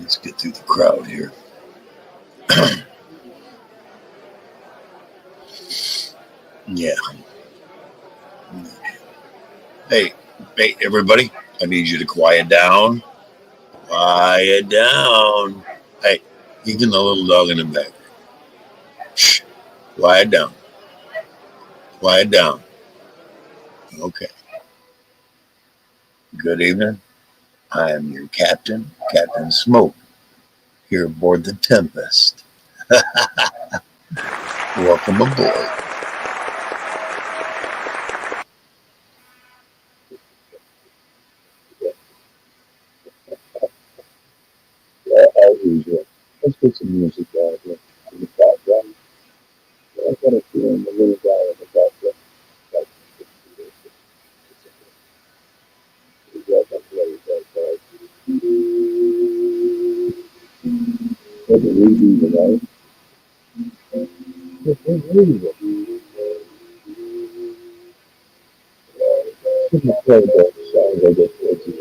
Let's get through the crowd here. Yeah. Hey, everybody, I need you to quiet down. Quiet down. Hey, even the little dog in the back. Shh. Quiet down. Quiet down. Okay. Good evening. I am your captain, Captain Smoke, here aboard the Tempest. Welcome aboard. As usual, let's put some music down here in the background. I got a feeling the little guy in the background. That's a reason, right? That's a reason. Play that song I just played to you.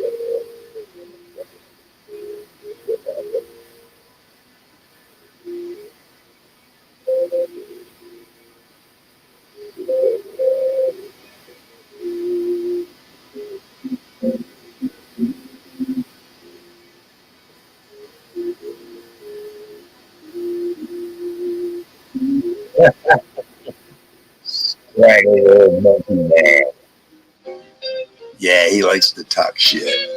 Scraggly old monkey man. Yeah, he likes to talk shit.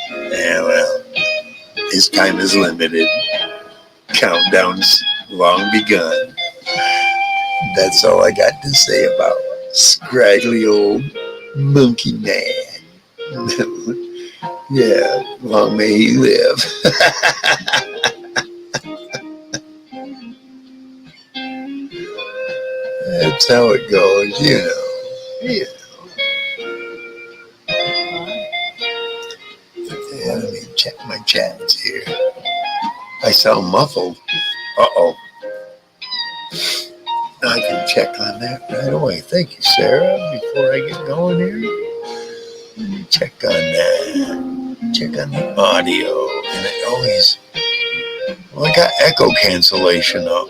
Yeah, well, his time is limited. Countdown's long begun. That's all I got to say about scraggly old monkey man. Yeah, long may he live. That's how it goes, you know. Yeah. Yeah, let me check my chats here. I sound muffled. Uh-oh. I can check on that right away. Thank you, Sarah. Before I get going here, let me check on that. Check on the audio. And it always, well, I got echo cancellation up.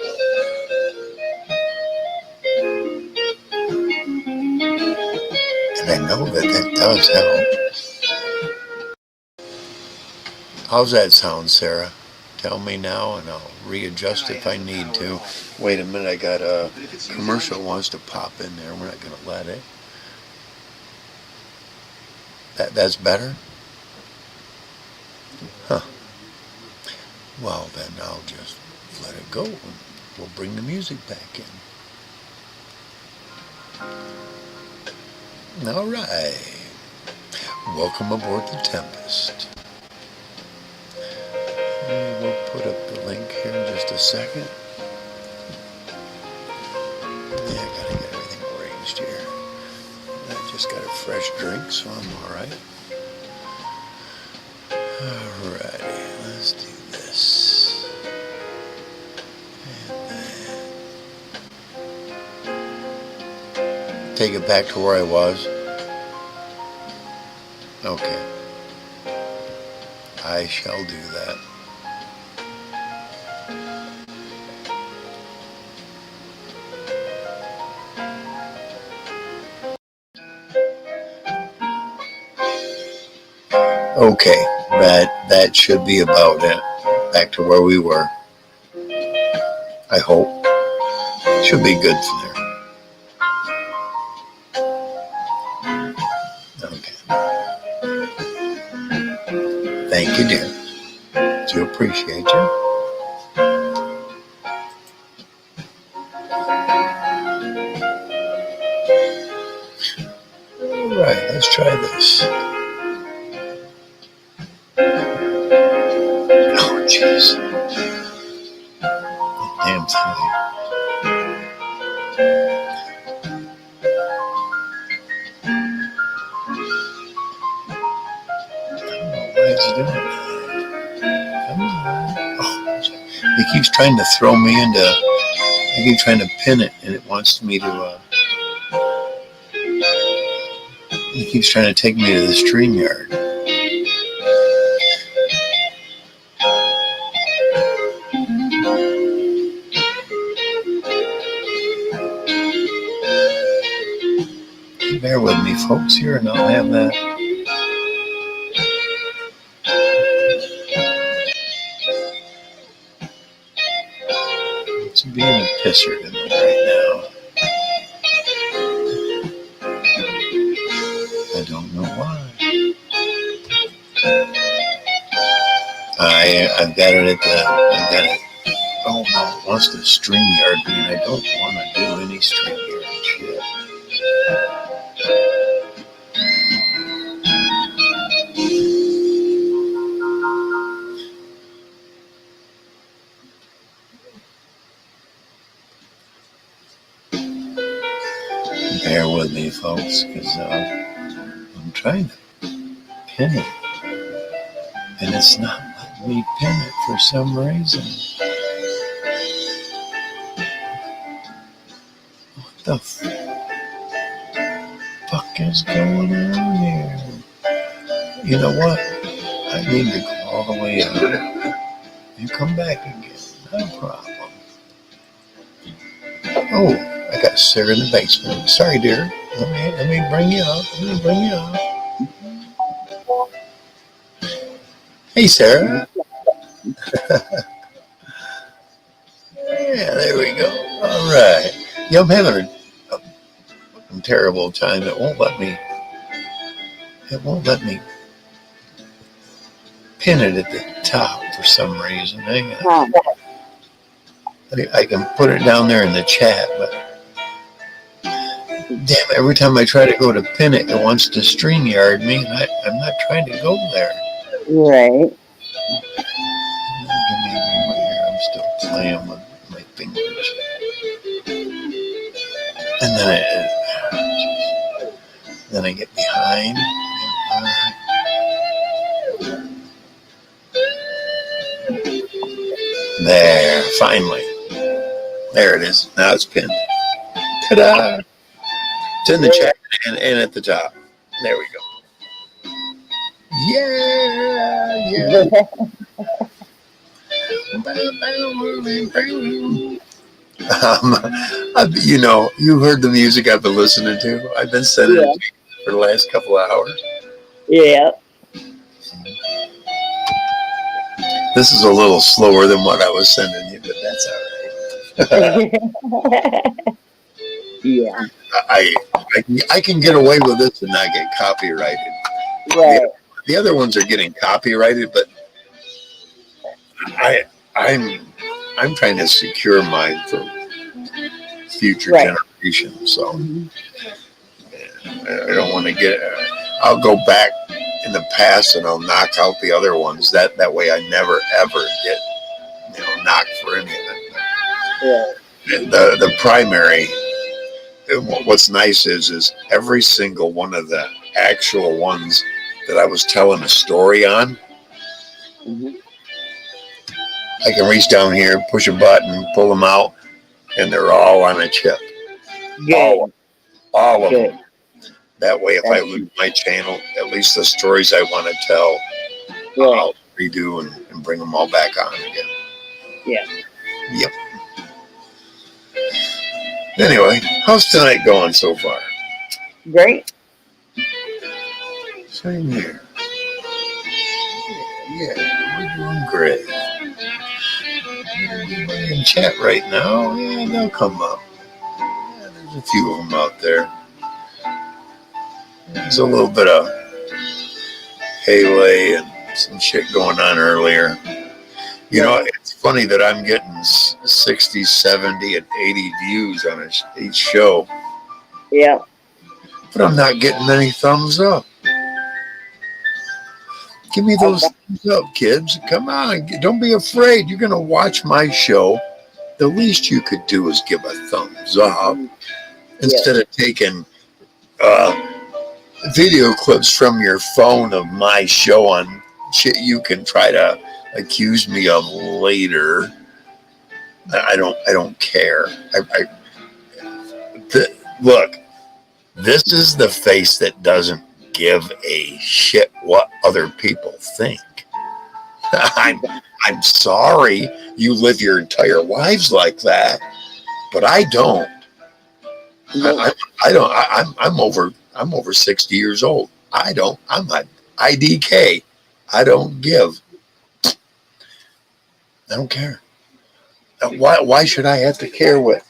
And I know that does help. How's that sound, Sarah? Tell me now, and I'll readjust if I need to. Wait a minute, I got a commercial wants to pop in there. We're not going to let it. That's better? Huh. Well, then I'll just let it go, and we'll bring the music back in. All right. Welcome aboard the Tempest. We'll put up the link here in just a second. Yeah, I gotta get everything arranged here. I just got a fresh drink, so I'm alright. Alrighty, let's do this. And then take it back to where I was. Okay. I shall do that. Okay, that should be about it. Back to where we were. I hope. Should be good from there. Okay. Thank you, dear. Do appreciate you. Alright, let's try this. Oh, jeez. doing that. Come on. Oh, it keeps trying to throw me into. I keep trying to pin it, and it wants me to. It keeps trying to take me to the StreamYard. Bear with me, folks, here, and I'll have that. It's being a pisser to me right now. I don't know why. I've got it at the. I've got it. Oh no, it wants to StreamYard me, and I don't want to do any StreamYard shit. Bear with me, folks, because I'm trying to pin it, and it's not letting me pin it for some reason. What the fuck is going on here? You know what? I need to go all the way out and come back again. No problem. Oh, I got Sarah in the basement. Sorry, dear. Let me bring you up. Let me bring you up. Hey, Sarah. Yeah, there we go. All right. Yeah, I'm having a terrible time. It won't let me pin it at the top for some reason. Hang on. I can put it down there in the chat, but damn, every time I try to go to pin it, it wants to StreamYard me. I'm not trying to go there. Right. I'm still playing with my fingers. And then I get behind. There, finally. There it is. Now it's pinned. Ta-da! It's in the chat and at the top. There we go. Yeah. You know, you heard the music I've been listening to. I've been sending it to you for the last couple of hours. Yeah. This is a little slower than what I was sending you, but that's all right. Yeah. I can get away with this and not get copyrighted. Right. The other ones are getting copyrighted, but I'm trying to secure mine for future generations. So I don't want to get. I'll go back in the past and I'll knock out the other ones. That way I never ever get knocked for any of it. Yeah. The primary. What's nice is every single one of the actual ones that I was telling a story on. I can reach down here, push a button, pull them out, and they're all on a chip. Good. All of them. That way, if I lose my channel, at least the stories I want to tell, I'll redo and bring them all back on again. Yeah. Yep. Anyway, how's tonight going so far? Great. Same here. Yeah, we're doing great. Everybody in chat right now, yeah, they'll come up. Yeah, there's a few of them out there. There's a little bit of Haley and some shit going on earlier. You know, it's funny that I'm getting 60, 70, and 80 views on each show. Yeah. But I'm not getting many thumbs up. Give me those thumbs up, kids. Come on. Don't be afraid. You're going to watch my show. The least you could do is give a thumbs up instead of taking video clips from your phone of my show on shit you can try to accuse me of later. I don't care. Look, this is the face that doesn't give a shit what other people think. I'm I'm sorry you live your entire lives like that, but I don't. I don't. I'm over 60 years old. I don't. I'm a IDK. I don't give. I don't care. Why should I have to care what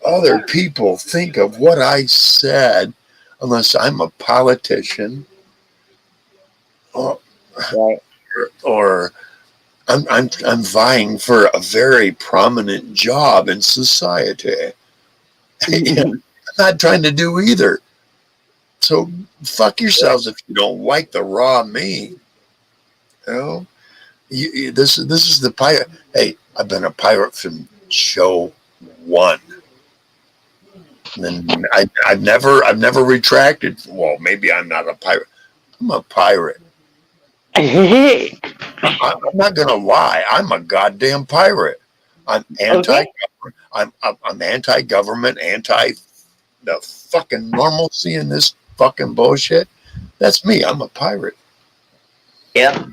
other people think of what I said, unless I'm a politician or, Right. or I'm vying for a very prominent job in society. I'm not trying to do either. So fuck yourselves if you don't like the raw meat. You know, this is the pirate. Hey, I've been a pirate from show one. And I've never retracted. Well, maybe I'm not a pirate. I'm a pirate. I'm not gonna lie. I'm a goddamn pirate. I'm anti. Okay. I'm anti-government, anti the fucking normalcy in this fucking bullshit. That's me. I'm a pirate. Yep.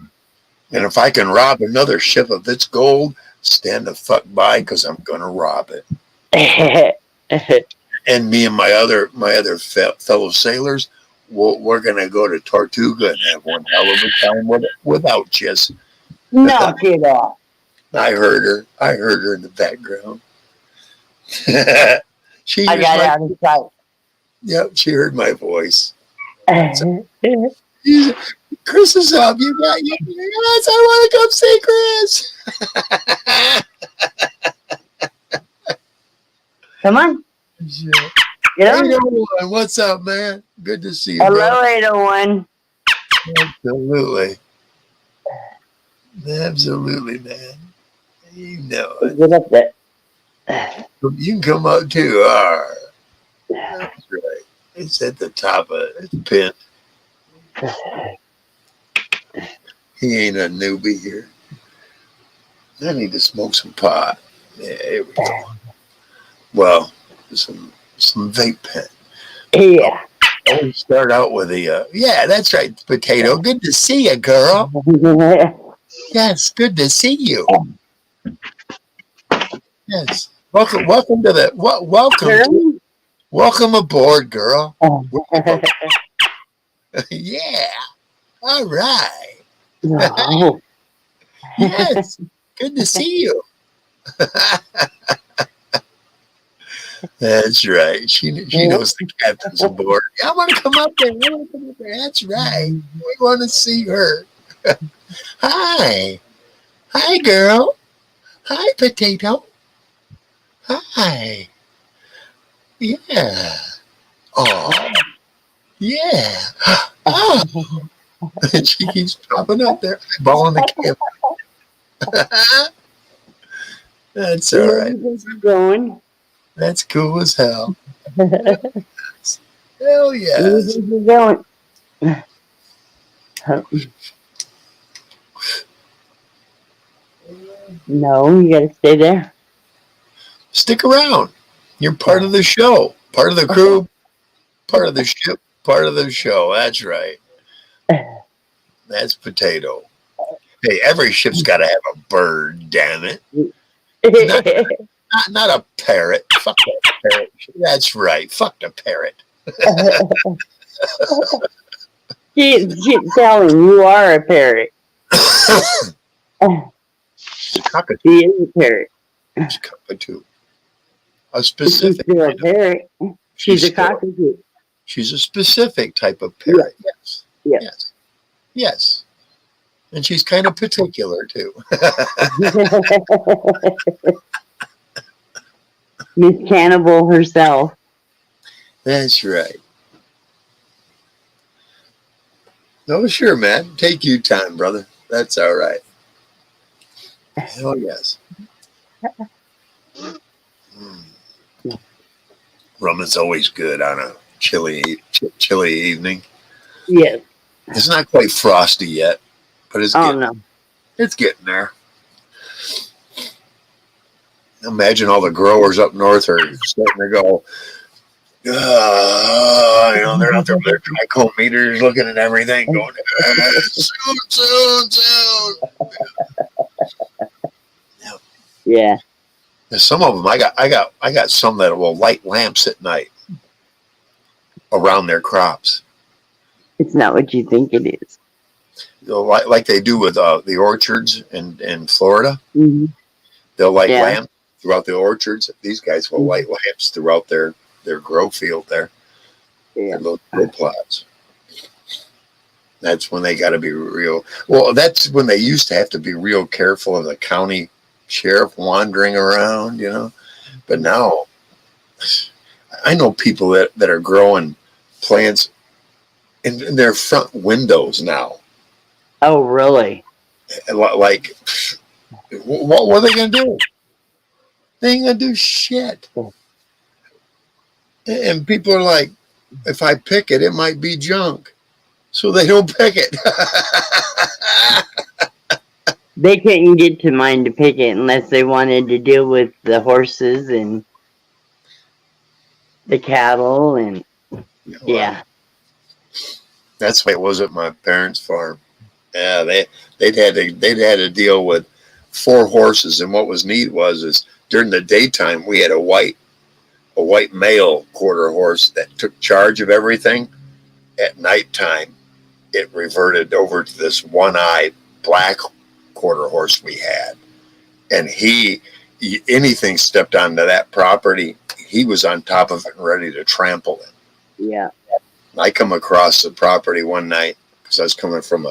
And if I can rob another ship of its gold, stand the fuck by, because I'm gonna rob it. And me and my other fellow sailors, we're gonna go to Tortuga and have one hell of a time without Jess. Knock it off. I heard her. I heard her in the background. She I hears got my, out of sight. yep, she heard my voice. Chris is up. You got you. Yes, I want to come see Chris. Come on. Yeah. Get on. 801, what's up, man? Good to see you, Hello, bro. 801. Absolutely. Absolutely, man. You know it. Get up there. You can come up too. All right. That's right. It's at the top of it. It's pinned. He ain't a newbie here. I need to smoke some pot. Yeah, here we go. Well, some vape pen. Yeah. Always start out with a yeah, that's right, Potato. Good to see you, girl. Yes, good to see you. Yes, welcome to the welcome aboard, girl. Yeah, all right. Yes, good to see you. That's right. She knows the captain's aboard. I want to come up there. That's right. We want to see her. Hi. Hi, girl. Hi, Potato. Hi. Yeah. Oh. Yeah. Oh. She keeps popping up there, eyeballing the camera. That's all right. Going. That's cool as hell. Hell yes. Going. No, you gotta stay there. Stick around. You're part of the show, part of the crew, part of the ship, part of the show. That's right. That's Potato. Hey, every ship's got to have a bird, damn it. Not a parrot. Fuck that parrot. That's right. Fuck the parrot. She's telling you are a parrot. She's a cockatoo. She is a parrot. She's a cockatoo. A specific. She's a parrot. She's a cockatoo. She's a specific type of parrot. Yes. Yes. Yes. Yes. And she's kind of particular too. Miss Cannibal herself. That's right. No, sure, man. Take your time, brother. That's all right. Hell yes. Rum is always good on a chilly evening. Yes. It's not quite frosty yet, but Oh no. it's getting there. Imagine all the growers up north are starting to go. They're out there with their trichome meters, looking at everything, going, soon, soon, soon. Yeah. Some of them, I got some that will light lamps at night around their crops. It's not what you think it is. Like they do with the orchards in Florida. Mm-hmm. They'll light Yeah. lamps throughout the orchards. These guys will light lamps throughout their grow field there, Yeah. their little plots. That's when they got to be real. Well, that's when they used to have to be real careful of the county sheriff wandering around, But now, I know people that are growing plants in their front windows now. Oh, really? Like, what are they going to do? They ain't going to do shit. And people are like, if I pick it, it might be junk. So they don't pick it. They couldn't get to mine to pick it unless they wanted to deal with the horses and the cattle and yeah. That's why it was at my parents' farm. Yeah, they'd had to deal with 4 horses, and what was neat is during the daytime we had a white male quarter horse that took charge of everything. At nighttime, it reverted over to this one-eyed black quarter horse we had, and anything stepped onto that property, he was on top of it and ready to trample it. Yeah. I come across the property one night because I was coming from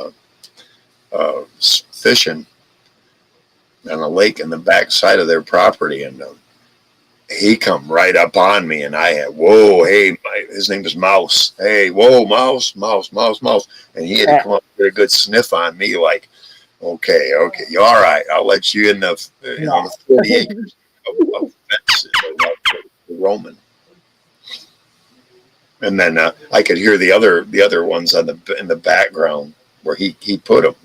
fishing on a lake in the back side of their property, and he come right up on me, and I had, whoa, hey, his name was Mouse. Hey, whoa, Mouse, Mouse, Mouse, Mouse, and he had to come up and get a good sniff on me, like, okay, you all right? I'll let you in the 40 acres of fence Roman. And then I could hear the other ones in the background where he put them,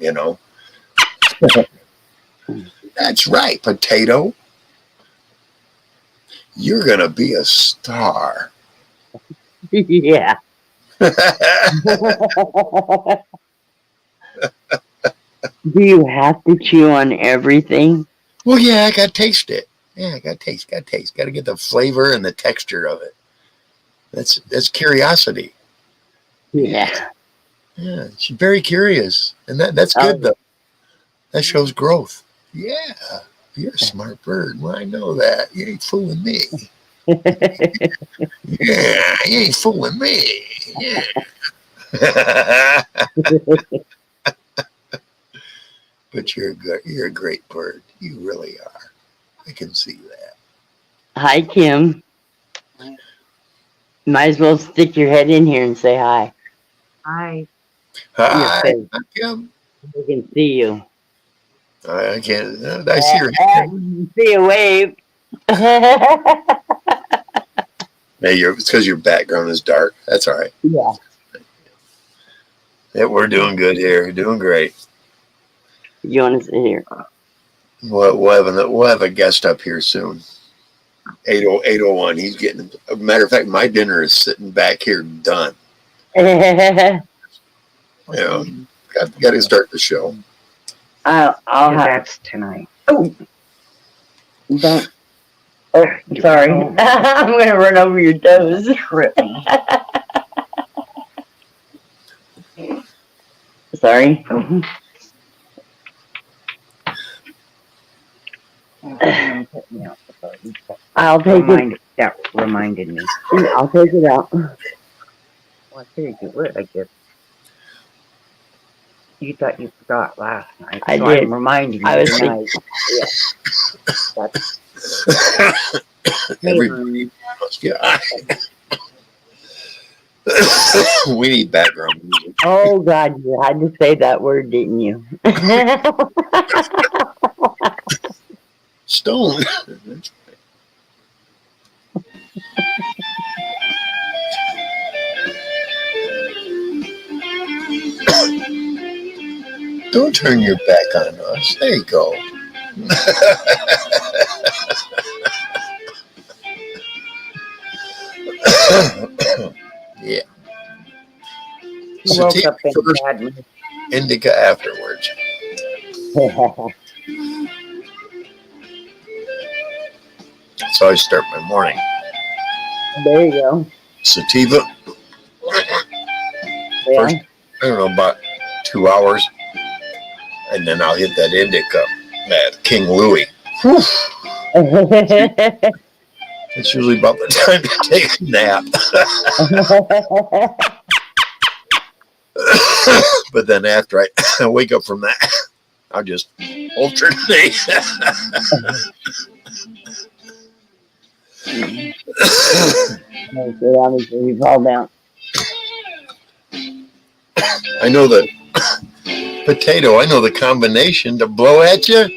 That's right, Potato. You're gonna be a star. Yeah. Do you have to chew on everything? Well, yeah, I got to taste it. Yeah, I got to taste. Got to get the flavor and the texture of it. That's curiosity. Yeah. Yeah, she's very curious, and that's good though. That shows growth. Yeah, you're a smart bird. Well, I know that. You ain't fooling me. Yeah, you ain't fooling me. Yeah. But you're a great bird. You really are. I can see that. Hi, Kim. Might as well stick your head in here and say hi. Hi. Hi, Kim. We can see you. I can't. I see your head. See a wave. Hey, it's because your background is dark. That's all right. Yeah. Yeah, we're doing good here. Doing great. You want to sit here? We'll have a guest up here soon. 801. He's getting. A matter of fact, my dinner is sitting back here done. Got to start the show. I'll have That's tonight. Oh, don't. Oh, sorry. I'm going to run over your toes. Sorry. I'll take it. That reminded me. I'll take it out. Well, I figured you would, I guess. You thought you forgot last night. I so did. I'm reminding you I was tonight. Everybody must get. We need background music. Oh, God, you had to say that word, didn't you? Stone. Don't turn your back on us. There you go. Yeah. He woke Sativa up in first, bad mood. indica afterwards. That's how I start my morning. There you go. Sativa, Yeah. first, I don't know, about 2 hours, and then I'll hit that indica, that King Louis. Whew. It's usually about the time to take a nap. But then after I wake up from that, I'll just alternate. Obviously, you fall down. I know the potato, I know the combination to blow at you.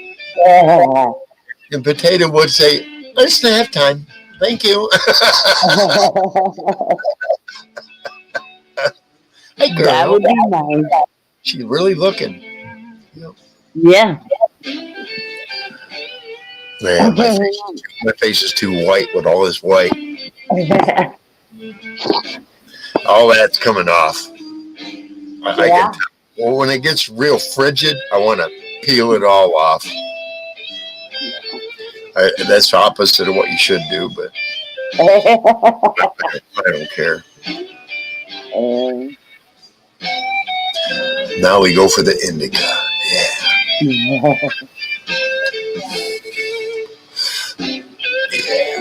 And potato would say, it's nap time. Thank you. Hey, girl. That would be nice. She's really looking. Yeah. Man, my face is too white with all this white. All that's coming off. I can tell. Well, when it gets real frigid, I want to peel it all off. That's the opposite of what you should do, but I don't care. Now we go for the indica.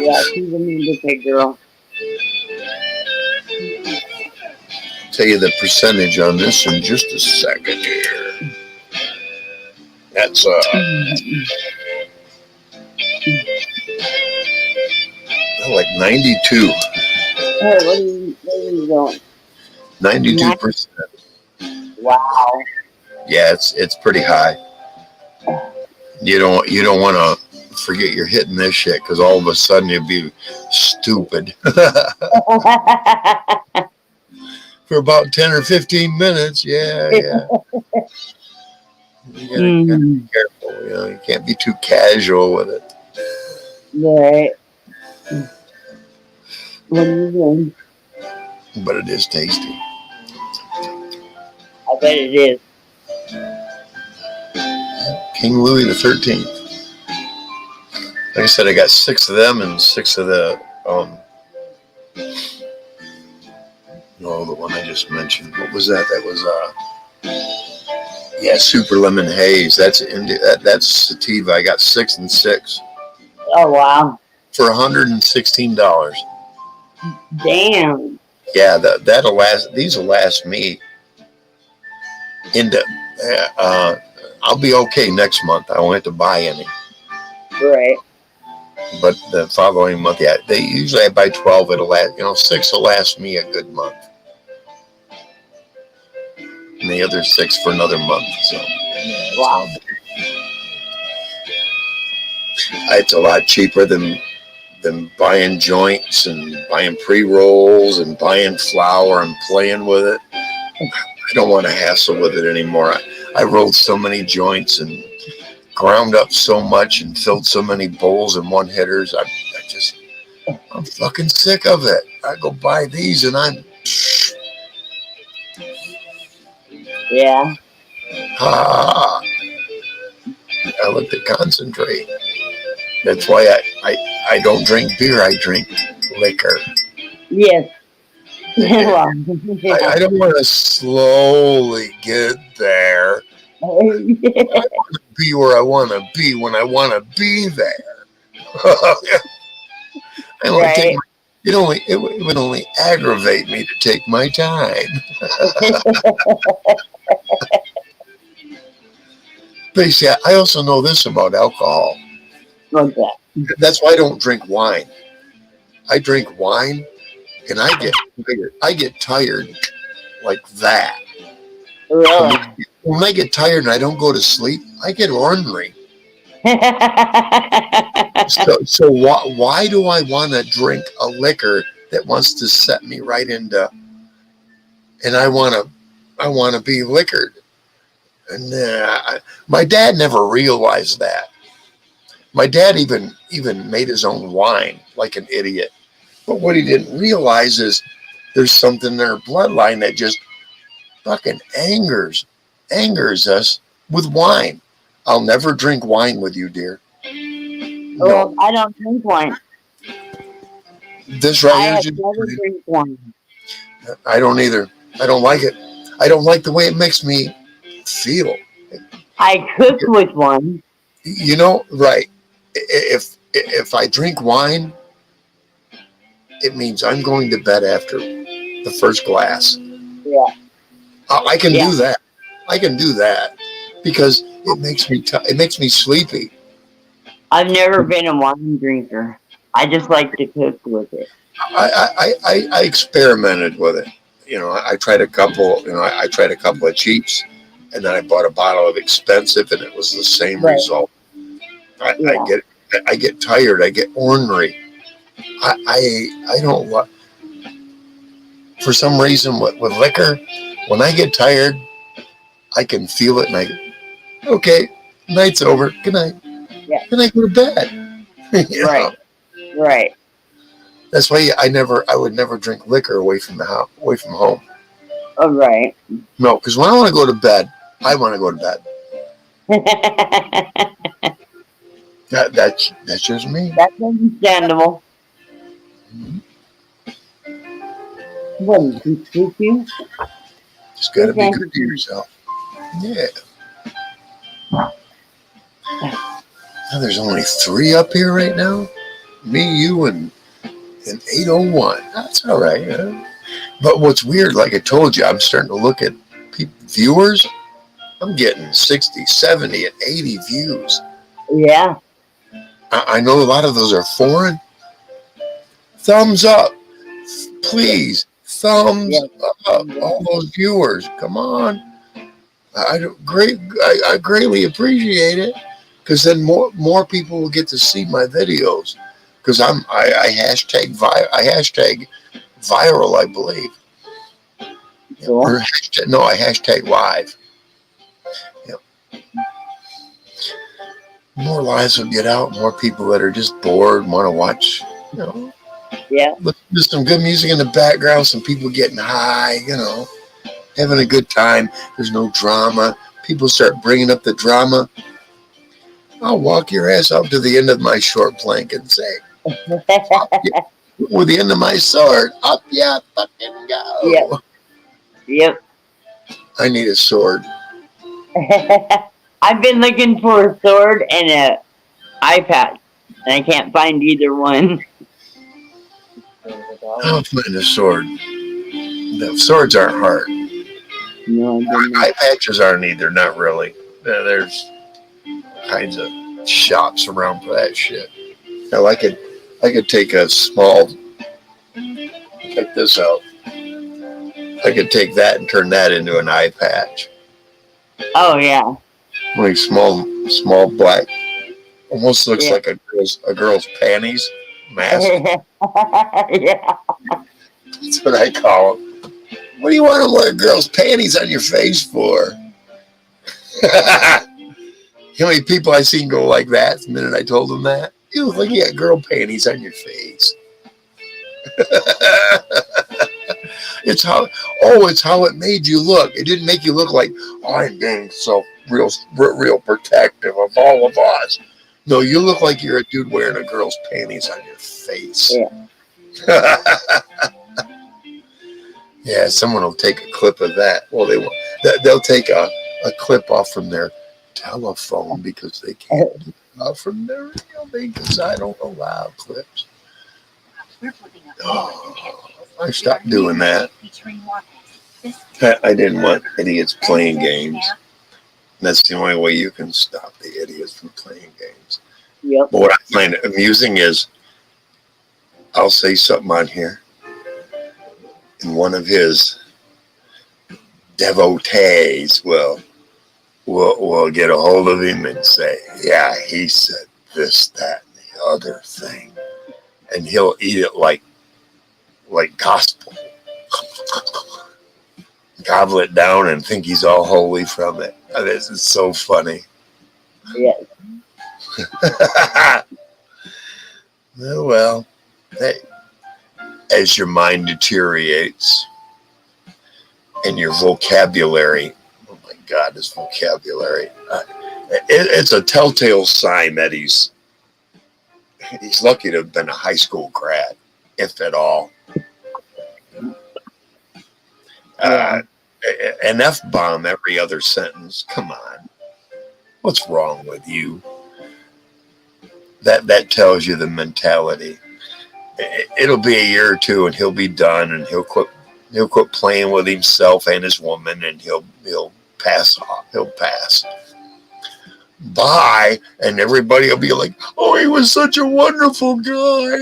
Yeah, she's an indica girl. I'll tell you the percentage on this in just a second here. That's like 92. Hey, where are you going? 92%. Wow. Yeah, it's pretty high. You don't want to forget you're hitting this shit because all of a sudden you'll be stupid for about 10 or 15 minutes. Yeah. You gotta be careful. You can't be too casual with it. Right. What are you doing? But it is tasty. I bet it is. King Louis the 13th. Like I said, I got 6 of them and 6 of the the one I just mentioned. What was that? That was Super Lemon Haze. That's sativa. I got 6 and 6 Oh, wow. for $116. Damn. Yeah, that'll last. These will last me into. I'll be okay next month. I won't have to buy any. Right. But the following month, yeah, they usually I buy 12. It'll last. 6 will last me a good month, and the other 6 for another month. So. Wow. It's a lot cheaper than buying joints and buying pre-rolls and buying flour and playing with it. I don't want to hassle with it anymore. I rolled so many joints and ground up so much and filled so many bowls and one hitters. I'm fucking sick of it. I go buy these and I like to concentrate. That's why I don't drink beer. I drink liquor. Yes. I don't want to slowly get there. I want to be where I want to be when I want to be there. It would only aggravate me to take my time. But see, I also know this about alcohol. What's that? That's why I don't drink wine. I drink wine, and I get tired like that. Really? When I get tired and I don't go to sleep, I get ornery. So why do I want to drink a liquor that wants to set me right into? And I want to be liquored. And my dad never realized that. My dad even made his own wine like an idiot. But what he didn't realize is there's something in their bloodline that just fucking angers us with wine. I'll never drink wine with you, dear. Well, No, I don't drink wine. this right I here is have just, never drank wine. I don't either. I don't like it. I don't like the way it makes me feel. I cook with one. You know, right? If I drink wine, it means I'm going to bed after the first glass. Yeah, I can yeah. do that. I can do that because it makes me it makes me sleepy. I've never been a wine drinker. I just like to cook with it. I experimented with it. You know, I tried a couple. You know, I tried a couple of cheaps, and then I bought a bottle of expensive, and it was the same Right. result. Yeah. I get tired. I get ornery. I don't like. For some reason, with liquor, when I get tired, I can feel it, and okay, night's over. Good night. Yeah. Then I go to bed. You Right. know? Right. That's why I would never drink liquor away from the house, away from home. Oh, right. No, because when I want to go to bed, I want to go to bed. That's just me. That's understandable. What did you do? Just got to be good to yourself. Yeah. Now, there's only 3 up here right now. Me, you, and 801. That's all right. But what's weird, like I told you, I'm starting to look at viewers. I'm getting 60, 70, and 80 views. Yeah. I know a lot of those are foreign. Thumbs up, please. Thumbs up. All those viewers, come on. I greatly appreciate it because then more people will get to see my videos because I hashtag viral, I believe. Cool. Or I hashtag live. More lives will get out. More people that are just bored want to watch. You know. Yeah. There's some good music in the background. Some people getting high. You know, having a good time. There's no drama. People start bringing up the drama. I'll walk your ass up to the end of my short plank and say, with the end of my sword, up ya fucking go. Yep. Yep. I need a sword. I've been looking for a sword and a eye patch, and I can't find either one. I'll find a sword. The swords aren't hard. No, Eye patches aren't either. Not really. There's kinds of shops around for that shit. Now I could take a small. Check this out. I could take that and turn that into an eye patch. Oh yeah. Like small black. Almost looks like a girl's panties mask. Yeah. That's what I call them. What do you want to wear girls' panties on your face for? How many people I seen go like that the minute I told them that? You look like you got girl panties on your face. It's how it made you look. It didn't make you look like, oh, I'm being so real protective of all of us. No, you look like you're a dude wearing a girl's panties on your face. Yeah. Yeah, someone will take a clip of that. Well, they'll take a clip off from their telephone because they can't do it off from their real thing because I don't allow clips. Oh, I stopped doing that. I didn't want idiots playing games. That's the only way you can stop the idiots from playing games. Yep. But what I find amusing is I'll say something on here, and one of his devotees will get a hold of him and say, yeah, he said this, that, and the other thing. And he'll eat it like gospel. gobble it down and think he's all holy from it. This is so funny. Yes. Oh, well, hey, as your mind deteriorates and your vocabulary, oh my God, this vocabulary, it's a telltale sign that he's lucky to have been a high school grad, if at all. Yeah. An F-bomb every other sentence. Come on. What's wrong with you? That tells you the mentality. It'll be a year or two and he'll be done and he'll quit playing with himself and his woman and he'll pass off. He'll pass. Bye. And everybody will be like, oh, he was such a wonderful guy.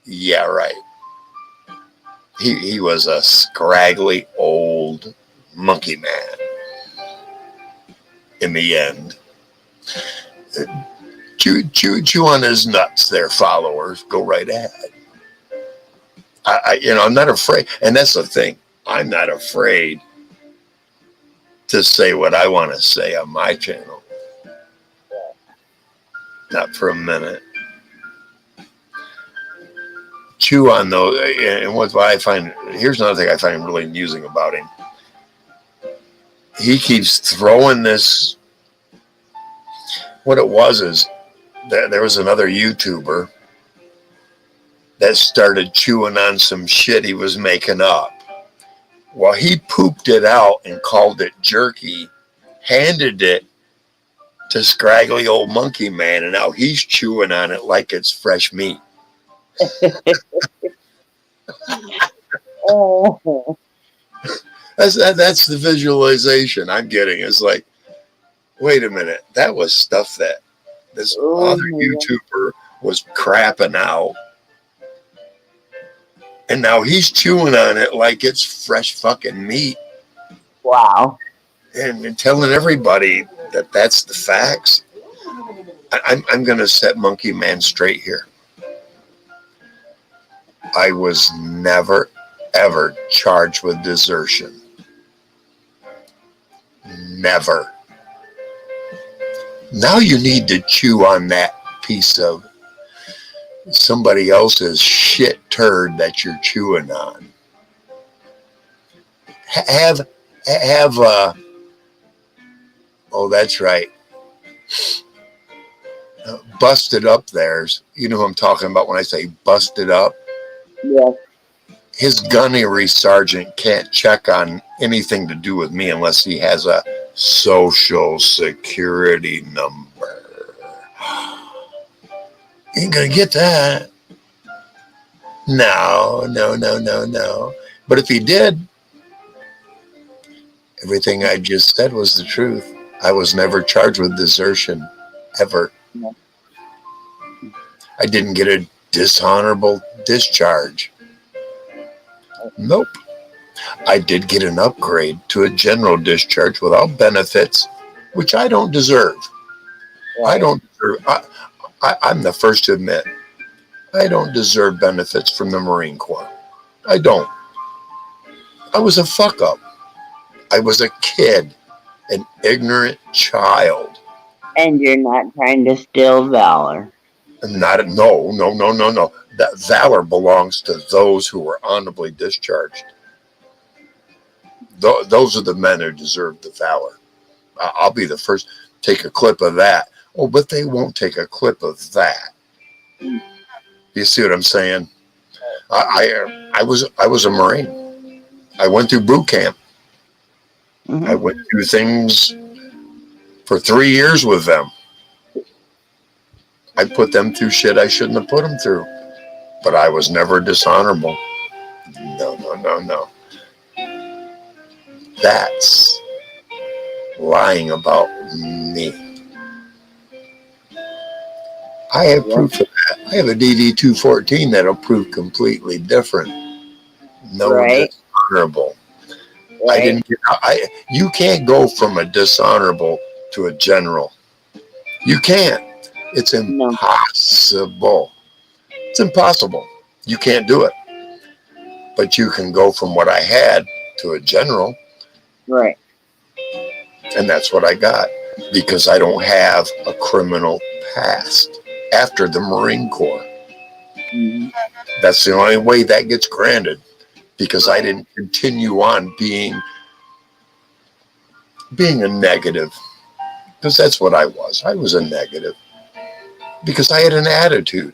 Yeah, right. He was a scraggly old monkey man in the end. Chew on his nuts there, followers. Go right ahead. I'm not afraid. And that's the thing. I'm not afraid to say what I want to say on my channel. Not for a minute. Chew on those. And what I find, here's another thing I find really amusing about him. He keeps throwing this. What it was is that there was another YouTuber that started chewing on some shit he was making up. Well, he pooped it out and called it jerky, handed it to scraggly old monkey man, and now he's chewing on it like it's fresh meat. Oh. That's the visualization I'm getting. It's like, wait a minute, that was stuff that this other YouTuber was crapping out. And now he's chewing on it like it's fresh fucking meat. Wow. And telling everybody that that's the facts. I'm going to set Monkey Man straight here. I was never, ever charged with desertion. Never. Now you need to chew on that piece of somebody else's shit turd that you're chewing on. Oh, that's right. Busted up theirs. You know who I'm talking about when I say busted up? Yes. His gunnery sergeant can't check on anything to do with me unless he has a social security number. Ain't gonna get that. No. But if he did, everything I just said was the truth. I was never charged with desertion, ever. No. I didn't get a dishonorable discharge. Nope. I did get an upgrade to a general discharge without benefits, which I don't deserve. Right. I don't deserve. I'm the first to admit, I don't deserve benefits from the Marine Corps. I don't. I was a fuck up. I was a kid, an ignorant child. And you're not trying to steal valor. No. That valor belongs to those who were honorably discharged. Those are the men who deserve the valor. I'll be the first to take a clip of that. Oh, but they won't take a clip of that. You see what I'm saying? I was a Marine. I went through boot camp. Mm-hmm. I went through things for 3 years with them. I put them through shit I shouldn't have put them through. But I was never dishonorable. No. That's lying about me. I have proof of that. I have a DD-214 that'll prove completely different. No, right. Dishonorable. Right. You can't go from a dishonorable to a general. You can't. It's impossible. It's impossible. You can't do it. but you can go from what I had to a general, Right. and that's what I got because I don't have a criminal past after the Marine Corps. Mm-hmm. That's the only way that gets granted because I didn't continue on being a negative because that's what I was. I was a negative because I had an attitude.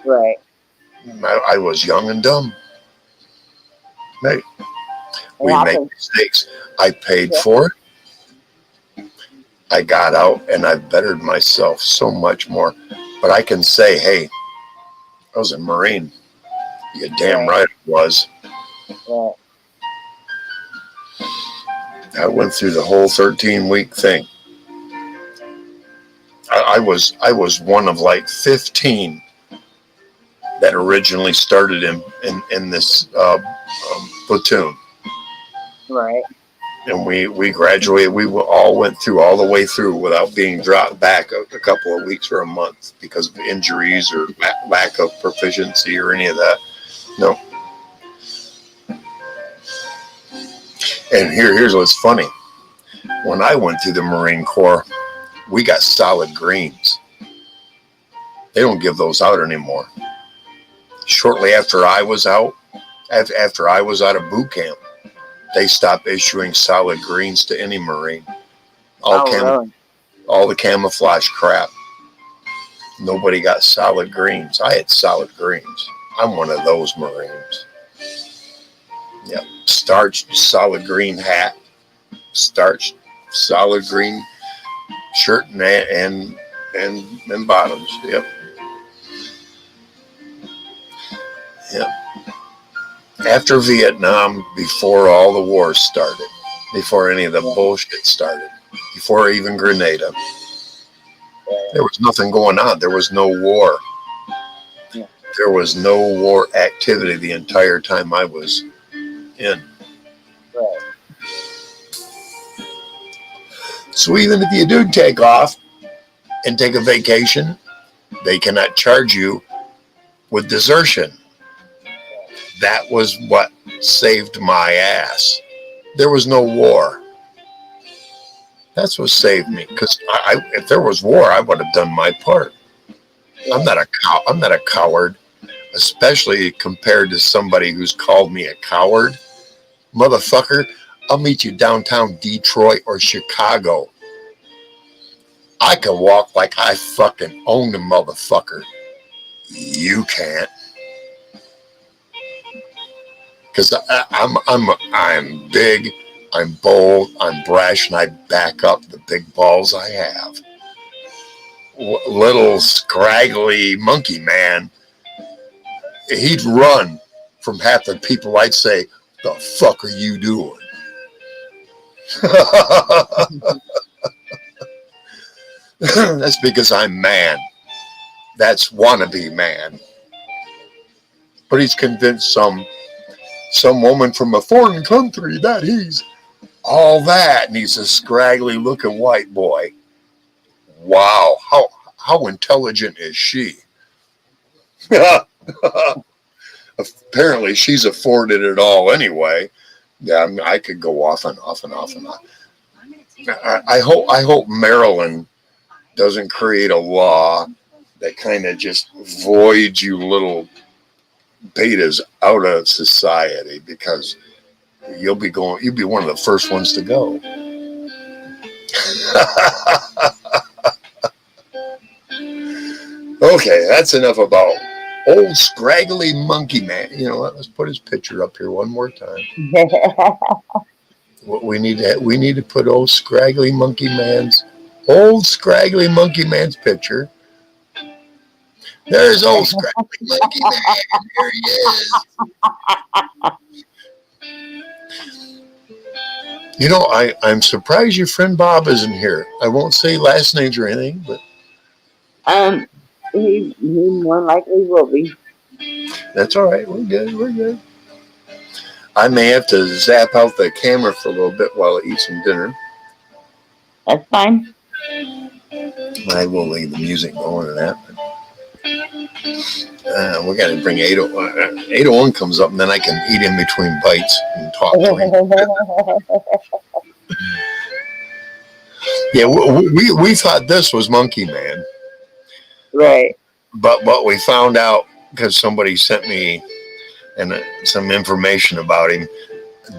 Right. I was young and dumb. Hey, It we make happens. mistakes. I paid Yeah. for it. I got out and I bettered myself so much more. But I can say, hey, I was a Marine. You damn right I was. Right. I went through the whole 13-week thing. I was one of like 15 that originally started in this platoon. Right. And we graduated. We all went through all the way through without being dropped back a couple of weeks or a month because of injuries or lack of proficiency or any of that. No. And here's what's funny. When I went through the Marine Corps, we got solid greens. They don't give those out anymore. Shortly after I was out, after I was out of boot camp, they stopped issuing solid greens to any Marine. Really? All the camouflage crap. Nobody got solid greens. I had solid greens. I'm one of those Marines. Yep. Starched solid green hat, starched solid green shirt and bottoms. Yep. Yep. After Vietnam, before all the wars started, before any of the bullshit started, before even Grenada, there was nothing going on. There was no war. Yeah. There was no war activity the entire time I was in. Right. So even if you do take off and take a vacation, they cannot charge you with desertion. That was what saved my ass. There was no war. That's what saved me. Because if there was war, I would have done my part. I'm not a coward, especially compared to somebody who's called me a coward. Motherfucker, I'll meet you downtown Detroit or Chicago. I can walk like I fucking own the motherfucker. You can't. Because I'm big, I'm bold, I'm brash, and I back up the big balls I have. Little scraggly monkey man, he'd run from half the people. I'd say, "The fuck are you doing?" That's because I'm man. That's wannabe man. But he's convinced some woman from a foreign country that he's all that, and he's a scraggly looking white boy. Wow, how intelligent is she? Apparently she's afforded it all anyway. Yeah, I could go off and off and off and on. I hope Maryland doesn't create a law that kind of just voids you little betas out of society, because you'll be one of the first ones to go. Okay, that's enough about old scraggly monkey man. You know what? Let's put his picture up here one more time. We need to put old scraggly monkey man's picture. There's old scraggly monkey man. There he is. You know, I'm surprised your friend Bob isn't here. I won't say last names or anything, but He more likely will be. that's all right. We're good. I may have to zap out the camera for a little bit while I eat some dinner. That's fine. I will leave the music going and that. We got to bring 801 comes up, and then I can eat in between bites and talk to him. Yeah, we thought this was Monkey Man, Right. but we found out because somebody sent me some information about him.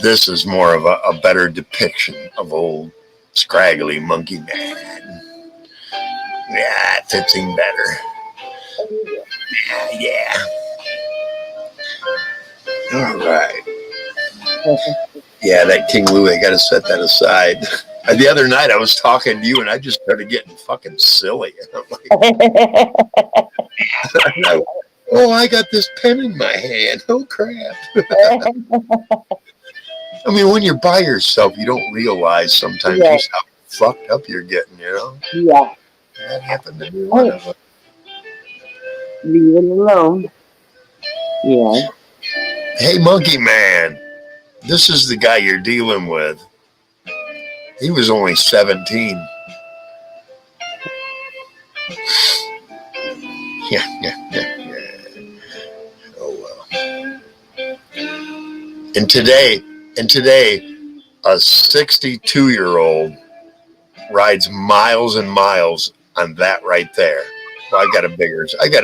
This is more of a better depiction of old scraggly Monkey Man. Yeah, it fits him better. Yeah. All right. Yeah, that King Louis, I got to set that aside. The other night I was talking to you and I just started getting fucking silly. I'm like, oh, I got this pen in my hand. Oh, crap. I mean, when you're by yourself, you don't realize sometimes just how fucked up you're getting, you know? Yeah. That happened to me one of them. Leave it alone. Yeah. Hey, Monkey Man, this is the guy you're dealing with. He was only 17. Yeah. Oh, well. And today, a 62-year-old rides miles and miles on that right there. Well, I got a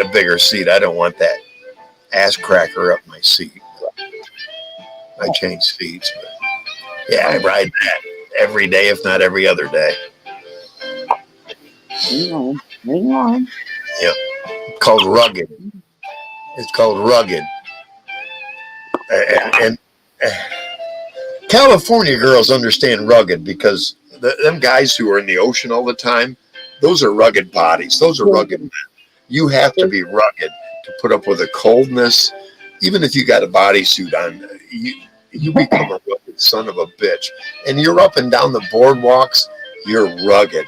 bigger seat. I don't want that ass cracker up my seat. I change seats, but yeah, I ride that every day, if not every other day. Hang on. Yep. Called rugged. It's called rugged. And California girls understand rugged because them guys who are in the ocean all the time, those are rugged bodies. Those are rugged men. You have to be rugged to put up with the coldness. Even if you got a bodysuit on, you become a rugged son of a bitch. And you're up and down the boardwalks, you're rugged.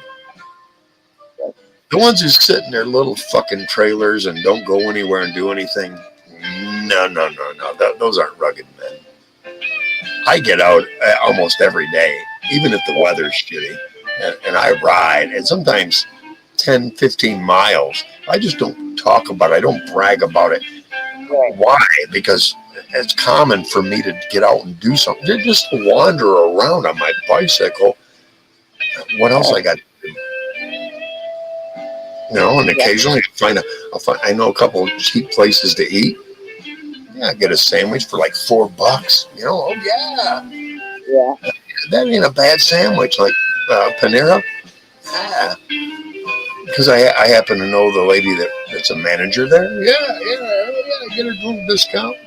The ones who sit in their little fucking trailers and don't go anywhere and do anything, no. Those aren't rugged men. I get out almost every day, even if the weather's shitty, and I ride, and sometimes 10, 15 miles. I just don't talk about it. I don't brag about it. Right. Why? Because it's common for me to get out and do something. Just to wander around on my bicycle. What else I got to do? You know, and occasionally I know a couple of cheap places to eat. Yeah, I get a sandwich for like $4. You know, oh yeah. Yeah. That ain't a bad sandwich, like Panera. Yeah. Because I happen to know the lady that's a manager there. Yeah, I get her a little discount.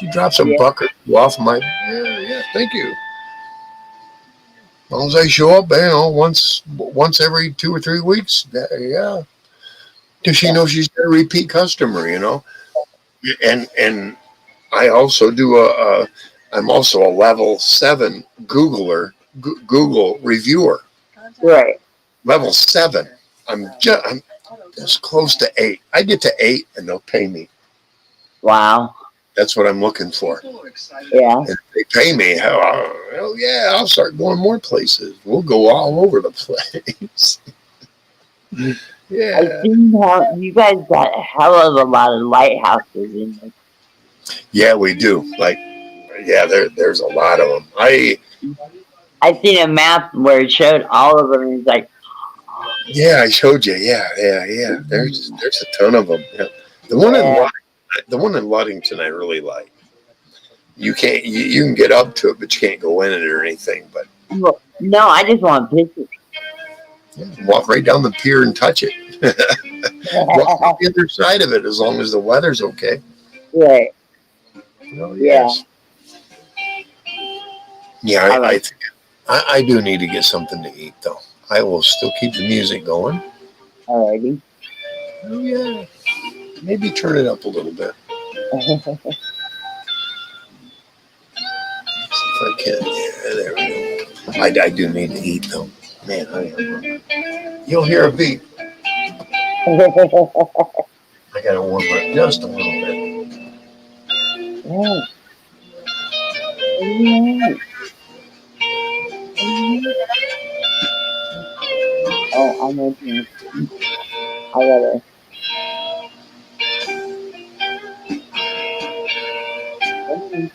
She drops a buck or two off my. Yeah, thank you. As long as I show up, you know, once every 2 or 3 weeks. Yeah, because she knows she's a repeat customer, you know. And I also do I'm also a level 7 Google reviewer. Right. Level 7. I'm just close to 8. I get to 8 and they'll pay me. Wow. That's what I'm looking for. Yeah. And if they pay me, hell yeah, I'll start going more places. We'll go all over the place. Yeah. I've seen how you guys got a hell of a lot of lighthouses in there. Yeah, we do. Like, yeah, there's a lot of them. I seen a map where it showed all of them. And it's like, yeah, I showed you. Yeah. There's a ton of them. Yeah. The one in Ludington, I really like. You can't. You can get up to it, but you can't go in it or anything. But no, I just want pictures. Walk right down the pier and touch it. Walk on the other side of it as long as the weather's okay. Right. Oh, yes. Yeah, I think I do need to get something to eat though. I will still keep the music going. Alrighty. Oh yeah. Maybe turn it up a little bit. If I can. Yeah, there we go. I do need to eat though. Man, I am hungry. You'll hear a beep. I gotta warm up just a little bit. Oh, I know. I gotta. You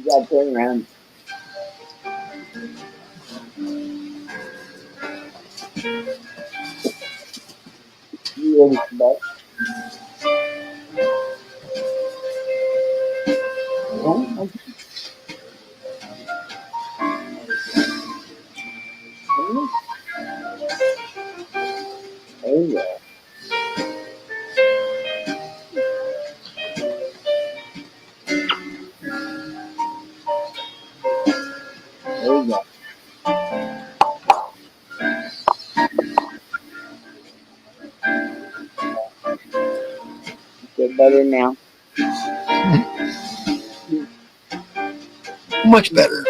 got to turn around. You ready for that? Yeah, okay. There you go. There you go. Feel better now. Much better.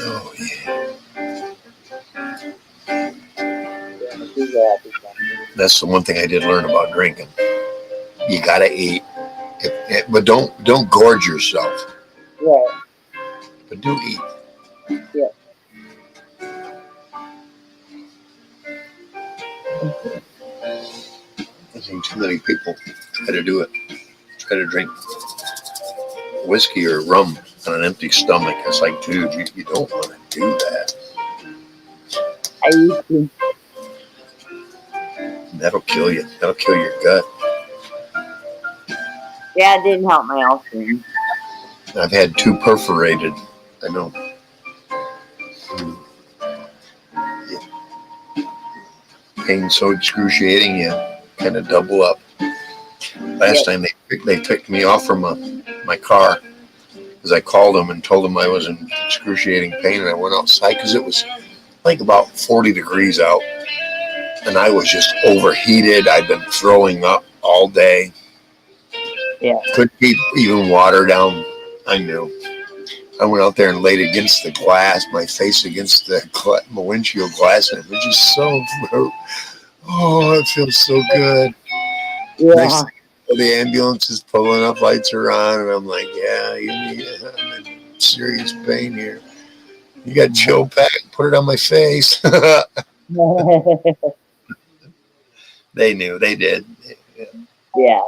Oh, yeah. That's the one thing I did learn about drinking. You gotta eat, but don't gorge yourself. Right. But do eat. Yeah. I think too many people try to do it. Try to drink whiskey or rum on an empty stomach. It's like, dude, you don't want to do that. I used to. That'll kill you. That'll kill your gut. Yeah, it didn't help my oxygen. I've had 2 perforated. I know. Pain so excruciating, you kind of double up. Last time they picked me off from my car because I called them and told them I was in excruciating pain, and I went outside because it was like about 40 degrees out, and I was just overheated. I'd been throwing up all day. Yeah. Couldn't keep even water down. I knew. I went out there and laid against the glass, my face against the windshield glass, and it was just so, oh, it feels so good. Yeah. Next thing, the ambulance is pulling up, lights are on, and I'm like, yeah, I'm in serious pain here. You got chill pack, put it on my face. They knew, they did. Yeah.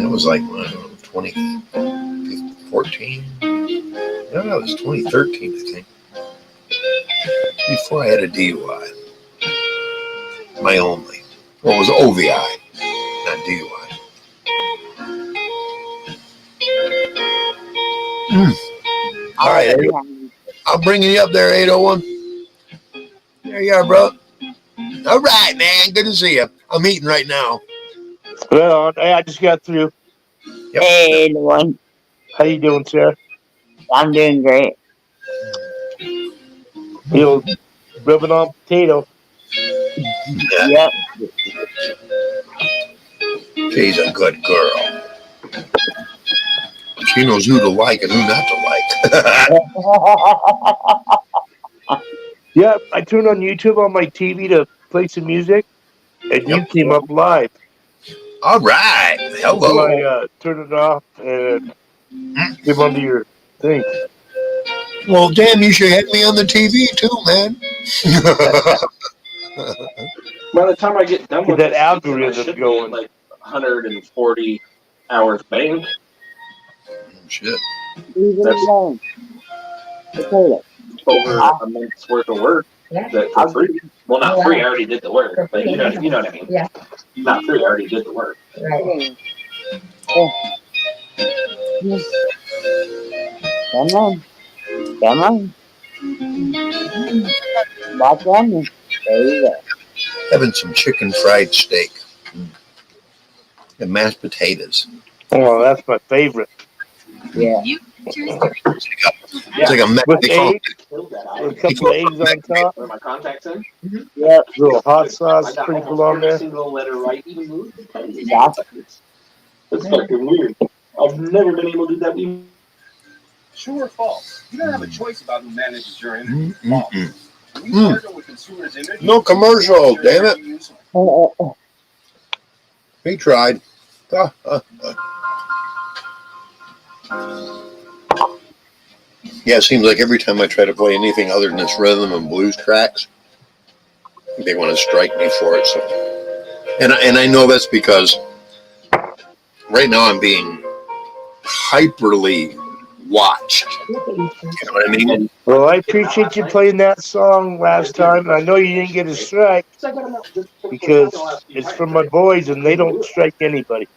It was like, I don't know, 2014. No, it was 2013, I think. Before I had a DUI. My only. Well, it was OVI, not DUI. All right, I'm bringing you up there, 801. There you are, bro. All right, man. Good to see you. I'm eating right now. Well, I just got through. Yep. Hey, everyone. How you doing, sir? I'm doing great. You rubbing on potato. Yep. She's a good girl. She knows who to like and who not to like. Yeah, I turned on YouTube on my TV to play some music, and you came up live. All right. Hello. So I turned it off and came onto your thing. Well, damn, you should have me on the TV too, man. By the time I get done with that this algorithm I should going, be at like 140 hours banked. Shit. That's Potato. over a month's worth of work. That for free. Well, not free. I already did the work, but you know what I mean. Yeah. Not free. I already did the work. Right. Come on. Come on. Watch on me. There you go. Having some chicken fried steak and mashed potatoes. oh, that's my favorite. Yeah. You choose I got It's like a mech. With They call eggs, with a couple of eggs on top. Where my contacts in? Yep. Little hot I sauce got sprinkled almost on every there. single letter right, even moved. Yeah. That's fucking weird. I've never been able to do that. True or false? You don't have a choice about who manages your internet. False. When you Mm. partner with consumers' internet, No commercial, damn it. you use He tried. Yeah, it seems like every time I try to play anything other than this rhythm and blues tracks, they want to strike me for it. So, and I know that's because right now I'm being hyperly watched. You know what I mean? Well, I appreciate you playing that song last time. And I know you didn't get a strike because it's from my boys and they don't strike anybody.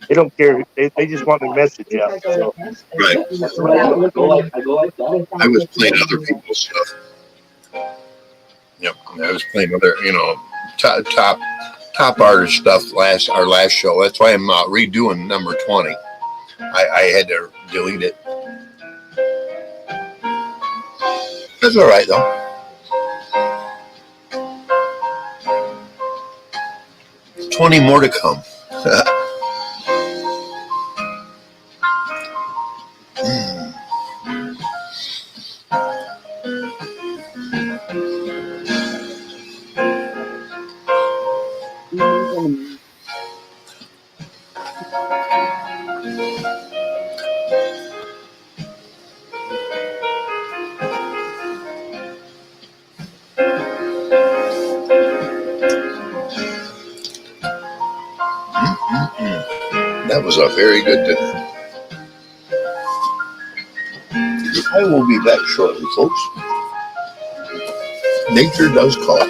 They don't care. They just want the message out. So. Right. I go like that. I was playing other people's stuff. Yep. I was playing other, top artist stuff our last show. That's why I'm redoing number 20. I had to delete it. That's all right though. There's 20 more to come. That was a very good dinner. I will be back shortly, folks. Nature does call.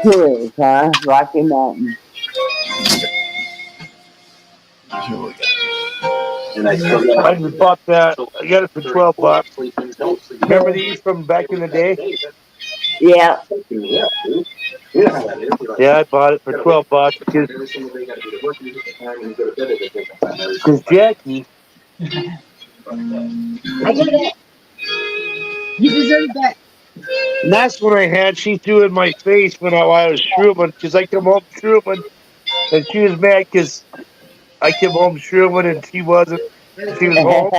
Hills, huh? Rocky Mountain. And I still got I just bought that. I got it for $12. Remember these from back in the day? Yeah. Yeah, dude. You know how that is. You're like, Yeah, I bought it for $12 because every single day you gotta go to work, you get the time, and you go to bed at a different time. Jackie, I get it. You deserve that. and that's what I had. She threw in my face when I was shrooming because I come home shrooming, and she was mad because I came home shrooming and she wasn't. She was home.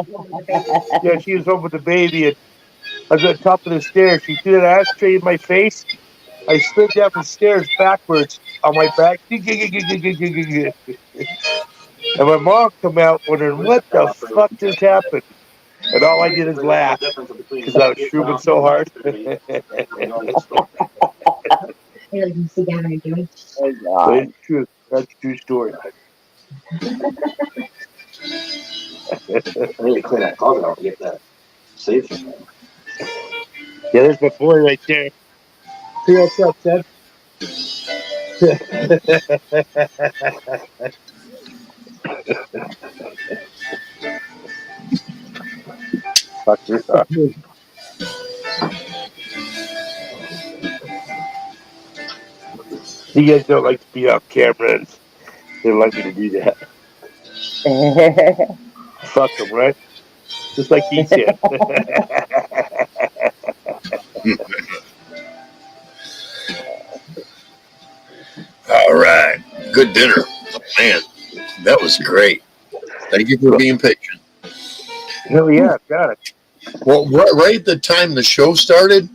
Yeah, she was home with the baby, and I was at the top of the stairs. She threw an ashtray in my face. I slid down the stairs backwards on my back. And my mom come out wondering, what the fuck just happened? And all I did is laugh because I was shrooming so hard. Here, you sit down and do it. Oh, But God. it's true. That's a true story. I need to clean that closet out to get that safe. Yeah, there's my boy right there. See what's up, son? Fuck this up. You guys don't like to be on camera, and they don't like me to do that. Fuck them, right? Just like he said. All right. Good dinner. Man, that was great. Thank you for being patient. Hell yeah, got it. Well, right at the time the show started,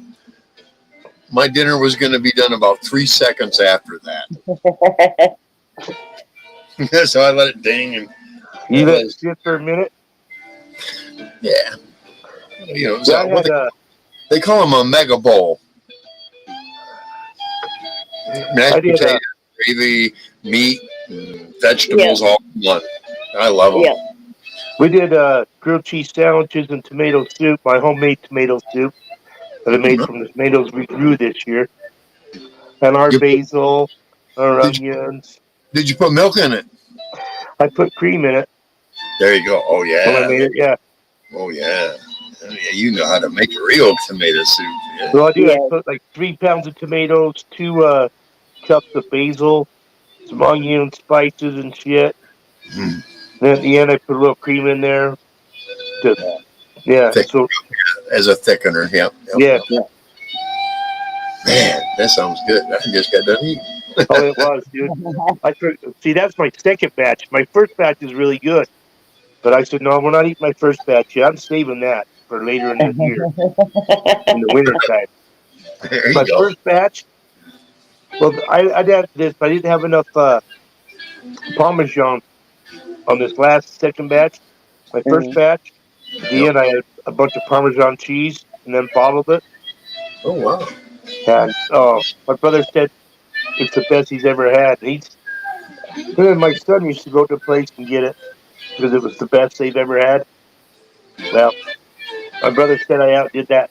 my dinner was going to be done about 3 seconds after that. So I let it ding and You let it sit for a minute? yeah. Yeah, So I had, they call them a mega bowl. Mashed I did, potatoes, gravy, meat, and vegetables all in one. I love them. Yeah. we did grilled cheese sandwiches and tomato soup, my homemade tomato soup that I made from the tomatoes we grew this year. And our basil, our onions. Did you put milk in it? I put cream in it There you go. Oh, when I yeah. made it, yeah. Oh, yeah. Yeah, you know how to make a real tomato soup. Yeah. So I do. Yeah. I put like 3 pounds of tomatoes, 2 cups of basil, some onion, spices, and shit. Mm. Then at the end, I put a little cream in there to Yeah. Thick. So As a thickener. Yep. yeah. Man, that sounds good. I just got done eating. Oh, it was, dude. See, that's my second batch. My first batch is really good, but I said no, we're not eating my first batch yet. I'm saving that for later in the year, in the winter time. There you My go. first batch. Well, I'd add this, but I didn't have enough Parmesan on this last second batch. My first batch, at the end, I had a bunch of Parmesan cheese and then bottled it. Oh wow. And my brother said it's the best he's ever had. Him and my son used to go to the place and get it because it was the best they've ever had. Well, my brother said I outdid that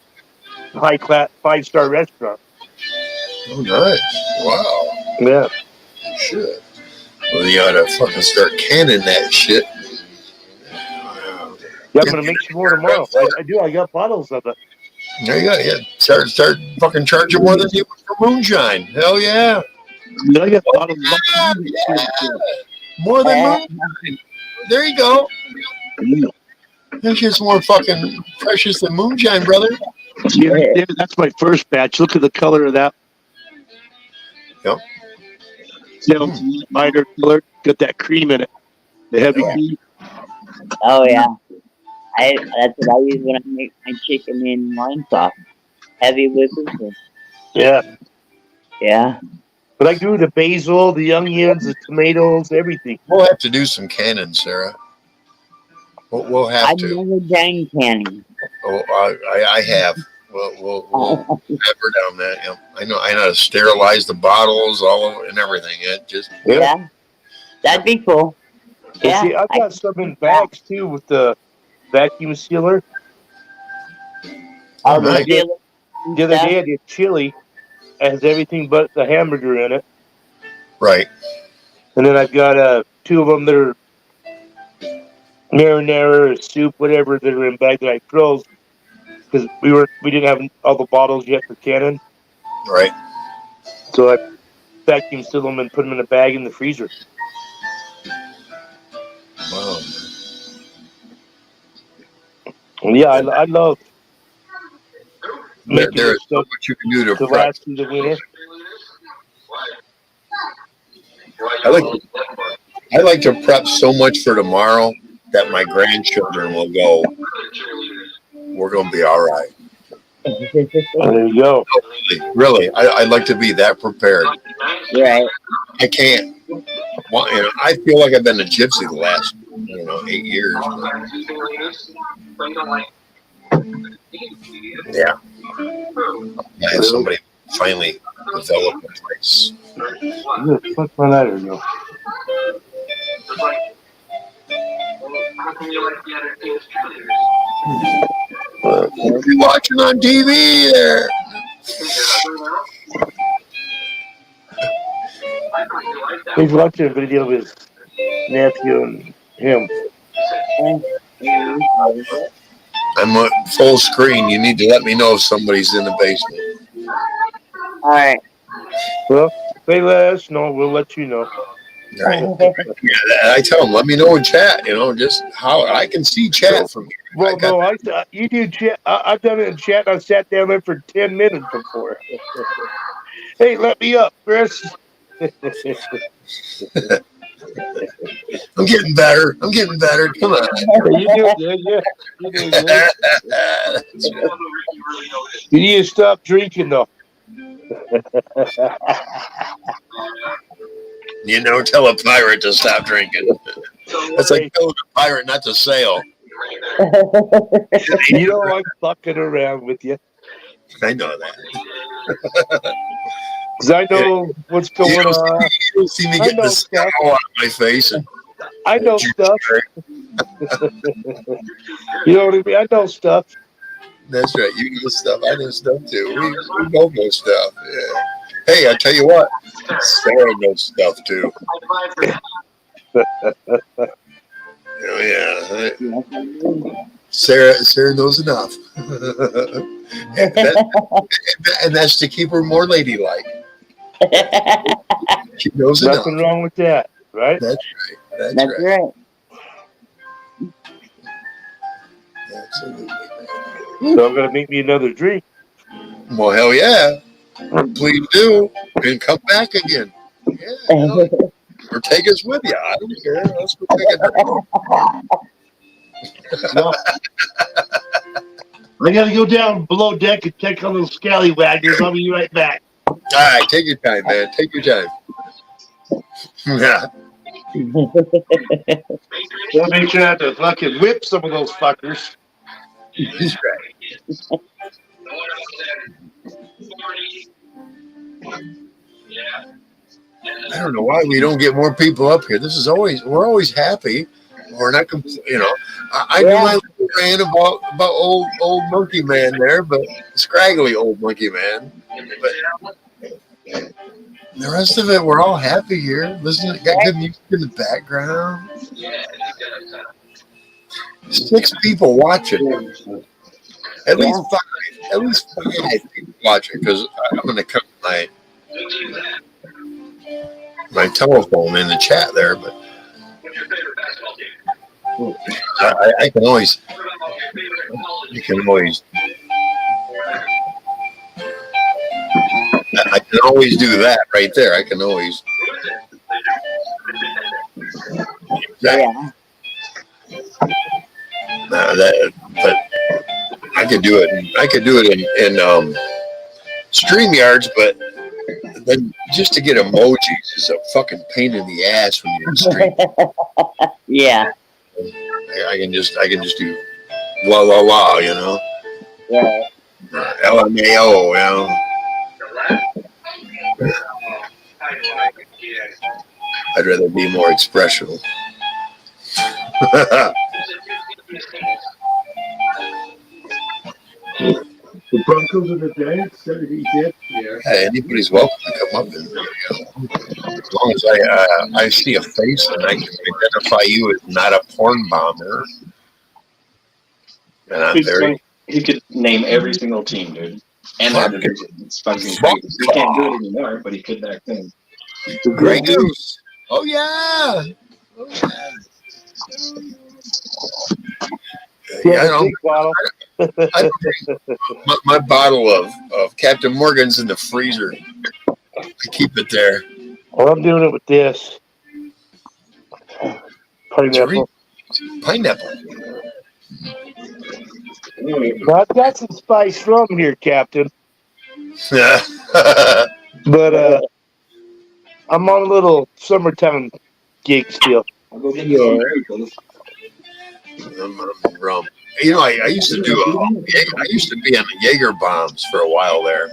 high class 5-star restaurant. Oh nice. Wow. Yeah. Shit. Well, you ought to fucking start canning that shit. Yeah, I'm gonna make some more tomorrow. I do. I got bottles of it. There you go. Yeah. Start fucking charging more than you would for moonshine. Hell yeah. Yeah, I got bottles. Yeah. More than moonshine. There you go. That's just more fucking precious than moonshine, brother. See, right there, that's my first batch. Look at the color of that. Yep. Sounds lighter color. Got that cream in it. The heavy cream. Oh yeah. That's what I use when I make my chicken in wine sauce. Heavy whipping cream. Yeah. Yeah. But I do the basil, the onions, the tomatoes, everything. We'll have to do some canning, Sarah. We'll have I've to. never done canning. Oh, I have. We'll have her down that. Yep. I know how to sterilize the bottles, all of, and everything. It just Yeah. That'd be cool. Well, Yeah. see, I've got some in bags too with the vacuum sealer. Oh, nice. The other day I did chili. It has everything but the hamburger in it. Right. And then I've got 2 of them that are marinara or soup, whatever, that are in bag that I froze because we didn't have all the bottles yet for canning. Right. So I vacuum seal them and put them in a bag in the freezer. Wow. And yeah, I love making There this is so stuff much you can do to to prep. last through the winter. I like to prep so much for tomorrow that my grandchildren will go, we're going to be all right. There you go. Really, I'd like to be that prepared. Right. I can't. Well, I feel like I've been a gypsy the last, 8 years. Yeah. I had somebody finally develop a place. Fuck my lighter, no. What are you watching on TV there? He's watching a video of his nephew and him. I'm full screen. You need to let me know if somebody's in the basement. All right. Well, if they let us know, we'll let you know. Right. Yeah, I tell them, let me know in chat. Just how I can see chat from here. Well, no, you do chat. I've done it in chat. I sat down there for 10 minutes before. Hey, let me up, Chris. I'm getting better. Come on. You do good, yeah. You do good. You need to stop drinking, though. Tell a pirate to stop drinking. That's like telling a pirate not to sail. I'm fucking around with you. I know that. Because I know what's going on. You don't see me getting the scowl out of my face. I know stuff. You know what I mean? I know stuff. That's right. You know stuff. I know stuff too. We both know stuff. Yeah. Hey, I tell you what, Sarah knows stuff too. Oh yeah. Sarah knows enough. and that's to keep her more ladylike. She knows enough. Nothing wrong with that, right? That's right. That's right. That's Absolutely, man. So I'm gonna make me another drink. Well, hell yeah. Please do. And come back again. Yeah, hell yeah. Or take us with you. I don't care. Let's go take a drink. No. I gotta go down below deck and check on those scallywaggers. I'll be right back. All right, take your time, man. Take your time. Yeah. Gotta make sure I have to fucking whip some of those fuckers. That's right. I don't know why we don't get more people up here. We're always happy. We're not, I do my little rant about old monkey man there, but scraggly old monkey man. But the rest of it, we're all happy here. Listen, got good music in the background. 6 people watching. At least 5. At least 5 people watching because I'm going to cut my telephone in the chat there, but I can always. You can always. I can always do that right there. I can always. Yeah. But I could do it. I could do it in StreamYards, but then just to get emojis is a fucking pain in the ass when you're in stream. Yeah. I can just do la la la, you know. Yeah. LMAO, you know. I'd rather be more expressional. The Broncos are the Giants. He did. Yeah, anybody's welcome to come up and as long as I see a face and I can identify you as not a porn bomber. And I'm very. He could name every single team, dude, and their division. It's fucking crazy. He can't do it anymore, but he could back then. Grey Goose. Oh yeah. Oh yeah. Yeah, I don't. My bottle of Captain Morgan's in the freezer. I keep it there. Well, I'm doing it with this. Pineapple. Pineapple. Well, I've got some spice rum here, Captain. Yeah. But I'm on a little summertime gig still. I'll go get you Rum. You know, I used to do I used to be on the Jaeger bombs for a while there.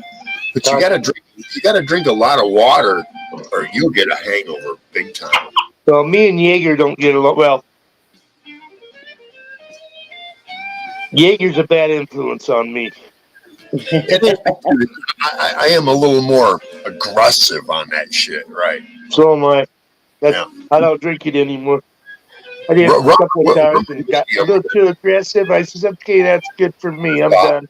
But you gotta drink a lot of water or you'll get a hangover big time. Well, me and Jaeger don't get along. Well, Jaeger's a bad influence on me. I am a little more aggressive on that shit, right? So am I. I don't drink it anymore. I did a couple of times and got a little too aggressive. I said, okay, that's good for me. I'm done.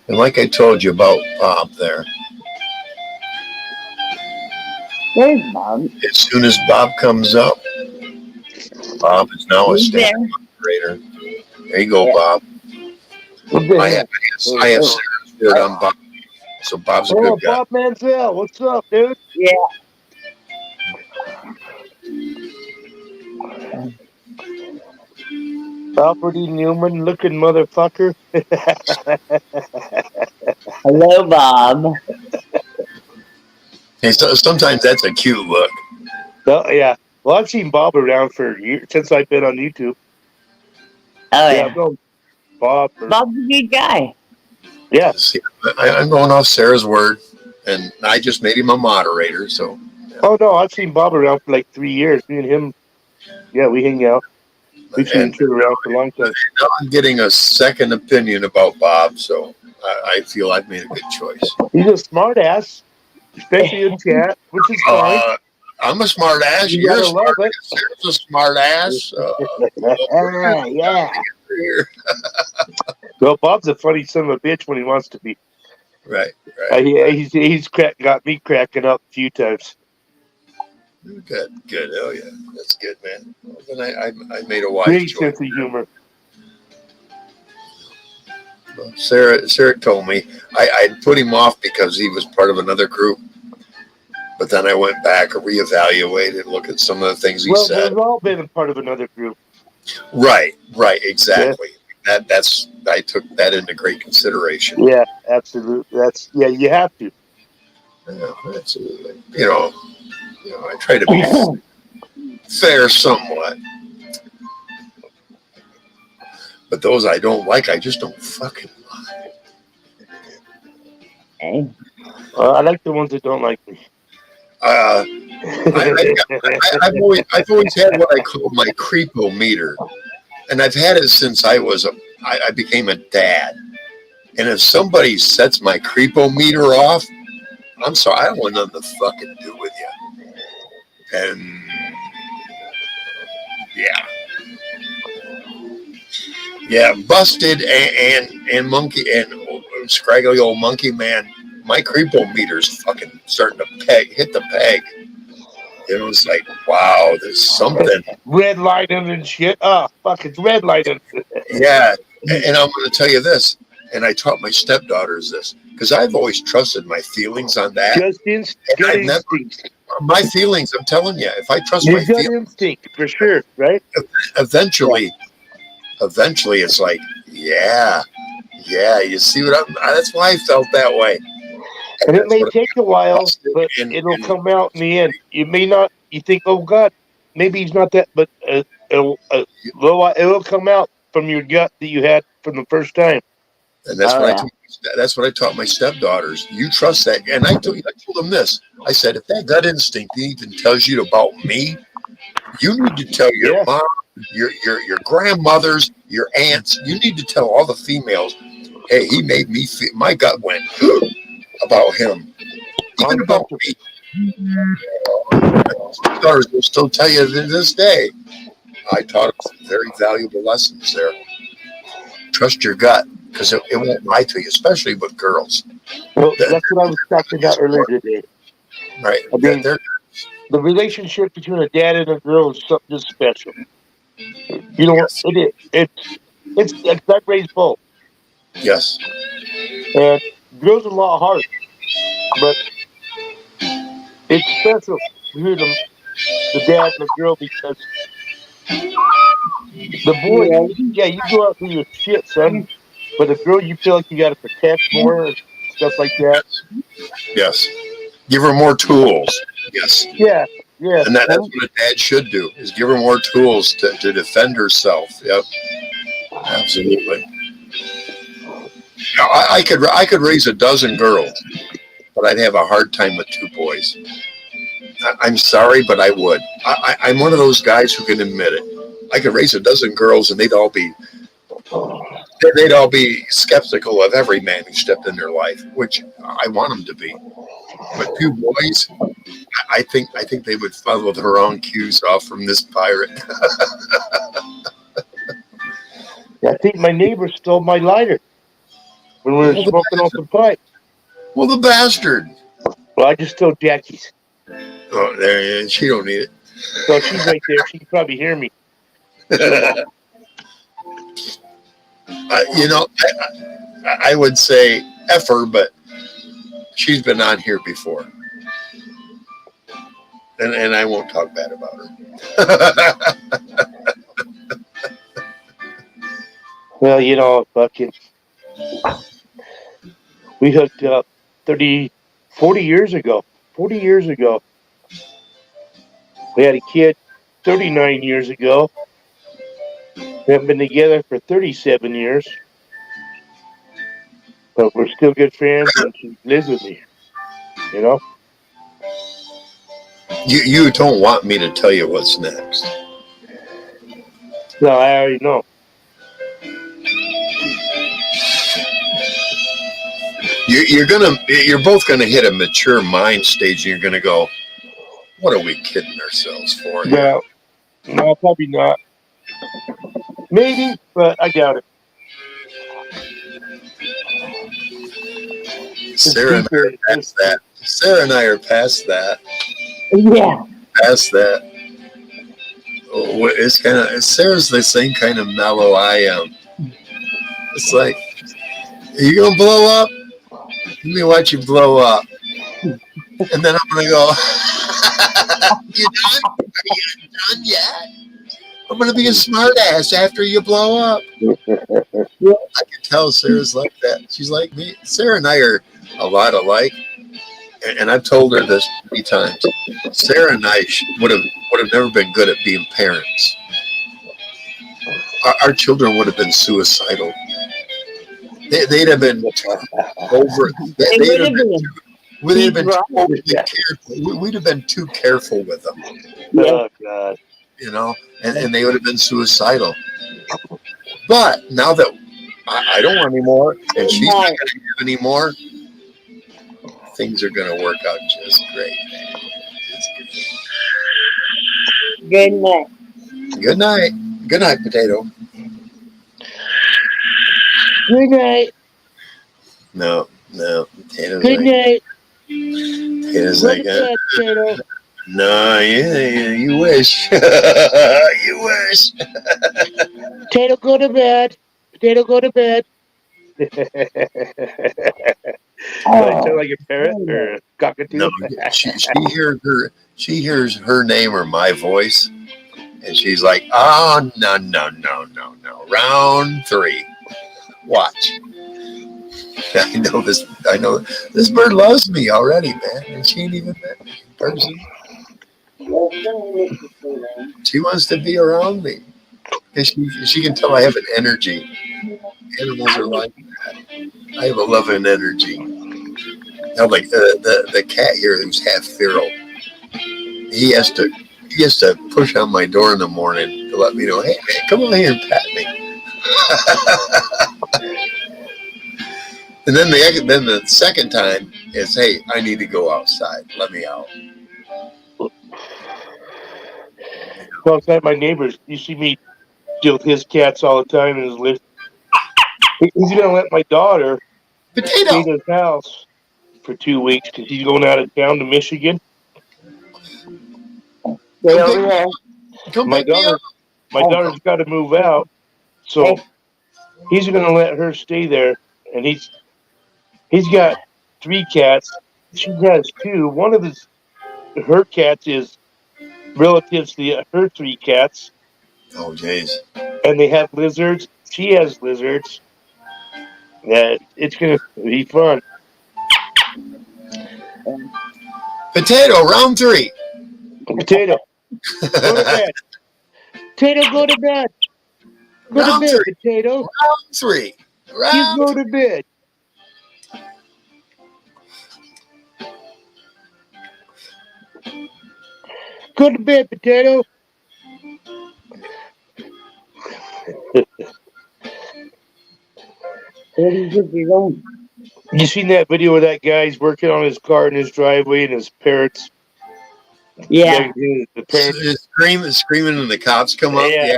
And like I told you about Bob there. Where's Bob? As soon as Bob comes up, Bob is now a standing operator. There you go, Bob. I have Sarah's word on Bob. So Bob's a good guy. Bob Manziel, what's up, dude? Yeah. Albert E. Newman looking motherfucker. Hello, Bob. Hey, so sometimes that's a cute look. Oh, yeah. Well, I've seen Bob around for years since I've been on YouTube. Oh, yeah. Bob. Bob's a good guy. Yeah. I'm going off Sarah's word, and I just made him a moderator, so. Yeah. Oh, no, I've seen Bob around for like 3 years. Me and him, yeah, we hang out. We've seen each other around for a long time. Now I'm getting a second opinion about Bob, so I feel I've made a good choice. He's a smart ass, especially in chat, which is fine. I'm a smart ass. You're a smart ass. Sarah's a smart ass. Yeah. Well, Bob's a funny son of a bitch when he wants to be. Right. He's got me cracking up a few times. Good. Oh yeah, that's good, man. Well, then I made a wise Great choice. sense of humor. Well, Sarah told me I'd put him off because he was part of another group, but then I went back and reevaluated, look at some of the things he Well, said. we've all been a part of another group. Right, Yeah, exactly. That's I took that into great consideration. yeah, absolutely. That's you have to. Yeah, absolutely. I try to be fair somewhat, but those I don't like, I just don't fucking like. Hey, I like the ones that don't like me. Uh, I've always had what I call my creepometer, and I've had it since I became a dad. And if somebody sets my creepometer off, I'm sorry, I don't want nothing to fucking do with you. And yeah, yeah, busted and monkey and scraggly old monkey man. My creepometer's fucking starting to hit the peg. It's like, wow, there's something. Red lighting and shit. Oh, fuck, it's red lighting. Yeah, and I'm going to tell you this, and I taught my stepdaughters this because I've always trusted my feelings on that, Just and gut I've never instinct. my feelings. I'm telling you, if I trust Your my gut feelings, instinct, for sure, right? eventually, eventually, it's like, yeah, yeah. You see what I'm? That's why I felt that way. And it That's may what take a while, busted but it'll and come out in the end. You may not, you think, oh God, maybe he's not that, but it'll come out from your gut that you had from the first time. and that's oh what I yeah. told. That's what I taught my stepdaughters. You trust that, and I told them this. I said, if that gut instinct even tells you about me, you need to tell your Yeah, mom, your grandmothers, your aunts. You need to tell all the females, hey, he made me feel. My gut went about him, even about uncomfortable. me. Daughters will still tell you to this day. I taught them some very valuable lessons there. Trust your gut because it won't lie to you, especially with girls. Well, That that's what I was talking about earlier today. right? I mean, They're the relationship between a dad and a girl is something just special. You know, yes, it is. It's I've raised both, yes, and girls are a lot hard, but it's special between the dad and the girl because the boy, yeah, you go out through your shit, son. But the girl, you feel like you got to protect more and stuff like that. yes, yes. Give her more tools. Yes. Yeah, yeah. And that's what a dad should do is give her more tools to defend herself. Yep, absolutely. I could raise a dozen girls, but I'd have a hard time with two boys. I'm sorry, but I would. I'm one of those guys who can admit it. I could raise a dozen girls, and they'd all be skeptical of every man who stepped in their life, which I want them to be. But two boys, I think they would follow the wrong cues off from this pirate. I think my neighbor stole my lighter when we were Well, the smoking off the bastard. pipe. Well, the bastard. Well, I just stole Jackie's. Oh, there. She don't need So she's right there. She can probably hear me. it. I would say F her, but she's been on here before, and I won't talk bad about her. Well, fucking, we hooked up 40 years ago. 40 years ago. We had a kid 39 years ago. We haven't been together for 37 years. But we're still good friends and she lives with me, you know? You don't want me to tell you what's next. No, I already know. You're both gonna hit a mature mind stage, and you're gonna go, "What are we kidding ourselves for here?" No, no, probably not. Maybe, but I doubt it. Sarah and I are past that. Sarah and I are past that. Yeah. past that. It's kind of Sarah's the same kind of mellow I am. It's like, are you gonna blow up? Let me watch you blow up, and then I'm gonna go. You done? Are you done yet? I'm gonna be a smart ass after you blow up. I can tell Sarah's like that. She's like me. Sarah and I are a lot alike, and I've told her this many times. Sarah and I would have never been good at being parents. Our children would have been suicidal. They'd have been over. They They'd would have have been. been. We'd have been He's too overly careful. We'd have been too careful with them, Yeah. Oh God. you know, and they would have been suicidal. But now that I don't want any more, and she's not going to have any more, things are going to work out just great, man. Good night. Good night. Good night, Potato. Good night. No, Potato's Good like, night. Potato's Go like, to bed, Potato. no, yeah, you wish. You wish. Potato, go to bed. Potato, go to bed. Do I sound like a parrot or a cockatoo? No, she hears her name or my voice, and she's like, oh, no. Round 3. Watch. I know this bird loves me already, man. And she ain't even met me in person. She wants to be around me. And she can tell I have an energy. Animals are like that. I have a loving energy. Now, like the cat here who's half feral, he has to push on my door in the morning to let me know, hey man, come on here and pat me. And then the second time is, hey, I need to go outside. Let me out. Well, it's like my neighbors. You see me deal with his cats all the time in his lift. He's gonna let my daughter stay Potato. in his house for 2 weeks because he's going out of town to Michigan. Stay over there. Come My pick me daughter, up. my daughter's got to move out, so he's gonna let her stay there. And he's got 3 cats. She has 2. One of her cats is relatives to her 3 cats, Oh, jeez. and they have lizards. She has lizards. Yeah, it's gonna be fun. Potato, round 3. Potato, go to bed. Potato, go to bed. Go to Round bed, 3. Potato. Round 3. You Round go to bed. Go to bed, Potato. You seen that video where that guy's working on his car in his driveway and his parents? Yeah. The parents. It's screaming, and the cops come up. Yeah. Yeah.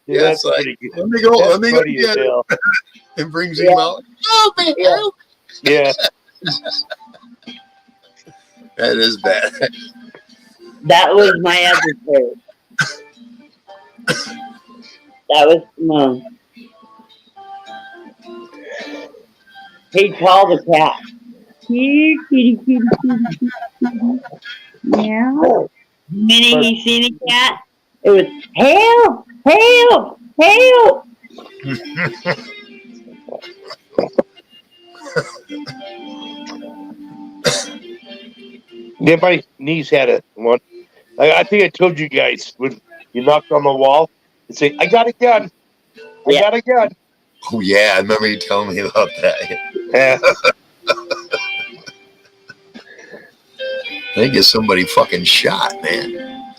Yeah, Yeah, that's it's like, pretty good. let me go Funny as get it. hell. And brings him out. Help me, help. Yeah. That is bad. That was my episode. That was Simone. Hey, call the cat. Here, kitty, kitty, kitty, kitty. Meow. The minute he seen a cat, it was help, help, help. Yeah, my niece had one. I think I told you guys when you knocked on the wall and say, "I got a gun. I Yeah. got a gun." Oh, yeah. I remember you telling me about that. Yeah. They get somebody fucking shot, man.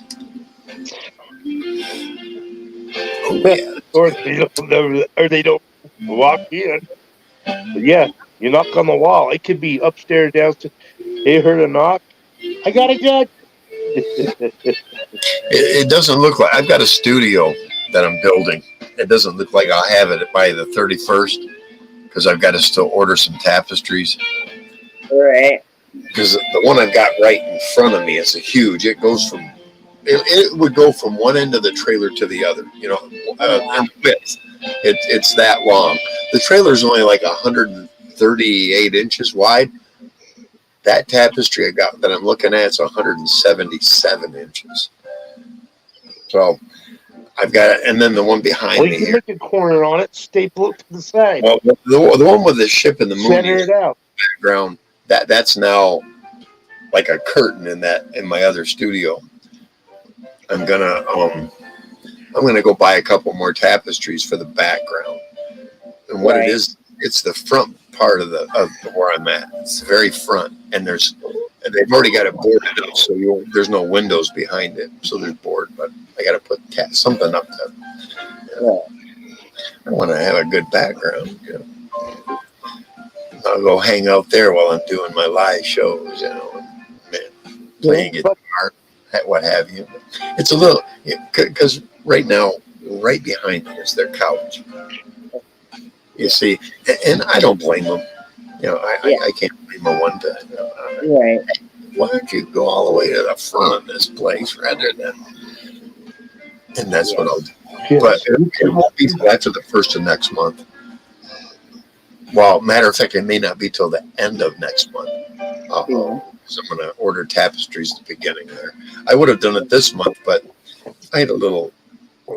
Oh, yeah. Or they don't walk in. But yeah, you knock on the wall. It could be upstairs, downstairs. They heard a knock. I got a gun. It doesn't look like I've got a studio that I'm building. It doesn't look like I'll have it by the 31st because I've got to still order some tapestries. All right. Because the one I've got right in front of me is a huge. It goes from it would go from one end of the trailer to the other. You know, in width. It's that long. The trailer's only like 138 inches wide. That tapestry I got that I'm looking at is 177 inches. So I've got it, and then the one behind Well, me you can here. make a corner on it, staple it to the side, Well, the one with the ship and the moon center it out. background, that's now like a curtain in my other studio. I'm gonna go buy a couple more tapestries for the background. And what it is, it's the front part of where I'm at. It's the very front, and they've already got it boarded up, so there's no windows behind it, so there's board. But I got to put something up there. I want to have a good background. You know. I'll go hang out there while I'm doing my live shows. You know, playing guitar, what have you. It's a little because right now, right behind me is their couch. You see, and I don't blame them. You know, I can't blame them one bit. Right. Why don't you go all the way to the front of this place rather than? And that's what I'll do. Yes. But it won't be till after the first of next month. Well, matter of fact, it may not be till the end of next month. So I'm going to order tapestries at the beginning there. I would have done it this month, but I had a little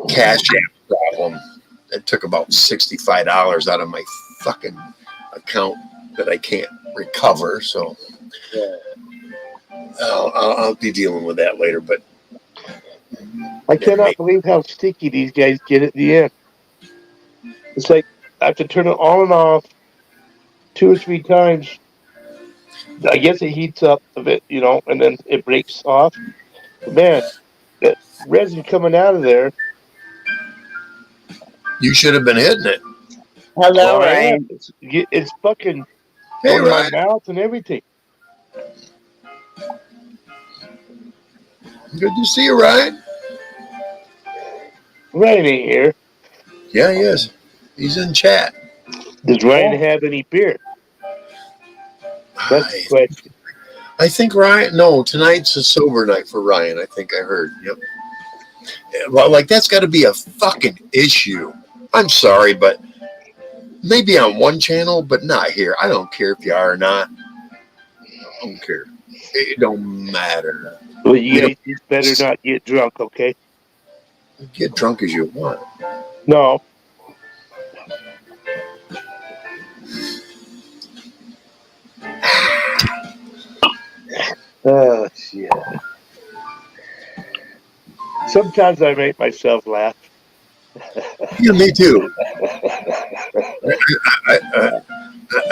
cash app problem. It took about $65 out of my fucking account that I can't recover. So I'll be dealing with that later. But I cannot believe how sticky these guys get at the end. It's like I have to turn it on and off 2 or 3 times. I guess it heats up a bit, you know, and then it breaks off. But man, that resin coming out of there. You should have been hitting it. Hello, Ryan. It's fucking Hey, going in my Ryan. mouth and everything. Good to see you, Ryan. Ryan ain't here. Yeah, he is. He's in chat. Does Ryan have any beer? That's the question. I think Ryan. No, tonight's a sober night for Ryan. I think I heard. Yep. Well, like that's got to be a fucking issue. I'm sorry, but maybe on one channel, but not here. I don't care if you are or not. I don't care. It don't matter. Well, you guys better not get drunk, okay? Get drunk as you want. No. Oh, shit. Sometimes I make myself laugh. Yeah, me too.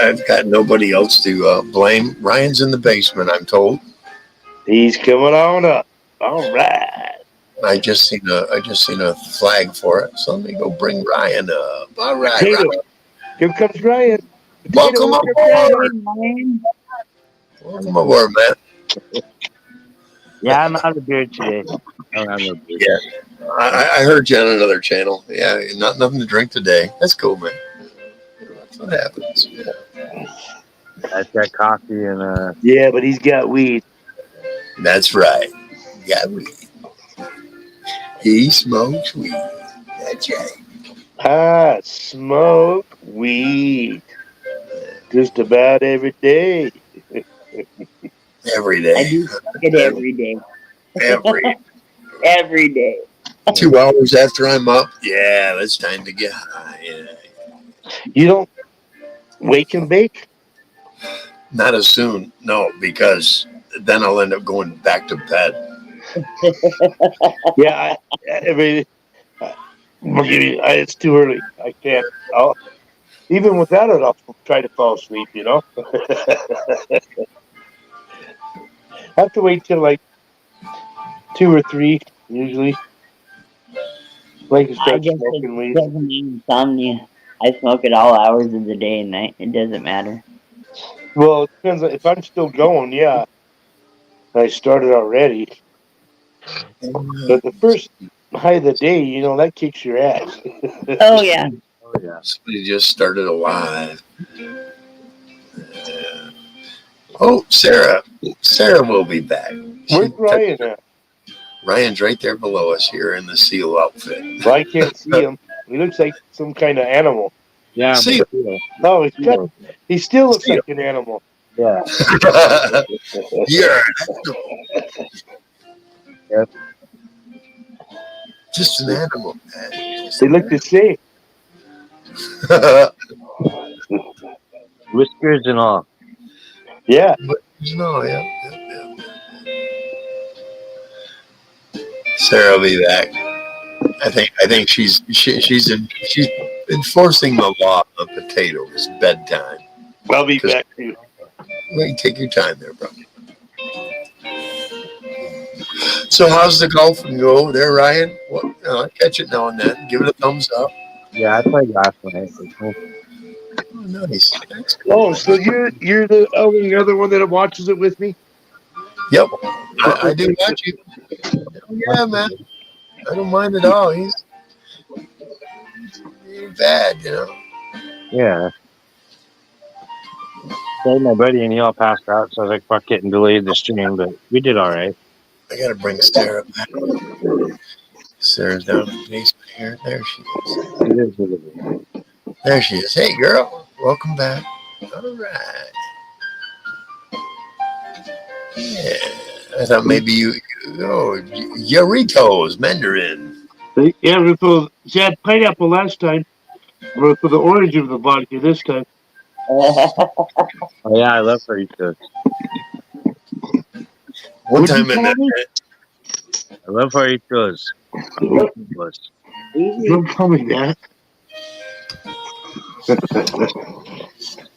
I've got nobody else to blame. Ryan's in the basement, I'm told. He's coming on up. All right. I just seen a flag for it, so let me go bring Ryan up. All right, Potato. Ryan. Here comes Ryan. Welcome aboard. Welcome aboard, man. Yeah, I'm out of beer today. Yeah, I heard you on another channel. Yeah, nothing to drink today. That's cool, man. That's what happens. I've got coffee and Yeah, but he's got weed. That's right. Yeah, weed. He smokes weed. That's right. Smoke weed. Just about every day. Every day. I do it every day. Every day. 2 hours after I'm up, yeah, it's time to get high. Yeah. You don't wake and bake? Not as soon, no, because then I'll end up going back to bed. Yeah, it's too early. I can't. Even without it, I'll try to fall asleep, you know? I have to wait till like 2 or 3, usually. Like to I start guess smoking weed. it doesn't mean insomnia. I smoke at all hours of the day and night. It doesn't matter. Well, it depends. If I'm still going, yeah. I started already. But the first high of the day, you know, that kicks your ass. Oh, yeah. Somebody just started a live. Oh, Sarah. Sarah will be back. Where's Ryan at? Ryan's right there below us here in the seal outfit. Well, I can't see him. He looks like some kind of animal. Yeah, See No, he still looks See like an animal. yeah. You're Yep. just an animal, man. Just They an look the same. animal. Whiskers and all. Yeah. No, yeah. Sarah will be back. I think she's enforcing the law of potatoes. It's bedtime. I'll be back too. Well, you take your time there, bro. So how's the golf go there, Ryan? Well, I catch it now and then. Give it a thumbs up. Yeah, I played last night. Oh, nice. That's cool. Oh, so you're the only other one that watches it with me? Yep, I do watch you. Oh, yeah, man. I don't mind at all. He ain't bad, you know. Yeah. Played my buddy and he all passed out, so I was like, fuck it, and delayed the stream, but we did all right. I gotta bring Sarah back. Sarah's down in the basement here. There she is. There she is. Hey, girl. Welcome back. All right. Yeah. I thought maybe Yoritos, Mandarin. Yeah, she had pineapple last time. We're for the orange of the vodka this time. Oh yeah, I love Haritos. One time in that. I love Haritos. Don't tell me that.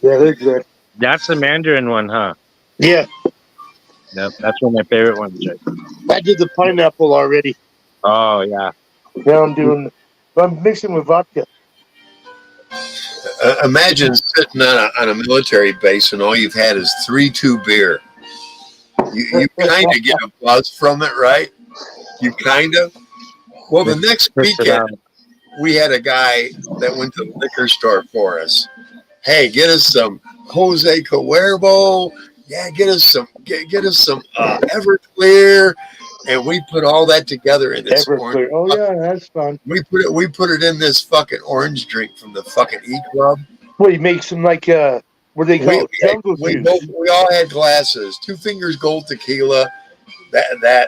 Yeah, they're good. That's the Mandarin one, huh? Yeah, Yep, that's one of my favorite ones. I did the pineapple already. Oh yeah. Now I'm mixing with vodka. Imagine sitting on a military base and all you've had is 3-2 beer. You kind of get a buzz from it, right? You kind of. Well, the next weekend, we had a guy that went to the liquor store for us. Hey, get us some Jose Cuervo. Yeah, get us some Everclear, and we put all that together in this Everclear. Oh yeah, that's fun. We put it in this fucking orange drink from the fucking E Club. Well, you make some like what do they call it? Jungle juice. We all had glasses. 2 Fingers Gold Tequila. They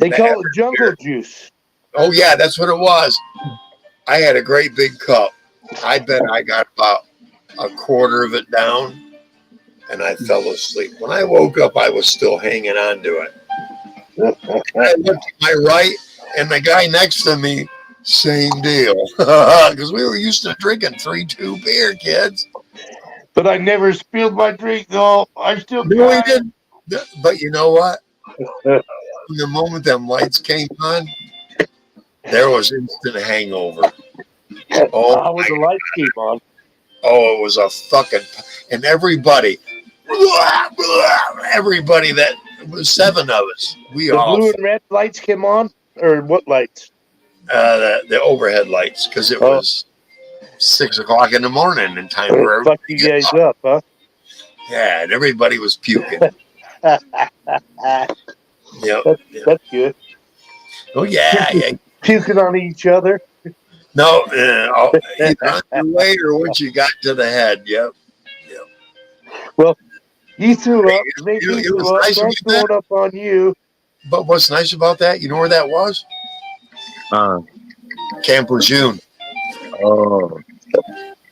call it jungle juice. Oh yeah, that's what it was. I had a great big cup. I bet I got about a quarter of it down, and I fell asleep. When I woke up, I was still hanging on to it. I looked to my right, and the guy next to me, same deal. Because we were used to drinking 3-2 beer, kids. But I never spilled my drink, though. I still No, we didn't. But you know what? The moment them lights came on, there was instant hangover. Oh, when the lights came on. Oh, it was a fucking... And everybody that... It was 7 of us. We the all... blue and red lights came on? Or what lights? The overhead lights, because it was 6 o'clock in the morning in time for everybody. Fuck you guys up, huh? Yeah, and everybody was puking. Yep. That's good. Oh, yeah. Puking on each other. No, either on the way or once you got to the head. Yep. Well, you threw up. Maybe It you was threw up. nice I'm of you, throwing up on you. But what's nice about that, you know where that was? Camp Lejeune. Oh.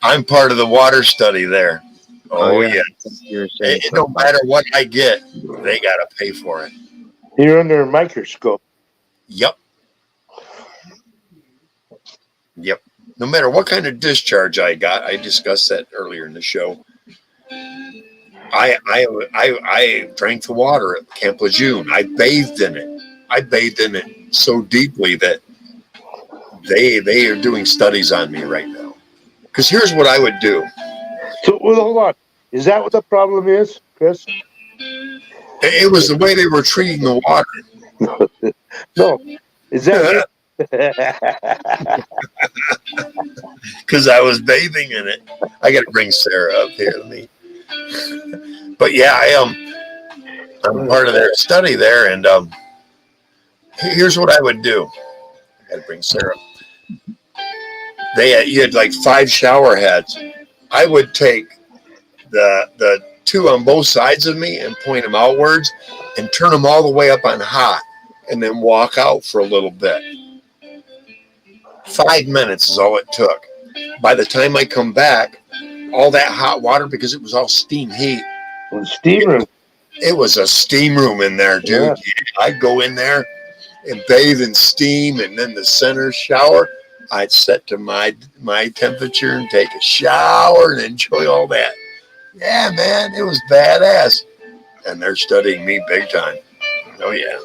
I'm part of the water study there. Oh, yeah. It don't matter what I get, they got to pay for it. You're under a microscope. Yep. No matter what kind of discharge I got, I discussed that earlier in the show. I drank the water at Camp Lejeune. I bathed in it. I bathed in it so deeply that they are doing studies on me right now. Because here's what I would do. So, well, hold on. Is that what the problem is, Chris? It was the way they were treating the water. No. Is that Because I was bathing in it. I got to bring Sarah up here to me. But yeah, I'm part of their study there, and Here's what I would do. I had to bring Sarah. You had like 5 shower heads. I would take the 2 on both sides of me and point them outwards and turn them all the way up on hot and then walk out for a little bit. 5 minutes is all it took. By the time I come back, all that hot water, because it was all steam heat. Steam room. It was a steam room in there, dude. Yeah. I'd go in there and bathe in steam, and then the center shower, I'd set to my temperature and take a shower and enjoy all that. Yeah, man, it was badass. And they're studying me big time. Oh, yeah.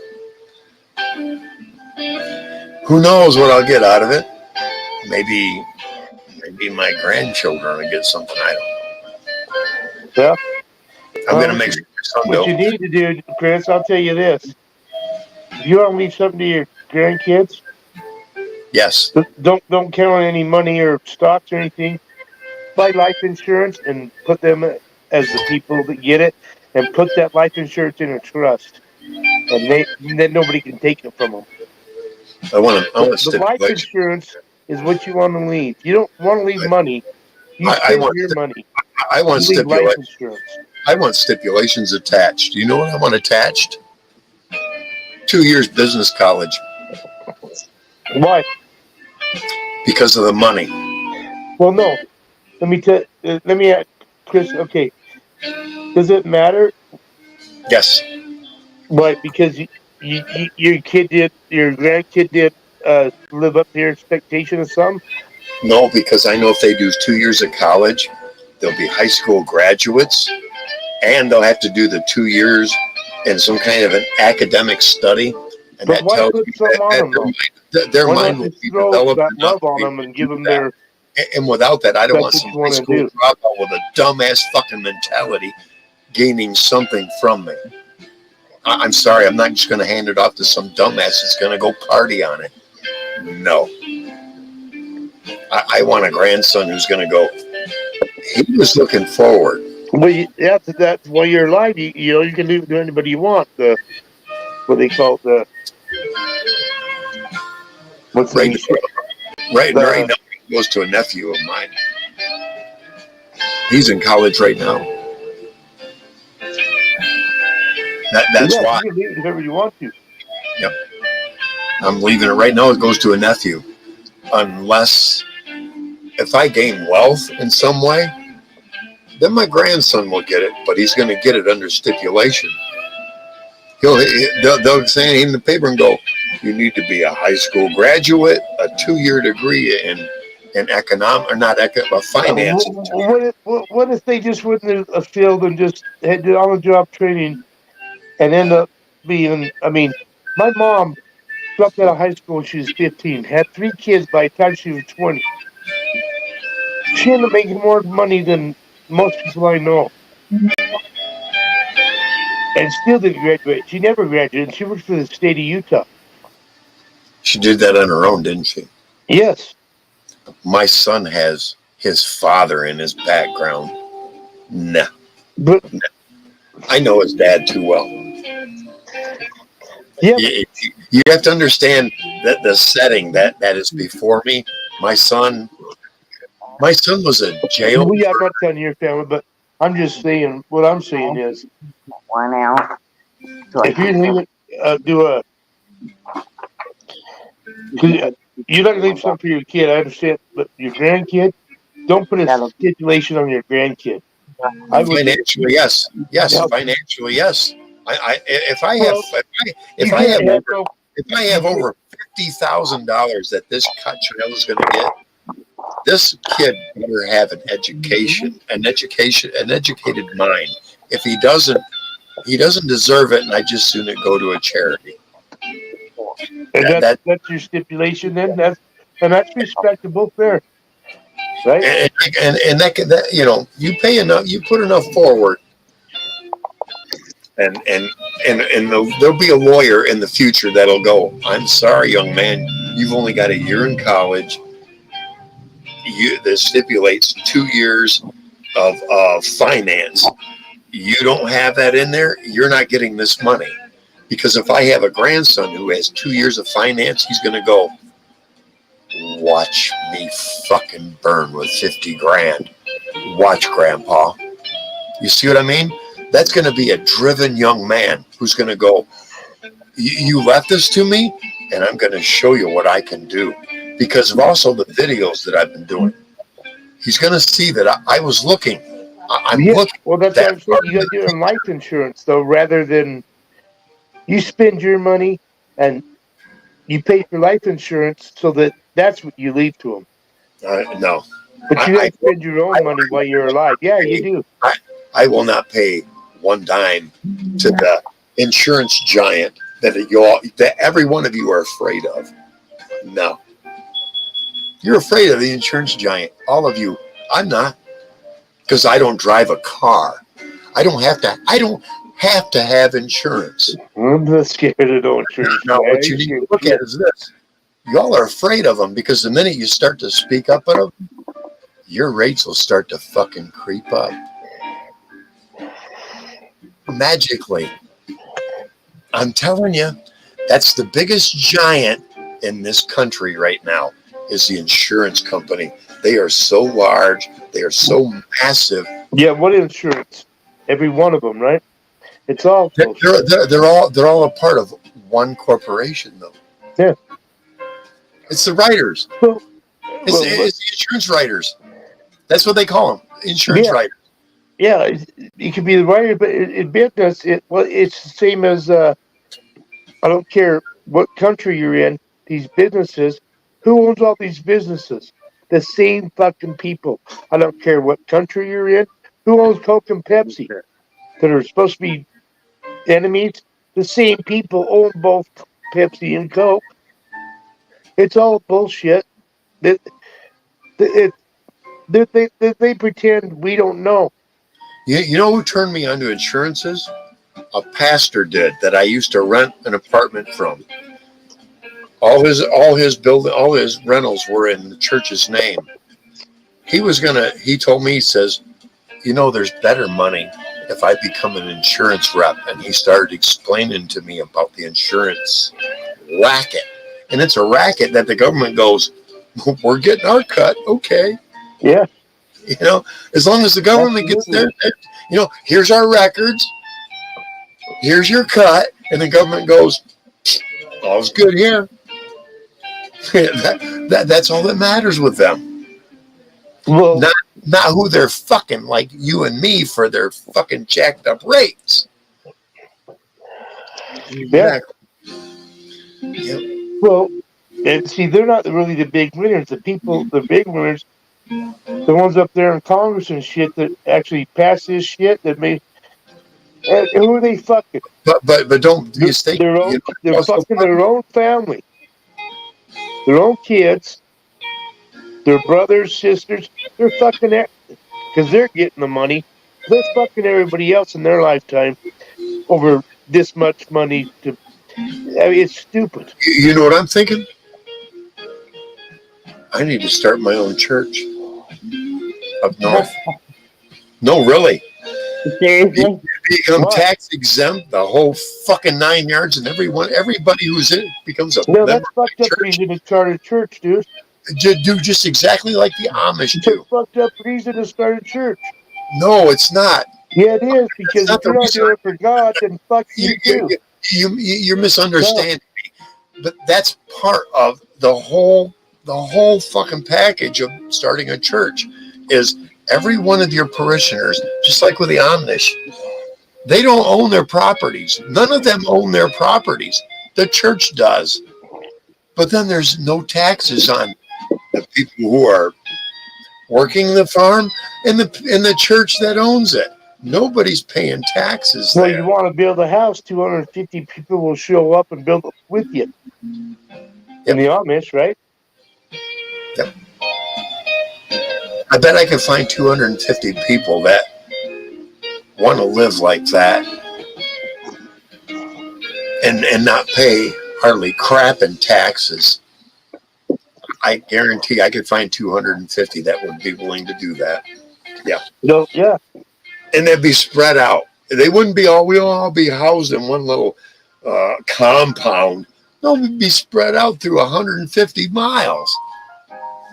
Who knows what I'll get out of it? Maybe my grandchildren will get something. I don't know. Yeah. I'm going to make sure my son What you need to do, Chris, I'll tell you this. If you want to leave something to your grandkids, yes. Don't count on any money or stocks or anything. Buy life insurance and put them as the people that get it, and put that life insurance in a trust, and then nobody can take it from them. I want to The life insurance is what you want to leave. You don't want to leave money. You save your money. I want life insurance. I want stipulations attached. You know what I want attached? 2 years business college. Why? Because of the money. Well, no. Let me ask Chris. Okay, does it matter? Yes. Why? Because your grandkid did live up to your expectation of some? No, because I know if they do 2 years of college, they'll be high school graduates, and they'll have to do the 2 years in some kind of an academic study. And but that why tells put you some on them, their mind will be developed that enough love on them and give them their. And without that, I don't want That's some what high you school wanna dropout with a dumbass fucking mentality gaining something from me. I'm sorry, I'm not just going to hand it off to some dumbass that's going to go party on it. No. I want a grandson who's going to go. He was looking forward. Well, that's why you're alive. You can leave it to anybody you want. What they call what's Right the now, he goes to a nephew of mine. He's in college right now. That's why. You can leave it whoever you want to. Yep. I'm leaving it right now. It goes to a nephew. Unless if I gain wealth in some way, then my grandson will get it, but he's going to get it under stipulation. They'll say in the paper and go, you need to be a high school graduate, a 2-year degree in economic, or not finance. What if they just went in a field and just had on-the-job training and end up being? I mean, my mom dropped out of high school when she was 15, had 3 kids by the time she was 20. She ended up making more money than most people I know. And still didn't graduate. She never graduated. She worked for the state of Utah. She did that on her own, didn't she? Yes. My son has his father in his background. Nah. But I know his dad too well. yeah. You have to understand that the setting that is before me. My son was a jail. I'm not telling your family, but I'm just saying. What I'm saying is, One out. if you leave it, you're not gonna leave something for your kid. I understand, but your grandkid, don't put a stipulation on your grandkid. Financially, yes. Financially, yes. If I have over $50,000 that this child is going to get, this kid better have an educated mind. If he doesn't deserve it, and I just soon go to a charity. And that's your stipulation. Then that's respectable, fair, right? And that you pay enough, you put enough forward, and there'll be a lawyer in the future that'll go, I'm sorry, young man, you've only got a year in college. This stipulates 2 years of finance. You don't have that in there, you're not getting this money. Because if I have a grandson who has 2 years of finance, he's going to go, watch me fucking burn with 50 grand. Watch, Grandpa. You see what I mean? That's going to be a driven young man who's going to go, you left this to me, and I'm going to show you what I can do. Because of also the videos that I've been doing. He's going to see that I was looking. I'm looking. Well, that's what I'm saying. You got to do it in life insurance, though, rather than you spend your money and you pay for life insurance so that's what you leave to them. No. But you got to spend your own money while you're alive. Yeah, you do. I will not pay one dime to the insurance giant that every one of you are afraid of. No. You're afraid of the insurance giant. All of you. I'm not. Because I don't drive a car. I don't have to have insurance. I'm not scared of no insurance. Now, what you need to look at is this. Y'all are afraid of them because the minute you start to speak up at them, your rates will start to fucking creep up. Magically. I'm telling you, that's the biggest giant in this country right now is the insurance company. They are so large. They are so massive. Yeah, what insurance? Every one of them, right? It's all they're all a part of one corporation, though. Yeah, it's the writers. It's the insurance writers. That's what they call them, insurance writers. Yeah, you can be the writer, but in business, it's the same as I don't care what country you're in. These businesses, who owns all these businesses? The same fucking people. I don't care what country you're in. Who owns Coke and Pepsi? That are supposed to be enemies. The same people own both Pepsi and Coke. It's all bullshit. They pretend we don't know. You know who turned me onto insurances? A pastor did that I used to rent an apartment from. All his rentals were in the church's name. He told me, he says, there's better money if I become an insurance rep. And he started explaining to me about the insurance racket. And it's a racket that the government goes, we're getting our cut. Okay. Yeah. As long as the government gets their, here's our records. Here's your cut. And the government goes, all's good here. That's all that matters with them. Well, not who they're fucking like you and me for their fucking jacked up rates. Yeah. Yep. Well, and see, they're not really the big winners. The big winners, the ones up there in Congress and shit that actually pass this shit that made. And who are they fucking? But don't you think they're fucking their own family, their own kids, their brothers, sisters. They're fucking because they're getting the money. They're fucking everybody else in their lifetime over this much money. It's stupid. You know what I'm thinking? I need to start my own church up north. No, really. Seriously? Become tax exempt, the whole fucking 9 yards, and everybody who's in it becomes a member. No, that's fucked up reason to start a church, dude. Do just exactly like the Amish do. It's a fucked up reason to start a church. No, it's not. Yeah, it is, because if you're not doing it for God, then fuck you too. You're misunderstanding me. But that's part of the whole fucking package of starting a church is every one of your parishioners, just like with the Amish, they don't own their properties. None of them own their properties. The church does. But then there's no taxes on the people who are working the farm and the church that owns it. Nobody's paying taxes there. Well, you want to build a house, 250 people will show up and build it with you. In the Amish, right? Yep. I bet I could find 250 people that want to live like that and not pay hardly crap in taxes. I guarantee I could find 250 that would be willing to do that. Yeah. No, yeah. And they'd be spread out. They wouldn't be we'll all be housed in one little compound. No, we'd be spread out through 150 miles,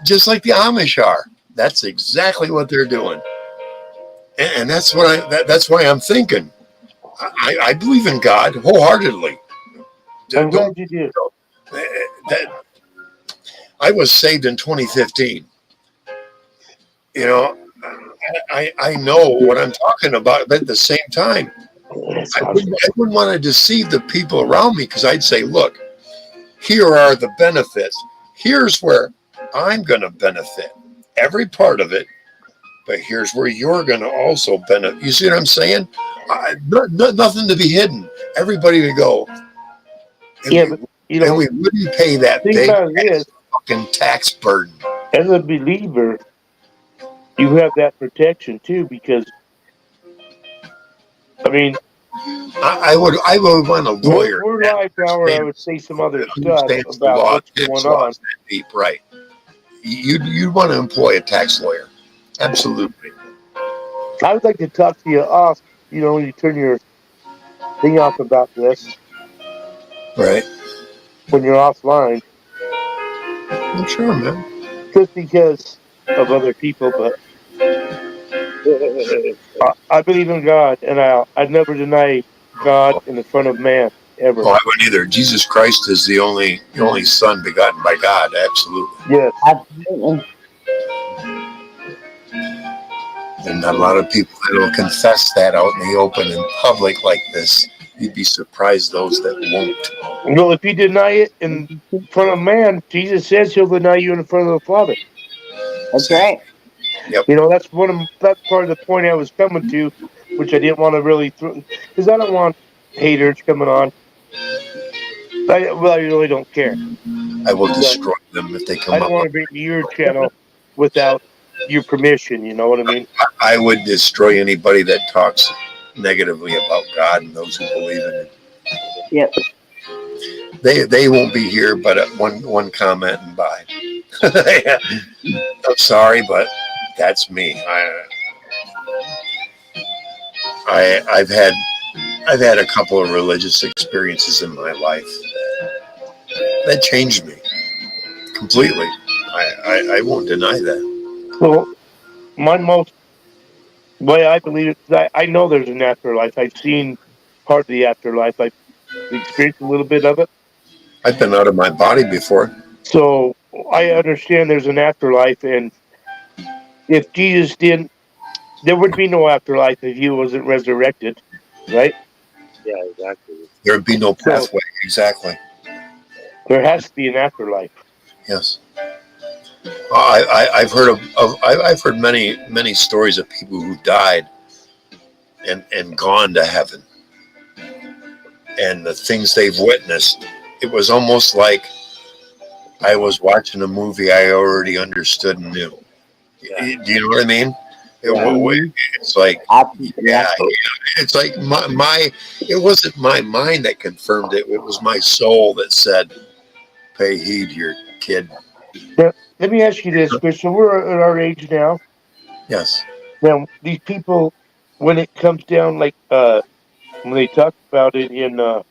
just like the Amish are. That's exactly what they're doing, and that's what that's why I'm thinking. I believe in God wholeheartedly. I'm glad Don't you do. that I was saved in 2015. You know, I know what I'm talking about, but at the same time, That's awesome. I wouldn't want to deceive the people around me because I'd say, look, here are the benefits. Here's where I'm going to benefit every part of it, but here's where you're going to also benefit. You see what I'm saying? Nothing to be hidden. Everybody to go. And, Yeah, but and we wouldn't pay that think big about it is, fucking tax burden. as a believer, you have that protection too, because I mean, I would want a lawyer. we're live now, or I would say some other stuff Understands the about law, what's tax going on. laws that deep, right? You'd want to employ a tax lawyer. Absolutely. I would like to talk to you off, when you turn your thing off about this, Right. when you're offline, I'm sure, man. just because of other people, but I believe in God, and I'd never deny God in the front of man, ever. Oh, I wouldn't either. Jesus Christ is the only Son begotten by God. Absolutely. Yes. Absolutely. And a lot of people that will confess that out in the open in public like this. You'd be surprised those that won't. Well, if you deny it in front of man, Jesus says he'll deny you in front of the Father. That's right. Yep. That's that's part of the point I was coming to, which I didn't want to really throw, because I don't want haters coming on. I really don't care. I will destroy them if they come I don't up. want to bring to your channel without your permission. You know what I mean? I would destroy anybody that talks negatively about God and those who believe in it. Yep. They won't be here, but one comment and bye. I'm sorry, but that's me. I've had a couple of religious experiences in my life that changed me completely. I won't deny that. Well, way I believe it, I know there's an afterlife. I've seen part of the afterlife. I've experienced a little bit of it. I've been out of my body before. So I understand there's an afterlife, and if Jesus didn't, there would be no afterlife if he wasn't resurrected, right? Yeah, exactly. There would be no pathway. Exactly. There has to be an afterlife. Yes. I've heard many stories of people who died and gone to heaven, and the things they've witnessed. It was almost like I was watching a movie I already understood and knew. Yeah. Do you know what I mean? It's like, yeah, it's like my it wasn't my mind that confirmed it. It was my soul that said, "Pay heed, your kid." Now, let me ask you this, Chris. So we're at our age now. Yes. Now, these people, when it comes down, like when they talk about it in the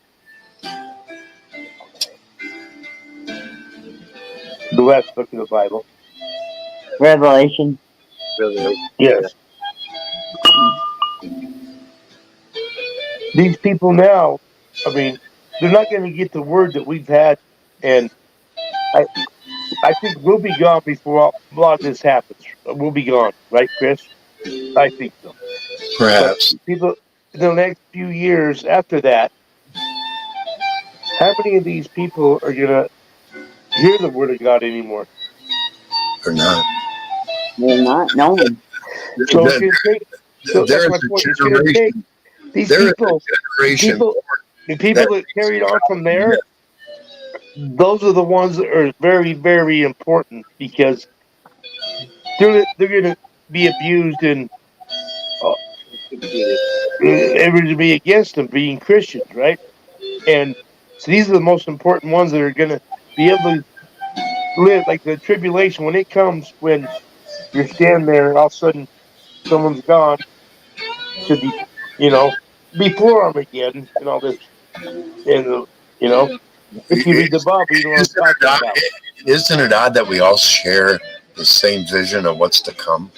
last book of the Bible, Revelation. Really. yes, these people now, I mean, they're not going to get the word that we've had, and I think we'll be gone before a lot of this happens. We'll be gone, right, Chris? I think so. Perhaps. But people, in the next few years after that, how many of these people are going to hear the word of God anymore? Or not. They're not. No one. So it's going to take. So There that's my is a point. It's going to take generation. these There is people. a generation. The people that carried on from there, those are the ones that are very, very important, because they're going to be abused, and everybody to be against them being Christians, right? And so these are the most important ones that are going to be able to live, like the tribulation when it comes, when you're standing there and all of a sudden someone's gone to be, before Armageddon and all this. And if you read the Bible, you know what I'm Isn't it talking odd, about. isn't it odd that we all share the same vision of what's to come?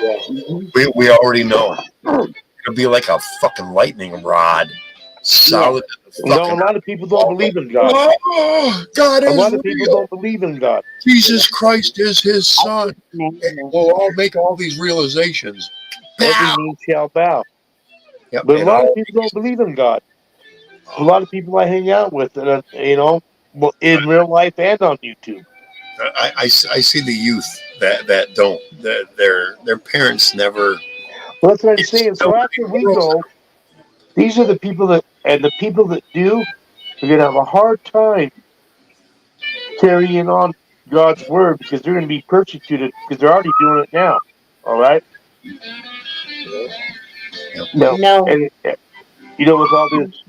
Mhm. We already know. It'll be like a fucking lightning rod. Solid in the No, a fucking. lot of people don't believe in God. Oh, God A is lot of people real. don't believe in God. Jesus Christ is his son. Yeah. We'll all make all these realizations. Every Pow! knee shall bow. Yep, But a and lot of all. people don't believe in God. A lot of people I hang out with, in real life and on YouTube. I see the youth that don't. Their parents never. Well, that's what I'm saying. So after we go, these are the people and the people that do, are going to have a hard time carrying on God's word because they're going to be persecuted because they're already doing it now. All right. No, No. and with all this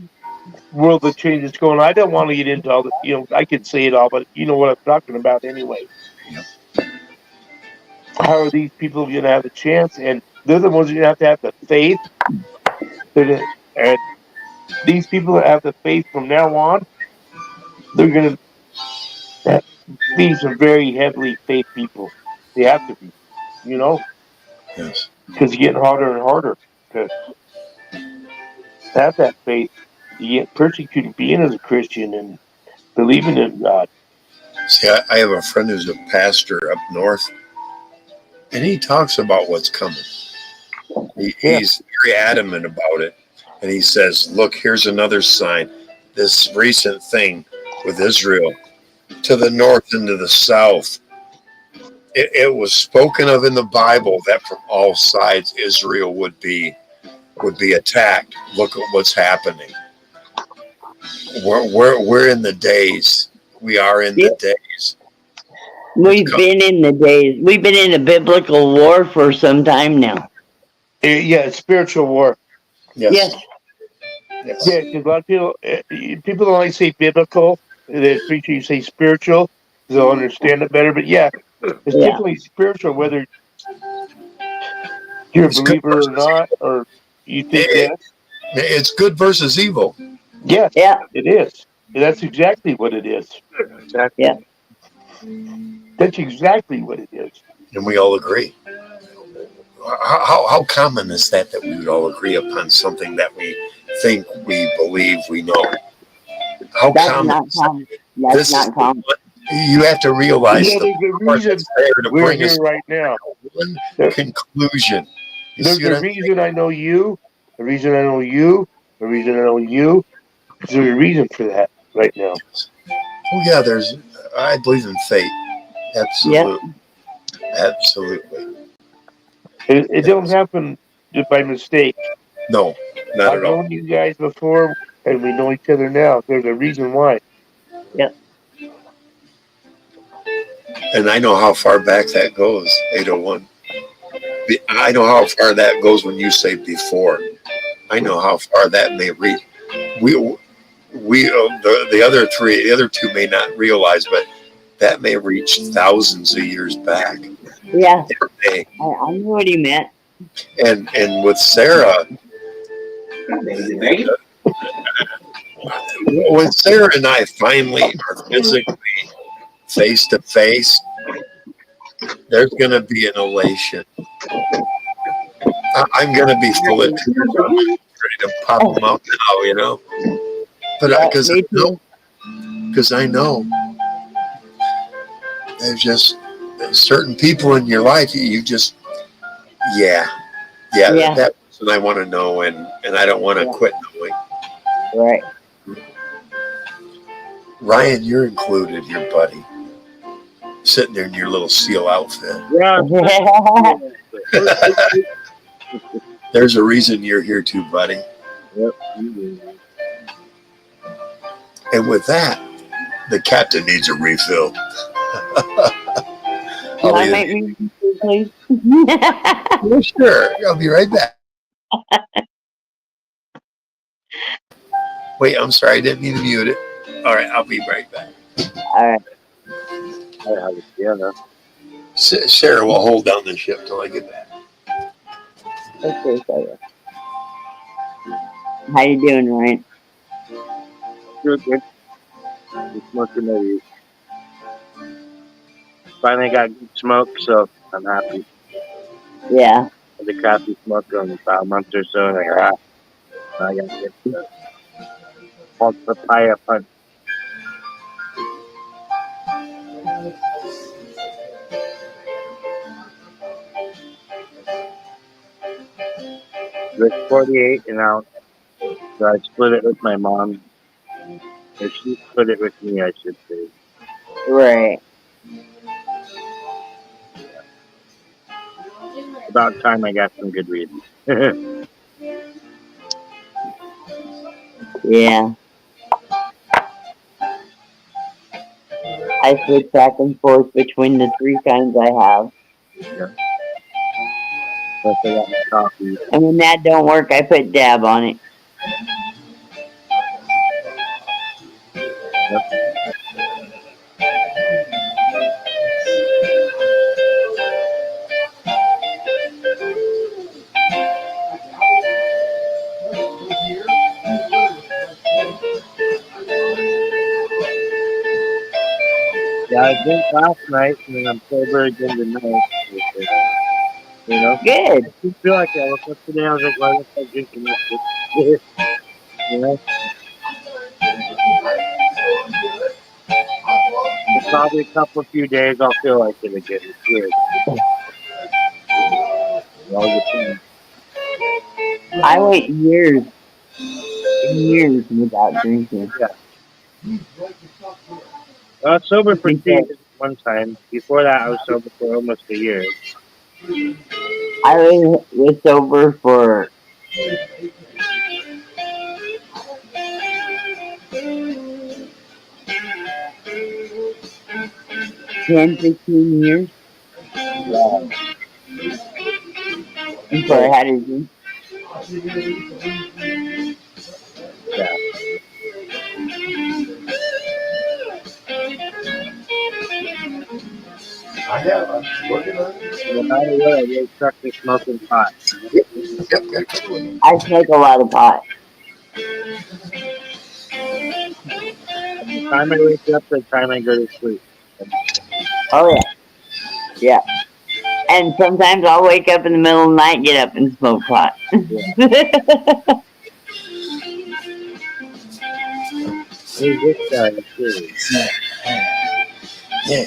world of change that's going on, I don't want to get into all the. I can say it all, but you know what I'm talking about anyway. How are these people going to have a chance? And they're the ones that have the faith. And these people that have the faith from now on, they're going to be some very heavily faith people. They have to be, Yes. because it's getting harder and harder to have that faith. You get persecuted being as a Christian and believing in God. See, I have a friend who's a pastor up north, and he talks about what's coming. Yeah. He's very adamant about it, and he says, "Look, here's another sign. This recent thing with Israel to the north and to the south. It was spoken of in the Bible that from all sides Israel would be attacked. Look at what's happening. We're in the days. We are in Yeah. the days. We've been in the days. We've been in a biblical war for some time now. Yeah, it's spiritual war. Yes. Yes. Yes. Yeah, because a lot of people don't like to say biblical. They appreciate you say spiritual because they'll understand it better. But yeah, it's Yeah. definitely spiritual, whether you're a It's good believer or versus not, or you think it, that. it's good versus evil, Yes, Yeah. it is. That's exactly what it is. Exactly. Yeah. That's exactly what it is. and we all agree. How common is that we would all agree upon something that we think, we believe, we know? How That's common not is that? common. That's This is not common. you have to realize the There's a power reason that's there to we're bring us here right now. to one There, conclusion. You there's see a what I'm reason I know you. The reason I know you. The reason I know you. There's a reason for that right now. saying? Oh yeah, I believe in fate. Yep. Absolutely. Absolutely. It don't happen by mistake. No, not I've at all. known you guys before, and we know each other now. There's a reason why. Yep. And I know how far back that goes, 801. I know how far that goes when you say before. I know how far that may reach. We the other two may not realize, but that may reach thousands of years back. Yeah. May. I knew what he meant. And with Sarah, when Sarah and I finally are physically face to face, there's going to be an elation. I'm going to be full of tears. I'm ready to pop them out now, But because I know there's just certain people in your life you just yeah. That person I want to know, and I don't want to quit knowing. Right. Ryan, you're included here, buddy. Sitting there in your little SEAL outfit. Yeah. There's a reason you're here too, buddy. Yep. And with that, the captain needs a refill. Can I make me, please? Yeah, sure. I'll be right back. Wait, I'm sorry. I didn't mean to mute it. All right, I'll be right back. All right. Yeah. Sarah will hold down the ship till I get back. Okay, so how you doing, Ryan? feel good. Just smoking my weed. Finally got good smoke, so I'm happy. Yeah. The crappy smoke in about a month or so. Like, I got to get the called papaya punch. It was 48 an ounce, so I split it with my mom. Or she split it with me, I should say. Right. About time I got some good weed. Yeah. I switch back and forth between the 3 kinds I have. Yeah. Plus I got my coffee. And when that don't work, I put dab on it. Yep. Yeah, I drank last night, and then I'm sober again tonight. You know? Good. I didn't feel like it. I woke up today, I was like, why was I drinking that shit? You know? In probably a couple few days, I'll feel like it again. It's weird. It all depends. I went years and years without drinking. Yeah. I was sober I for think 2 that years one time. Before that, I was sober for almost a year. I was sober for 10, 15 years Wow. before I had a drink. Yeah. I have. I'm working on it. No matter what, I really stuck to smoking pot. Yep, got a couple of them. I smoke a lot of pot. From the time I wake up to the time I go to sleep. Oh yeah. Yeah. And sometimes I'll wake up in the middle of the night, get up and smoke pot. Yeah. Who's this guy? Too? Yeah, yeah.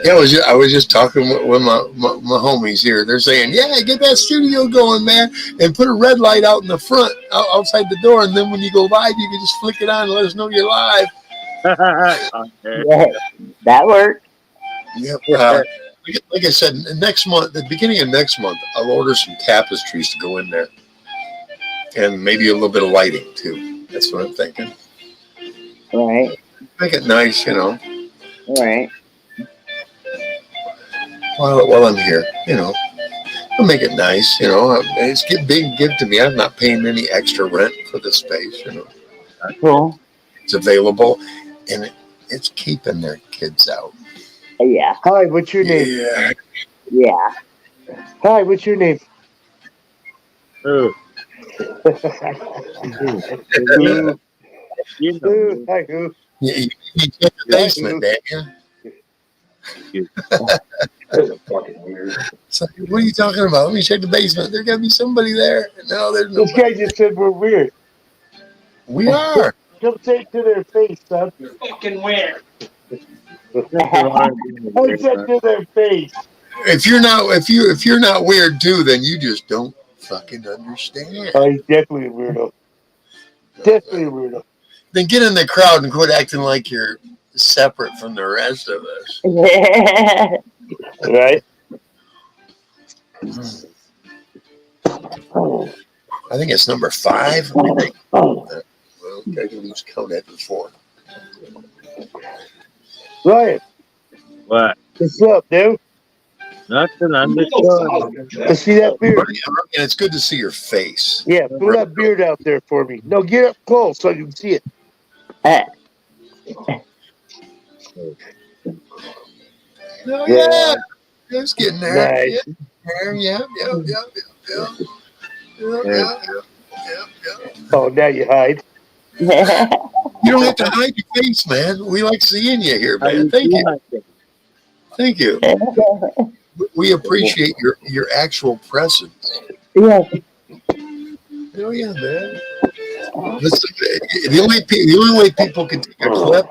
Yeah, I was just talking with my homies here. They're saying, yeah, get that studio going, man, and put a red light out in the front, outside the door, and then when you go live, you can just flick it on and let us know you're live. Yeah, that works. Yep. Like I said, next month, the beginning of next month, I'll order some tapestries to go in there, and maybe a little bit of lighting too. That's what I'm thinking. Right. Make it nice, you know. Right. While I'm here, you know, I'll make it nice, you know. It's being given to me. I'm not paying any extra rent for the space, you know. Cool. It's available, and it's keeping their kids out. Yeah. Hi, what's your name? Yeah. Yeah. Hi, what's your name? Ooh. Who? You know Who? me. Hi, who? You check the basement, damn you. That's a fucking weird. So, what are you talking about? Let me check the basement. There's got to be somebody there. No, there's This nobody. guy just said we're weird. We are. Come say it to their face, son. You're fucking weird. Nothing wrong with being I weird, said man. to their face. If you're not weird too, then you just don't fucking understand. Oh, he's definitely a weirdo. Definitely a weirdo. Then get in the crowd and quit acting like you're separate from the rest of us. Right? I think it's number 5. Well, I can lose count at 4. Ryan, What? what's up, dude? Nothing. I'm just chilling. Let's see that beard. And it's good to see your face. Yeah, pull that beard out there for me. No, get up close so I can see it. Oh, yeah. It's getting there. Nice. Yeah. Oh, now you hide. You don't have to hide your face, man. We like seeing you here, How man. you Thank do you. like it? Thank you. We appreciate your actual presence. Yeah. Oh yeah, man. Listen, the only way people can take a clip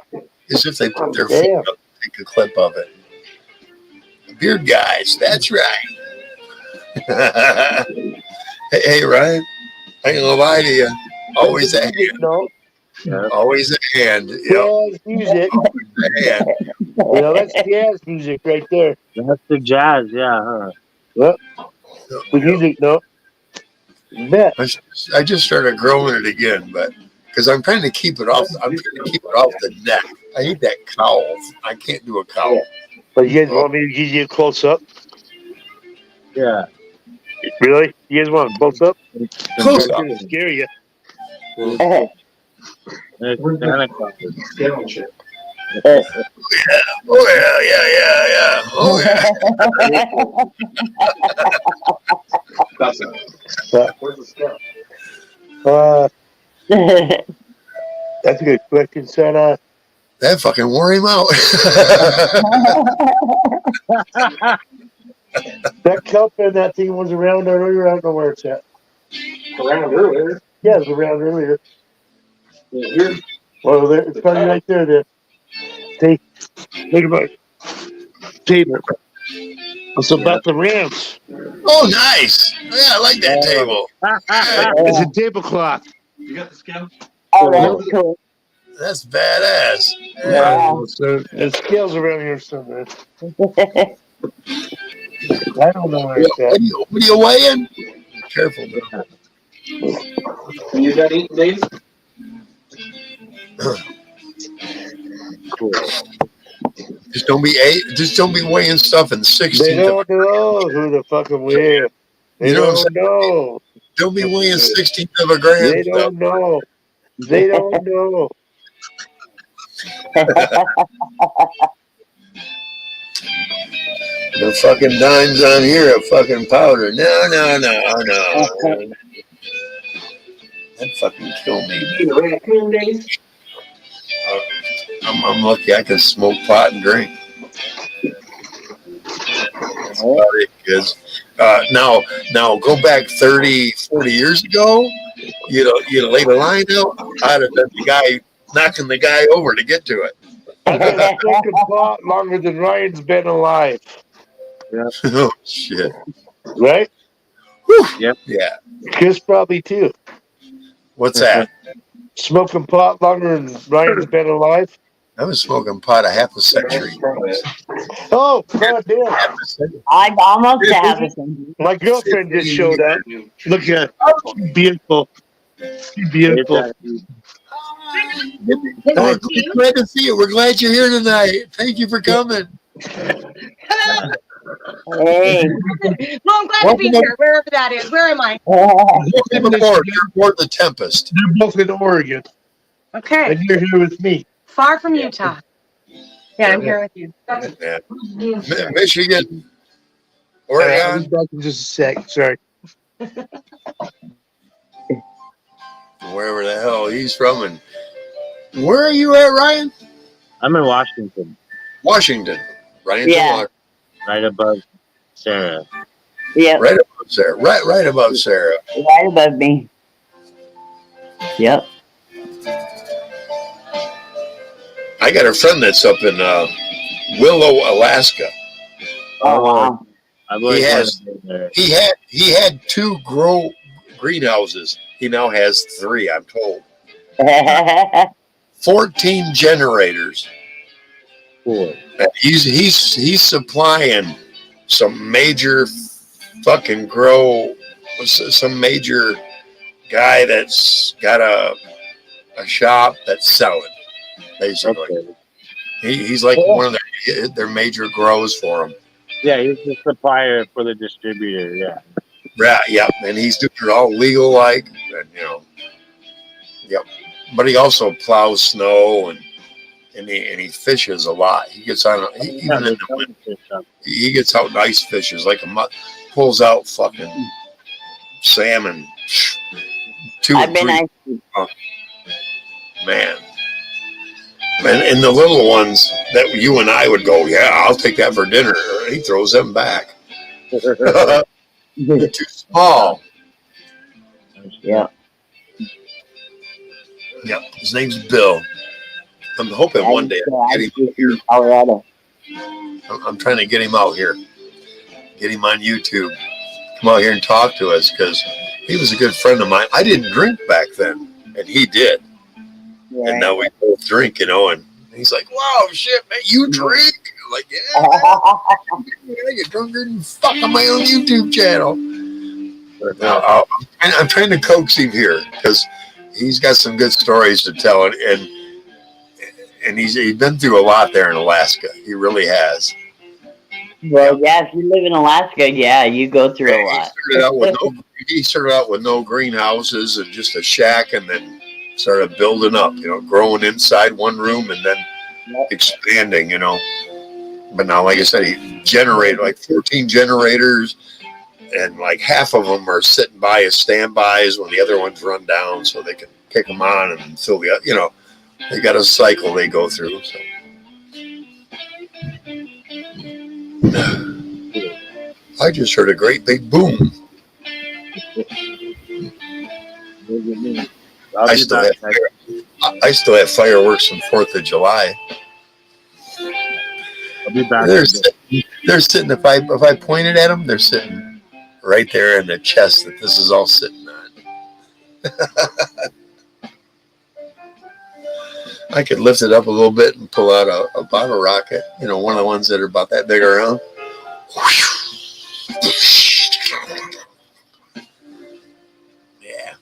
is if they put their phone Damn. up and take a clip of it. Beard guys, that's right. Hey, Ryan, I ain't gonna lie to you. Always That's a the music, hand. no? Yeah. Always a hand. Yep. Jazz music. Always a hand. You know, that's jazz music right there. That's the jazz, yeah, huh? Well, the music, no? Bet. I just started growing it again, but because I'm trying to keep it off. I'm trying to keep it off the neck. I need that cowl. I can't do a cowl. But you guys want me to give you a close up? Yeah. Really? You guys want a close up? Close I'm up. gonna scare you. It's Santa Claus. Scale shit. Oh yeah. Oh yeah. That's it. Where's the scale? That's a good question, son. That fucking wore him out. That cup and that thing was around earlier. I don't know where it's at. Around earlier. Yeah, it was around earlier. Here. Well, there, it's probably right there. Then take a look. Table. It's about the Rams. Oh, nice. Yeah, I like that table. It's a tablecloth. You got the scale? Oh, that's cool. That's badass. Yeah. So there's scales around here somewhere. I don't know where it's at. What are you weighing? Careful, man. And you got 8 days? Cool. Just don't be weighing stuff in They 16th. don't know who the fucking win. They You know what I'm don't know. Don't be weighing 16th of a gram. They Stuff. don't know. They don't know. The fucking dimes on here are fucking powder. No. That fucking kill me. Raccoon days? I'm lucky I can smoke pot and drink. That's about it, kids. Now go back 30, 40 years ago, you'd lay the line out, I'd have been the guy knocking the guy over to get to it. I've been smoking pot longer than Ryan's been alive. Oh, shit. Right? Whew. Yep. Yeah. Chris probably too. What's that? Smoking pot longer than Ryan's been alive. I was smoking pot a half a century. Oh, god damn. Half a century. I almost have a thing. My girlfriend just showed up. Look at her. She's beautiful. She's beautiful. We're glad to see you. We're glad you're here tonight. Thank you for coming. Hey. Well, I'm glad to be here, wherever that is. Where am I? You're aboard the Tempest. They're both in Oregon. Okay. And you're here with me. Far from Utah. Yeah, I'm here with you. Yeah. Michigan, I'll Oregon. be back in just a sec. Sorry. Wherever the hell he's from. And where are you at, Ryan? I'm in Washington, Washington. Ryan's in Yeah. Washington. right above Sarah. Yep. Right above Sarah. Right above Sarah. Right above me. Yep. I got a friend that's up in Willow, Alaska. Oh, wow. I've He always has- wanted to go there. He had 2 greenhouses. He now has 3, I'm told. 14 generators. Cool. And he's supplying some major fucking some major guy that's got a shop that's selling, basically. Okay. He's like one of their major grows for them. Yeah, he's the supplier for the distributor. Yeah. Yeah, yep. And he's doing it all legal like, and yep. But he also plows snow and he fishes a lot. He gets on even in the winter. He gets out and ice fishes like pulls out fucking salmon 2 I've and been 3. ice cream. Man. And the little ones that you and I would go, yeah, I'll take that for dinner. He throws them back. They're too small. Yeah. Yep. His name's Bill. I'm hoping I one day used to I can ice get him cream here. in Colorado. I'm trying to get him out here. Get him on YouTube. Come out here and talk to us because he was a good friend of mine. I didn't drink back then, and he did. Right. And now we both drink, and he's like, wow, shit, man, you drink? I'm like, yeah, I get drunker than fuck on my own YouTube channel. Now, I'm trying to coax him here because he's got some good stories to tell, and he's been through a lot there in Alaska. He really has. Well, yeah, if you live in Alaska, yeah, you go through a lot. He started out with no greenhouses and just a shack, and then started building up, growing inside one room and then expanding, But now, like I said, he generated like 14 generators, and like half of them are sitting by as standbys when the other ones run down, so they can kick them on and fill the, they got a cycle they go through. So. I just heard a great big boom. I still have fireworks on 4th of July. I'll be back. They're sitting. If I pointed at them, they're sitting right there in the chest that this is all sitting on. I could lift it up a little bit and pull out a bottle rocket. One of the ones that are about that big around. Yeah.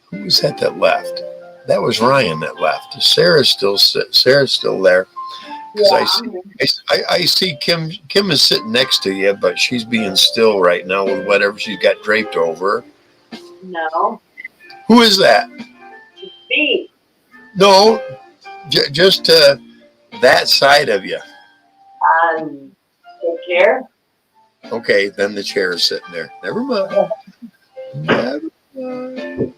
Who was that left? That was Ryan that left. Sarah's still there. Because I see Kim is sitting next to you, but she's being still right now with whatever she's got draped over. No. Who is that? It's me. No, just to that side of you. The chair? Okay, then the chair is sitting there. Never mind. Never mind.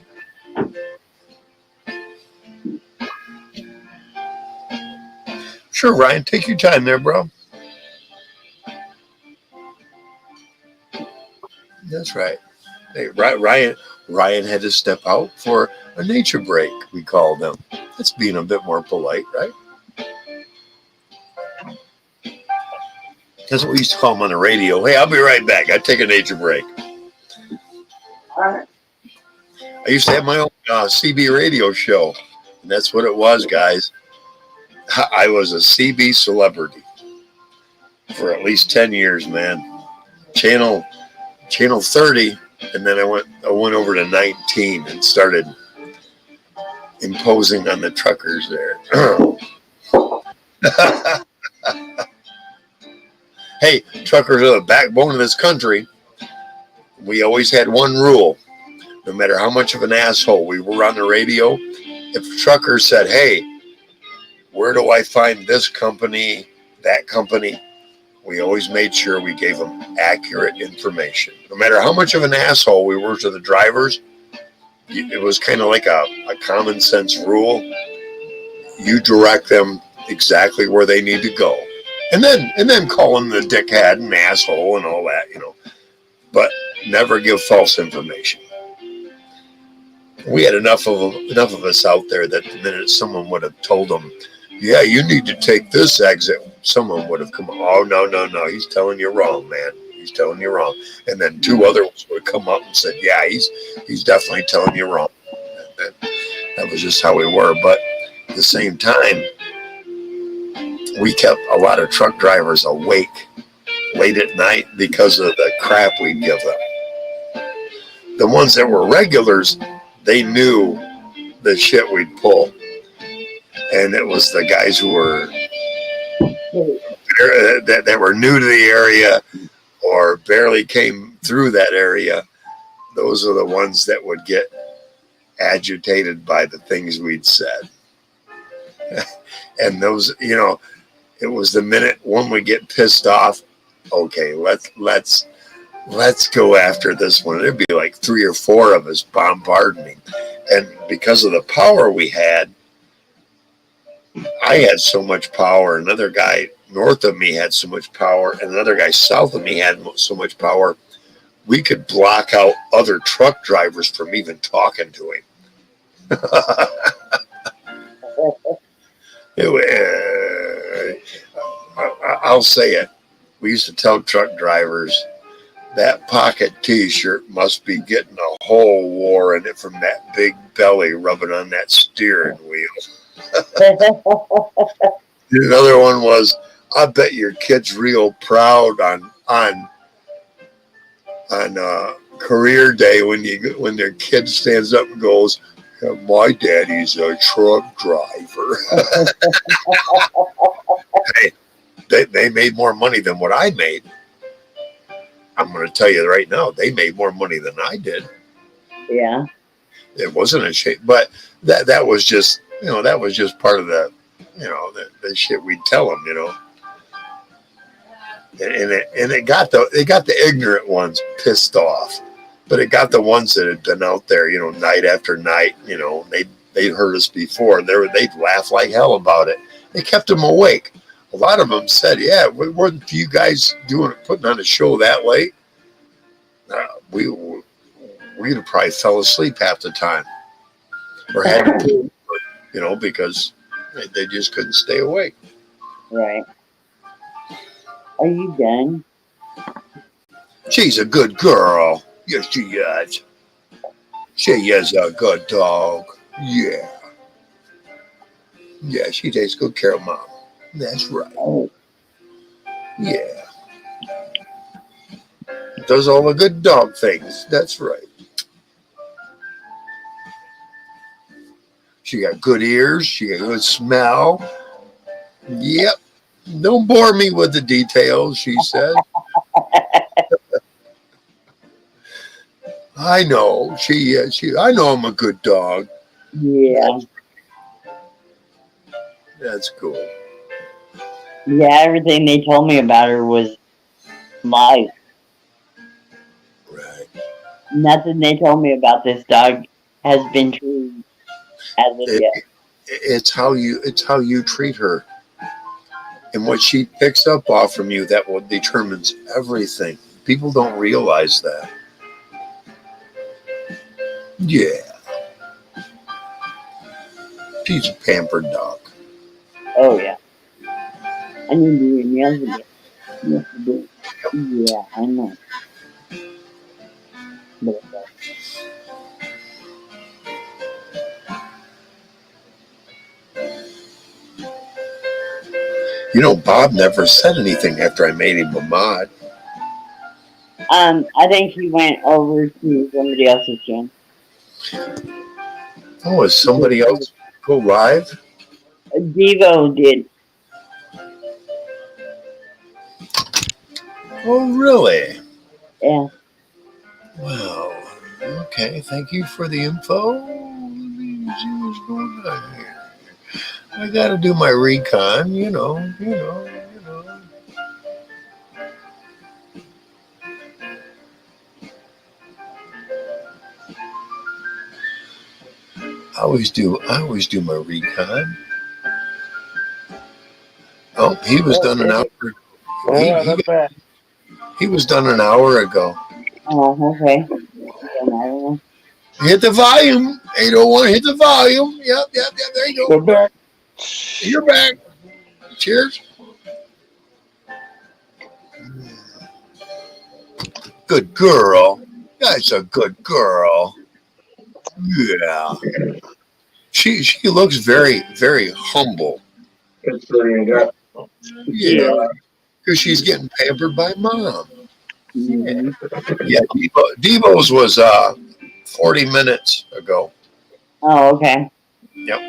Sure, Ryan, take your time there, bro. That's right. Hey, Ryan had to step out for a nature break, we call them. That's being a bit more polite, right? That's what we used to call them on the radio. Hey, I'll be right back. I take a nature break. All right. I used to have my own CB radio show, and that's what it was, guys. I was a CB celebrity for at least 10 years, man. Channel 30, and then I went over to 19 and started imposing on the truckers there. Hey, truckers are the backbone of this country. We always had one rule. No matter how much of an asshole we were on the radio, if a trucker said, hey, where do I find this company, that company? We always made sure we gave them accurate information. No matter how much of an asshole we were to the drivers, it was kind of like a common sense rule. You direct them exactly where they need to go. And then call them the dickhead and asshole and all that, But never give false information. We had enough of us out there that the minute someone would have told them, yeah, you need to take this exit, someone would have come, oh, no, he's telling you wrong, man. He's telling you wrong. And then 2 others would come up and said, yeah, he's definitely telling you wrong. That was just how we were. But at the same time, we kept a lot of truck drivers awake late at night because of the crap we'd give them. The ones that were regulars, they knew the shit we'd pull. And it was the guys who were that were new to the area or barely came through that area. Those are the ones that would get agitated by the things we'd said. And those, it was the minute one would get pissed off. Okay, let's let's go after this one. There'd be like 3 or 4 of us bombarding. And because of the power we had, I had so much power. Another guy north of me had so much power. And another guy south of me had so much power. We could block out other truck drivers from even talking to him. I'll say it. We used to tell truck drivers that pocket T-shirt must be getting a whole war in it from that big belly rubbing on that steering wheel. Another one was, I bet your kid's real proud on career day when their kid stands up and goes, my daddy's a truck driver. Hey, they made more money than what I made. I'm going to tell you right now, they made more money than I did. Yeah. It wasn't a shame, but that was just, that was just part of the, the shit we'd tell them, and it got the ignorant ones pissed off, but it got the ones that had been out there, night after night, they'd heard us before. They'd laugh like hell about it. It kept them awake. A lot of them said, "Yeah, weren't you guys putting on a show that late? We'd have probably fell asleep half the time, or had to pull, because they just couldn't stay awake." Right. Are you done? She's a good girl. Yes, she is. She is a good dog. Yeah. Yeah, she takes good care of Mom. That's right. Oh. Yeah. Does all the good dog things. That's right. She got good ears. She got good smell. Yep. Don't bore me with the details, she said. I know. I know I'm a good dog. Yeah. That's cool. Yeah, everything they told me about her was lies. Right. Nothing they told me about this dog has been true as of yet. It's how you treat her. And what she picks up off from you, that what determines everything. People don't realize that. Yeah. She's a pampered dog. Oh, yeah. I need to do your nails again. Yes, I do. Yeah, I know. But Bob never said anything after I made him a mod. I think he went over to somebody else's channel. Oh, is somebody else go live? Devo did. Oh, really? Yeah. Wow. Okay, thank you for the info. Let me see what's going on here. I gotta do my recon, I always do my recon. Oh, he was done an hour. He was done an hour ago. Oh, okay. Hit the volume. 801, hit the volume. Yep, there you go. We're back. You're back. Cheers. Good girl. That's a good girl. Yeah. She looks very, very humble. Yeah. Because she's getting pampered by Mom. Mm-hmm. Yeah. Devo's was 40 minutes ago. Oh, okay. Yep.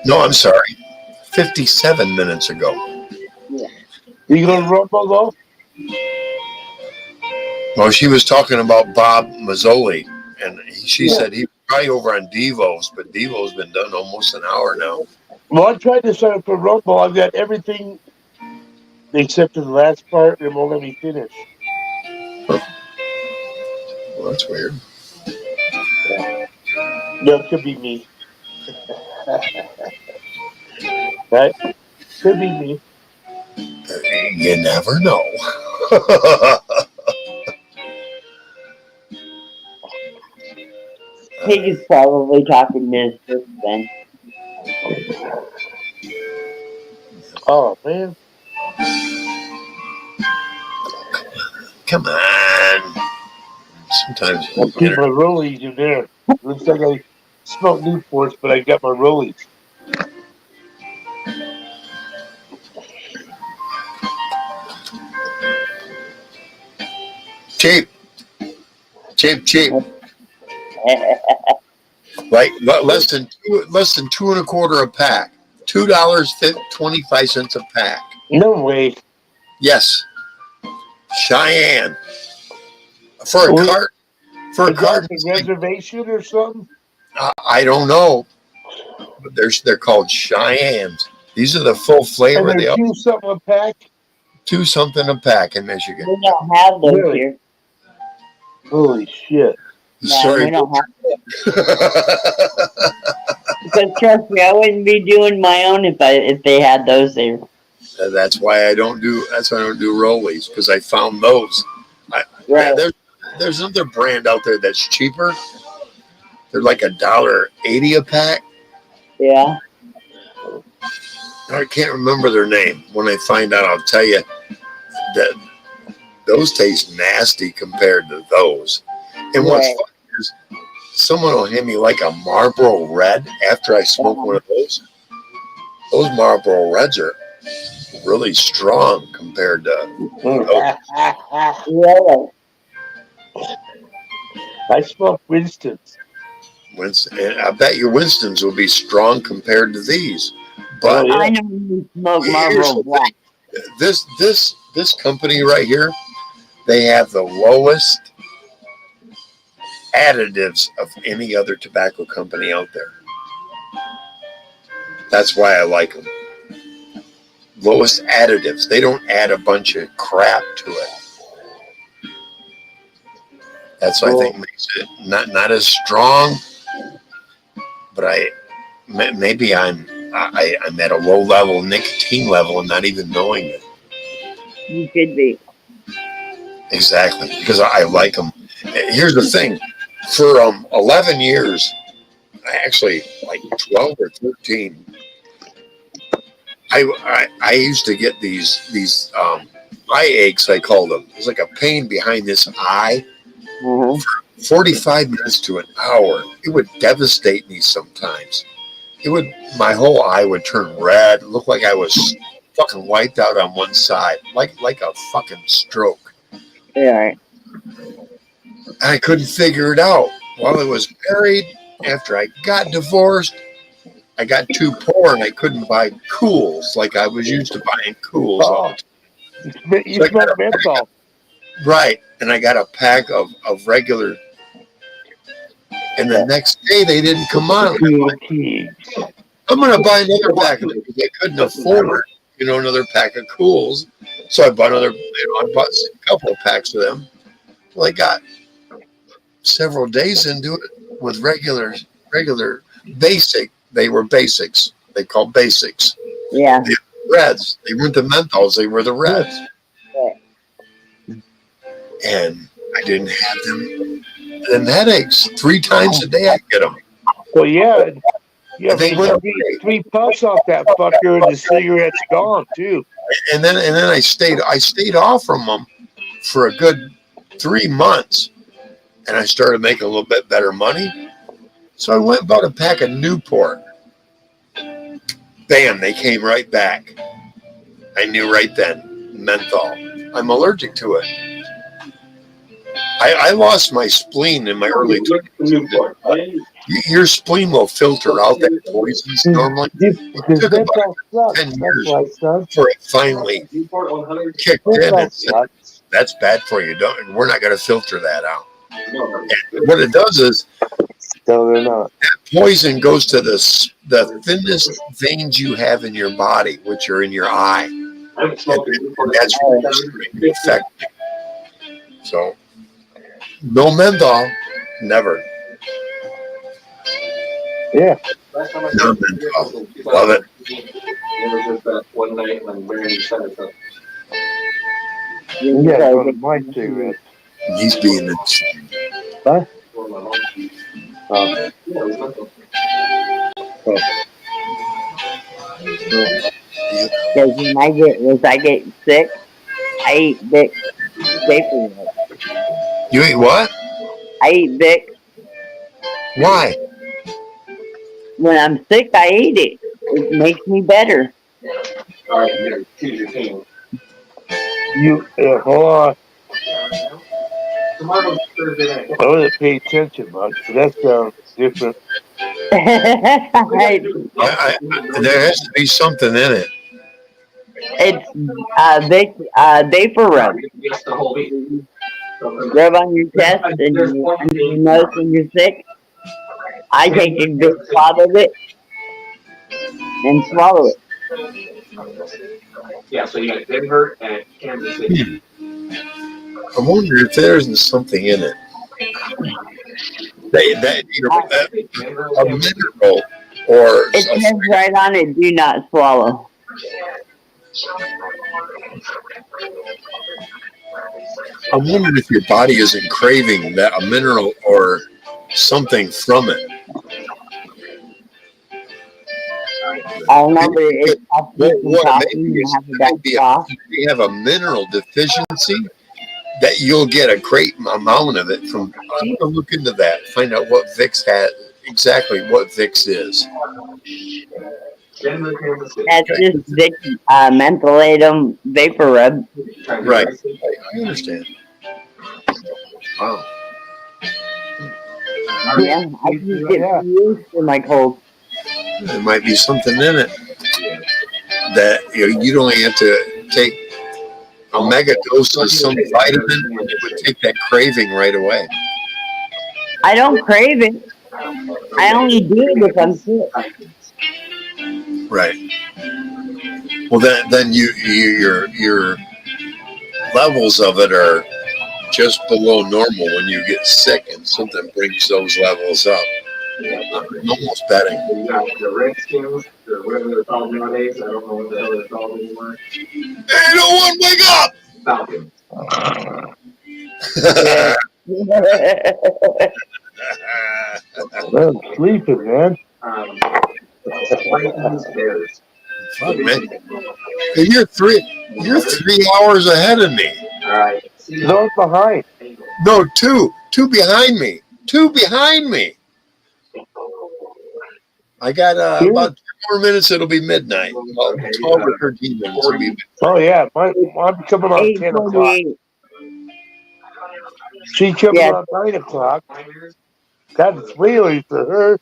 No, I'm sorry. 57 minutes ago. Yeah. You gonna rumble though? Well, she was talking about Bob Mazzoli, and she said he was probably over on Devo's, but Devo's been done almost an hour now. Well, I tried to sign up for Rumble. I've got everything except for the last part, and it won't let me finish. that's weird. No, it could be me. Right? Could be me. You never know. Pig is probably talking to his sister then. Oh, man. Come on. Sometimes I'll keep my rollies in there. Looks like I smoke Newports, but I got my rollies. cheap. Like less than two and a quarter a pack. $2.25 a pack. No way. Yes. Cheyenne. For a Wait, cart. For a Is cart. that a reservation or something? I don't know. But they're called Cheyennes. These are the full flavor. And They they're are $2 a pack? $2 something a pack in Michigan. We don't have those Really? here. Holy shit. No, Sorry. we don't have because trust me, I wouldn't be doing my own if they had those there. That's why I don't do rollies, because I found those. Right. There's another brand out there that's cheaper. They're like $1.80 a pack. Yeah. I can't remember their name. When I find out, I'll tell you. That those taste nasty compared to those. And what's Right. funny is someone will hand me like a Marlboro Red after I smoke one of those. Those Marlboro Reds are really strong compared to Really? I smoke Winston's. Winston. And I bet your Winstons will be strong compared to these. But Oh, yeah. I know you smoke here's Marlboro the Black. this company right here, they have the lowest additives of any other tobacco company out there. That's why I like them. Lowest additives. They don't add a bunch of crap to it. That's what I think makes it not as strong. But maybe I'm at a low level nicotine level and not even knowing it. You could be. Exactly, because I like them. Here's the thing: for 11 years, actually like 12 or 13, I used to get these eye aches. I called them. It was like a pain behind this eye. Mm-hmm. 45 minutes to an hour. It would devastate me sometimes. My whole eye would turn red. Look like I was fucking wiped out on one side, like a fucking stroke. Yeah. I couldn't figure it out. While I was married, after I got divorced, I got too poor and I couldn't buy Cools like I was used to buying Cools all the time. You smoke menthol. Right. And I got a pack of regular. And the next day they didn't come on. I'm going to buy another pack of it because I couldn't afford, another pack of Cools. So I bought I bought a couple of packs of them. Well, I got several days into it with regular basic. They were basics. They called basics. Yeah. The Reds. They weren't the menthols. They were the Reds. And I didn't have them headaches. 3 times a day I get them. Well, yeah. You have They went away. three puffs off that fucker, and the cigarette's gone too. And then I stayed off from them for a good 3 months, and I started making a little bit better money. So I went and bought a pack of Newport. Bam, they came right back. I knew right then, menthol. I'm allergic to it. I lost my spleen in my early 20s. Your spleen will filter out that poisons normally. It took about 10 years before it finally kicked in and said, that's bad for you. We're not going to filter that out. And what it does is that poison goes to the thinnest veins you have in your body, which are in your eye. And that's really effective. So No menthol. Never. Yeah. Last time I No saw menthol. Love it. it was just that one night when Brandy said it. So You gotta go to my cigarettes. He's being a Huh? for my mom. Oh. Yeah, it was mental. Because when I get sick, I eat Vic vapor rub. You eat what? I eat Vic. Why? When I'm sick, I eat it. It makes me better. All right, you gotta choose your team. Hold on. Yeah, right now. Tomorrow's Thursday night. I wasn't paying attention much, but that sounds different. There has to be something in it. It's Vic vapor rub. Yes, the whole week. Rub on your chest and under your nose when you're sick. I take a big pot of it and swallow it. Yeah, so you got Denver and Kansas City. I wonder if there isn't something in it. A mineral or It says right on it, do not swallow. I'm wondering if your body isn't craving that a mineral or something from it. I don't know, but it's I'll drink some What it coffee may be and is have a dark cough. you may have a mineral deficiency that you'll get a great amount of it from. I'm going to look into that, find out what Vicks has, exactly what Vicks is. That's just Vic mentholatum vapor rub. Right. I understand. Wow. Yeah, I used it for years for my cold. There might be something in it that you don't have to take a mega dose of some vitamin, and it would take that craving right away. I don't crave it. I only do it if I'm sick. Right. Well, then your levels of it are just below normal when you get sick, and something brings those levels up. I'm almost betting. You got the Redskins, or whatever they're called nowadays. I don't know what the hell they're called anymore. Hey, no one wake up! Falcons. I'm sleeping, man. Vikings, Bears. Fuck, man. You're 3 hours ahead of me. All right. No, behind. No, two behind me. Two behind me. I got about 2 more minutes. It'll be midnight. 12 or 13 minutes. It'll be midnight. Oh yeah, I'm coming on 10 o'clock. 8:48. She coming Yeah. on 9 o'clock. That's way early for her.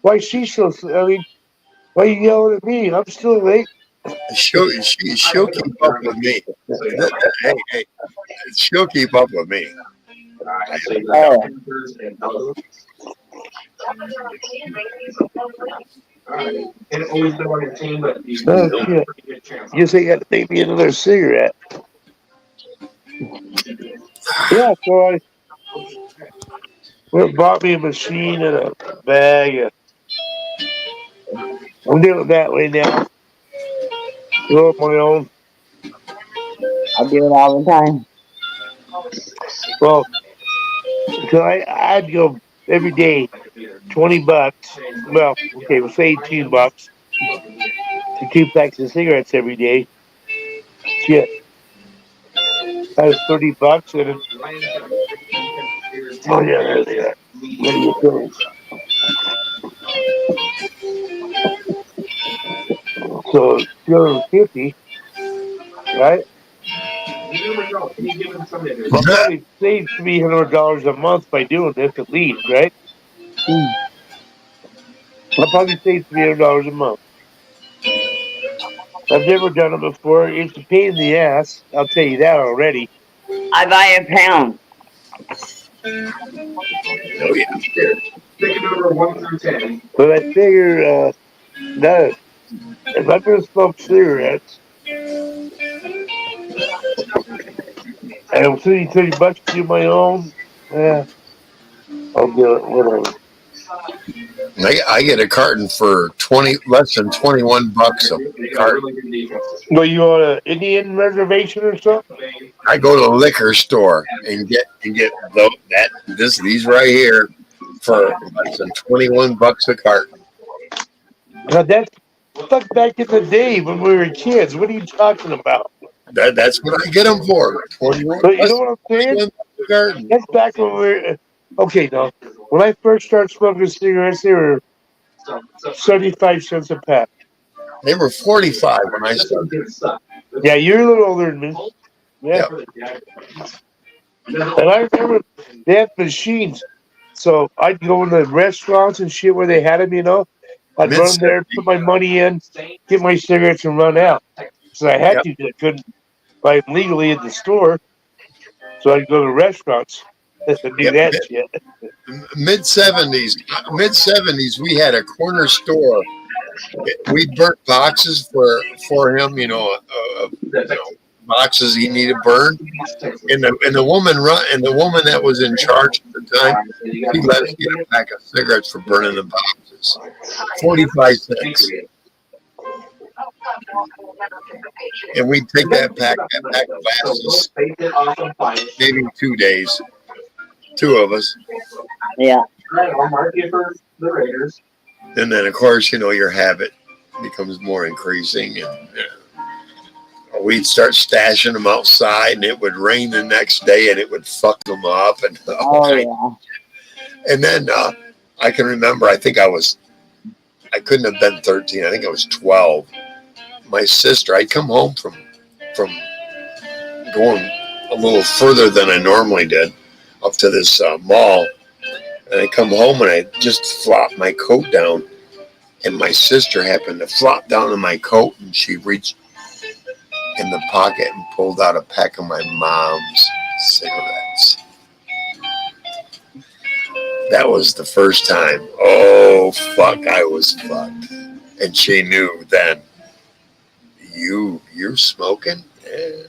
Why she so? I mean, why you yelling at me? I'm still late. She'll keep up with me. Hey, she'll keep up with me. Oh. And always been on your team, but you Oh shit! Guess they got to make me another cigarette. Yeah, so I went and bought me a machine and a bag. I'm doing it that way now. Do it my own. I do it all the time. Well, so I'd go every day, $20. Well, okay, we'll say $18 for 2 packs of cigarettes every day. Shit, that was $30, and it, oh yeah, there they are. What do you think? So $250, right? I'll probably save $300 a month by doing this at least, right? I'll probably save $300 a month. I've never done it before. It's a pain in the ass. I'll tell you that already. I buy a pound. Oh yeah. Pick a number 1 through 10. But I figure that if I'm gonna smoke cigarettes, and I'm $30 to do my own, Yeah, I'll do it. Whatever. I get a carton for less than $21 a carton. Well, you on an Indian reservation or something? I go to the liquor store and get these right here for less than $21 a carton. Now that's stuck back in the day when we were kids. What are you talking about? That's what I get them for. 21 But you less know what I'm saying? than $21 a carton. That's back when we were. Okay, now when I first started smoking cigarettes, they were 75 cents a pack. They were 45 when I started. Yeah, you're a little older than me. Yeah. Yep. And I remember they had machines. So I'd go in the restaurants and shit where they had them, you know. I'd Mid run there, put my money in, get my cigarettes, and run out. So I had Yep. to. I couldn't buy them legally at the store. So I'd go to restaurants and do Yep. that shit. Mid 70s, we had a corner store. We burnt boxes for him, boxes he needed burned. And the woman that was in charge at the time, she let us get a pack of cigarettes for burning the boxes. 45 cents. And we'd take that pack lasted us maybe 2 days. Two of us. Yeah. And then of course, your habit becomes more increasing, and we'd start stashing them outside, and it would rain the next day, and it would fuck them up, and and then I can remember. I couldn't have been 13. I think I was 12. My sister. I'd come home from going a little further than I normally did, up to this mall, and I come home and I just flopped my coat down, and my sister happened to flop down in my coat, and she reached in the pocket and pulled out a pack of my mom's cigarettes. That was the first time. Oh, fuck, I was fucked. And she knew then, you're smoking? Yeah.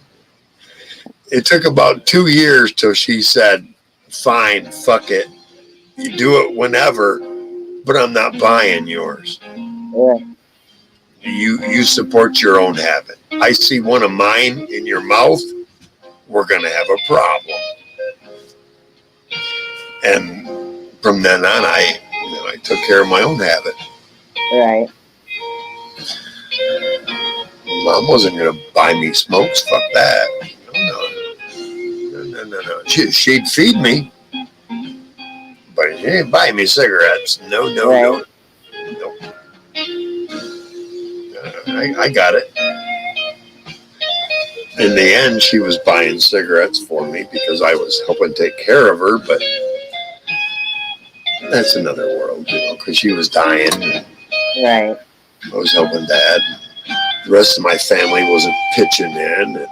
It took about 2 years till she said, fine, fuck it. You do it whenever, but I'm not buying yours. Yeah. You support your own habit. I see one of mine in your mouth, we're going to have a problem. And from then on, I took care of my own habit. Right. Mom wasn't going to buy me smokes. Fuck that. No. She'd feed me, but she didn't buy me cigarettes. No. I got it. In the end, she was buying cigarettes for me because I was helping take care of her, but that's another world, because she was dying. Right. I was helping Dad. The rest of my family wasn't pitching in. And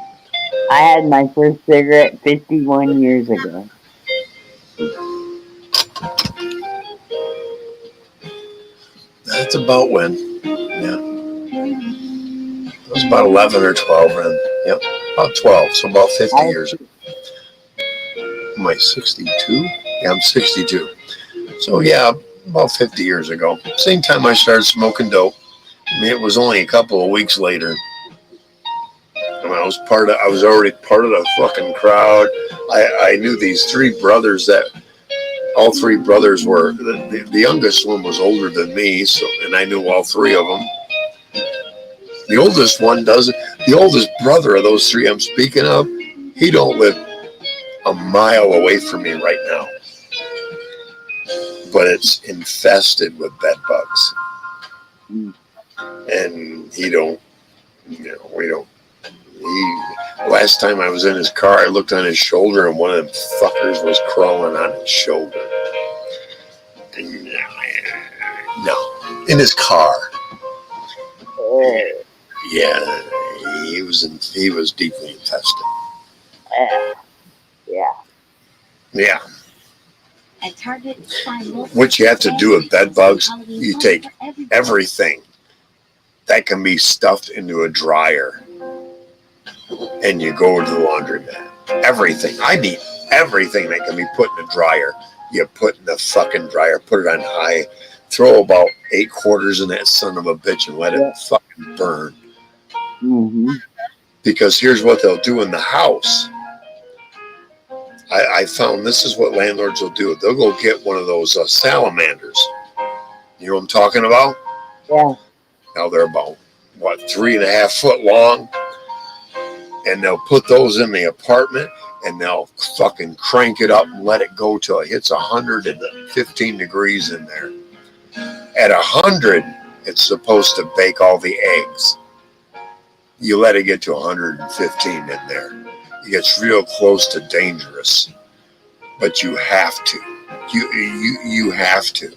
I had my first cigarette 51 years ago. that's about when. Yeah. It was about 11 or 12 then. Yep. About 12. So about 50 years ago. Am I 62? Yeah, I'm 62. So yeah, about 50 years ago. Same time I started smoking dope. I mean, it was only a couple of weeks later. I mean, I was already part of the fucking crowd. I knew these three brothers that all three brothers were, the youngest one was older than me, and I knew all three of them. The oldest brother of those three I'm speaking of, he don't live a mile away from me right now. But it's infested with bed bugs. And last time I was in his car, I looked on his shoulder, and one of them fuckers was crawling on his shoulder. No, in his car. Yeah, he was deeply infested. Yeah. What you have to do with bed bugs, you take everything that can be stuffed into a dryer, and you go to the laundromat. Everything. I mean everything that can be put in the dryer. You put in the fucking dryer, put it on high, throw about 8 quarters in that son of a bitch and let it fucking burn. Mm-hmm. Because here's what they'll do in the house. I found this is what landlords will do. They'll go get one of those salamanders. You know what I'm talking about? Yeah. Now they're about, 3.5 foot long. And they'll put those in the apartment and they'll fucking crank it up and let it go till it hits 115 degrees in there. At 100, it's supposed to bake all the eggs. You let it get to 115 in there. It gets real close to dangerous. But you have to. You have to.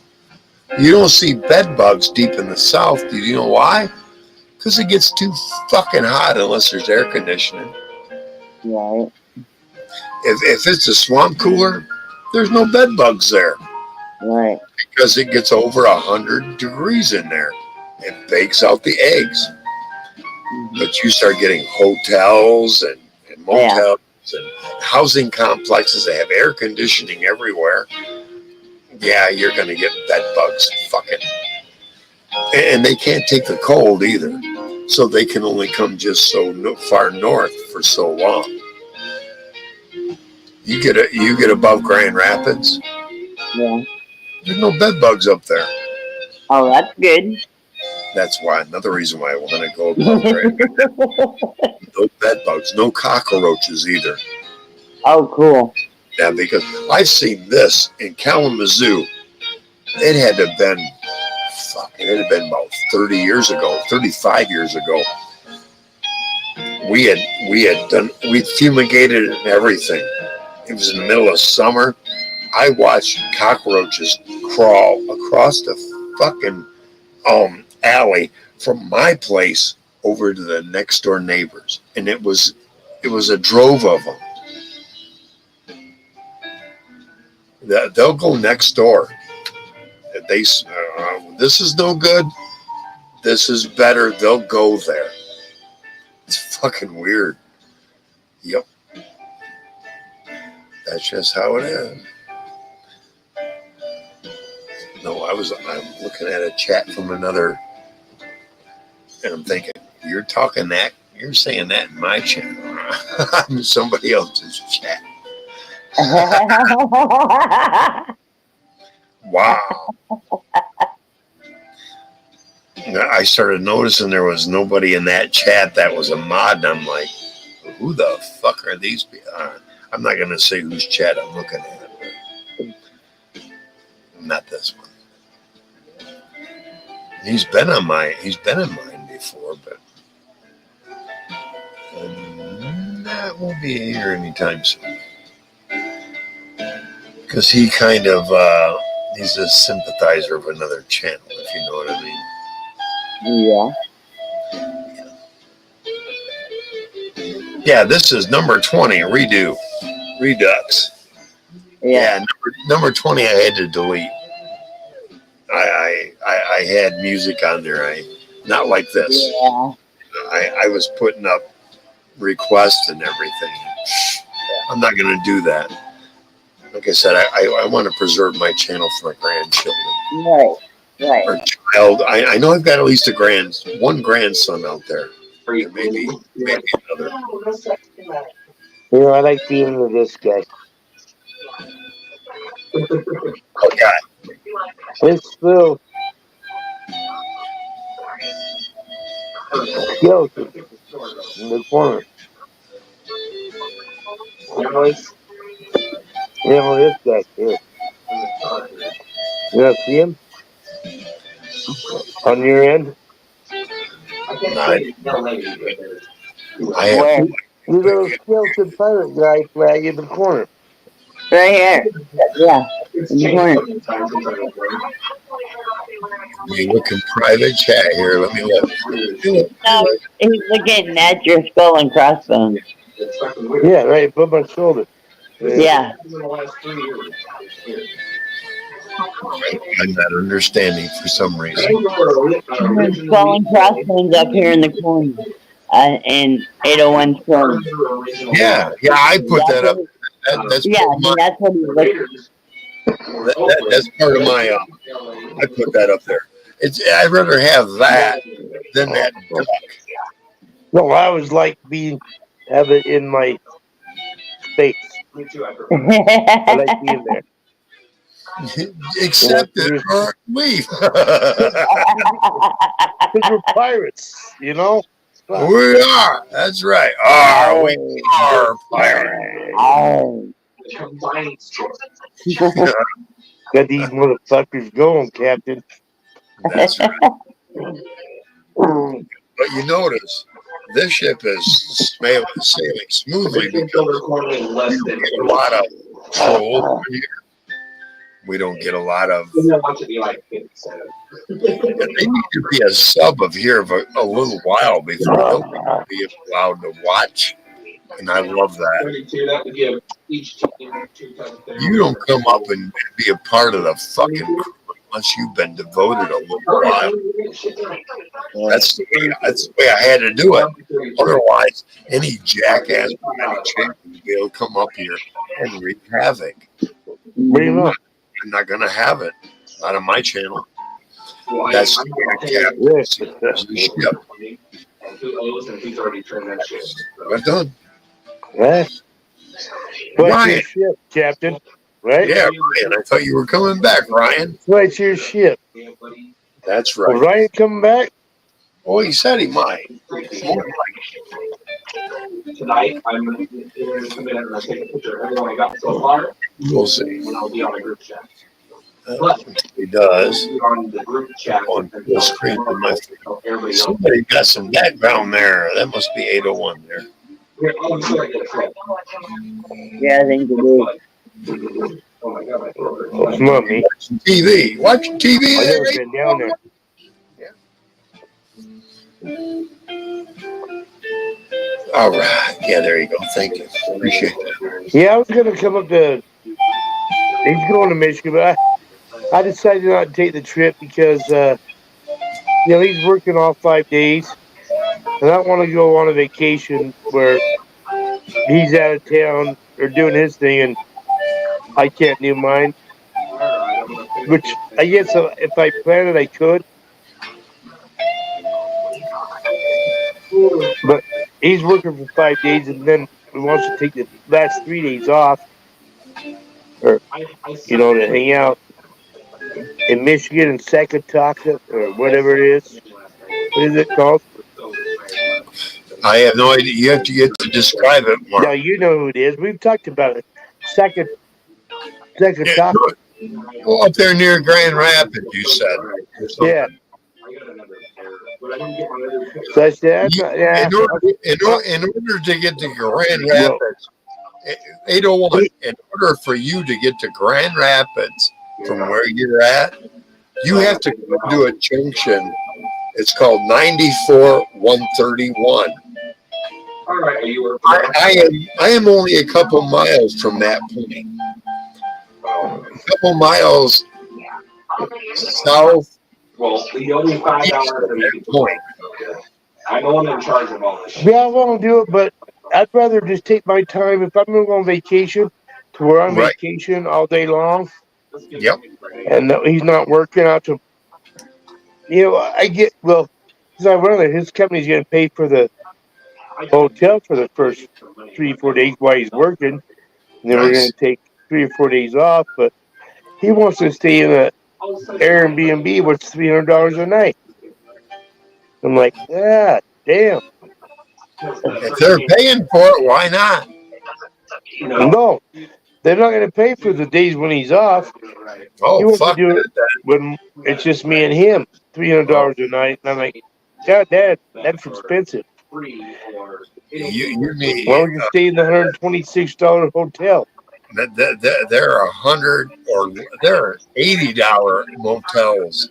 You don't see bed bugs deep in the south. Do you know why? Because it gets too fucking hot unless there's air conditioning. Right. If it's a swamp cooler, there's no bed bugs there. Right. Because it gets over 100 degrees in there. It bakes out the eggs. But you start getting hotels and motels and housing complexes that have air conditioning everywhere. Yeah, you're going to get bed bugs fucking. And they can't take the cold either. So they can only come just so far north for so long. You get above Grand Rapids. Yeah. There's no bed bugs up there. Oh, that's good. That's why another reason why I want to go above Grand Rapids. No bed bugs, no cockroaches either. Oh, cool. Yeah, because I've seen this in Kalamazoo. It had to have been, it had been about 30 years ago, 35 years ago. We fumigated it and everything. It was in the middle of summer. I watched cockroaches crawl across the fucking alley from my place over to the next door neighbors, and it was a drove of them. They'll go next door. This is no good. This is better. They'll go there. It's fucking weird. Yep. That's just how it is. No, I'm looking at a chat from another, and I'm thinking, you're saying that in my chat. I'm in somebody else's chat. Wow. I started noticing there was nobody in that chat that was a mod, and I'm like, who the fuck are these people? I'm not going to say whose chat I'm looking at. Not this one. He's been in mine before, but that won't be here anytime soon. Because he kind of, he's a sympathizer of another channel, if you know what I mean. Yeah. Yeah, this is number 20, Redux. Yeah, number 20 I had to delete. I had music on there. Not like this. Yeah. I was putting up requests and everything. I'm not going to do that. Like I said, I want to preserve my channel for my grandchildren. Right. Or child. I know I've got at least one grandson out there. Maybe another. You know, I like the end of this guy. Oh, God. It's Phil. Skeleton in the corner. Yeah, this guy here. You see him? On your end? I Where? have. You little skeleton pirate guy flag in the corner. Right here. Yeah. In the corner. We look in private chat here. Let me look. No, he's looking at your skull and crossbones. Yeah, right above my shoulder. Yeah. I'm not understanding for some reason. Skull and crossbones up here in the corner. In 801's corner. Yeah, I put that up. That's Yeah, part I of mean, my. that's what he looks. That's part of my. I put that up there. I'd rather have that than that duck. No, I always like have it in my space. I like being there. Except that aren't we? Because we're pirates, you know? We are. That's right. Are we are pirates? Oh. Got these motherfuckers going, Captain. That's right. But you notice this ship is sailing smoothly because we don't get a lot of trolls here. We don't get a lot of. They need to be a sub of here for a little while before they'll be allowed to watch. And I love that. You don't come up and be a part of the fucking crew unless you've been devoted a little while. That's the way I had to do it. Otherwise, any jackass with any chance would be able to come up here and wreak havoc. Bring them up. I'm not going to have it. Not on my channel. That's the ship. We're done. Right. What's Ryan. your ship, Captain? Right? Yeah, Ryan. I thought you were coming back, Ryan. What's your ship? That's right. Will Ryan come back? Oh, he said he might. Tonight, I'm going to come in and take a picture of everyone I got so far. We'll see. And I'll be on a group chat. He does. On the group chat. On the screen on my phone. Somebody got some background there. That must be 801 there. Yeah, I think it is. Come on, me. Watching TV. Watching TV. I've never been down there. All right. Yeah, there you go. Thank you. Appreciate that. Yeah, I was going to come up to. He's going to Michigan, but I decided not to take the trip because, he's working all 5 days. And I don't want to go on a vacation where he's out of town or doing his thing and I can't do mine. Which I guess if I planned it, I could. But he's working for 5 days and then he wants to take the last 3 days off. Or, to hang out in Michigan and Sakataka or whatever it is. What is it called? I have no idea. You have to get to describe it more. Now you know who it is. We've talked about it. Sakataka. Well, up there near Grand Rapids, you said. Yeah. So I said, in order to get to Grand Rapids, 801, in order for you to get to Grand Rapids from where you're at, you have to go to a junction. It's called 94-131. All right, I am only a couple miles from that point. A couple miles south. Well, the only $5 point. I know I'm in charge of all this shit. yeah, I want to do it, but I'd rather just take my time. If I'm going to go on vacation, to where I'm vacation all day long. Yep. And he's not working out to. Because I rather his company's going to pay for the hotel for the first 3-4 days while he's working. And then we're going to take 3 or 4 days off. But he wants to stay in a Airbnb, which is $300 a night. I'm like, damn. If they're paying for it, why not? No, they're not going to pay for the days when he's off. Oh, he wants fuck to do it when it's just me and him, $300 a night. And I'm like, God, that's expensive. You need. Why would you stay in the $126 hotel? There are $100 or there are $80 motels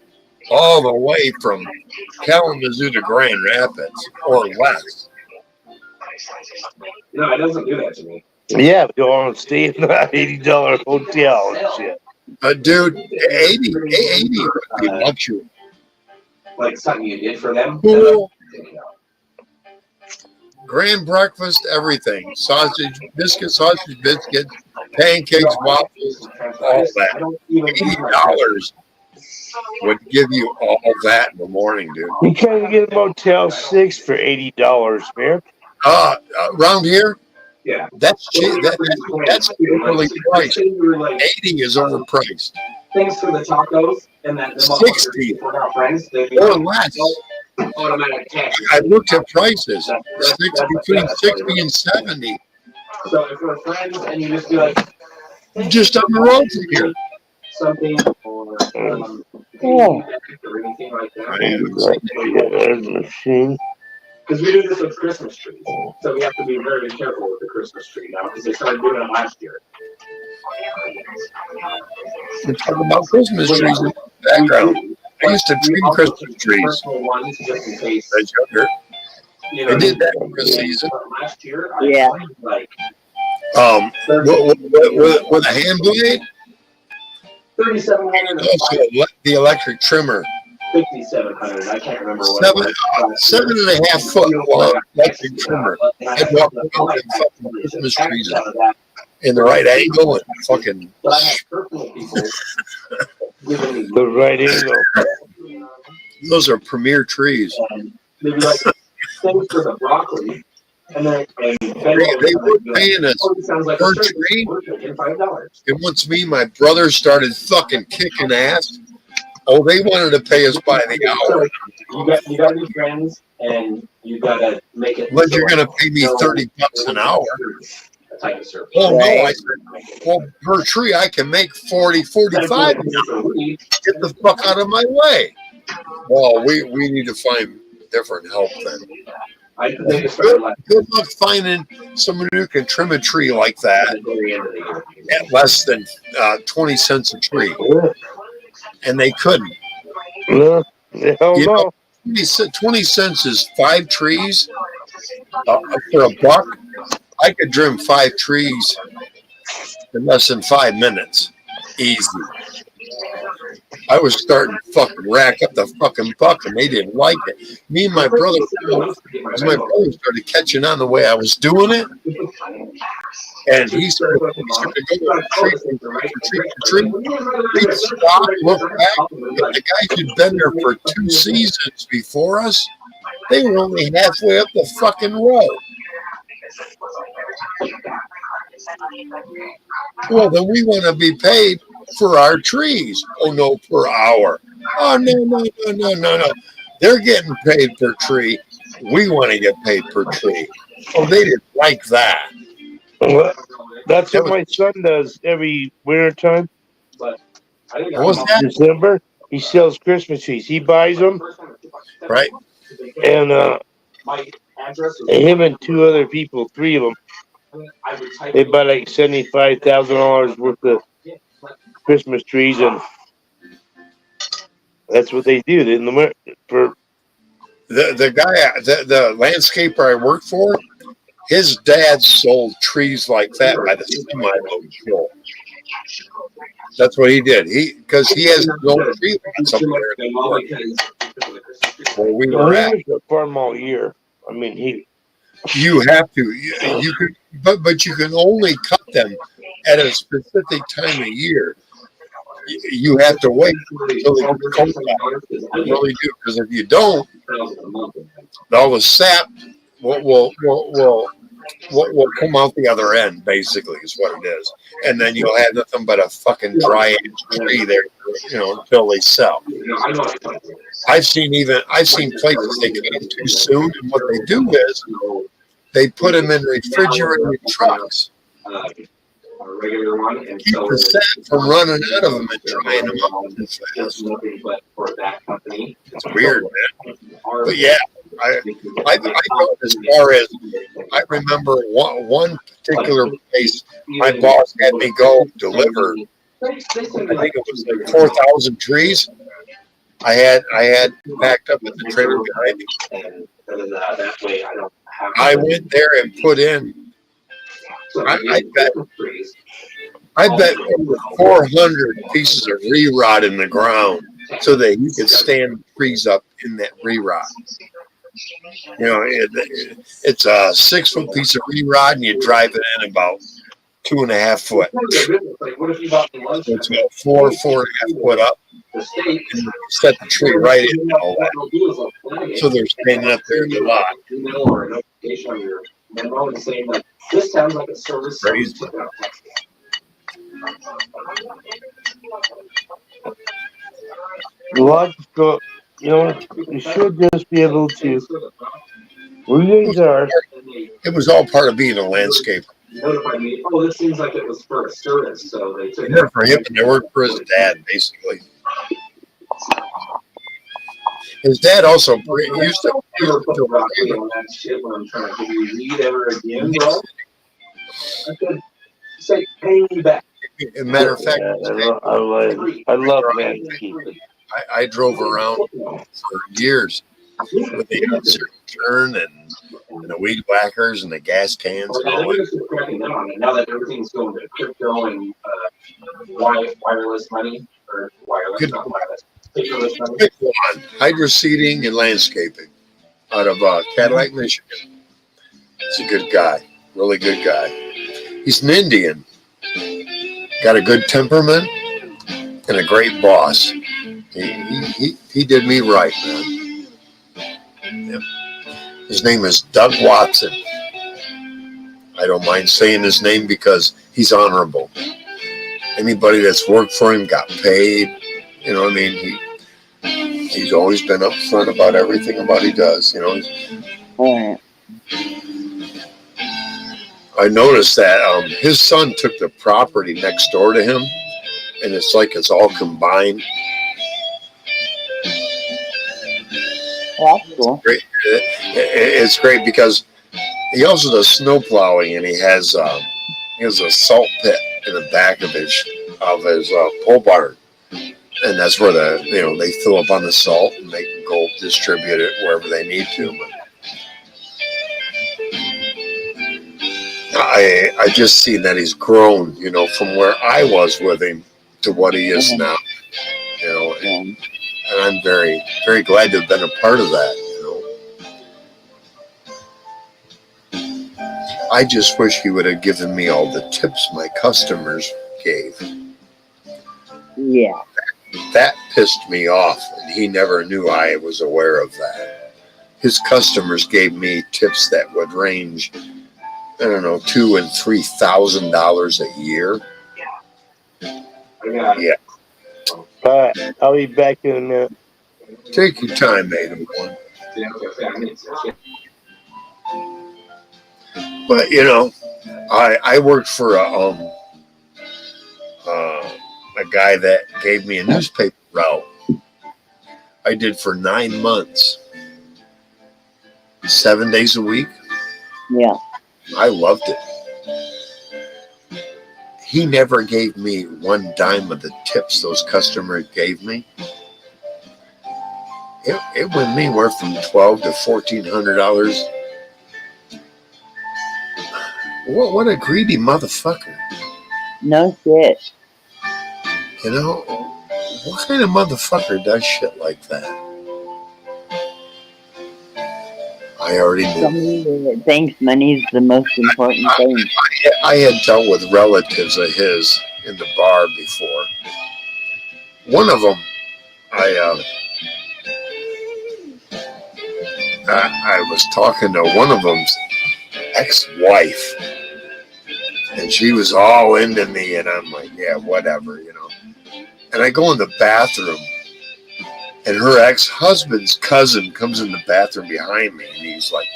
all the way from Kalamazoo to Grand Rapids or less. No, it doesn't do that to me. Yeah, but you want to stay in the $80 hotel and shit. Dude, 80 would be luxury. Like something you did for them? Cool. Grand breakfast, everything. Sausage biscuits, pancakes, waffles, all that. $80 would give you all that in the morning, dude. You can't get a Motel 6 for $80, man. Around here, Yeah. that's cheap. That's overly priced. 80 is overpriced. Thanks for the tacos and that. 60 friends. or less. Automatic cash. I looked at prices. Between 60 and 70. So if we're friends and you just be like, just on the road from here. Something or Oh. or anything like that. There's a machine. Because we do this with Christmas trees, so we have to be very careful with the Christmas tree now because they started doing it last year. We're talking about Christmas trees in the background. I used to trim Christmas trees. Ones just in case. As younger. I did that for a season. Last year, Yeah. like with a hand blade. 3,700. Also, the electric trimmer. 5,700. I can't remember what. 7.5 foot long electric trimmer. I'd walk around with fucking Christmas trees in the right angle and fucking. The right angle. Those are premier trees. They'd be like, thanks for the broccoli. And then they were paying us per tree. And once me and my brother started fucking kicking ass, they wanted to pay us by the hour. You got to be friends, and you got to make it. But you're going to pay me $30 an hour. Oh no! I said, well, per tree I can make 40, 45 an hour. Get the fuck out of my way. Well, we need to find different help then. Good luck finding someone who can trim a tree like that at less than 20 cents a tree. And they couldn't. Hell no. 20 cents is 5 trees for a buck. I could trim 5 trees in less than 5 minutes. Easy. I was starting to fucking rack up the fucking buck, and they didn't like it. Me and my brother, as my brother started catching on the way I was doing it, and he started to go tree to tree. We'd stop, look back, and the guys who'd been there for 2 seasons before us, they were only halfway up the fucking road. Well, then we want to be paid for our trees. Oh, no, per hour. Oh, no. They're getting paid per tree. We want to get paid per tree. Oh, they didn't like that. Well, that's what my son does every winter time. What's that? December, he sells Christmas trees. He buys them. Right. And him and 2 other people, 3 of them, they buy like $75,000 worth of Christmas trees, and that's what they do. For the guy, the landscaper I worked for, his dad sold trees like that by the semi-load full. That's what he did. Because he has his own tree lots up there in the park where we were at. He farm all year. I mean, you have to. You can, but you can only cut them at a specific time of year. You have to wait until they get cold. You really do, because if you don't, all the sap will come out the other end. Basically, is what it is, and then you'll have nothing but a fucking dry tree there, until they sell. I've seen places they came too soon, and what they do is they put them in refrigerated trucks. Keep the sap from running out of them and drying them out too fast. It's weird, man. But yeah, I thought as far as I remember one particular place my boss had me go deliver. I think it was like 4,000 trees. I had packed up at the trailer behind me. I went there and put in. I bet over 400 pieces of re-rod in the ground so that you could stand trees up in that re-rod. It's a 6-foot piece of re-rod, and you drive it in about 2.5 foot. Like, what if you bought the lunch? So it's about 4.5 foot up. The state. And set the tree right in all that. So they're standing up there in the lot. Email or a notification on your memo and saying like, this sounds like a service. Crazy. Logical. You know, you should just be able to. Where you guys are. It was all part of being a landscaper. Notify me. Oh, this seems like it was for a service, so they took They worked for him, and they worked for his dad, basically. His dad also used to. on that shit when I'm trying to give you read ever again, bro. I could say pay me back. As a matter of fact, I love landscaping. I drove around for years with the turn and the weed whackers and the gas cans and all that. Cracking down on it now that everything's going to crypto and wireless money or wireless, Good. not wireless, paperless money. Pick one. Hydro seeding and landscaping out of Cadillac, Michigan. He's a good guy, really good guy. He's an Indian, got a good temperament and a great boss. He did me right, man. Yep. His name is Doug Watson. I don't mind saying his name because he's honorable. Anybody that's worked for him got paid. You know what I mean? He's always been upfront about everything about he does. You know. Alright. I noticed that his son took the property next door to him, and it's like it's all combined. That's cool. Great. It's great because he also does snow plowing, and he has a salt pit in the back of his pole barn, and that's where they fill up on the salt and they can go distribute it wherever they need to. But I just see that he's grown, from where I was with him to what he is now, and I'm very, very glad to have been a part of that. I just wish he would have given me all the tips my customers gave. Yeah. That pissed me off, and he never knew I was aware of that. His customers gave me tips that would range, I don't know, $2,000 and $3,000 a year. Yeah. All right, I'll be back in a minute. Take your time, Adam. But I worked for a guy that gave me a newspaper route. I did for 9 months, 7 days a week. Yeah. I loved it. He never gave me one dime of the tips those customers gave me. It went anywhere from $1,200 to $1,400. What a greedy motherfucker. No shit. What kind of motherfucker does shit like that? I already knew. Somebody that thinks money's the most important thing. I had dealt with relatives of his in the bar before. One of them, I was talking to one of them's ex-wife, and she was all into me, and I'm like, yeah, whatever, And I go in the bathroom, and her ex-husband's cousin comes in the bathroom behind me, and he's like,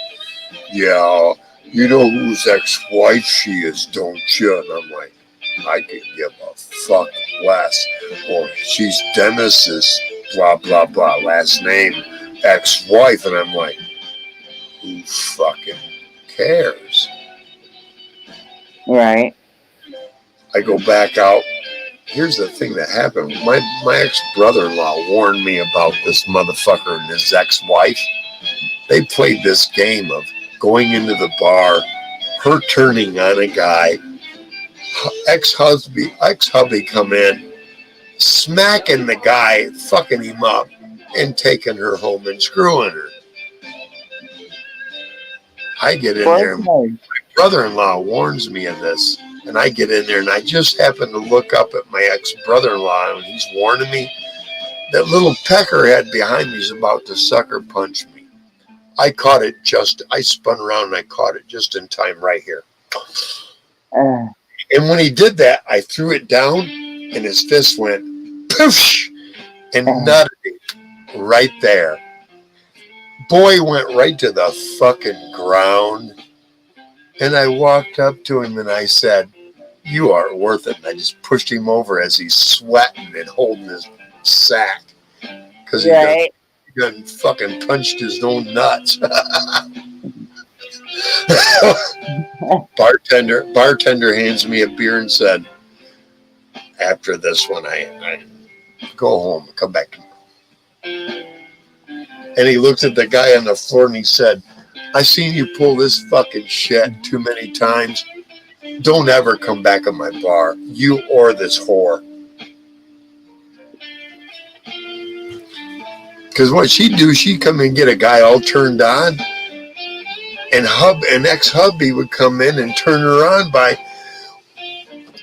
yeah, you know whose ex-wife she is, don't you? And I'm like, I could give a fuck less. Or she's Dennis's blah, blah, blah, last name, ex-wife. And I'm like, who fucking cares? Right. I go back out. Here's the thing that happened. My ex-brother-in-law warned me about this motherfucker and his ex-wife. They played this game of going into the bar, her turning on a guy, ex-hubby come in, smacking the guy, fucking him up, and taking her home and screwing her. I get in there, and my brother-in-law warns me of this. And I get in there, and I just happen to look up at my ex-brother-in-law, and he's warning me. That little peckerhead behind me is about to sucker punch me. I caught it I spun around and I caught it just in time right here. And when he did that, I threw it down, and his fist went poof and nutted him right there. Boy went right to the fucking ground. And I walked up to him and I said, "You are worth it." And I just pushed him over as he's sweating and holding his sack because he done fucking punched his own nuts. Bartender hands me a beer and said, "After this one, I go home and come back tomorrow." And he looked at the guy on the floor and he said, "I seen you pull this fucking shit too many times. Don't ever come back at my bar, you or this whore." Because what she'd do, she'd come and get a guy all turned on, and ex-hubby would come in and turn her on by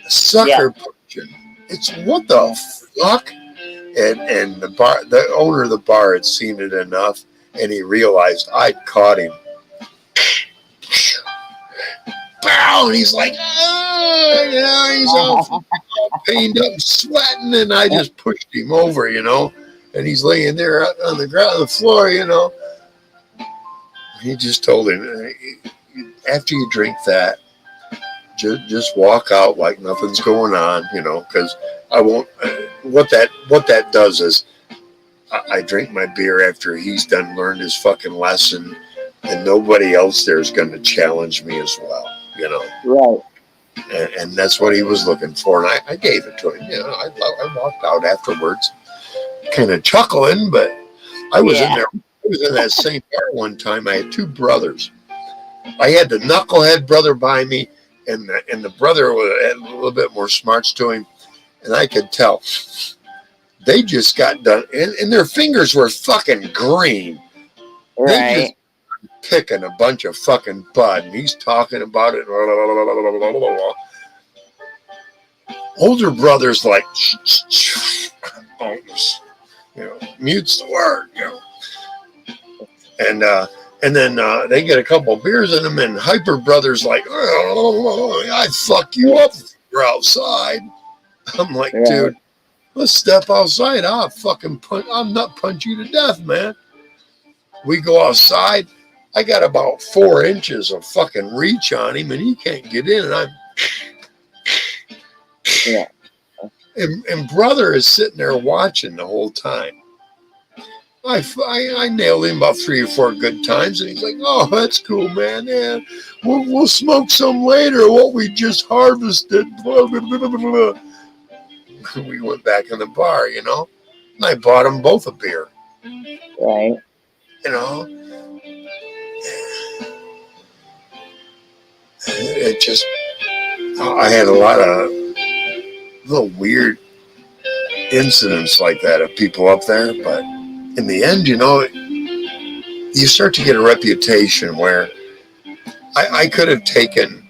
sucker punching. It's what the fuck? And the owner of the bar had seen it enough, and he realized I'd caught him. Bow, and he's like, "Oh," he's all pained up, sweating, and I just pushed him over, and he's laying there on the ground, on the floor, He just told him, "After you drink that, just walk out like nothing's going on, because I won't." What that does is, I drink my beer after he's done learned his fucking lesson, and nobody else there is going to challenge me as well, Right. And that's what he was looking for, and I gave it to him. I walked out afterwards, kind of chuckling, but I was in there. I was in that same bar one time. I had two brothers. I had the knucklehead brother by me, and the brother had a little bit more smarts to him, and I could tell they just got done, and their fingers were fucking green. Right. They just picking a bunch of fucking bud, and he's talking about it. Older brother's like, mutes the word, and then they get a couple beers in them, and hyper brother's like, "I'd fuck you up if you're outside." I'm like, "Dude, let's step outside. I'll not punch you to death, man." We go outside. I got about 4 inches of fucking reach on him, and he can't get in, and I'm and brother is sitting there watching the whole time. I nailed him about 3 or 4 good times, and he's like, "Oh, that's cool, man. Yeah, we'll smoke some later. What we just harvested." We went back in the bar, and I bought them both a beer. Right. It just, I had a lot of little weird incidents like that of people up there, but in the end, you start to get a reputation where I could have taken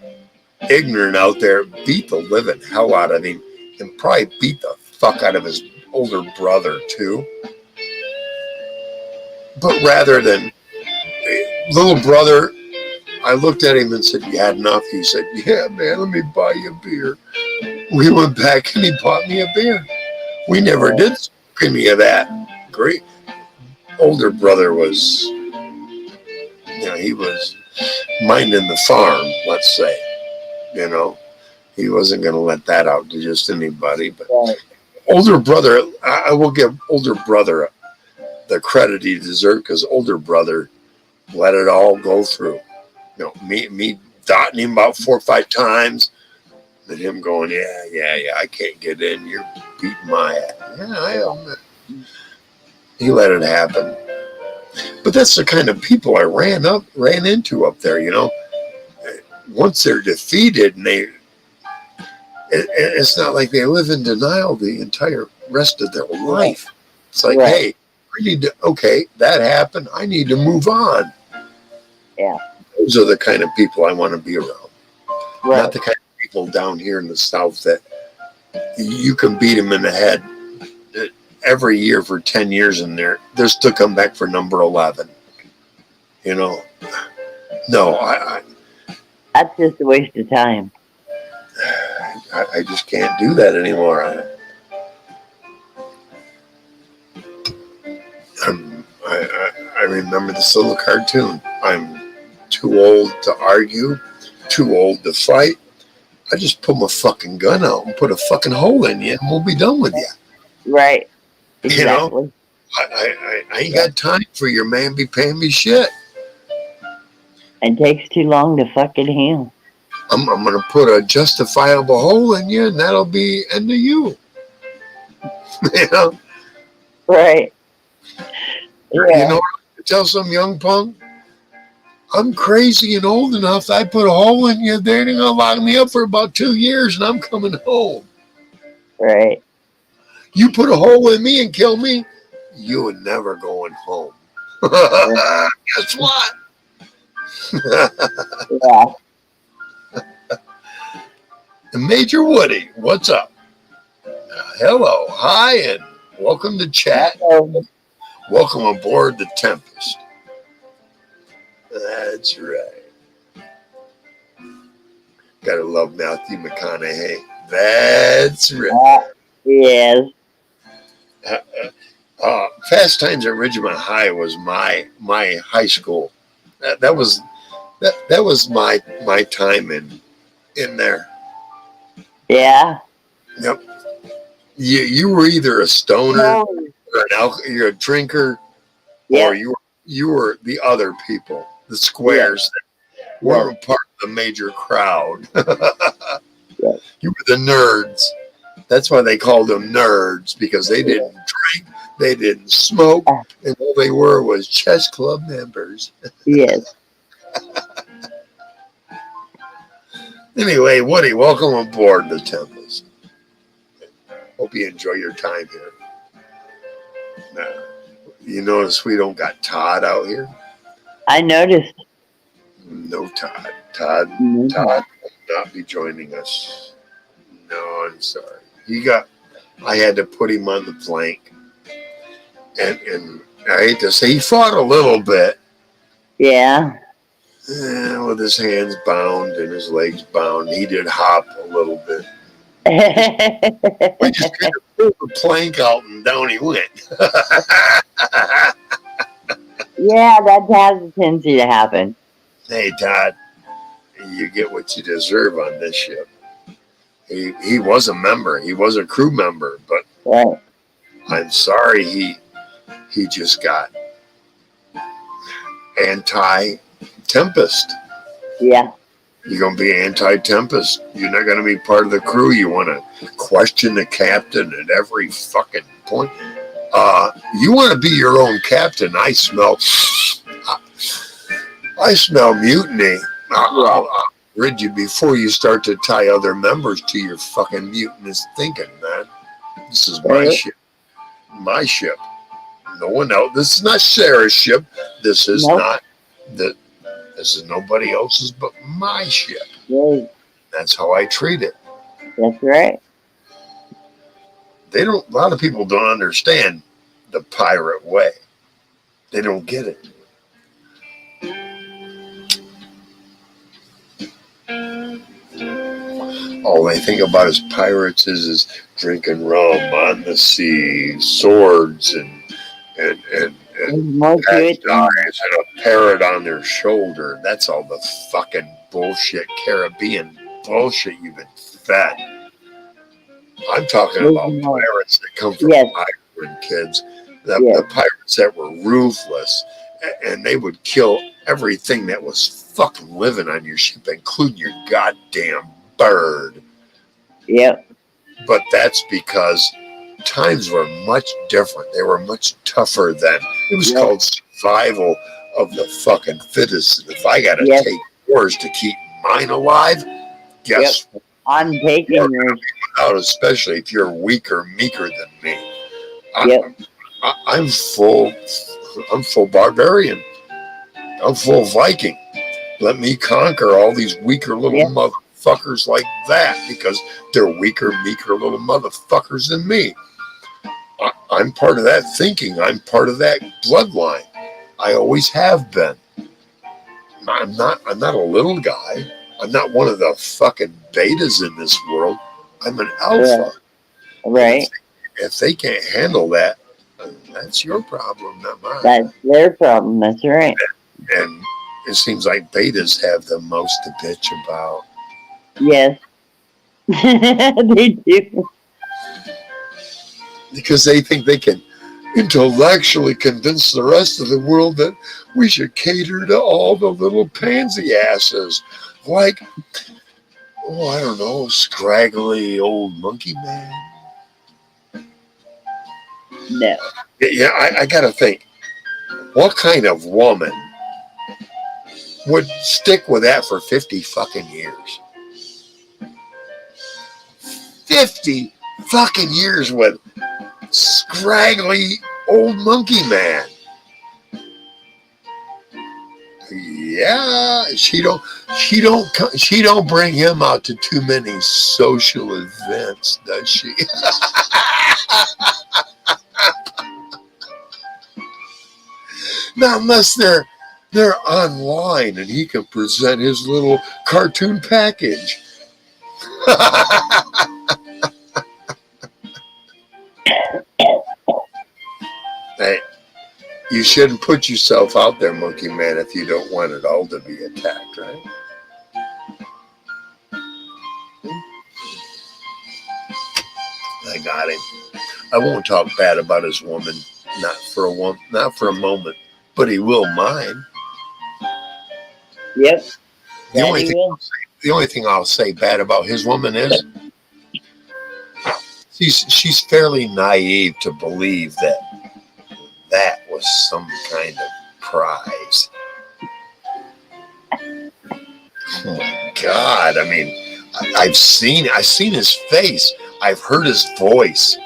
ignorant out there, beat the living hell out of him, and probably beat the fuck out of his older brother too. But rather than little brother, I looked at him and said, "You had enough?" He said, "Yeah, man, let me buy you a beer." We went back and he bought me a beer. We never did any of that. Great. Older brother was, he was minding the farm, let's say. He wasn't going to let that out to just anybody. But older brother, I will give older brother the credit he deserved, because older brother let it all go through. Me dotting him about 4 or 5 times, and him going, yeah, I can't get in. You're beating my ass. Yeah, I am. He let it happen. But that's the kind of people I ran into up there, Once they're defeated, and it's not like they live in denial the entire rest of their life. It's like, hey, that happened. I need to move on. Yeah. Those are the kind of people I want to be around. Not the kind of people down here in the South that you can beat them in the head every year for 10 years and they're still come back for number 11. You know, no, That's just a waste of time. I just can't do that anymore. I remember this little cartoon. I'm too old to argue, too old to fight. I just pull my fucking gun out and put a fucking hole in you and we'll be done with you. Right. You know? Exactly. I ain't got time for your mamby-pamby shit. It takes too long to fucking heal. I'm going to put a justifiable hole in you, and that'll be end of you. You know? Right. You Yeah. know, tell some young punk, I'm crazy and old enough. I put a hole in you. They're going to lock me up for about 2 years, and I'm coming home. Right. You put a hole in me and kill me, you ain't never going home. Guess what? Yeah. Major Woody, what's up? Hello, hi, and welcome to chat. Welcome aboard the Tempest. That's right. Gotta love Matthew McConaughey. That's right. Yes. Fast Times at Ridgemont High was my high school. That was my time in there. Yeah. Yep. You were either a stoner, or you're a drinker, or you were the other people, the squares that were part of the major crowd. You were the nerds. That's why they called them nerds, because they didn't drink, they didn't smoke, and all they were was chess club members. Yes. Anyway, Woody, welcome aboard the Tempest. Hope you enjoy your time here. You notice we don't got Todd out here? I noticed. No Todd. Todd will not be joining us. No, I'm sorry. I had to put him on the plank. And I hate to say, he fought a little bit. Yeah. With his hands bound and his legs bound. He did hop a little bit. We just kind of pulled the plank out and down he went. Yeah, that has a tendency to happen. Hey, Todd, you get what you deserve on this ship. He was a member. He was a crew member, but right. I'm sorry he just got anti-Tempest. Yeah. You're going to be anti-Tempest. You're not going to be part of the crew. You want to question the captain at every fucking point. You want to be your own captain. I smell mutiny. I'll rid you before you start to tie other members to your fucking mutinous thinking, man. This is my ship. My ship. No one else. This is not Sarah's ship. This is not this is nobody else's but my ship. Right. That's how I treat it. That's right. A lot of people don't understand the pirate way. They don't get it. All they think about as pirates is drinking rum on the sea, swords and eyes and a parrot on their shoulder. That's all the fucking bullshit Caribbean bullshit you've been fed. I'm talking about pirates that come from Ireland, kids. The pirates that were ruthless, and they would kill everything that was fucking living on your ship, including your goddamn bird. Yep. But that's because times were much different. They were much tougher then. It was called survival of the fucking fittest. And if I got to take yours to keep mine alive, guess what? I'm taking yours. Out, especially if you're weaker, meeker than me. I'm full barbarian. I'm full Viking. Let me conquer all these weaker little motherfuckers fuckers like that because they're weaker, meeker little motherfuckers than me. I'm part of that thinking. I'm part of that bloodline. I always have been. I'm not a little guy. I'm not one of the fucking betas in this world. I'm an alpha. Right. If they can't handle that, that's your problem, not mine. That's their problem. That's right. And it seems like betas have the most to bitch about. Yes. They do. Because they think they can intellectually convince the rest of the world that we should cater to all the little pansy asses. Like, oh, I don't know, scraggly old monkey man. No. Yeah, I gotta think, what kind of woman would stick with that for 50 fucking years? 50 fucking years with scraggly old monkey man. Yeah, she don't bring him out to too many social events, does she? Not unless they're online and he can present his little cartoon package. Hey, you shouldn't put yourself out there, monkey man, if you don't want it all to be attacked, right? I got him. I won't talk bad about his woman, not for a moment, but he will mine. Yep. The only thing I'll say bad about his woman is she's fairly naive to believe that was some kind of prize. Oh my God! I mean, I've seen his face. I've heard his voice.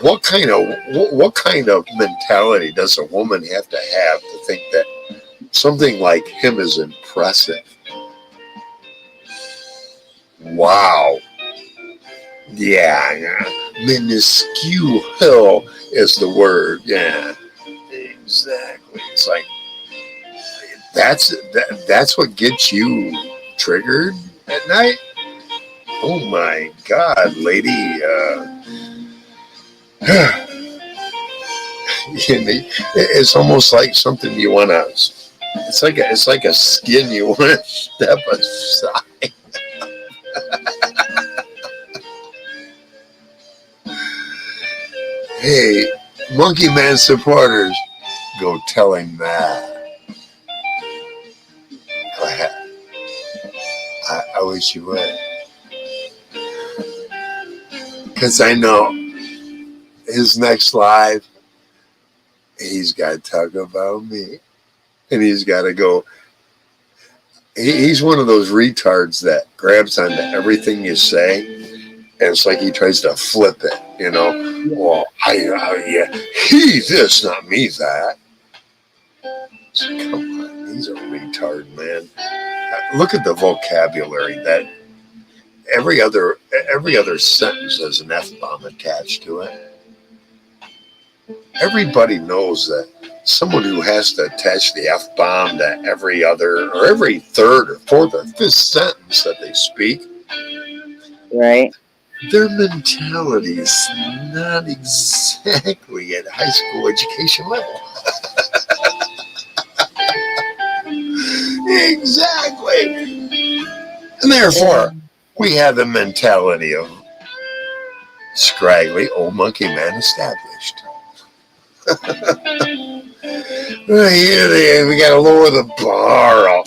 What kind of mentality does a woman have to think that something like him is impressive? Wow. Yeah. Minuscule is the word. Yeah. Exactly. It's like that's what gets you triggered at night. Oh my God, lady. It's almost like something you want to. It's like a skin you want to step aside. Hey, Monkey Man supporters, go tell him that. Go ahead. I wish you would. Because I know his next live, he's got to talk about me. And he's got to go. He's one of those retards that grabs onto everything you say. And it's like he tries to flip it, you know. Well, yeah, he this, not me that. So come on, he's a retard, man. Look at the vocabulary that every other sentence has an F-bomb attached to it. Everybody knows that someone who has to attach the F-bomb to every other or every third or fourth or fifth sentence that they speak, Right. their mentality is not exactly at high school education level. Exactly. And therefore, we have the mentality of scraggly old monkey man established. We got to lower the bar.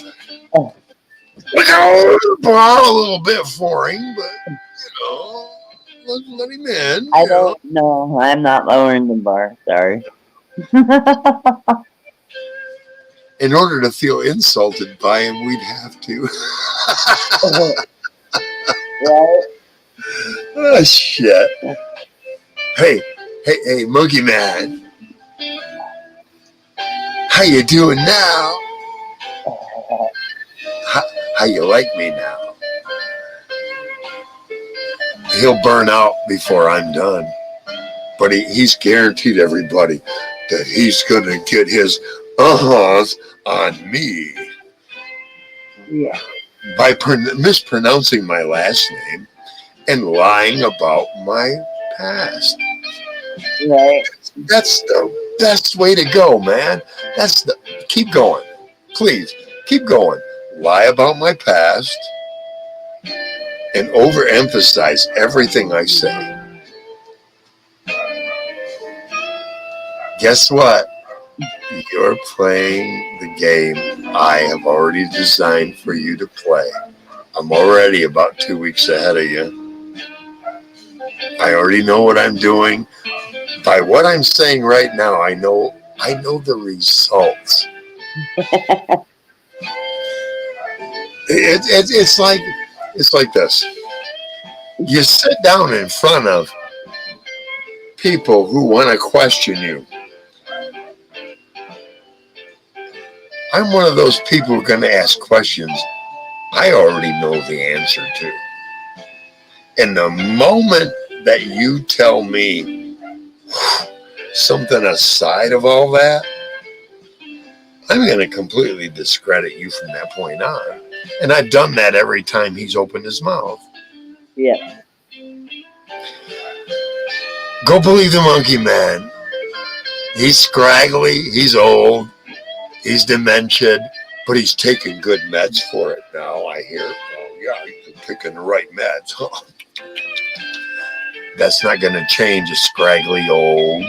We got to lower the bar a little bit for him, but let him in. I don't know. I'm not lowering the bar. Sorry. In order to feel insulted by him, we'd have to. Right. Oh shit! Hey, monkey man, how you doing now? how you like me now. He'll burn out before I'm done. But he's guaranteed everybody that he's going to get his uh-huhs on me Yeah. by mispronouncing my last name and lying about my past. Right. That's the best way to go, man. Keep going. Please, keep going. Lie about my past and overemphasize everything I say. Guess what? You're playing the game I have already designed for you to play. I'm already about 2 weeks ahead of you. I already know what I'm doing. By what I'm saying right now, I know the results. It's like this. You sit down in front of people who want to question you. I'm one of those people who are going to ask questions I already know the answer to. And the moment that you tell me something aside of all that, I'm going to completely discredit you from that point on. And I've done that every time he's opened his mouth. Yeah. Go believe the monkey man. He's scraggly, he's old, he's dementia, but he's taking good meds for it now, I hear. Oh, yeah, he's picking the right meds. That's not going to change a scraggly old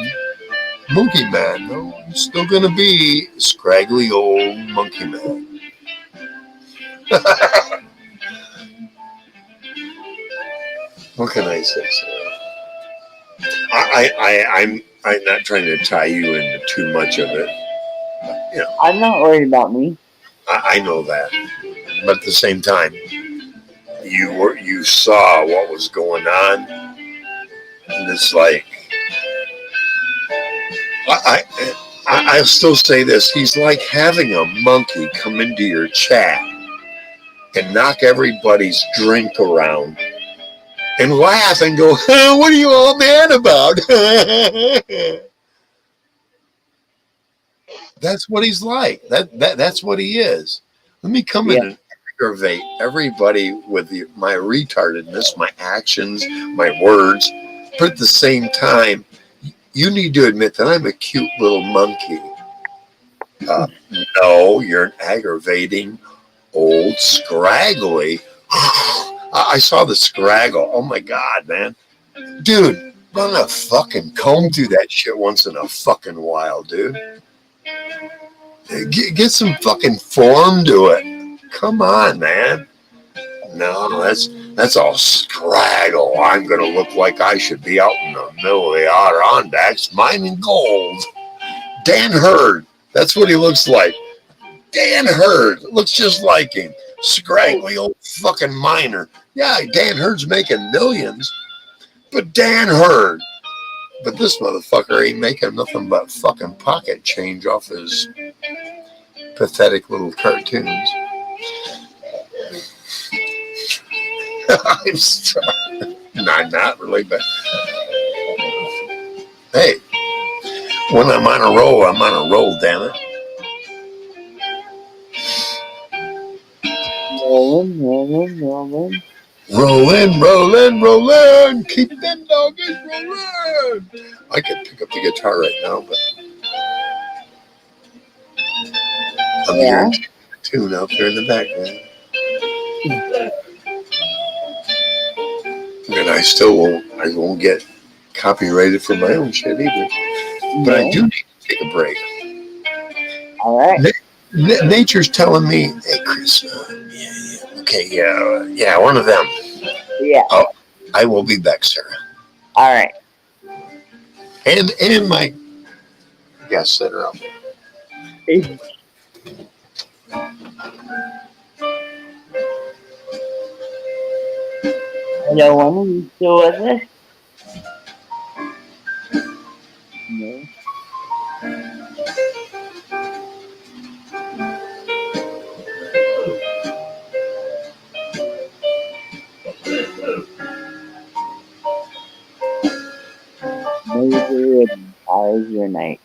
monkey man. No, he's still going to be a scraggly old monkey man. What can I say, Sarah? I'm not trying to tie you into too much of it. You know, I'm not worried about me. I know that, but at the same time, you saw what was going on, and it's like I'll still say this: he's like having a monkey come into your chat and knock everybody's drink around and laugh and go, "What are you all mad about?" That's what he's like. That's what he is. Let me come in and aggravate everybody with my retardedness, my actions, my words. But at the same time, you need to admit that I'm a cute little monkey. No, you're an aggravating, old, scraggly. I saw the scraggle. Oh my God, man. Dude, run a fucking comb through that shit once in a fucking while, dude. Get some fucking form to it. Come on, man. No, that's all scraggle. I'm gonna look like I should be out in the middle of the Adirondacks mining gold. Dan Hurd. That's what he looks like. Dan Hurd looks just like him. Scraggly old fucking miner. Yeah, Dan Hurd's making millions, but Dan Hurd. But this motherfucker ain't making nothing but fucking pocket change off his pathetic little cartoons. I'm sorry. Not really, but hey, when I'm on a roll, I'm on a roll, damn it. Rolling. Rolling. Keep them doggies rolling. I could pick up the guitar right now, but I'm hearing a tune out there in the background. And I won't get copyrighted for my own shit either. But I do need to take a break. All right. Nature's telling me, hey, Chris, yeah, one of them. Yeah. Oh, I will be back, Sarah. All right. And my guests that are out there. Hello, one. Are you still with us? No. was your night?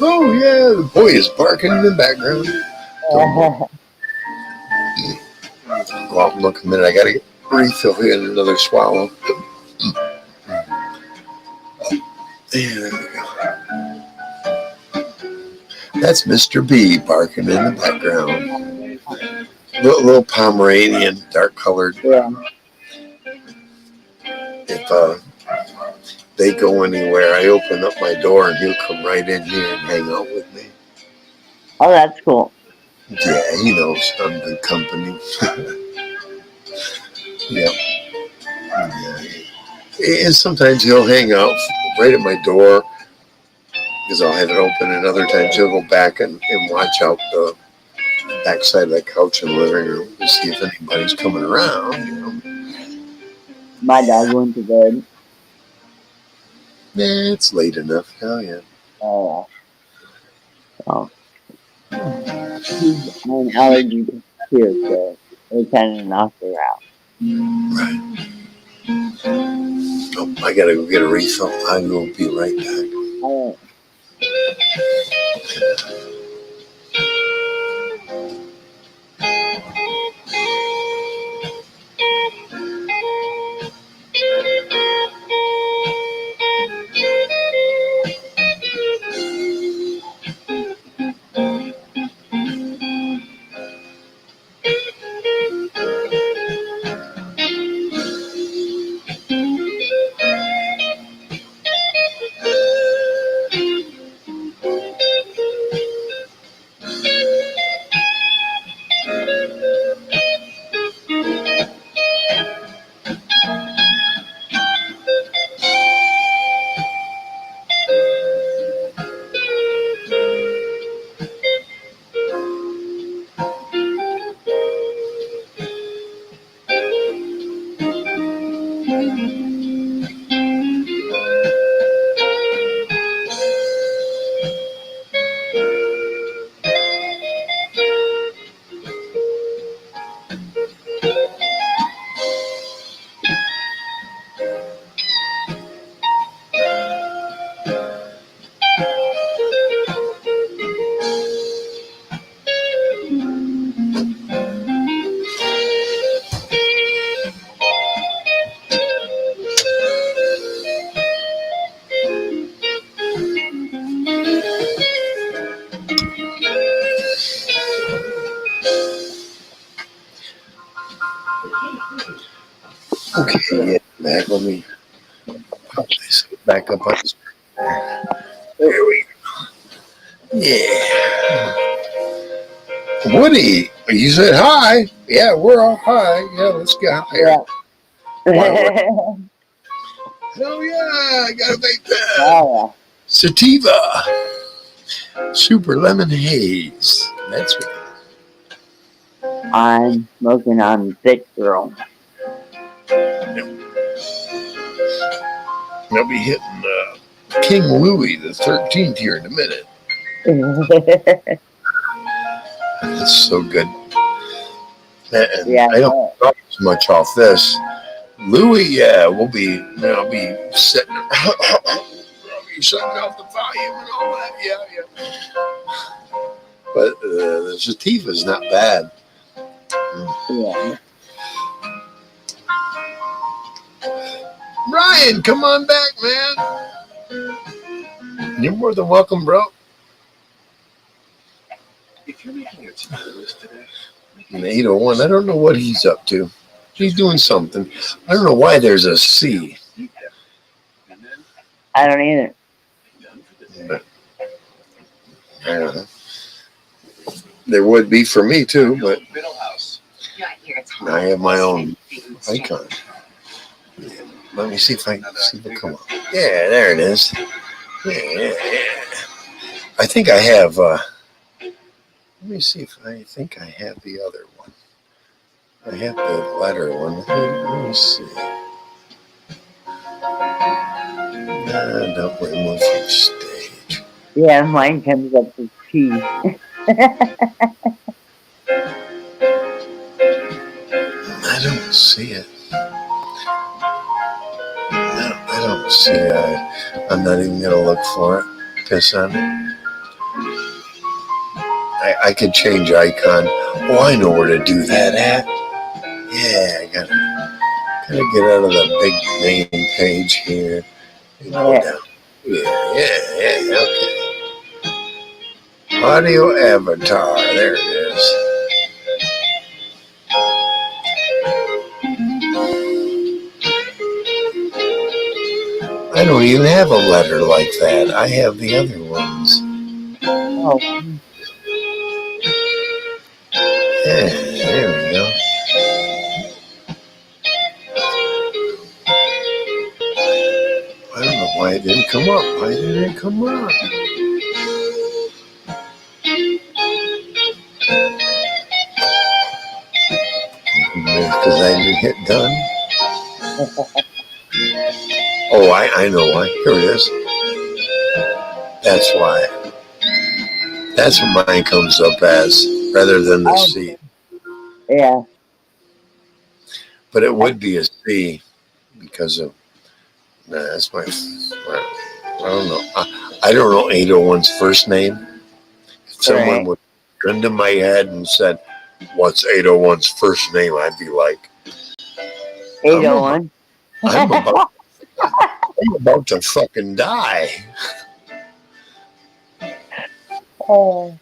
Oh yeah, the boy is barking in the background. Well, look a minute, I gotta get refill here and another swallow. Yeah, there we go. That's Mr. B barking in the background. Little Pomeranian, dark colored. Yeah. If they go anywhere, I open up my door and he'll come right in here and hang out with me. Oh, that's cool. Yeah, he knows I'm good company. Yeah. Yeah. And sometimes he'll hang out right at my door because I'll have it open, and other times he'll go back and watch out the backside of the couch in the living room to see if anybody's coming around. My dog went to bed. Yeah, it's late enough. Hell yeah. Oh, yeah. He's on allergy too, so it kind of knocked her out. Right. Oh, I gotta go get a refill. I will be right back. Oh, Okay, yeah, Mac, let me pop this back up on this. There we go. Yeah. Woody, you said hi. Yeah, we're all hi. Yeah, let's get higher. yeah. Hell yeah, I got a vape pen. Oh, Sativa. Super Lemon Haze. That's right. yeah. I'm smoking on Thick Girl. I'll be hitting King Louis the 13th here in a minute. That's so good. And Yeah, I don't talk as much off this. Louis, yeah, I'll be setting I'll be shutting off the volume and all that. Yeah. But the sativa is not bad. yeah. Brian, come on back, man. You're more than welcome, bro. And 801, I don't know what he's up to. He's doing something. I don't know why there's a C. I don't either. But, I don't know. There would be for me too, but I have my own icon. Let me see if I see if it come up. Yeah, there it is. Yeah. I think I have. Let me see if I think I have the other one. I have the letter one. Let me see. Don't remove from stage. Yeah, mine comes up as P. I don't see it. No, I don't see it. I'm not even gonna look for it. Piss on it. I could change icon. Oh, I know where to do that at. Yeah, I gotta get out of the big main page here and go down. Yeah, okay. Audio avatar. There it is. I don't even have a letter like that. I have the other ones. Oh. Yeah, there we go. I don't know why it didn't come up. Why didn't it come up? Because I didn't hit done. Oh, I know why. Here it is. That's why. That's what mine comes up as, rather than the C. Yeah. But it would be a C because of. Nah, that's my. I don't know. I don't know 801's first name. If someone would gun to my head and said, "What's 801's first name?" I'd be like, 801. I'm about to fucking die. Oh.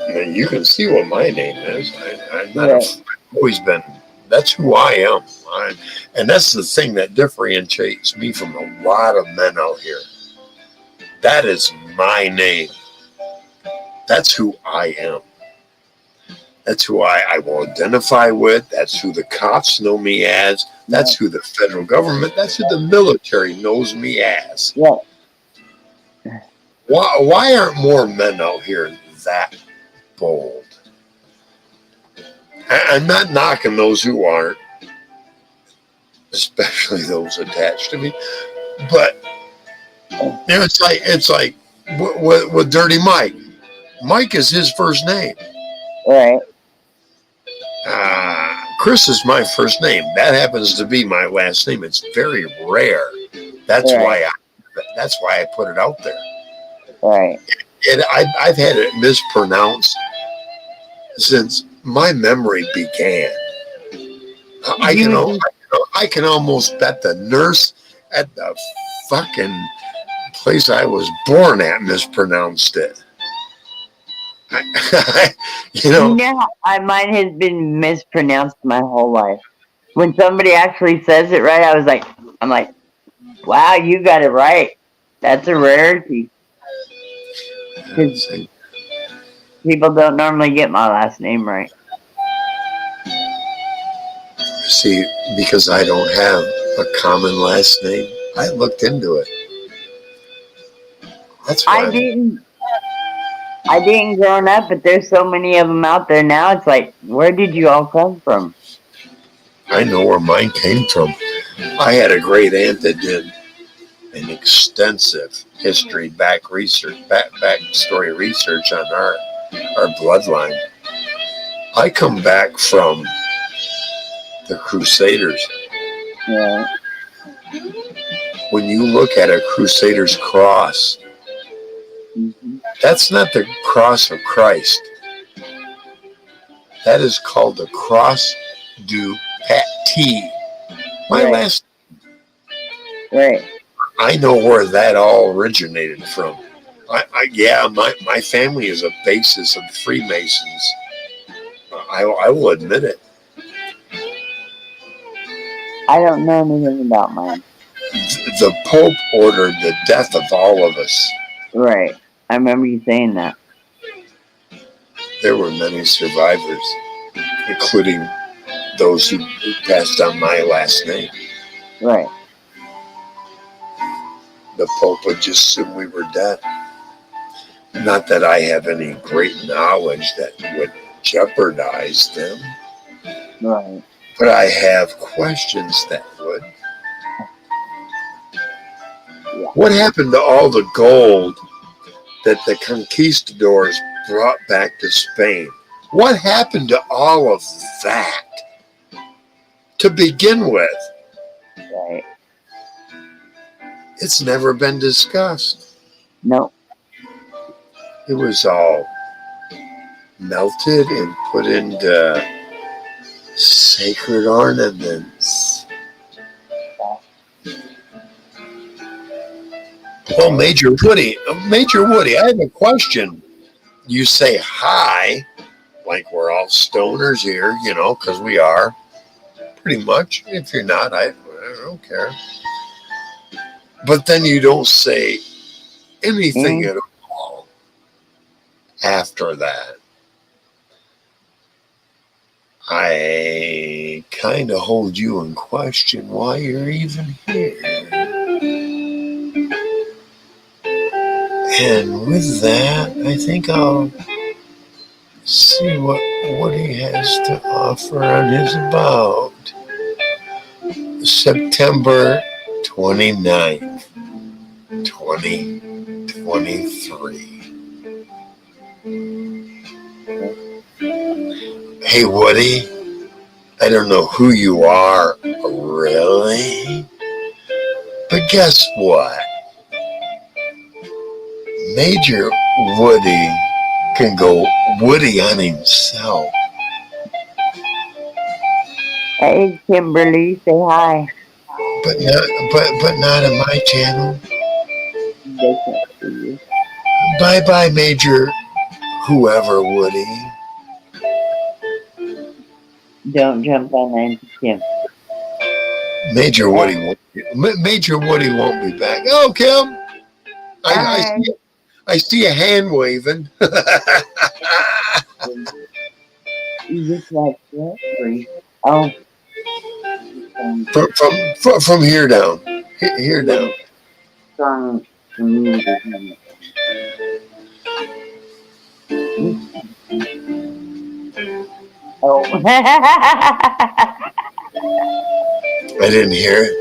You can see what my name is. I'm not. I've always been. That's who I am. And that's the thing that differentiates me from a lot of men out here. That is my name. That's who I am. That's who I will identify with. That's who the cops know me as. That's who the federal government, that's who the military knows me as. Yeah. Why aren't more men out here that bold? I'm not knocking those who aren't, especially those attached to me. But it's like with Dirty Mike. Mike is his first name. Right. Chris is my first name. That happens to be my last name. It's very rare. That's why I put it out there. Right. And I've had it mispronounced since my memory began. I can almost bet the nurse at the fucking place I was born at mispronounced it. Mine has been mispronounced my whole life. When somebody actually says it right, I'm like, wow, you got it right. That's a rarity. People don't normally get my last name right. See, because I don't have a common last name, I looked into it. That's why I didn't growing up, but there's so many of them out there now. It's like, where did you all come from? I know where mine came from. I had a great aunt that did an extensive history backstory research on our bloodline. I come back from the Crusaders. Yeah. When you look at a Crusader's cross, that's not the cross of Christ. That is called the Cross du Patty. My last name. Right. I know where that all originated from. Yeah, my family is a basis of Freemasons. I will admit it. I don't know anything about mine. The Pope ordered the death of all of us. Right. I remember you saying that. There were many survivors, including those who passed on my last name. Right. The Pope would just assume we were dead. Not that I have any great knowledge that would jeopardize them, Right. but I have questions that would. Yeah. What happened to all the gold that the conquistadors brought back to Spain? What happened to all of that to begin with? Right. It's never been discussed. No. It was all melted and put into sacred ornaments. Well, Major Woody, I have a question. You say hi, like we're all stoners here, because we are, pretty much. If you're not, I don't care. But then you don't say anything at all after that. I kind of hold you in question why you're even here. And with that, I think I'll see what Woody has to offer on his about September 29th, 2023. Hey, Woody, I don't know who you are, really, but guess what? Major Woody can go Woody on himself. Hey, Kimberly, say hi. But not on my channel. They can't see you. Bye, Major whoever Woody. Don't jump on Auntie Kim. Major Woody won't be back. Oh, Kim, I see a hand waving. You just like Jeffrey. Oh. From here down. Here down. Strong community. Oh. I didn't hear it.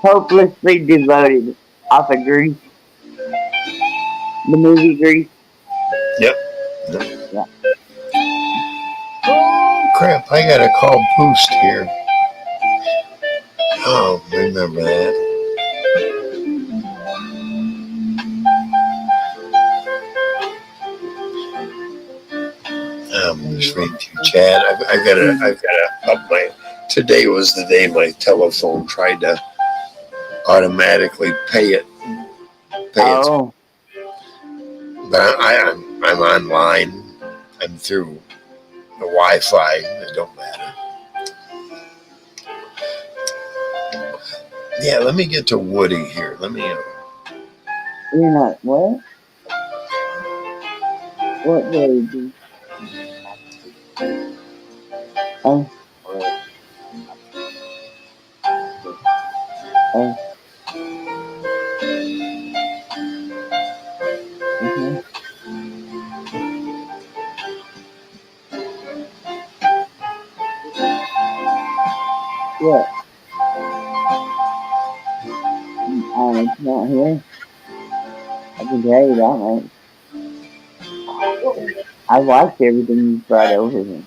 Hopelessly devoted off of Grease. The movie Grease. Yep. Yeah. Oh, crap. I got to call Boost here. Oh, remember that. I'm just reading through chat. I've got to up my. Today was the day my telephone tried to automatically pay it. Oh. But I'm online. I'm through the Wi-Fi. It don't matter. Yeah, let me get to Woody here. Let me. You're not what? What baby? Oh. Oh. Mm-hmm. What? It's not here. I can tell you that much. I watched everything you brought over here.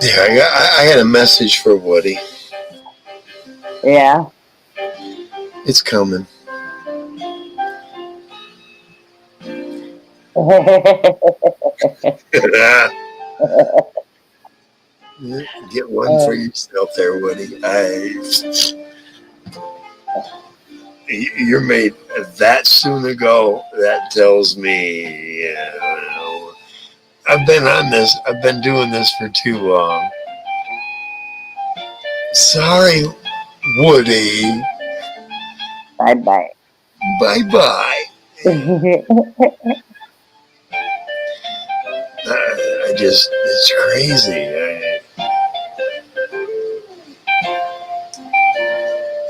There, I had a message for Woody. Yeah. It's coming. Get one for yourself there, Woody. You're made that soon ago. That tells me I've been on this. I've been doing this for too long. Sorry, Woody. Bye-bye. Bye-bye. It's crazy.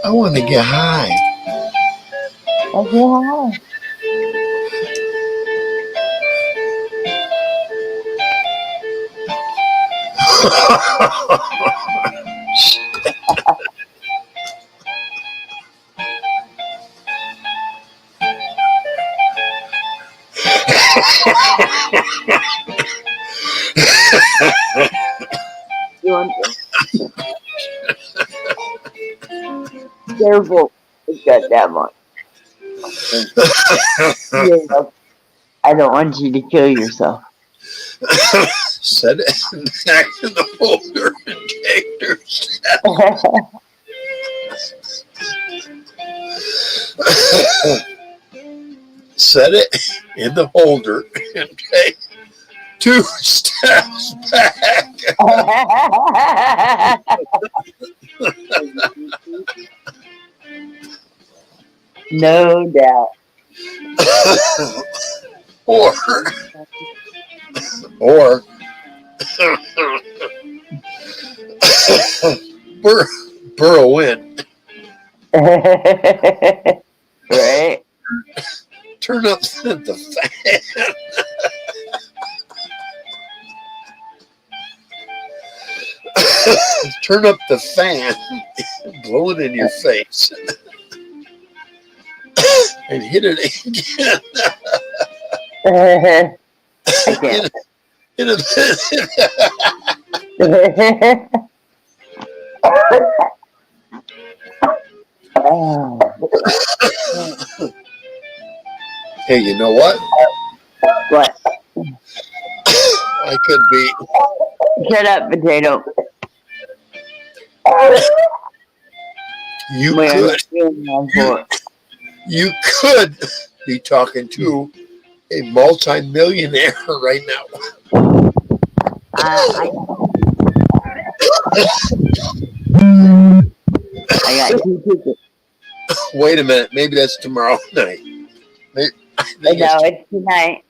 I want to get high. Okay, careful. It's got that much. I don't want you to kill yourself. Set it back in the holder and take Set it in the holder and take 2 steps back. No doubt. or burrow in. Right? Turn up the fan. Turn up the fan, blow it in your face, and hit it again. I can't. Hit it. Hey, you know what? What? I could be. Shut up, potato. You could be talking to a multi-millionaire right now. I got 2 tickets. Wait a minute. Maybe that's tomorrow night. No, it's tonight.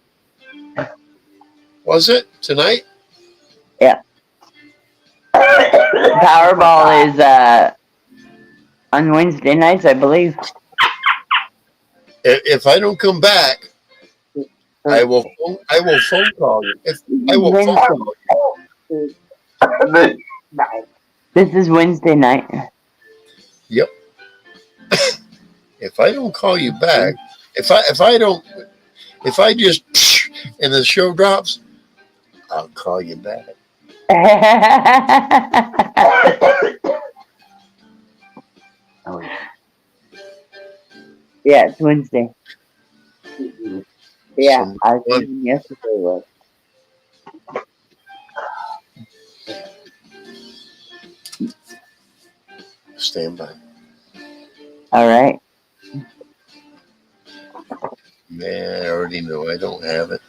Was it tonight? Yeah. Powerball is on Wednesday nights, I believe. If I don't come back, I will phone call you. I will phone call you. This is Wednesday night. Yep. If I don't call you back, if I just and the show drops, I'll call you back. Yeah, it's Wednesday. Yeah, I was thinking yesterday was. Stand by. All right. Man, I already know I don't have it.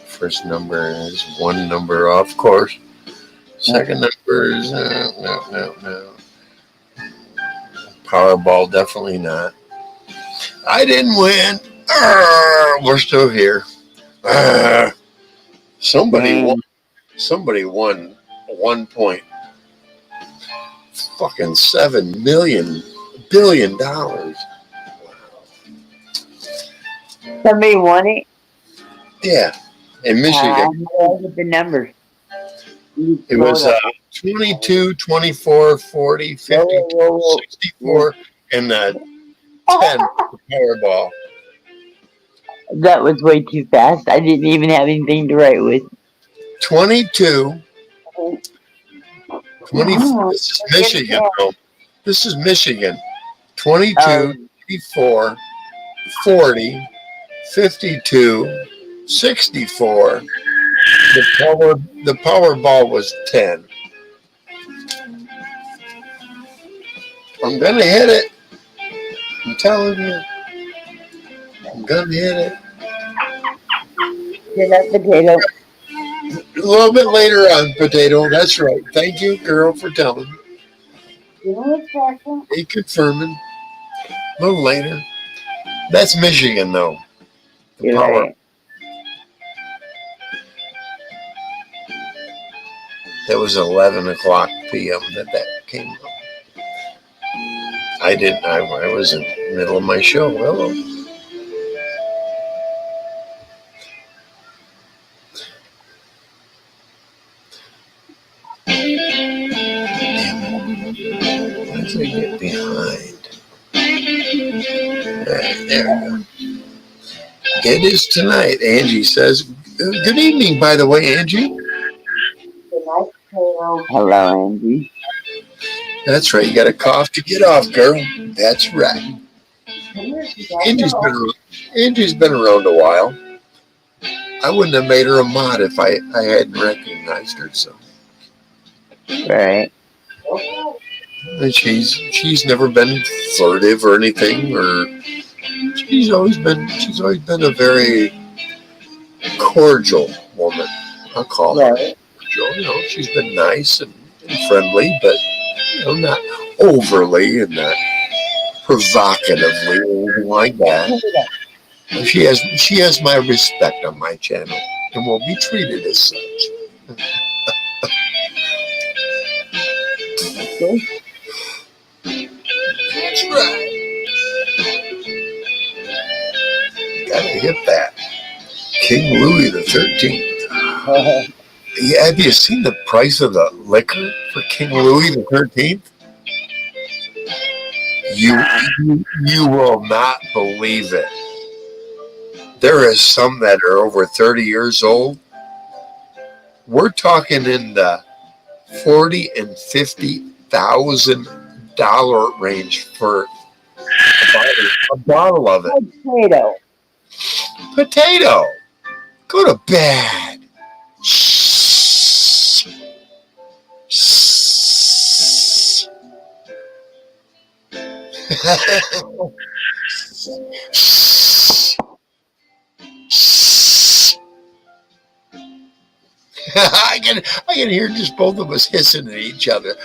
First number is 1 number off course. Second number is no. Powerball, definitely not. I didn't win. We're still here. Somebody won. Somebody won 1.7 billion dollars. Somebody won it? Yeah, in Michigan. I get the numbers. It was 22, 24, 40, 52, 64, and 10 Powerball. That was way too fast. I didn't even have anything to write with. 22, 24. This is Michigan, bro. This is Michigan. 22, 24, 40, 52, 64. The Powerball was 10. I'm gonna hit it. I'm telling you, I'm gonna hit it. Hit that potato. A little bit later on, Potato. That's right. Thank you, girl, for telling me. Give me a second. He confirming. A little later. That's Michigan, though. The You're power. right. That was 11 o'clock p.m. that came up. I didn't. I was in the middle of my show. Hello. Why did I get behind? All right, there we go. It is tonight, Angie says. Good evening, by the way, Angie. Hello, Angie. That's right. You got a cough to get off, girl. That's right. Angie's been around a while. I wouldn't have made her a mod if I hadn't recognized her. So, Right. and she's never been flirtive or anything, or she's always been a very cordial woman. I'll call her cordial. You know, she's been nice and friendly, but not overly and not provocatively or anything like that. She has my respect on my channel and will be treated as such. That's right. Gotta hit that. King Louis the 13th. Yeah, have you seen the price of the liquor for King Louis the 13th? You will not believe it. There is some that are over 30 years old. We're talking in the $40,000 and $50,000 range for a bottle of it. Potato. Go to bed. Shh. Shh. I can hear just both of us hissing at each other.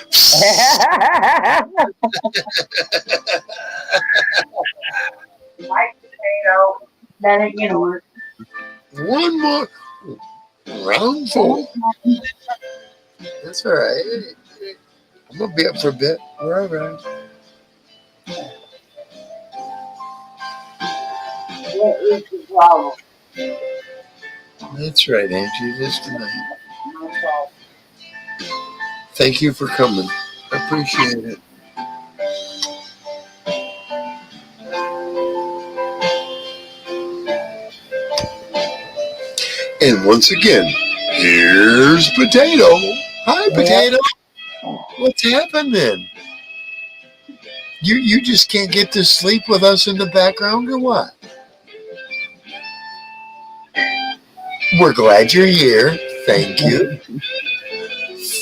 That ain't gonna work. One more round four. That's all right. I'm gonna be up for a bit. We're all right. What is the problem? That's right, Angie. It is tonight. Thank you for coming. I appreciate it. And once again, here's Potato. Hi, Potato. What's happening? You just can't get to sleep with us in the background or what? We're glad you're here. Thank you.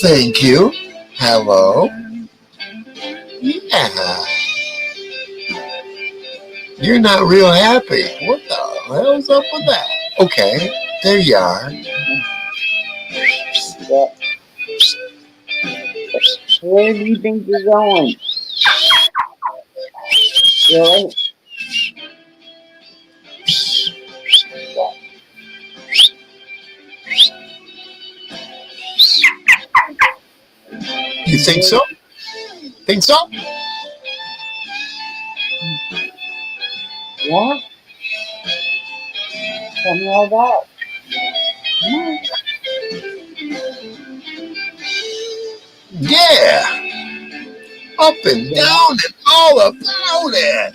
Thank you. Hello. Yeah. You're not real happy. What the hell's up with that? Okay, there you are. Where do you think you're going? Really? You think so? Think so? Yeah? Tell me all about it. Yeah. Up and down and all about it.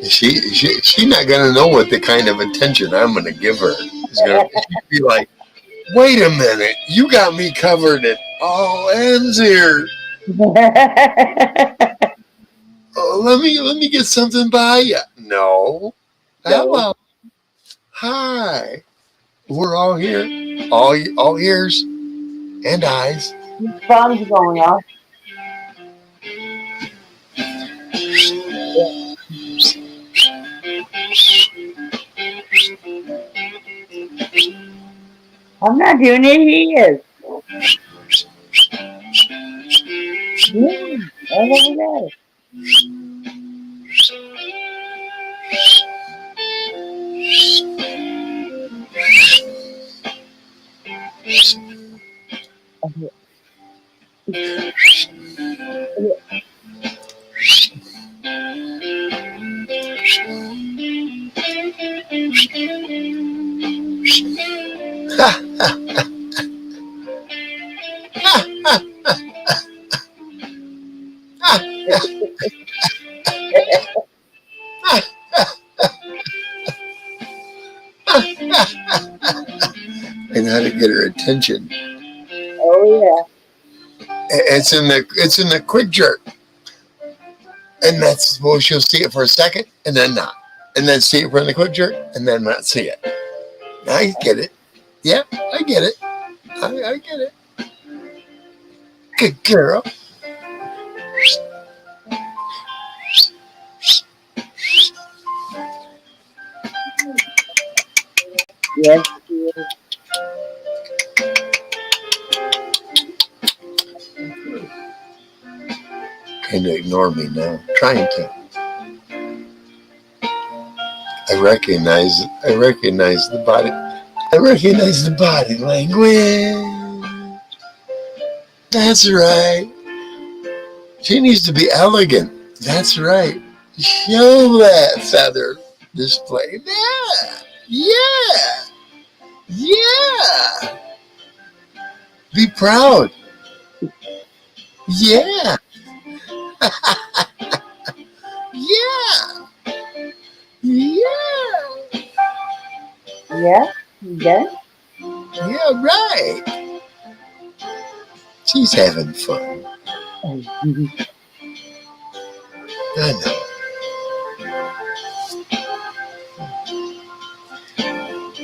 She's not gonna know what the kind of attention I'm gonna give her. She'll be like, wait a minute, you got me covered at all ends here. Oh, let me get something by you. No. How No. about hi? We're all here, all ears and eyes. Phone's going off. I'm not doing it. He is. Yeah, I never know. And how to get her attention. Oh It's in the quick jerk, and that's well, she'll see it for a second and then not, and then see it for the quick jerk and then not see it. I get it. Yeah, I get it. I get it. Good girl. yeah. Yes, he is. Kind of ignore me now. Trying to. I recognize the body. I recognize the body language. That's right. She needs to be elegant. That's right. Show that feather display. Yeah. Yeah. Yeah. Be proud. Yeah. Yeah. Yeah. Yeah, he does. Yeah, right. She's having fun. I know.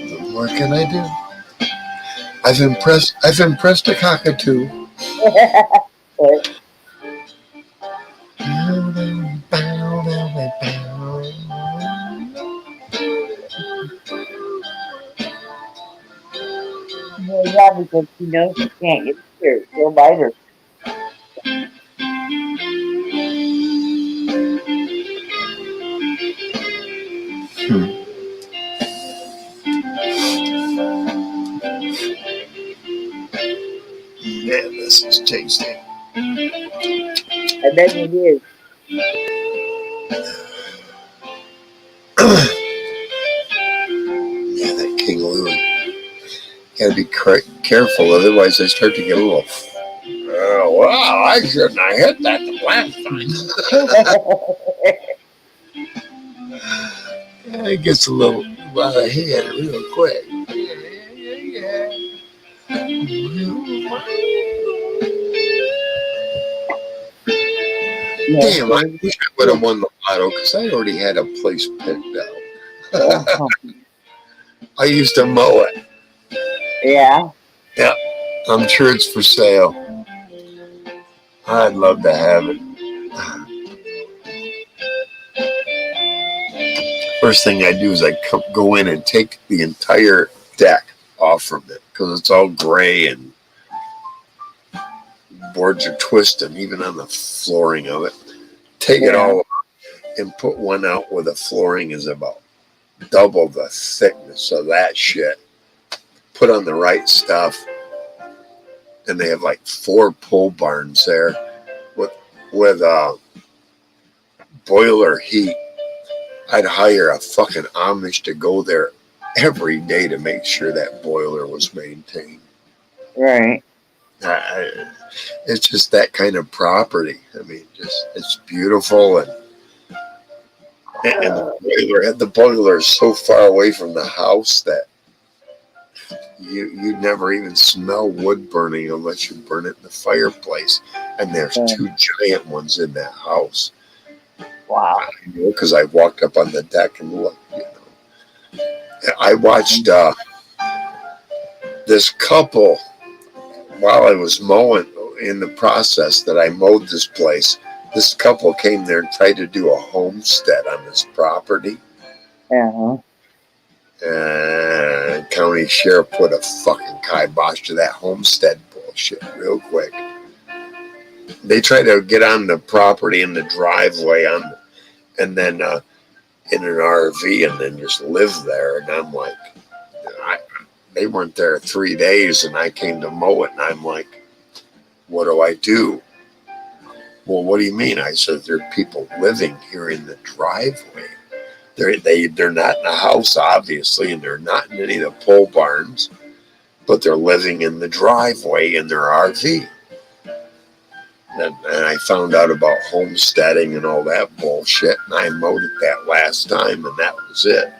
What more can I do? I've impressed a cockatoo. Well, yeah, because she knows she can't get here. She'll bite her. Man, this is tasty. I bet it is. Yeah, that King Louis. Gotta be careful, otherwise they start to get a little. Oh, wow, I shouldn't have hit that the last time. It gets a little out of hand real quick. Yeah. Yeah, Damn, I wish I would have won the lotto because I already had a place picked out. I used to mow it. yeah. Yeah, I'm sure it's for sale. I'd love to have it. First thing I do is I go in and take the entire deck off from it because it's all gray and boards are twisting, even on the flooring of it. Take it all and put one out where the flooring is about double the thickness of that shit. Put on the right stuff, and they have like 4 pole barns there with boiler heat. I'd hire a fucking Amish to go there every day to make sure that boiler was maintained. Right. It's just that kind of property. I mean, just it's beautiful, and the boiler is so far away from the house that you never even smell wood burning unless you burn it in the fireplace. And there's 2 giant ones in that house. Wow. Because I walked up on the deck and looked. I watched this couple while I was mowing. In the process that I mowed this place, this couple came there and tried to do a homestead on this property. Uh-huh. And county sheriff put a fucking kibosh to that homestead bullshit real quick. They tried to get on the property in the driveway and then in an RV and then just live there. And I'm like, they weren't there 3 days, and I came to mow it, and I'm like, what do I do? Well, what do you mean? I said, there are people living here in the driveway. They're not in the house, obviously, and they're not in any of the pole barns, but they're living in the driveway in their RV. And I found out about homesteading and all that bullshit, and I mowed it that last time, and that was it,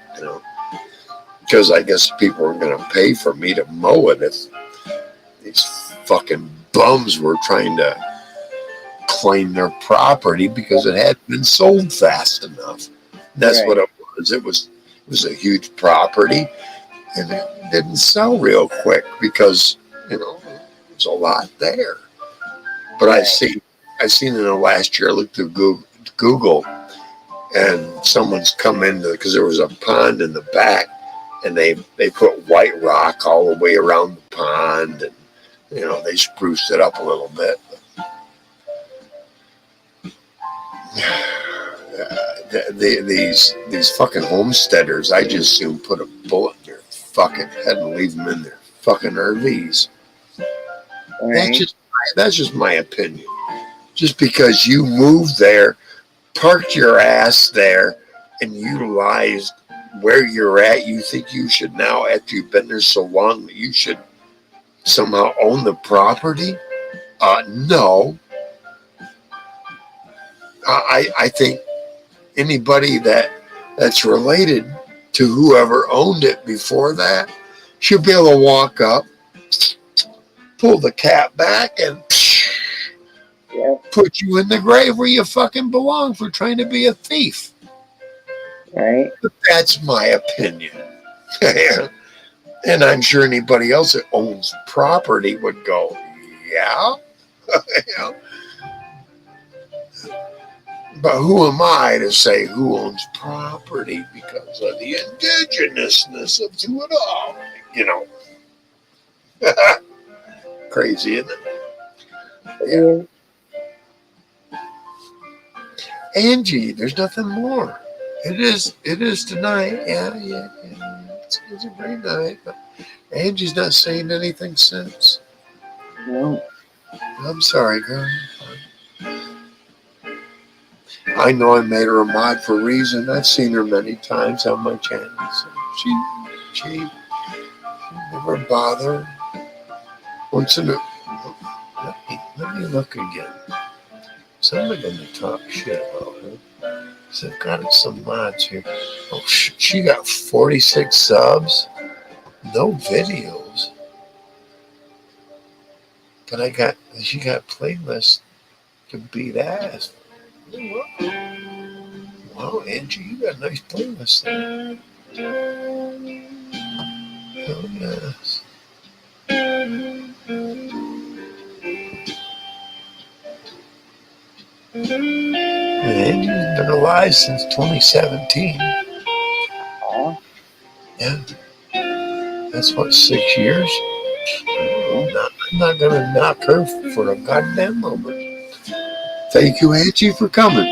because I guess people were going to pay for me to mow it if these fucking bums were trying to claim their property because it hadn't been sold fast enough. And that's what it was. It was a huge property, and it didn't sell real quick because there's a lot there. But I seen in the last year. I looked through Google, and someone's come in because there was a pond in the back, and they put white rock all the way around the pond, and they spruced it up a little bit. These fucking homesteaders, I just soon put a bullet in their fucking head and leave them in their fucking RVs. Right. That's just my opinion. Just because you moved there, parked your ass there, and utilized where you're at, you think you should now, after you've been there so long, that you should somehow own the property? No. I think anybody that's related to whoever owned it before that should be able to walk up, pull the cap back, and put you in the grave where you fucking belong for trying to be a thief. Right. But that's my opinion. And I'm sure anybody else that owns property would go, yeah. But who am I to say who owns property because of the indigenousness of it all? Crazy, isn't it? Yeah. Angie, there's nothing more. It is tonight. Yeah. It's a great night. But Angie's not saying anything since. No. I'm sorry, girl. I know I made her a mod for a reason. I've seen her many times on my channel. So she never bothered. Once in a let me look again. Somebody gonna talk shit about her. So I've got some mods here. Oh, she got 46 subs, no videos. But she got playlists to beat ass. Wow, Angie, you got a nice playlist there. Oh, yes. Angie's been alive since 2017. Yeah. That's what, 6 years? I'm not going to knock her for a goddamn moment. Thank you, Angie, for coming.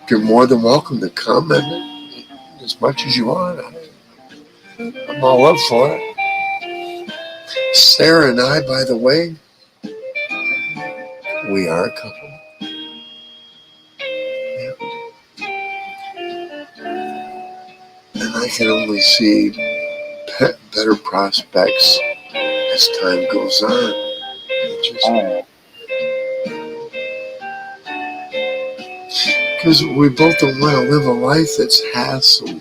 You're more than welcome to come as much as you want. I'm all up for it. Sarah and I, by the way, we are a couple. Yeah. And I can only see better prospects as time goes on. Because we both don't want to live a life that's hassled.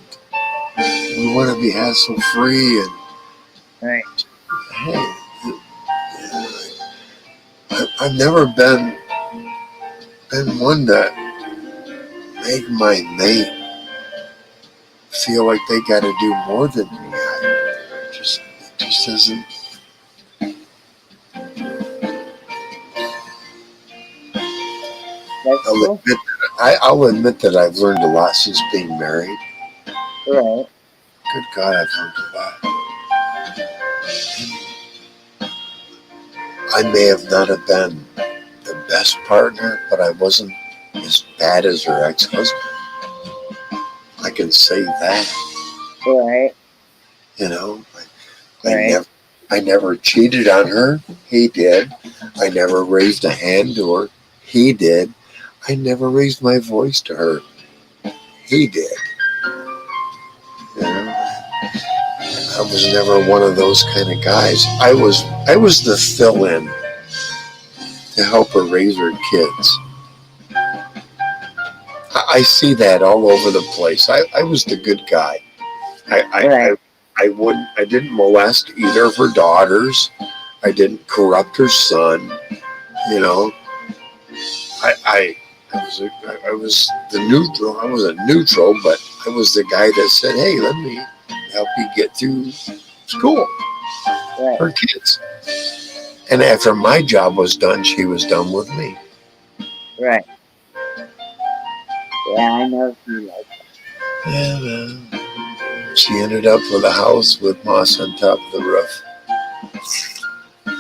We want to be hassle free and hey, I've never been one that make my mate feel like they got to do more than me. It just doesn't. That's cool. I'll admit that I've learned a lot since being married. Right. Good God, I've learned a lot. I may have not have been the best partner, but I wasn't as bad as her ex-husband. I can say that. Right. You know, Right. I never cheated on her. He did. I never raised a hand to her. He did. I never raised my voice to her. He did. You know, I was never one of those kind of guys. I was the fill-in to help her raise her kids. I see that all over the place. I was the good guy. Right. I didn't molest either of her daughters. I didn't corrupt her son. You know, I was the neutral. I was a neutral, but I was the guy that said, "Hey, let me help you get through school." Right. Her kids. And after my job was done, she was done with me. Right. Yeah, I know you like And she ended up with a house with moss on top of the roof.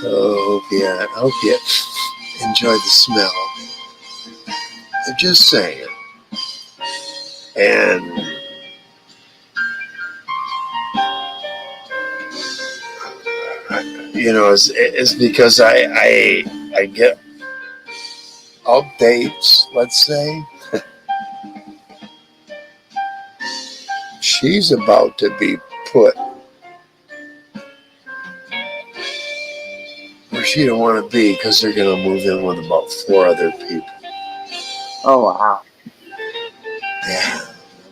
Oh, yeah. I hope you enjoy the smell. I'm just saying. And you know, it's because I get updates. Let's say she's about to be put where she don't want to be because they're going to move in with about 4 other people. Oh wow. Yeah,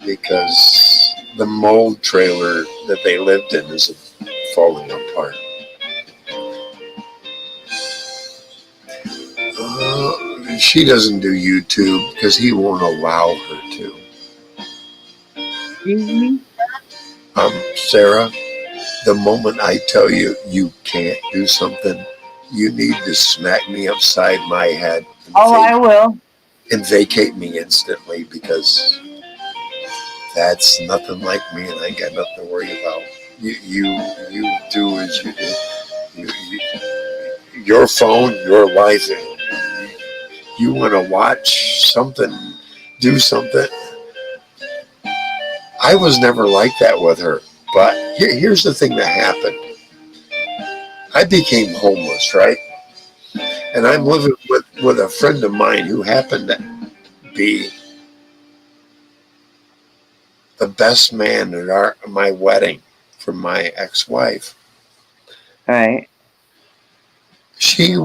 because the mold trailer that they lived in is falling apart. She doesn't do YouTube because he won't allow her to. Excuse me? Sarah, the moment I tell you you can't do something, you need to smack me upside my head Oh, I will. and vacate me instantly because that's nothing like me and I ain't got nothing to worry about. You do as you do. Your phone, your life. You want to watch something, do something. I was never like that with her. But here's the thing that happened. I became homeless, right? And I'm living with a friend of mine who happened to be the best man at my wedding for my ex-wife. Right. He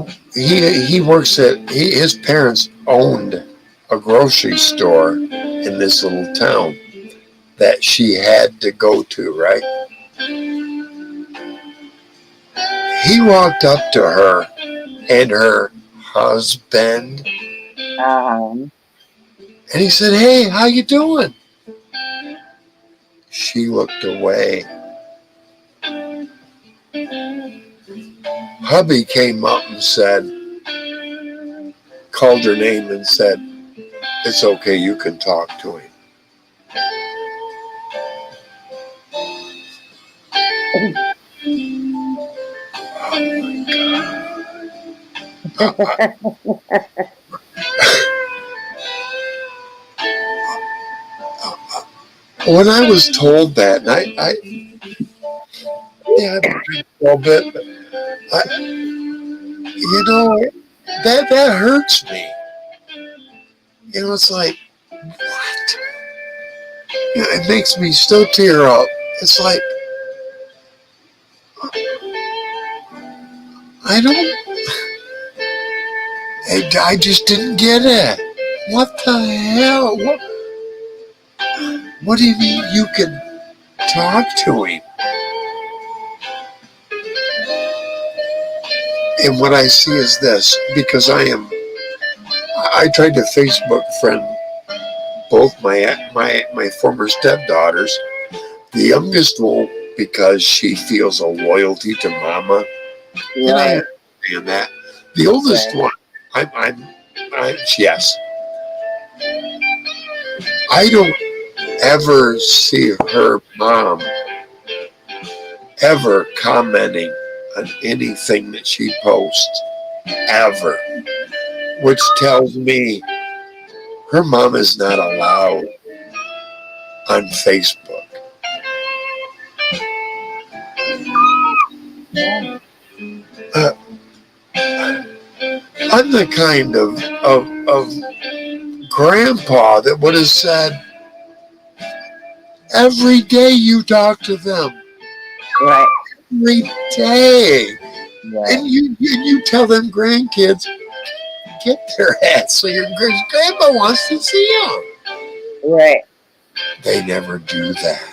works his parents owned a grocery store in this little town that she had to go to, right? He walked up to her and her husband Um. and he said, "Hey, how you doing?" She looked away. Hubby came up and called her name and said, "It's okay, you can talk to him." When I was told that, and I a little bit, but that hurts me. It's like, what? It makes me still tear up. It's like, I don't, I just didn't get it. What the hell? What do you mean you can talk to him? And what I see is this, because I tried to Facebook friend both my former stepdaughters. The youngest won't because she feels a loyalty to mama, and I Right. understand that. The oldest Right. one, yes, I don't ever see her mom ever commenting on anything that she posts ever, which tells me her mom is not allowed on Facebook. Uh, I'm the kind of grandpa that would have said, every day you talk to them, Right. every day. Right. And you tell them grandkids, get their ass so your grandpa wants to see them. Right. They never do that.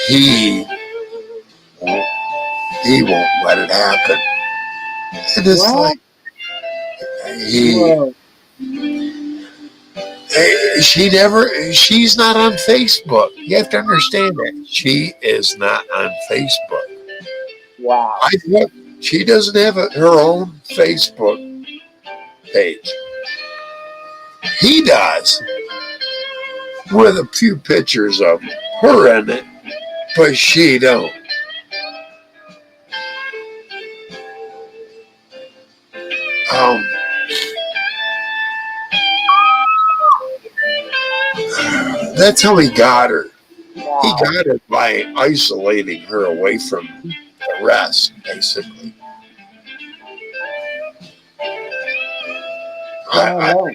He won't, he won't let it happen. And it's What? like, he, Whoa. she's not on Facebook. You have to understand that. She is not on Facebook. Wow. I look, she doesn't have her own Facebook page. He does, with a few pictures of her in it, but she don't. Um, that's how he got her. He Wow. got her by isolating her away from the rest, basically. Oh I, no.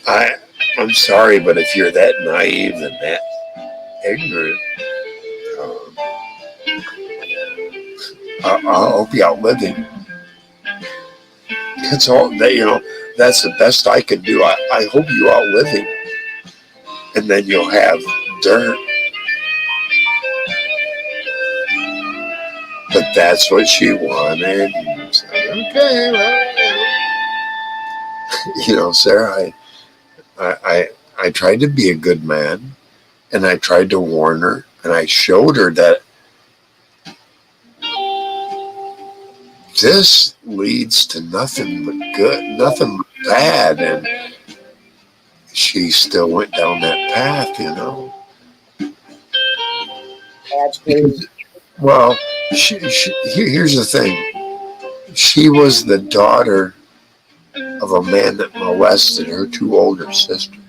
I, I'm sorry, but if you're that naive and that ignorant, um, I hope you outlive him. That's all that That's the best I can do. I hope you outlive him, and then you'll have dirt. But that's what she wanted. So, okay, well, Sarah, I tried to be a good man, and I tried to warn her, and I showed her that this leads to nothing but good, nothing but bad, and she still went down that path. Absolutely. Because, well, here's the thing: she was the daughter of a man that molested her two older sisters,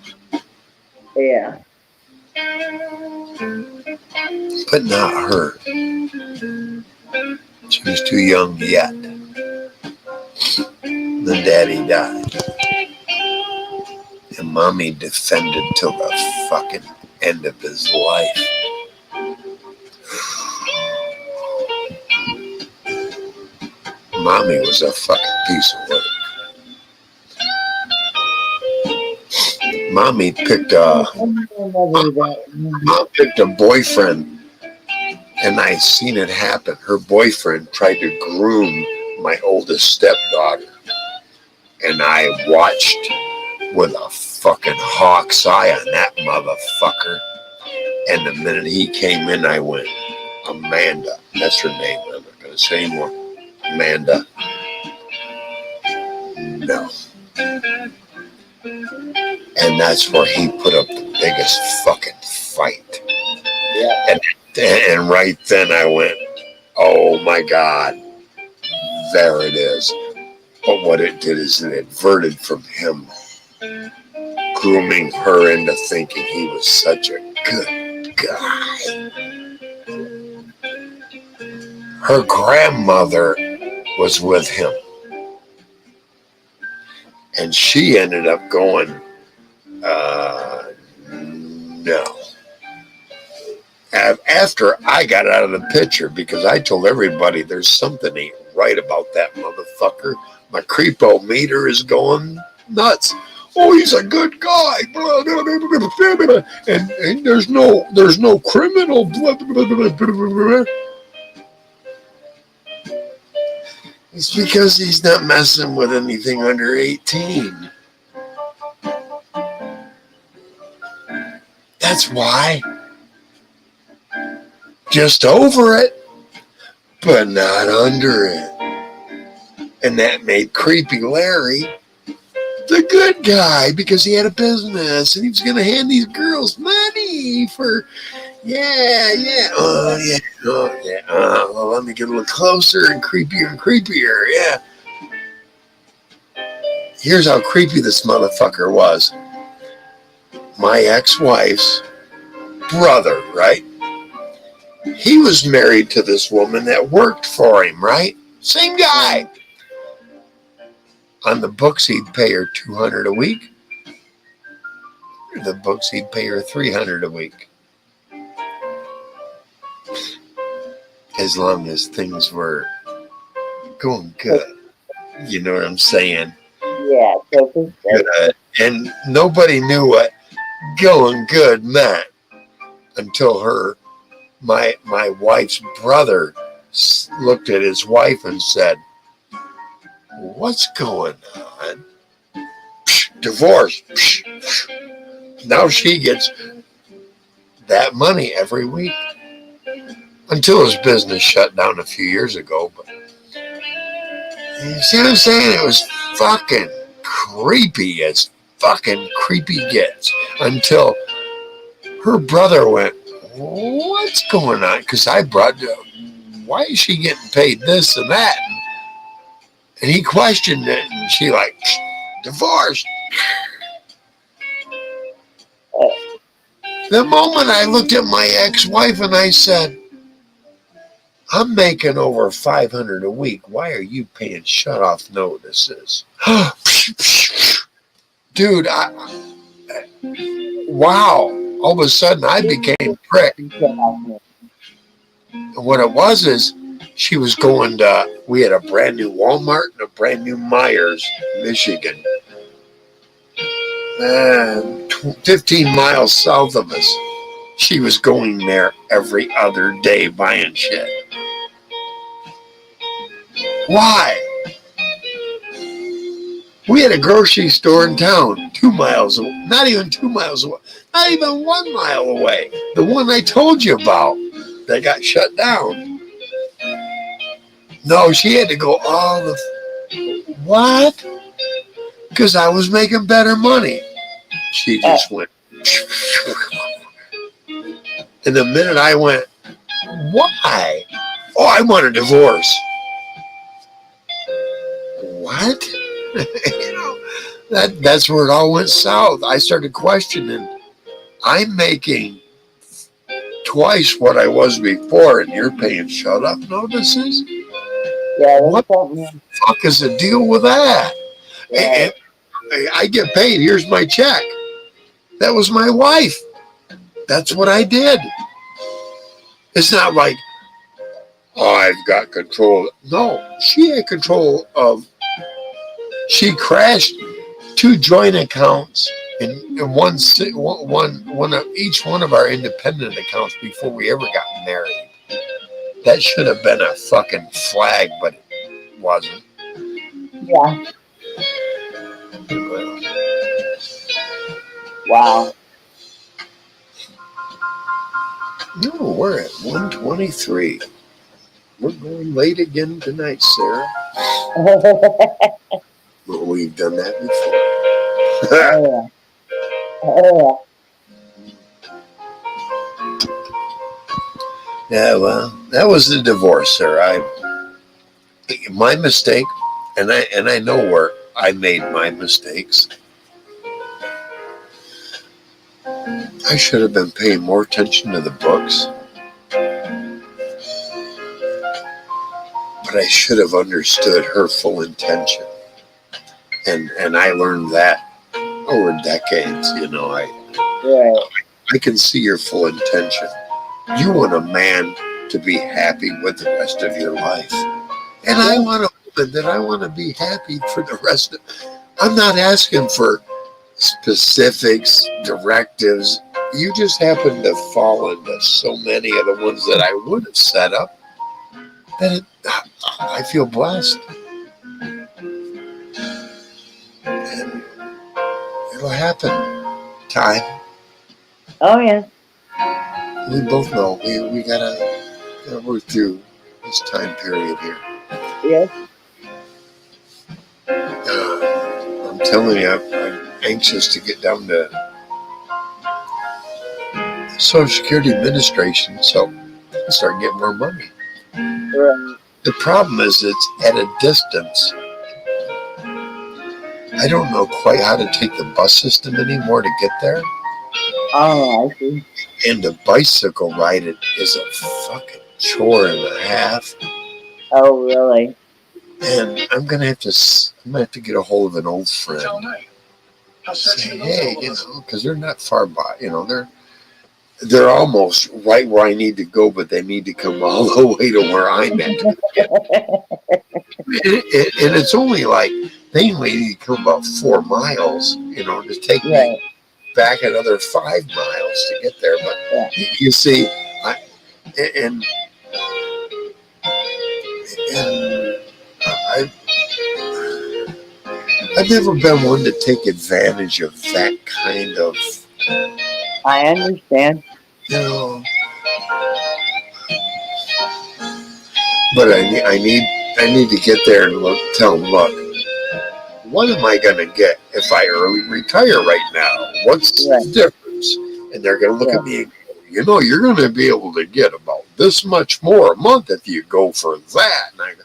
Yeah. but not her. She was too young yet. Then daddy died. And mommy defended till the fucking end of his life. Mommy was a fucking piece of work. Mommy picked a Mom picked a boyfriend, and I seen it happen. Her boyfriend tried to groom my oldest stepdaughter, and I watched with a fucking hawk's eye on that motherfucker. And the minute he came in, I went, Amanda. That's her name. I'm not going to say anymore. Amanda. No. And that's where he put up the biggest fucking fight. Yeah. And right then I went, oh my God, there it is. But what it did is it averted from him grooming her into thinking he was such a good guy. Her grandmother was with him. And she ended up going, no. After I got out of the picture, because I told everybody there's something ain't right about that motherfucker. My creepo meter is going nuts. Oh, he's a good guy. And there's no criminal. It's because he's not messing with anything under 18. That's why. Just over it, but not under it. And that made Creepy Larry the good guy because he had a business and he was going to hand these girls money for, oh, yeah. Well, let me get a little closer and creepier. Yeah. Here's how creepy this motherfucker was. My ex-wife's brother, right? He was married to this woman that worked for him, right? Same guy. On the books, he'd pay her $200 a week. The books, he'd pay her $300 a week. As long as things were going good. You know what I'm saying? Yeah. So Good. And nobody knew what going good meant until my wife's brother looked at his wife and said, "What's going on?" Psh, divorce. Psh. Now she gets that money every week until his business shut down a few years ago. But you see what I'm saying? It was fucking creepy as fucking creepy gets until her brother went, "What's going on?" Because I brought, why is she getting paid this and that? And he questioned it, and she like, divorced. The moment I looked at my ex-wife and I said, "I'm making over $500 a week. Why are you paying shut-off notices?" Dude, wow. All of a sudden, I became prick. And what it was is she was going to, we had a brand new Walmart and a brand new Myers, Michigan. 15 miles south of us. She was going there every other day buying shit. Why? We had a grocery store in town, 2 miles away, not even 2 miles away, not even 1 mile away. The one I told you about that got shut down. No, she had to go all the, what? Because I was making better money. She just went. And the minute I went, why? Oh, I want a divorce. What? That's where it all went south. I started questioning. I'm making twice what I was before, and you're paying shut-up notices? yeah, what the fuck is the deal with that? Yeah. And I get paid. Here's my check. That was my wife. That's what I did. It's not like, oh, I've got control. No, she had control of. She crashed 2 joint accounts in one of each one of our independent accounts before we ever got married. That should have been a fucking flag, but it wasn't. Yeah. Wow. No, we're at 1:23. We're going late again tonight, Sarah. Well, we've done that before. Oh, yeah. Yeah, well, that was the divorce, sir. My mistake, and I know where I made my mistakes. I should have been paying more attention to the books, but I should have understood her full intention, and I learned that over decades. You know, I can see your full intention. You want a man to be happy with the rest of your life. And I want a woman that I want to be happy for the rest of. I'm not asking for specifics, directives. You just happen to fall into so many of the ones that I would have set up that I feel blessed. And it'll happen. Time. Oh yeah. We both know we gotta work through this time period here. Yes. I'm telling you, I'm anxious to get down to Social Security Administration so I can start getting more money. Right. The problem is it's at a distance. I don't know quite how to take the bus system anymore to get there. Oh, I see. And the bicycle ride it is a fucking chore and a half. Oh, really? And I'm gonna have to get a hold of an old friend. Say, hey, because they're not far by. They're almost right where I need to go, but they need to come all the way to where I'm at. And it's only like they only need to come about 4 miles, to take me Right. back another 5 miles to get there. But Yeah. you see, and I, I've never been one to take advantage of that kind of, I understand. you know. But I need to get there and tell them, look, what am I going to get if I early retire right now? What's Right. the difference? And they're going to look Yeah. at me and go, you're going to be able to get about this much more a month if you go for that. And I go,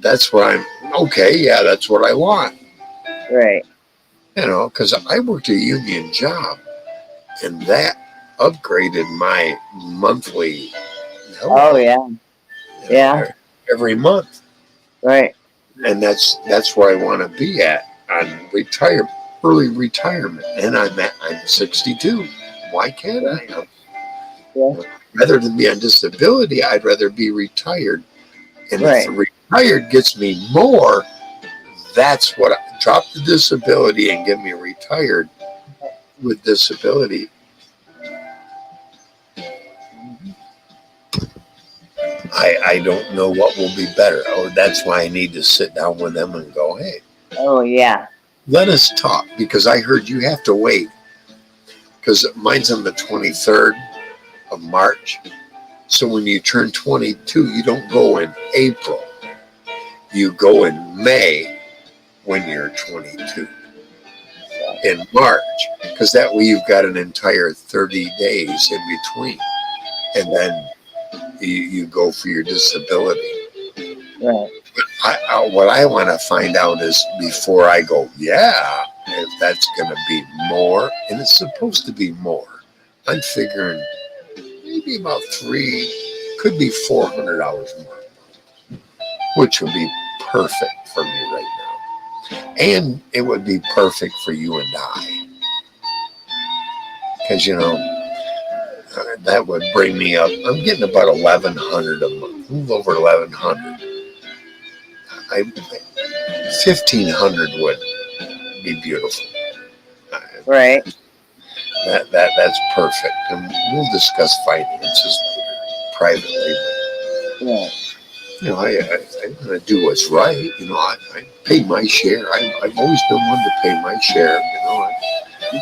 that's what okay, yeah, that's what I want. Right. Because I worked a union job and that upgraded my monthly Oh yeah. Yeah. every month. Right. And that's where I want to be at on early retirement. And I'm 62. Why can't I? Yeah. Rather than be on disability, I'd rather be retired. And Right. if retired gets me more, that's what drop the disability and get me retired with disability. I don't know what will be better. Oh, that's why I need to sit down with them and go, hey, Oh yeah. let us talk, because I heard you have to wait, because mine's on the 23rd of March. So when you turn 22, you don't go in April. You go in May when you're 22. In March, because that way you've got an entire 30 days in between. And then you go for your disability. Right. What I want to find out is before I go, yeah, if that's going to be more, and it's supposed to be more. I'm figuring maybe about could be $400 more, which would be perfect for me right now. And it would be perfect for you and I. Because, that would bring me up. I'm getting about 1,100 a month, a little over 1,100. 1,500 would be beautiful. Right. That's perfect. And we'll discuss finances later, privately. Yeah. I'm going to do what's right. I pay my share. I've always been one to pay my share.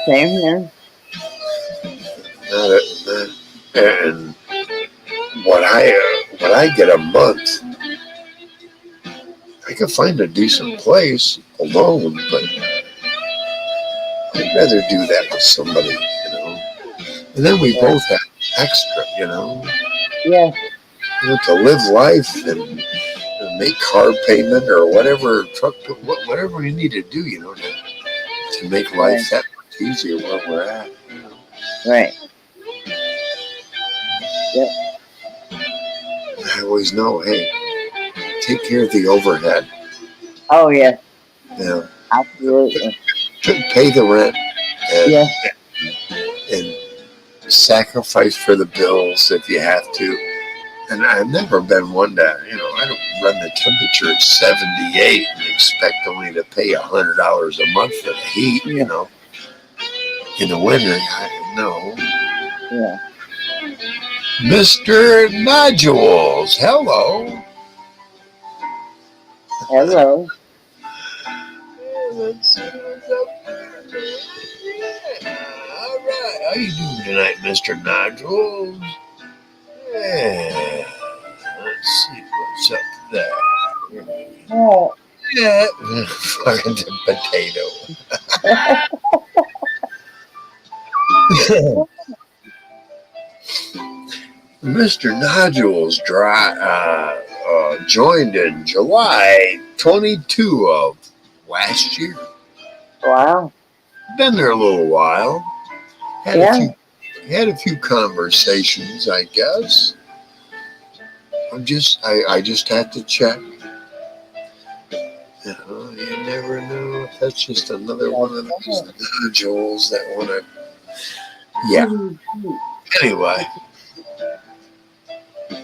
Same here. And what I get a month, I can find a decent place alone, but I'd rather do that with somebody. And then we both have extra. Yeah. To live life and make car payment or whatever, whatever you need to do, to make life that much easier where we're at. Right. Yep. I always know, hey, take care of the overhead. Oh yeah. Absolutely. Absolutely. Pay the rent Yeah. and sacrifice for the bills if you have to. And I've never been one to, I don't run the temperature at 78 and expect only to pay $100 a month for the heat, In the winter, no. Yeah. Mr. Nodules, hello. Hello. Let's see what's up there. Yeah. All How you doing tonight, Mr. Nigel? Yeah. Let's see what's up there. Oh. Yeah. Fucking potato. Mr. Nodules joined in July 22 of last year. Wow. Been there a little while. Yeah. Had a few conversations, I guess. I just had to check. You never know if that's just another one of those nodules that want to. Yeah. Anyway,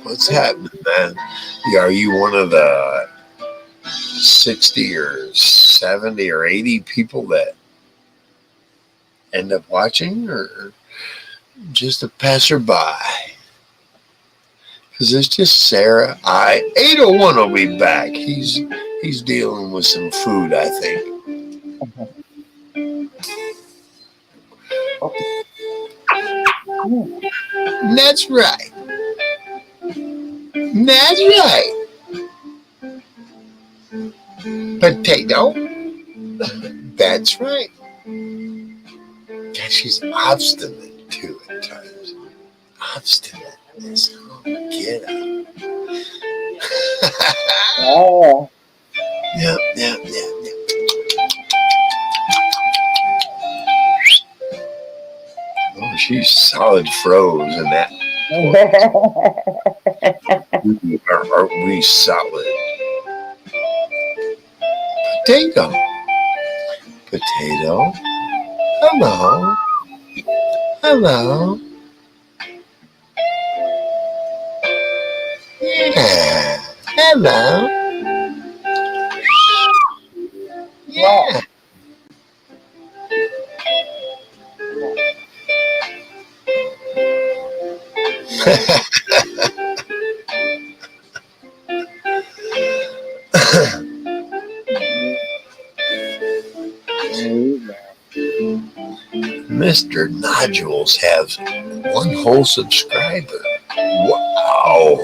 what's happening, man? Are you one of the 60 or 70 or 80 people that end up watching, or just a passerby? Because it's just Sarah. 801 will be back. He's dealing with some food, I think. That's right. That's right. Potato. That's right. She's obstinate too at times. Obstinate. Get up. Oh. Yep. Oh, she's solid froze in that. Aren't we solid? Potato. Hello. Yeah. Hello. Yeah. Mr. Nodules has one whole subscriber. Wow.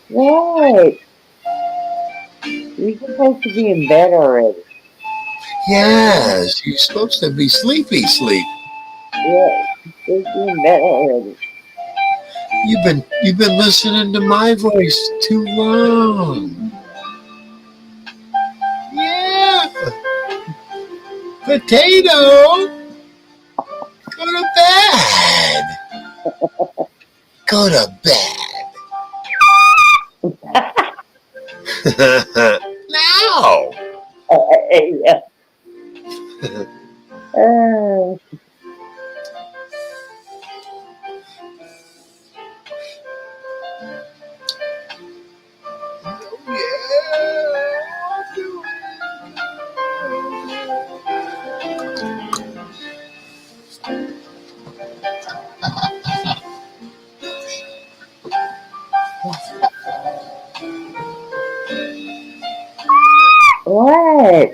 What? You're supposed to be in bed already. Yes, you're supposed to be sleepy. Yeah, you're supposed to be in bed already. You've been listening to my voice too long. Yeah. Potato. Go to bed. Go to bed. Now. Yeah. What?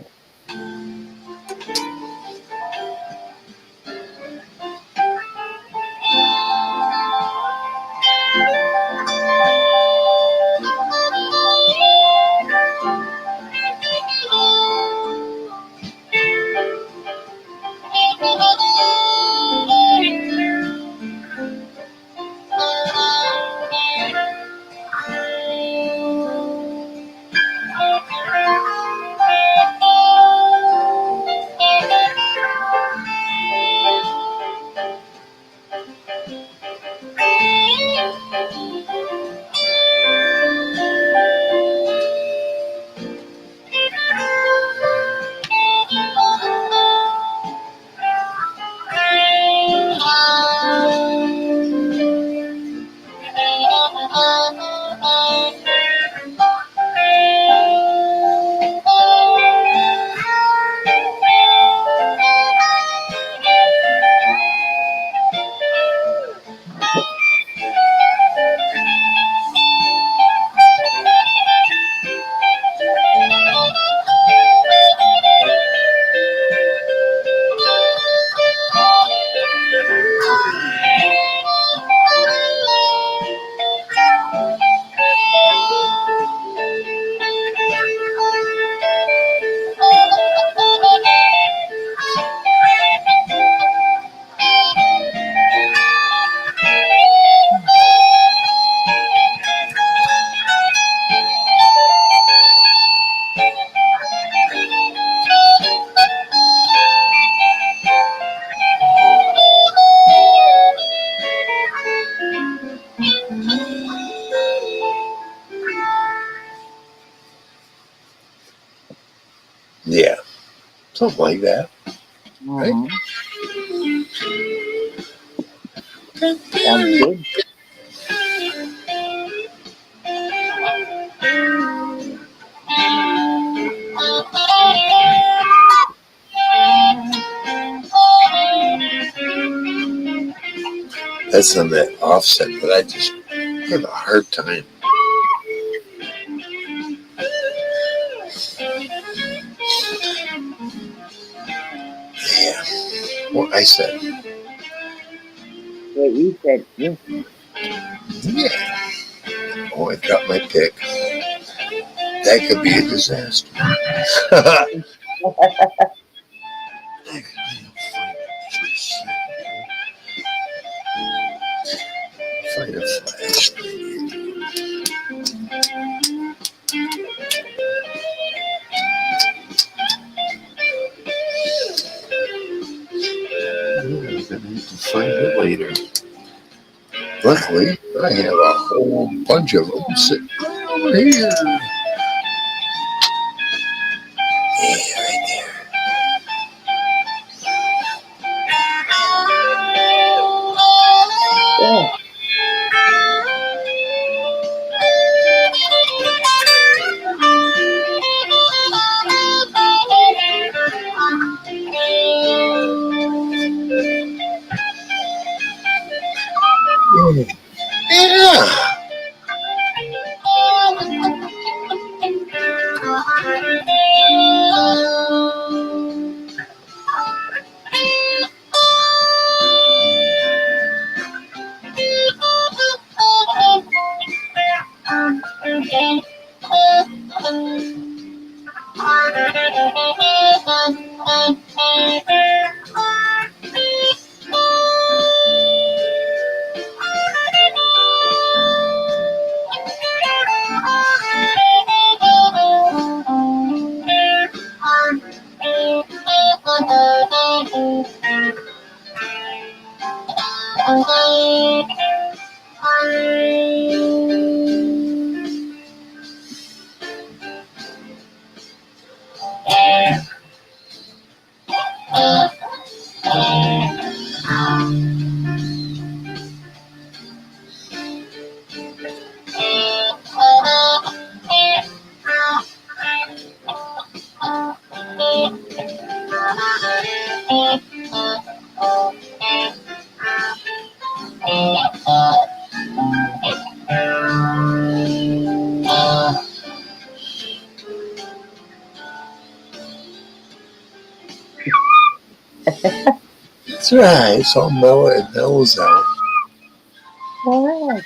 Something like that, right? Uh-huh. Sounds good. That's on that offset, but I just have a hard time. Yeah. Well, I said, What you said, yeah. yeah. Oh, I got my pick. That could be a disaster. Find a flash. I'm gonna need to find it later. Luckily, I have a whole bunch of them sitting right over here. Yeah, right there. Yeah. Yeah. That's right. It's all mellow. It mellows out. All right.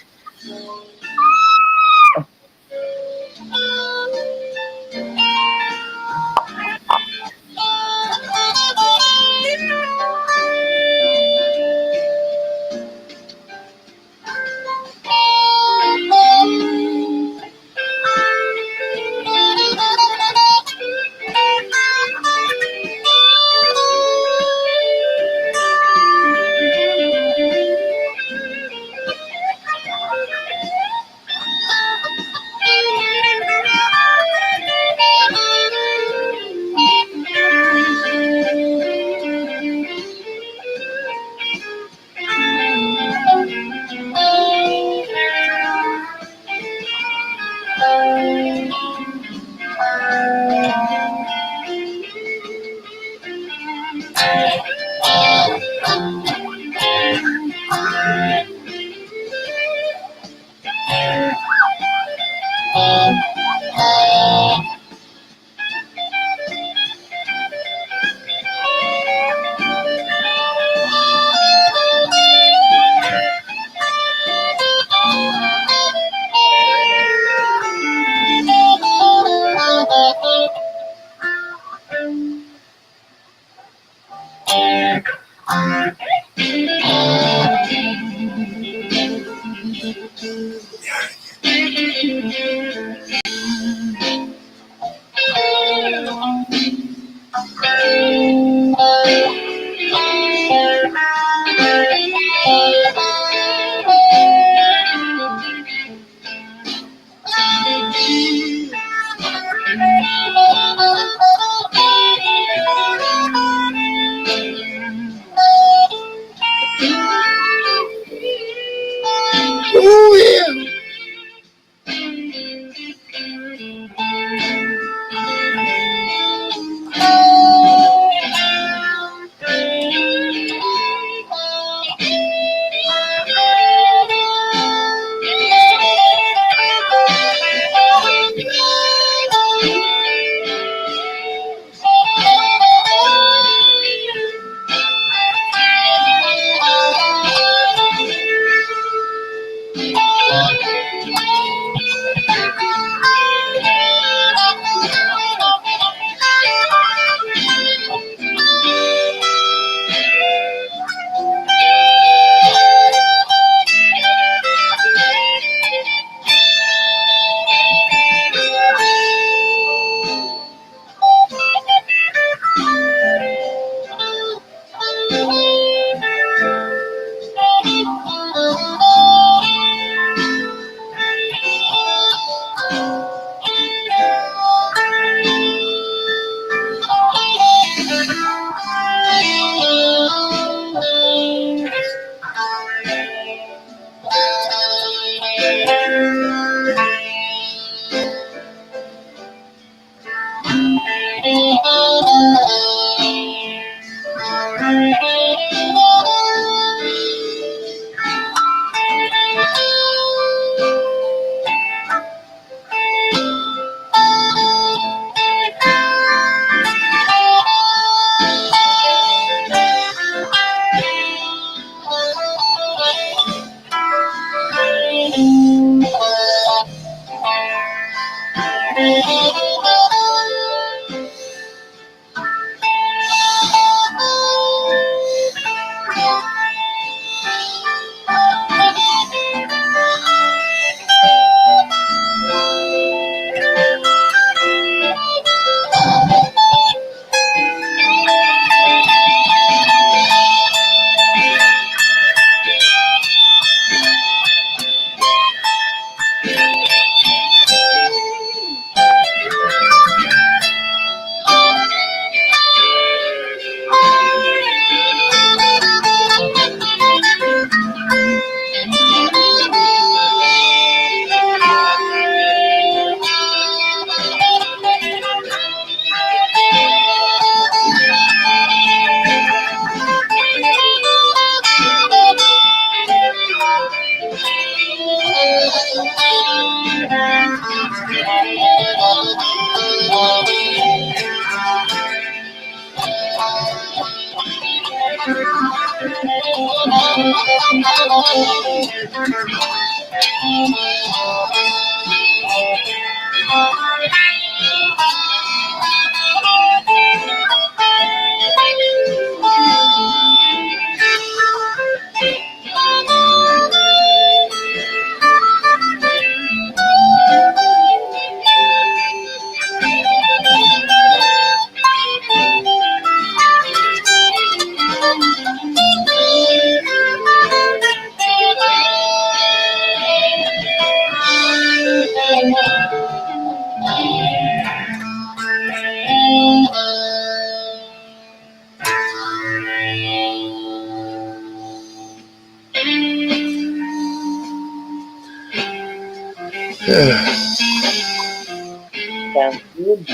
Sounds good.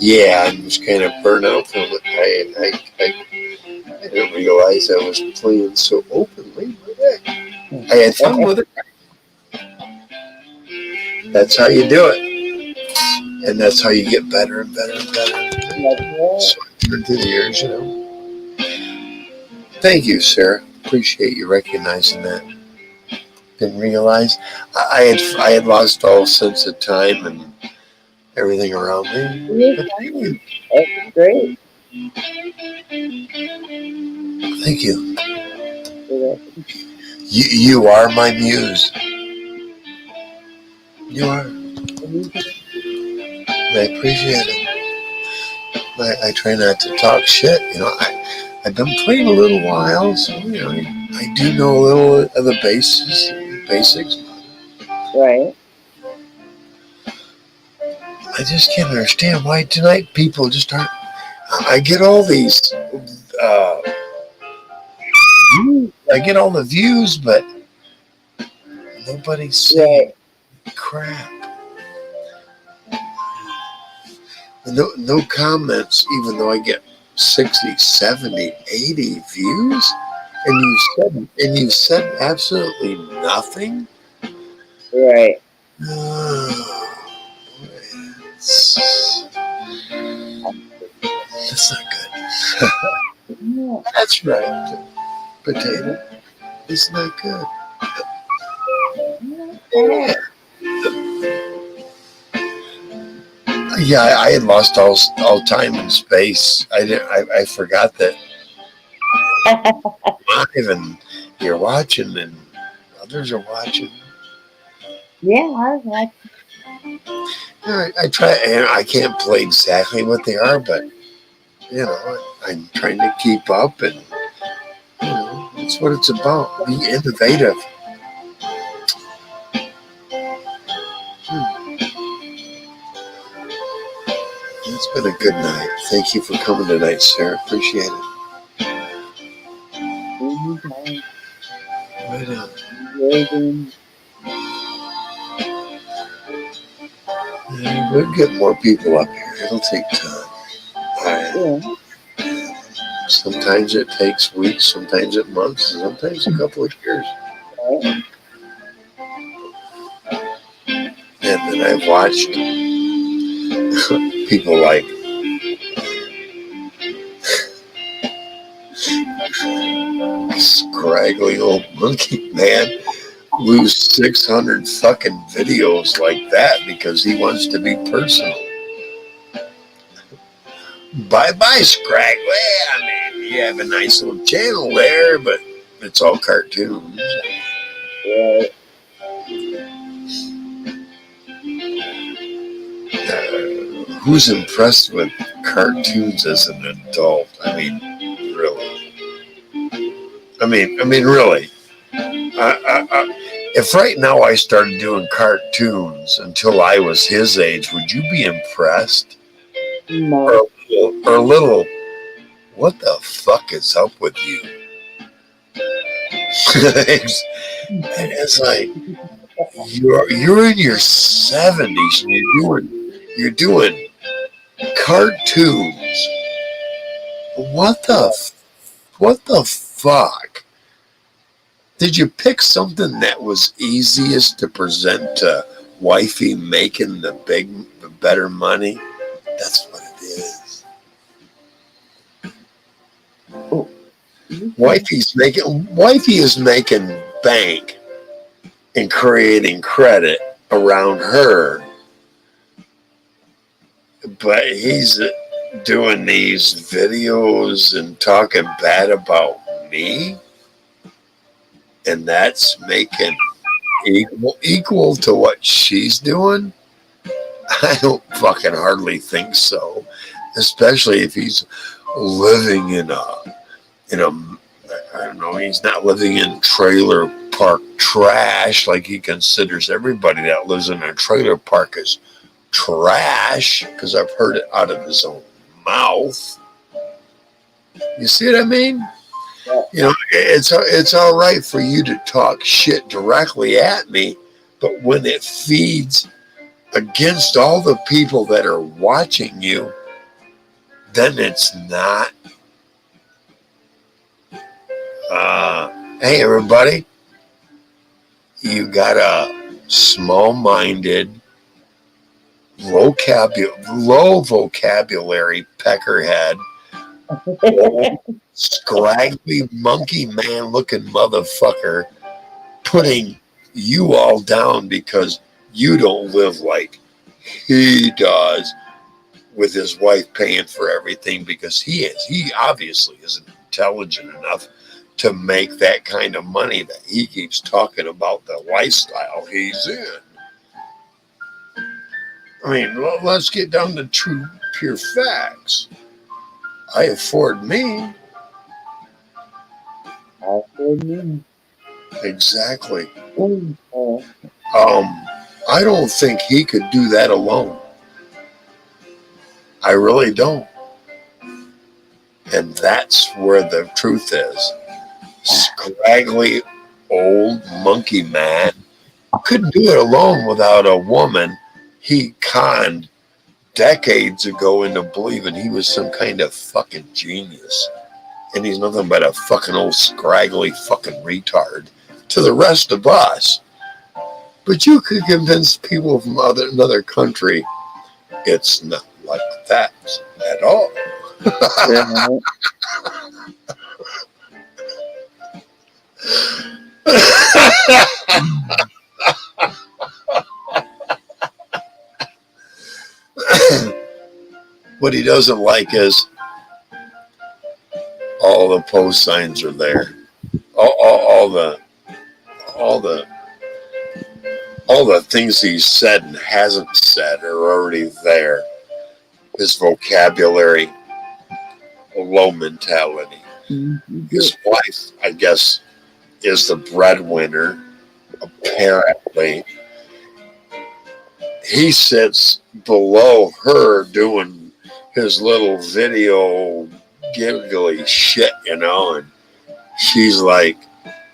Yeah, I'm just kind of burnt out from it. I didn't realize I was playing so openly. I had fun with it. That's how you do it. And that's how you get better and better and better. So through the years, you know. Thank you, Sarah. Appreciate you recognizing that. Didn't realize I had lost all sense of time and everything around me. But thank you. That's great. Thank you. You are my muse. You are. I appreciate it. I try not to talk shit. You know, I've been playing a little while, so you know, I do know a little of the basics. Right. I just can't understand why tonight people just aren't. I get all these views. I get all the views, but nobody's saying crap. No comments, even though I get 60, 70, 80 views, and you said absolutely nothing. Right. That's not good. That's right. Potato. It's not good. Yeah, I had lost all time and space. I forgot that live and you're watching and others are watching. Yeah, I was watching. I try, and I can't play exactly what they are, but you know, I'm trying to keep up, and you know, that's what it's about. Be innovative. It's been a good night. Thank you for coming tonight, Sarah. Appreciate it. Right on. Yeah, we'll get more people up here. It'll take time. Sometimes it takes weeks, sometimes it months, and sometimes a couple of years. And then I've watched people like scraggly old monkey man lose 600 fucking videos like that because he wants to be personal. Bye bye, Scrag. Well, I mean, you have a nice little channel there, but it's all cartoons. Right. Who's impressed with cartoons as an adult? I mean, really. Really. If right now I started doing cartoons until I was his age, would you be impressed? No. Or a little, what the fuck is up with you? It's like you're in your 70s and you're doing cartoons. What the fuck? Did you pick something that was easiest to present to wifey making the better money? That's what it is. Oh. Wifey is making bank and creating credit around her, but he's doing these videos and talking bad about me, and that's making equal to what she's doing. I don't fucking hardly think so, especially if he's living in a I don't know, he's not living in trailer park trash like he considers everybody that lives in a trailer park is trash, because I've heard it out of his own mouth. You see what I mean? You know, it's all right for you to talk shit directly at me, but when it feeds against all the people that are watching you, then it's not. Hey, everybody, you got a small-minded, low vocabulary peckerhead, scraggly monkey man looking motherfucker putting you all down because you don't live like he does, with his wife paying for everything, because he obviously isn't intelligent enough to make that kind of money that he keeps talking about, the lifestyle he's in. I mean, let's get down to true, pure facts. I afford me. Exactly. I don't think he could do that alone. I really don't. And that's where the truth is. Scraggly old monkey man couldn't do it alone without a woman he conned decades ago into believing he was some kind of fucking genius. And he's nothing but a fucking old scraggly fucking retard to the rest of us. But you could convince people from another country it's not like that at all. What he doesn't like is all the post signs are there. All the things he's said and hasn't said are already there. His vocabulary, low mentality. His wife, I guess, is the breadwinner. Apparently, he sits below her doing his little video giggly shit, and she's like,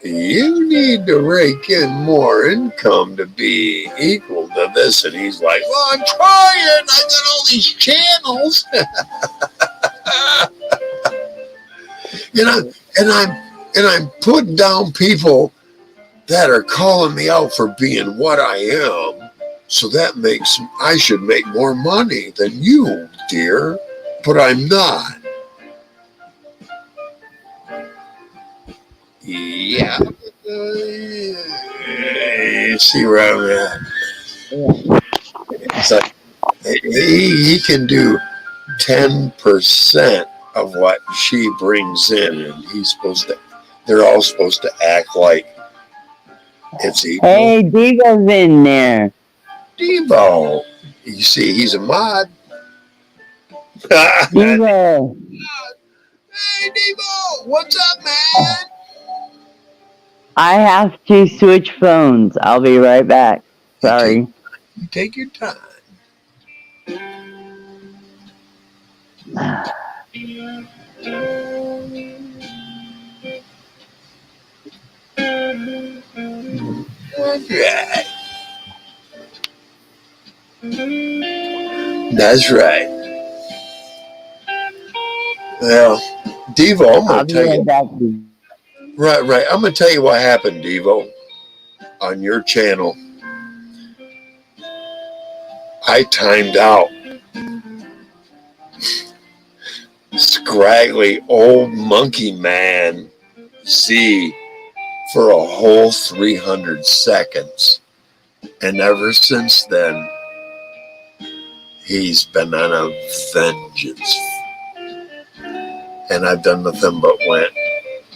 you need to rake in more income to be equal to this. And he's like, well, I'm trying. I got all these channels. And I'm putting down people that are calling me out for being what I am. So that makes I should make more money than you, dear. But I'm not. Yeah. You see where I'm at? Yeah. It's like he can do 10% of what she brings in, and they're all supposed to act like it's equal. Hey, Deagle's in there. Devo, you see, he's a mod. Deagle. Hey, Devo, what's up, man? I have to switch phones. I'll be right back. Sorry. You take your time. That's right. Well, Devo, I'm I'll going to be tell right you. back. Right. I'm going to tell you what happened, Devo, on your channel. I timed out. Scraggly old monkey man Z for a whole 300 seconds. And ever since then, he's been on a vengeance. And I've done nothing but went,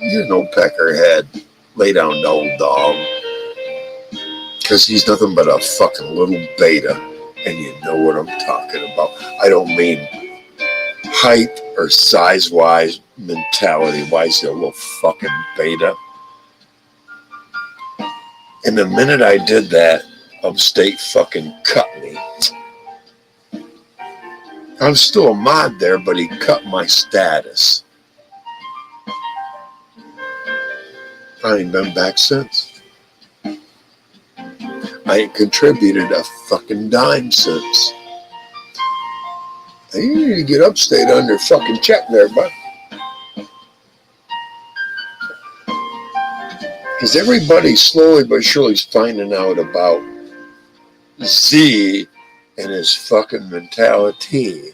you're no peckerhead. Lay down, old dog. Because he's nothing but a fucking little beta. And you know what I'm talking about. I don't mean height or size-wise, mentality-wise, a little fucking beta. And the minute I did that, Upstate fucking cut me. I'm still a mod there, but he cut my status. I ain't been back since. I ain't contributed a fucking dime since. You need to get Upstate on your fucking check there, bud. Because everybody slowly but surely is finding out about Z and his fucking mentality.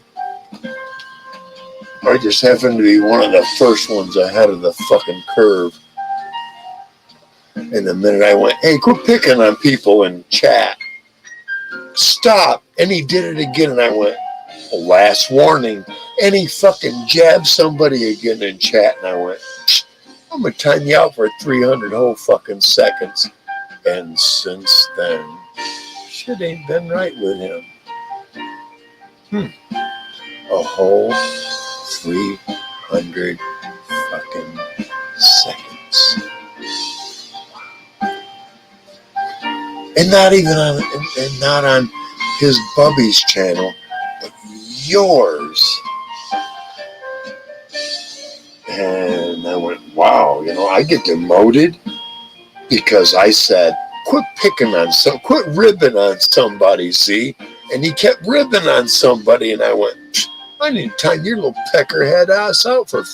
I just happen to be one of the first ones ahead of the fucking curve. And the minute I went, hey, quit picking on people in chat. Stop. And he did it again. And I went, last warning. And he fucking jabbed somebody again in chat. And I went, I'm going to time you out for 300 whole fucking seconds. And since then, shit ain't been right with him. A whole 300 fucking seconds. And not even on, and not on his Bubby's channel, but yours. And I went, wow, I get demoted because I said, quit ribbing on somebody, Z. And he kept ribbing on somebody, and I went, I need to time your little peckerhead ass out for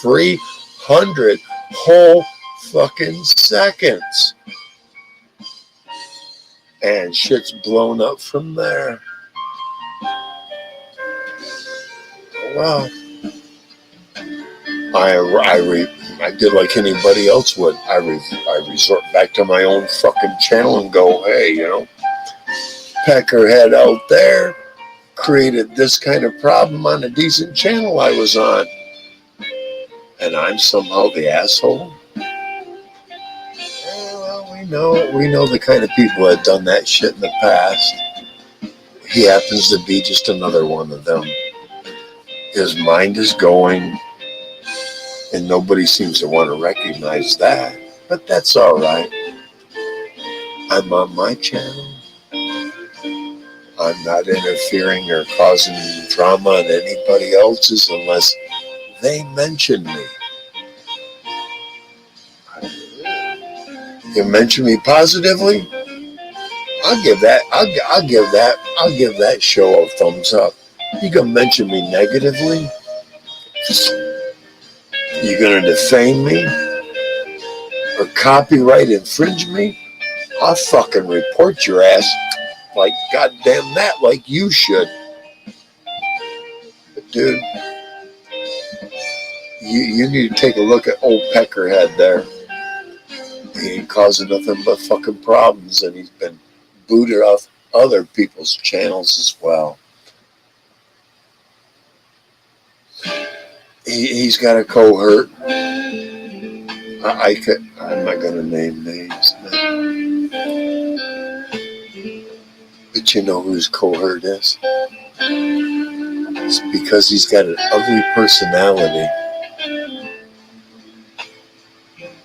300 whole fucking seconds. And shit's blown up from there. Well, I did like anybody else would. I resort back to my own fucking channel and go, hey, peckerhead out there created this kind of problem on a decent channel I was on. And I'm somehow the asshole. Well, we know the kind of people that have done that shit in the past. He happens to be just another one of them. His mind is going, and nobody seems to want to recognize that. But that's all right. I'm on my channel. I'm not interfering or causing drama on anybody else's unless they mention me. You mention me positively, I'll give that show a thumbs up. You gonna mention me negatively? You gonna defame me or copyright infringe me? I'll fucking report your ass like goddamn that, like you should. But dude, you need to take a look at old Peckerhead there. He ain't causing nothing but fucking problems, and he's been booted off other people's channels as well. He's got a cohort. I'm not gonna name names, but you know who his cohort is. It's because he's got an ugly personality,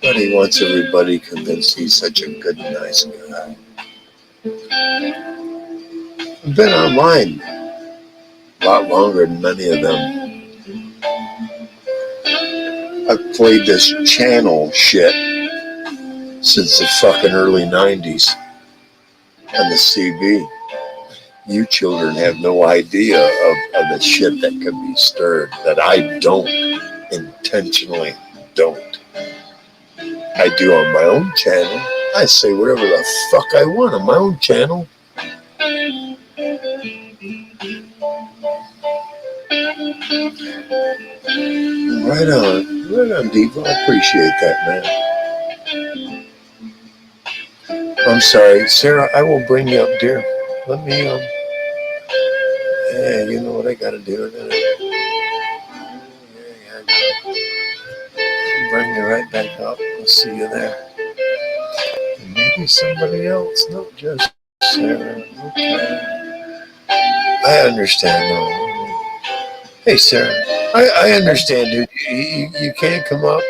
but he wants everybody convinced he's such a good, nice guy. I've been online a lot longer than many of them. I've played this channel shit since the fucking early 90s on the CB. You children have no idea of the shit that can be stirred that I don't intentionally don't. I do on my own channel. I say whatever the fuck I want on my own channel. Right on, Devo. I appreciate that, man. I'm sorry, Sarah. I will bring you up, dear. Let me Yeah, you know what I gotta do. I'll bring you right back up. I'll see you there. And maybe somebody else, not just Sarah. Okay. I understand, though. Hey, Sarah. I understand, dude. You can't come up.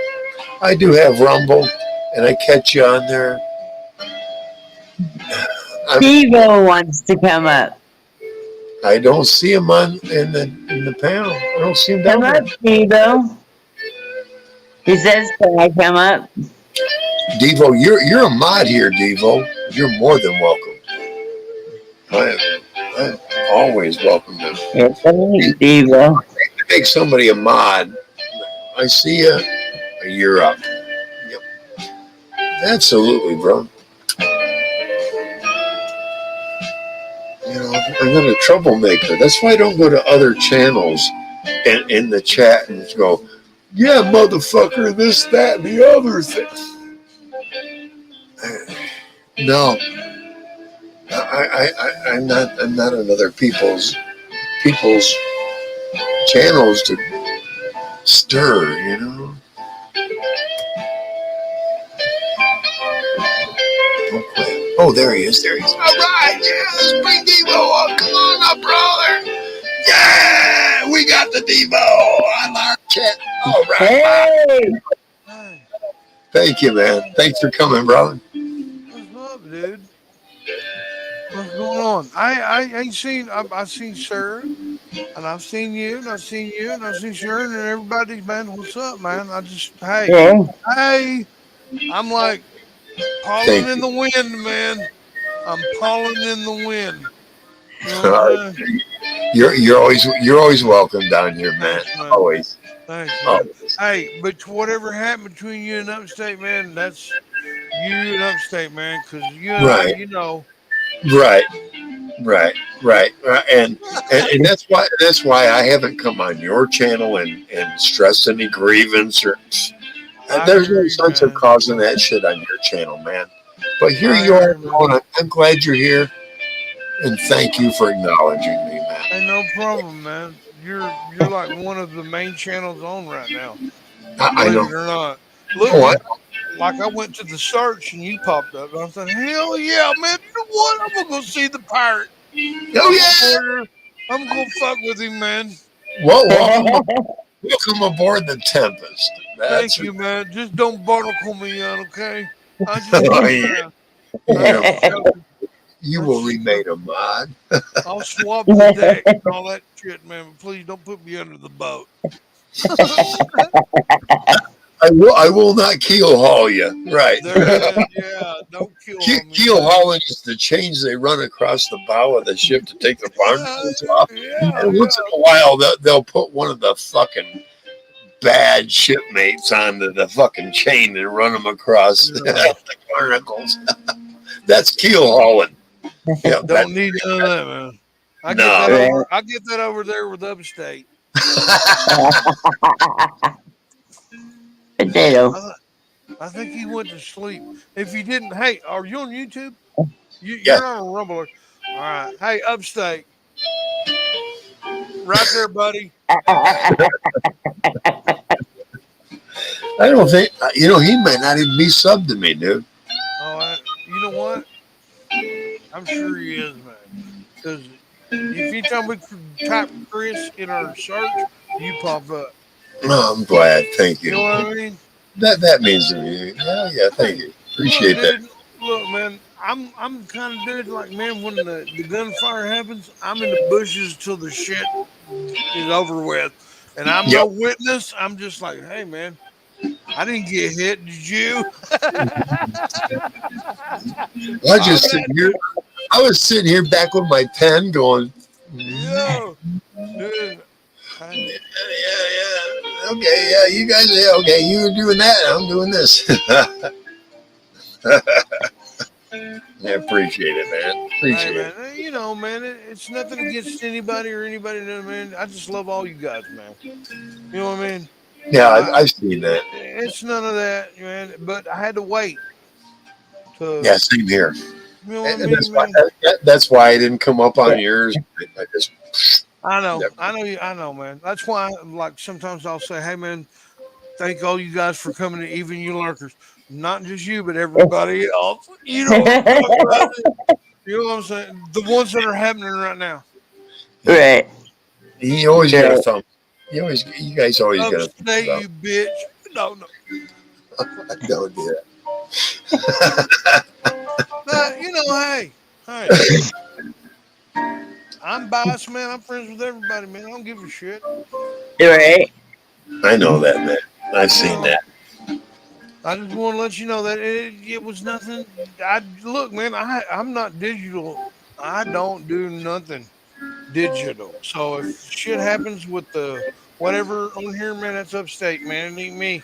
I do have Rumble, and I catch you on there. Devo wants to come up. I don't see him in the panel. I don't see him down Come there. up, Devo. He says, "Can I come up?" Devo, you're a mod here, Devo. You're more than welcome. I'm always welcome to Devo. make somebody a mod. I see you. You're up. Yep. Absolutely, bro. You know, I'm not a troublemaker. That's why I don't go to other channels and in the chat and go, yeah, motherfucker, this, that, and the other thing. No, I'm not on other people's channels to stir, you know. Okay. Oh, there he is. There he is. All right, yeah, let's bring Devo up. Come on up, brother. Yeah, we got the Devo on our chat. All right. Hey. Hey, Thank you, man. Thanks for coming, brother. what's up, dude? What's going on? I ain't seen. I've seen Sarah, and I've seen you, and I've seen you, and I've seen Sharon, and everybody. Man, what's up, man? I just Yeah. hey. I'm like pollen Thank in you. the wind, man. I'm pollen in the wind. You know what Uh, I'm saying? you're always welcome down here, man. Thanks, man. Always. Thanks, man. Always. Hey, but whatever happened between you and Upstate, man, that's you and Upstate, man. Because you and I, Right. you know. Right. Right. And that's why I haven't come on your channel and stressed any grievance or I there's hear no you, sense of man. causing that shit on your channel, man. But here I you hear are, you, man. I'm glad you're here, and thank you for acknowledging me, man. Hey, no problem, man. You're like one of the main channels on right now. I Believe know. it or not. Oh, Literally, like I went to the search and you popped up. And I said, "Hell yeah, man! You know what? I'm gonna go see the pirate. oh I'm gonna yeah. go there. I'm gonna fuck with him, man. Well, welcome aboard the Tempest. Thank That's you, man. Just don't barnacle me on, okay? I just oh, want yeah. to. I'm Yeah. just joking. You I'm will just remain a mod. I'll swab the deck and all that shit, man. But please don't put me under the boat. I will not keel haul you. Right. There it is. Yeah, don't kill on me, Keel man. hauling is the chains they run across the bow of the ship to take the barnacles off. Yeah, And once in a while, they'll put one of the fucking bad shipmates onto the fucking chain and run them across yeah. the barnacles. That's keel hauling. Yeah, that. Don't need none of that, man. I get No. that over. I get that over there with Upstate. Potato. I, I think he went to sleep. If you didn't, hey, are you on YouTube? Yeah, You're on Rumble. All right. Hey, Upstate, right there, buddy. I don't think he might not even be subbed to me, dude. Oh, you know what? I'm sure he is, man. Because if anytime we type Chris in our search, you pop up. No, I'm glad. Thank You know you. what I mean? That means to me. Yeah, thank Hey, you. look, Appreciate that. dude. Look, man. I'm the kind of dude like, man. When the gunfire happens, I'm in the bushes till the shit is over with, and I'm Yep. no witness. I'm just like, hey, man. I didn't get hit. Did you? I I'm just that sitting here. dude. I was sitting here back with my pen, going, Yo, dude. Hey, yeah. Okay, yeah, you guys, yeah, okay, you were doing that, I'm doing this. I appreciate it, man. hey, Appreciate man. it. Man. It's nothing against anybody or anybody. Man. I just love all you guys, man. You know what I mean? Yeah, I, I've seen that. it's none of that, man. But I had to wait Yeah, to, same here. you know what I And mean, man. that's why I didn't come up on yours. I just never. I know, man. That's why, like, sometimes I'll say, "Hey, man, thank all you guys for coming, to even you lurkers, not just you, but everybody else." You know what I'm talking about? You know what I'm saying? The ones that are happening right now. Yeah, Right. you always get a Right. thumb. You guys always get a thumbs Upstate, up. you bitch. No, no. Don't do But hey, I'm biased, man. I'm friends with everybody, man. I don't give a shit. Um, Right. that. I know that, man. I've you seen know, that. I just want to let you know that it was nothing. I look, man. I'm not digital. I don't do nothing digital. So if shit happens with the whatever on here, man, that's upstate, man. It ain't me.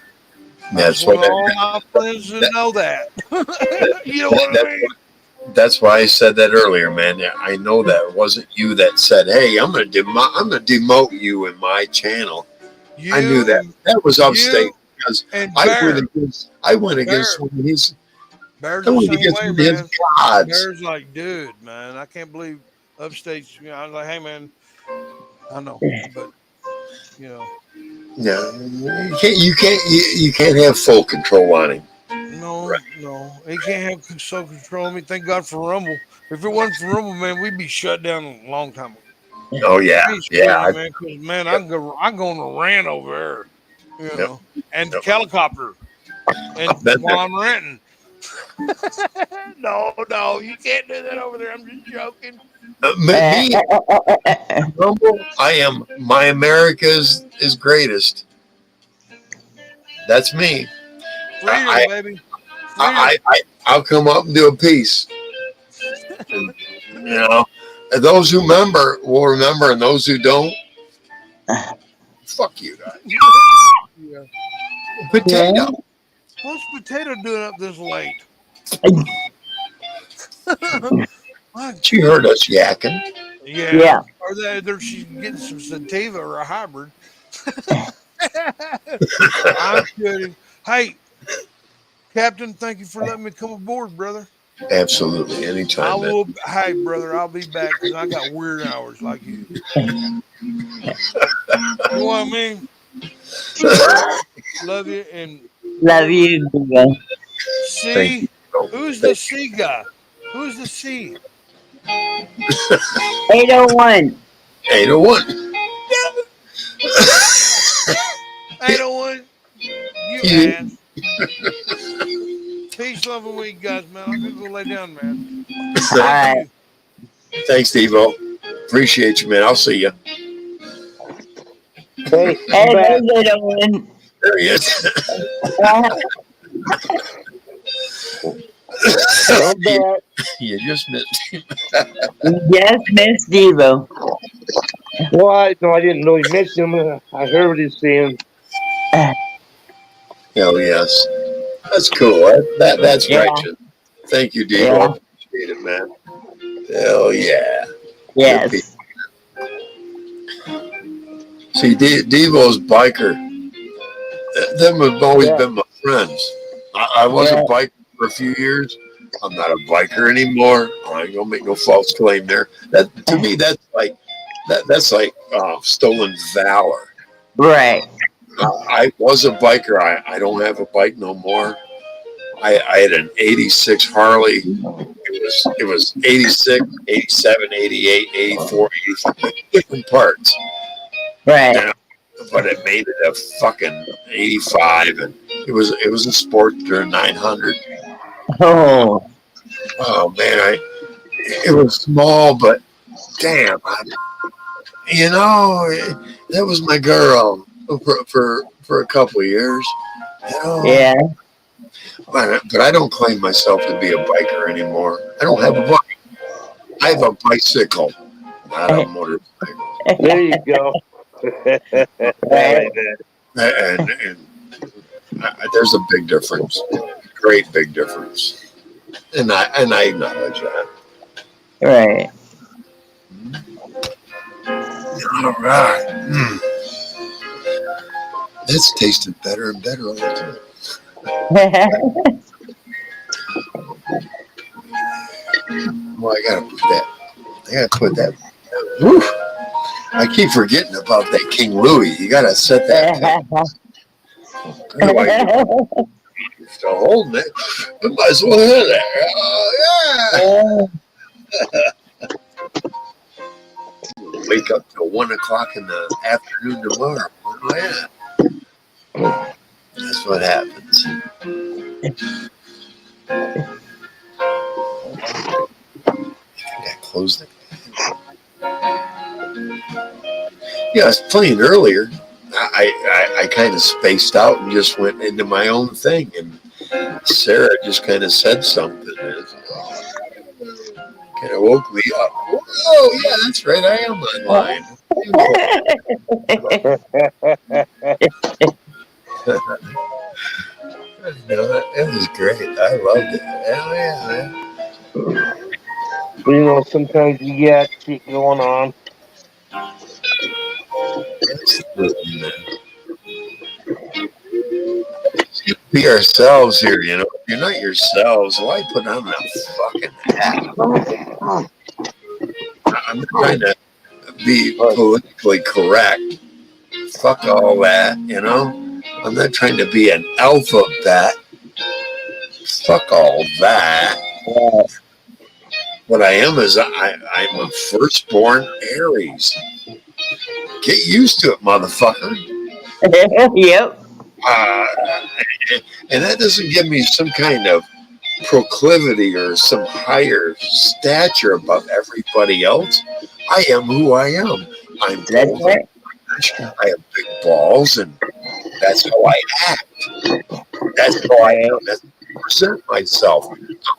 I just That's want what all my friends to that, know that. You know what I that, mean? that's why I said that earlier, man. Yeah, I know that it wasn't you that said, "Hey, I'm gonna demote you in my channel." I knew You that. and That was you upstate because and Bear. I went against Bear. one of his Bear's I the went same against way, one of his man. gods. Bear's like, dude, man, I can't believe upstate's. I was like, hey, man, I know, but you know, No, you can't have full control on him. no, no, he can't have so control of me. Thank God for Rumble. If it wasn't for Rumble, man, we'd be shut down a long time ago. Oh yeah, I ain't yeah. screwing, man, because man, Yep, I'm going to rant over there, yep, and yep. helicopter, and I've been while there. I'm ranting, no, no, you can't do that over there. I'm just joking. Me, Rumble, I am my America's is greatest. That's me. Freedom, I, baby, I, freedom. I, I'll come up and do a piece. And, and those who remember will remember, and those who don't, fuck you guys. Yeah. Potato. What's Potato doing up this late? My She heard goodness. us yakking. Yeah. Yeah. Or she's getting some sativa or a hybrid. I'm kidding. Hey, Captain, thank you for letting me come aboard, brother. Absolutely, I anytime, man. will. Hey, brother, I'll be back because I got weird hours like you. You know what I mean? Brother, love you. And Love whoever you, Diva. Thank C, you. Oh, who's the thank C guy? Who's the C? 801. 801. 801, you ass. Peace, love, and weed, guys, man. I'm gonna go lay down, man. All Thank right. you. Thanks, Devo. Appreciate you, man. I'll see you. Hey, I'm Hey, back. there's 801. There he is. I'm you, back. you just missed him. Yes, Miss Devo. Well, I didn't really miss him. I heard what he's saying. Hell yes. That's cool. That's Yeah, righteous. Thank you, Devo. yeah, Appreciate it, man. Hell yeah. Good people. yes. See, Devo's biker. Them have always Yeah. been my friends. I was a biker for a few years. I'm not a biker anymore. I ain't gonna make no false claim there. That to me, that's like stolen valor. Right. I was a biker. I don't have a bike no more. I had an '86 Harley. It was 86, 87, 88, 84, 85, different parts. Right. Now, but it made it a fucking 85, and it was a Sportster 900. Oh. Oh man, it was small, but damn, that was my girl for a couple of years. Yeah. But I don't claim myself to be a biker anymore. I don't have a bike. I have a bicycle, not a motorcycle. There you go. Right. And there's a big difference, great big difference, and I acknowledge that. Right. All right, that's tasting better and better all the time. Well, I gotta put that. Whew. I keep forgetting about that King Louis. You gotta set that. Anyway, you're still holding it. I might as well hit it. Oh yeah. Wake up till 1 o'clock in the afternoon tomorrow. Oh yeah. That's what happens. I closed it. Yeah, I was playing earlier. I kind of spaced out and just went into my own thing, and Sarah just kind of said something. Kind of woke me up. Oh yeah, that's right. I am online. It was great. I loved it. Hell yeah, man. Sometimes you got shit going on. Absolutely, man. Be ourselves here, If you're not yourselves, why put on that fucking hat? I'm not trying to be politically correct. Fuck all that, I'm not trying to be an alphabet. Fuck all that. What I am is I'm a firstborn Aries. Get used to it, motherfucker. Yep. And that doesn't give me some kind of proclivity or some higher stature above everybody else. I am who I am. I'm That's bold. right. I have big balls, and that's how I act. That's how I am. That's how I present myself.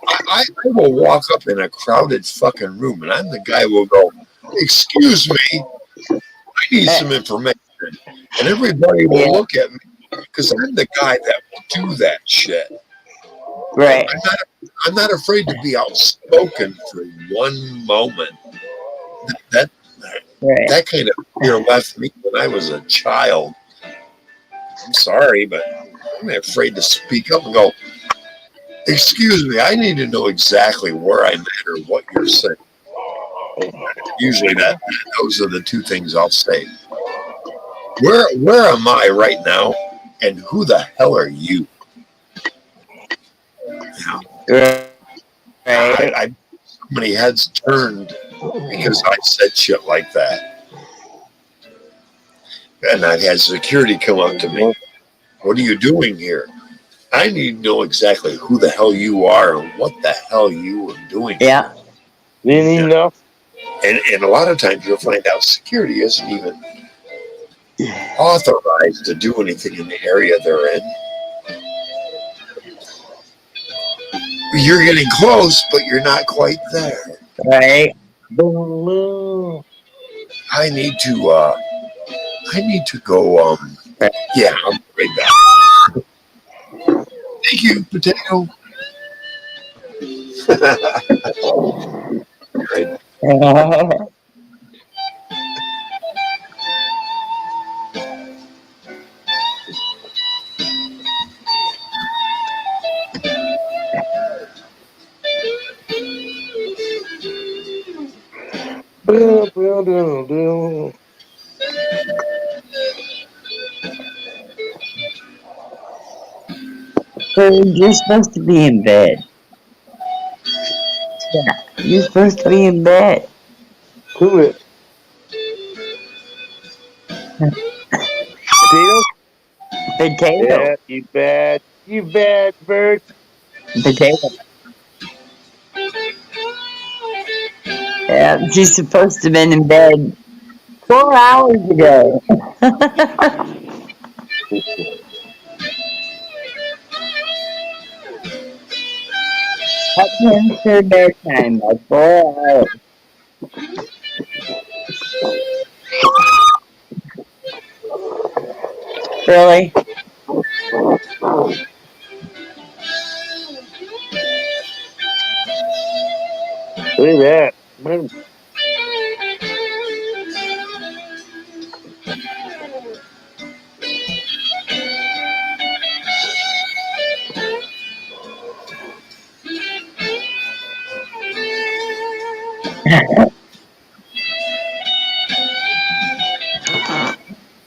I will walk up in a crowded fucking room, and I'm the guy who will go, "Excuse me, I need some information," and everybody will look at me because I'm the guy that will do that shit. Right. I'm not afraid to be outspoken for one moment. That kind of fear left me when I was a child. I'm sorry, but I'm afraid to speak up and go, "Excuse me, I need to know exactly where I'm at or what you're saying." Usually those are the two things I'll say. Where am I right now, and who the hell are you? I so many heads turned because I said shit like that. And I've had security come up to me. "What are you doing here?" I need to know exactly who the hell you are and what the hell you are doing. Yeah. Enough. And a lot of times you'll find out security isn't even authorized to do anything in the area they're in. You're getting close, but you're not quite there. Right. I need to go. Yeah, I'm right back. Thank you, potato. Right. Bird, you're supposed to be in bed. Yeah, you're supposed to be in bed. Who is? Potato? Potato. Yeah, you bad. You bad bird. Potato. Yeah, she's supposed to have been in bed 4 hours ago. Up her bedtime by 4 hours. Really? Look at that. Man,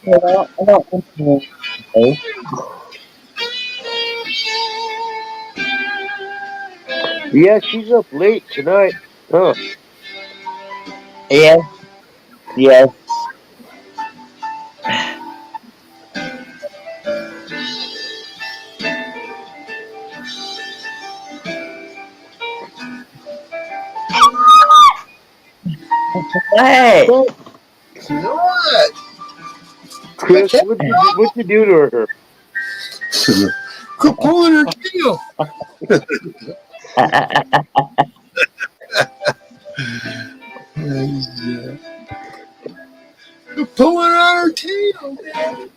Well, I don't want to know. yeah, she's up late tonight. Huh. Yes, yes. What? Oh, You know what? Chris, what'd you do to her? Quit pulling her tail. Quit pulling on her tail, man.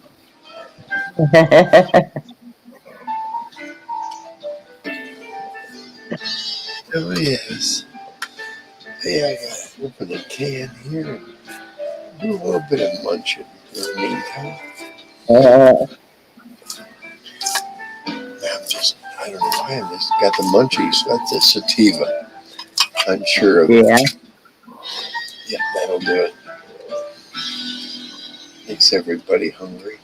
Oh, yes. Hey, I gotta open a can here and do a little bit of munching in the meantime. I don't know why I just got the munchies. That's a sativa. I'm sure of it. Yeah. Yeah, that'll do it. Makes everybody hungry.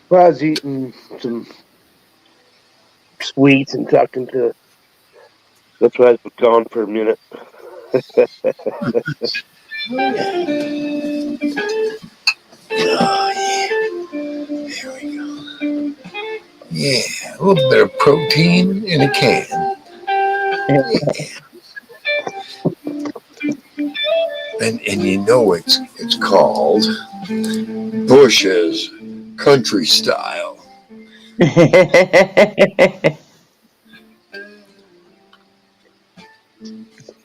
Well, I was eating some sweets and talking to. That's why I was gone for a minute. Oh, yeah. There we go. Yeah, a little bit of protein in a can. And you know it's called Bush's Country Style.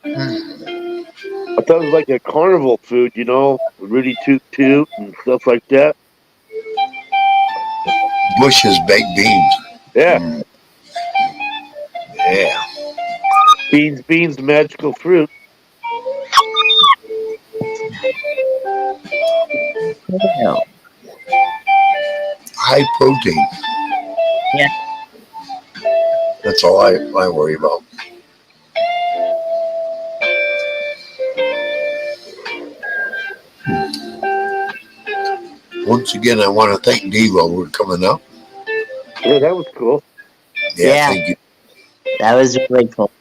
I thought it was like a carnival food, Rudy Toot Toot and stuff like that. Bush's baked beans. Yeah, Yeah. beans, magical fruit. Yeah. High protein. Yeah. That's all I worry about. Once again, I want to thank Devo for coming up. Yeah, that was cool. Yeah, thank you. That was really cool.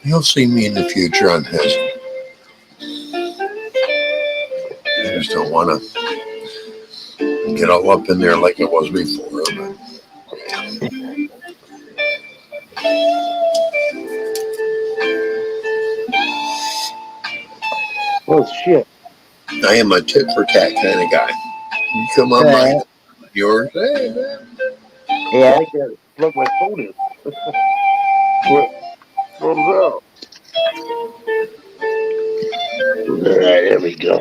You'll see me in the future on his. I just don't want to get all up in there like it was before. But Oh shit! I am a tit for tat kind of guy. You come on mine, yours. Hey, man. Yeah. I gotta plug my phone in. Where- Thumbs up. All right, there we go.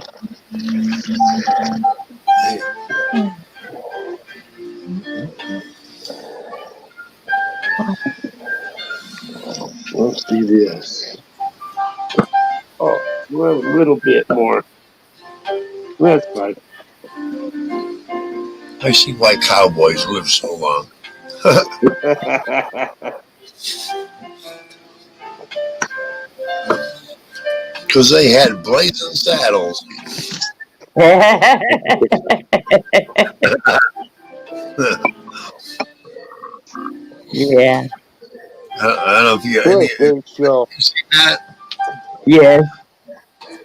Let's do this. Oh, well, a little bit more. That's fine. I see why cowboys live so long. Because they had blazing saddles. Yeah. I don't know if you any Good, great show. you seen that. Yes.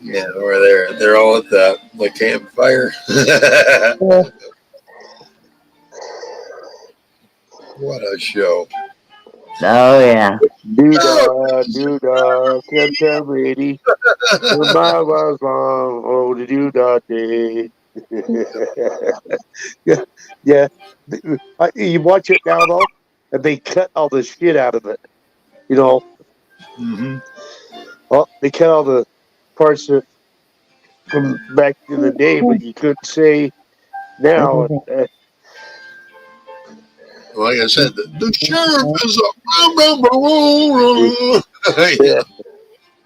Yeah, where they're all at the campfire. What a show! Oh yeah. Doo-dah, can't tell lady. The mile was long, oh, the doo-dah day. Yeah, yeah. You watch it now, though, and they cut all the shit out of it. You know, Hmm. they cut all the parts that from back in the day, but you couldn't say now. Like I said, the sheriff is a. Yeah,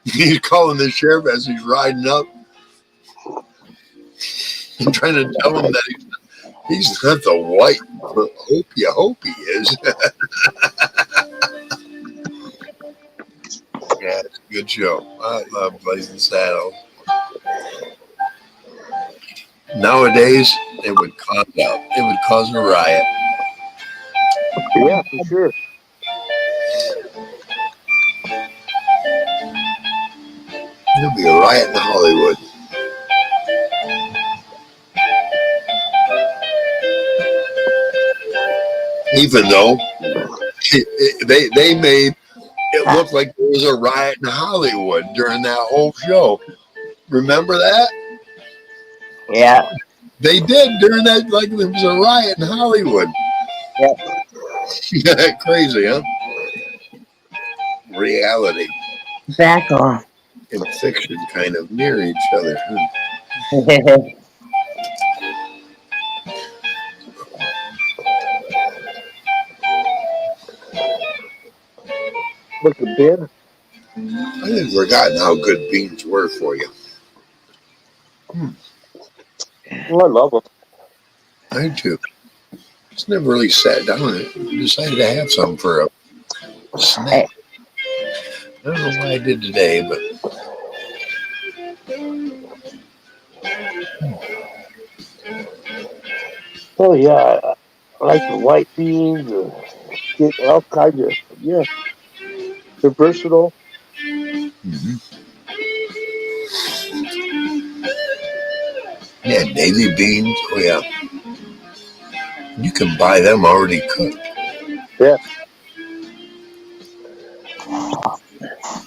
He's calling the sheriff as he's riding up and trying to tell him that he's not the white hope he is. Yeah, it's a good show. I love Blazing Saddles. Nowadays, it would cause a riot. yeah, for sure. There'll be a riot in Hollywood. Even though they made it look like there was a riot in Hollywood during that whole show. Remember that? Yeah. They did during that, like there was a riot in Hollywood. Yep. Crazy, huh? Reality Back off. and fiction kind of near each other. Look at Ben. I had forgotten how good beans were for you. Oh, I love them. I do. Just never really sat down and decided to have some for a snack. I don't know why I did today, but Oh yeah, I like the white beans. Get all kinds of yeah. They're versatile. yeah, navy beans. Oh yeah, you can buy them already cooked. Yeah.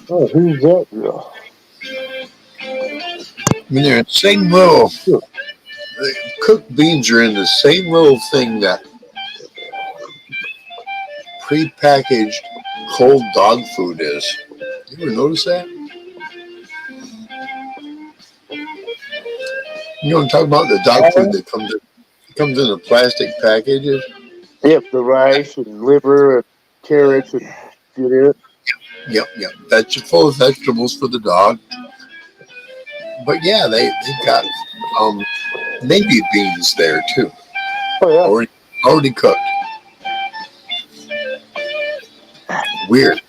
Oh, who's that girl? I mean, they're in the same row. Cooked beans are in the same row of thing that prepackaged cold dog food is. You ever notice that? You know what I'm talking about? The dog food that comes in the plastic packages. Yep, the rice and liver and carrots and shit in it. Yep. Full of vegetables for the dog. But yeah, they got navy beans there too, Oh yeah. already cooked. Weird.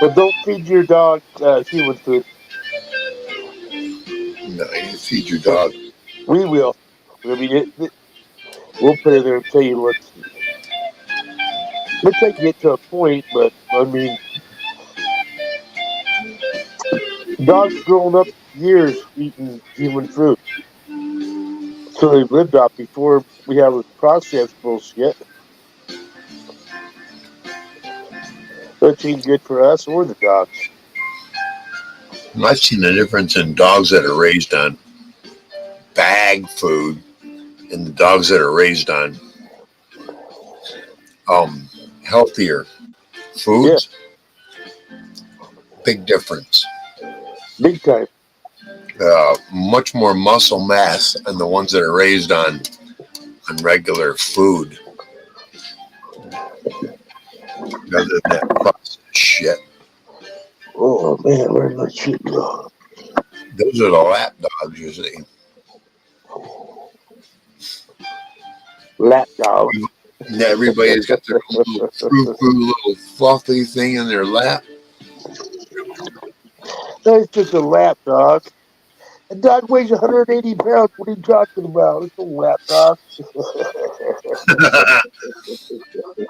But don't feed your dog human food. No, you feed your dog. We will. I mean, we'll put it there and tell you what's. Let's take it to a point, but I mean, dogs grown up years eating human food, so they've lived off before we have this processed bullshit. Which ain't good for us or the dogs. I've seen the difference in dogs that are raised on bag food and the dogs that are raised on healthier foods. Yeah. Big difference. Big time. Much more muscle mass on the ones that are raised on regular food rather than that processed shit. Oh man, where'd my shit go? Those are the lap dogs, you see. Lap dog. Everybody's got their own little frou-frou little fluffy thing in their lap. That's just a lap dog. A dog weighs 180 pounds. What are you talking about? It's a lap dog.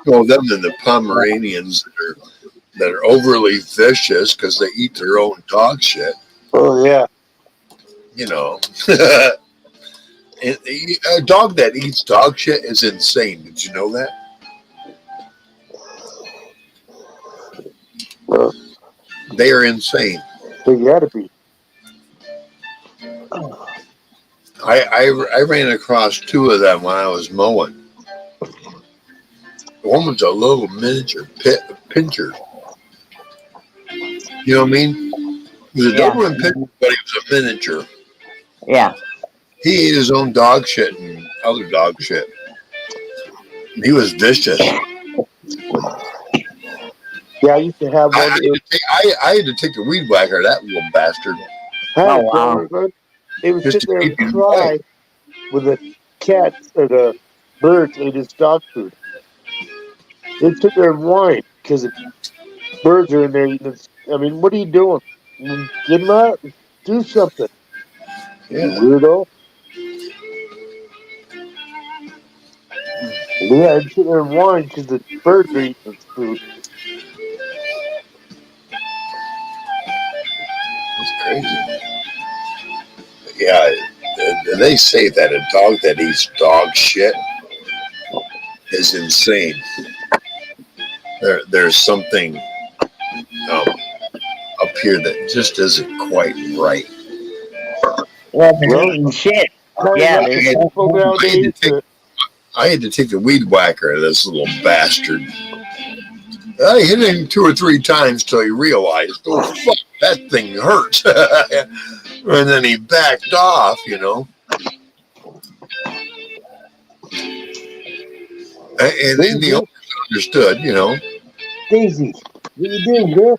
Well, them and the Pomeranians that are overly vicious because they eat their own dog shit. Oh yeah. You know, a dog that eats dog shit is insane. Did you know that? Well, They are insane. they gotta be. I ran across two of them when I was mowing. One was a little miniature pincher. You know what I mean? He was a Yeah. Doberman pincher, but he was a miniature. Yeah. He ate his own dog shit and other dog shit. He was vicious. Yeah, I used to have I, one. I, had to take, I had to take the weed whacker, that little bastard, I had Oh a wow. Doberman. It would just sit to there and keep him away. cry when the cats or the birds ate his dog food. It'd sit there and whine because the birds are in there eating it. I mean, what are you doing? Get him out. Do something. You Yeah, weirdo. Yeah, I'd sit there and whine because the birds are eating its food. it's crazy. Yeah, they say that a dog that eats dog shit is insane. There's something up here that just isn't quite right. Well, if it's Well, eating shit. kind of Yeah, like the there's people I had nowadays. to take I had to take the weed whacker of this little bastard. I hit him 2 or 3 times till he realized, oh fuck, that thing hurts. And then he backed off, you know. And the Daisy, owners understood, you know. Daisy, what you doing, girl?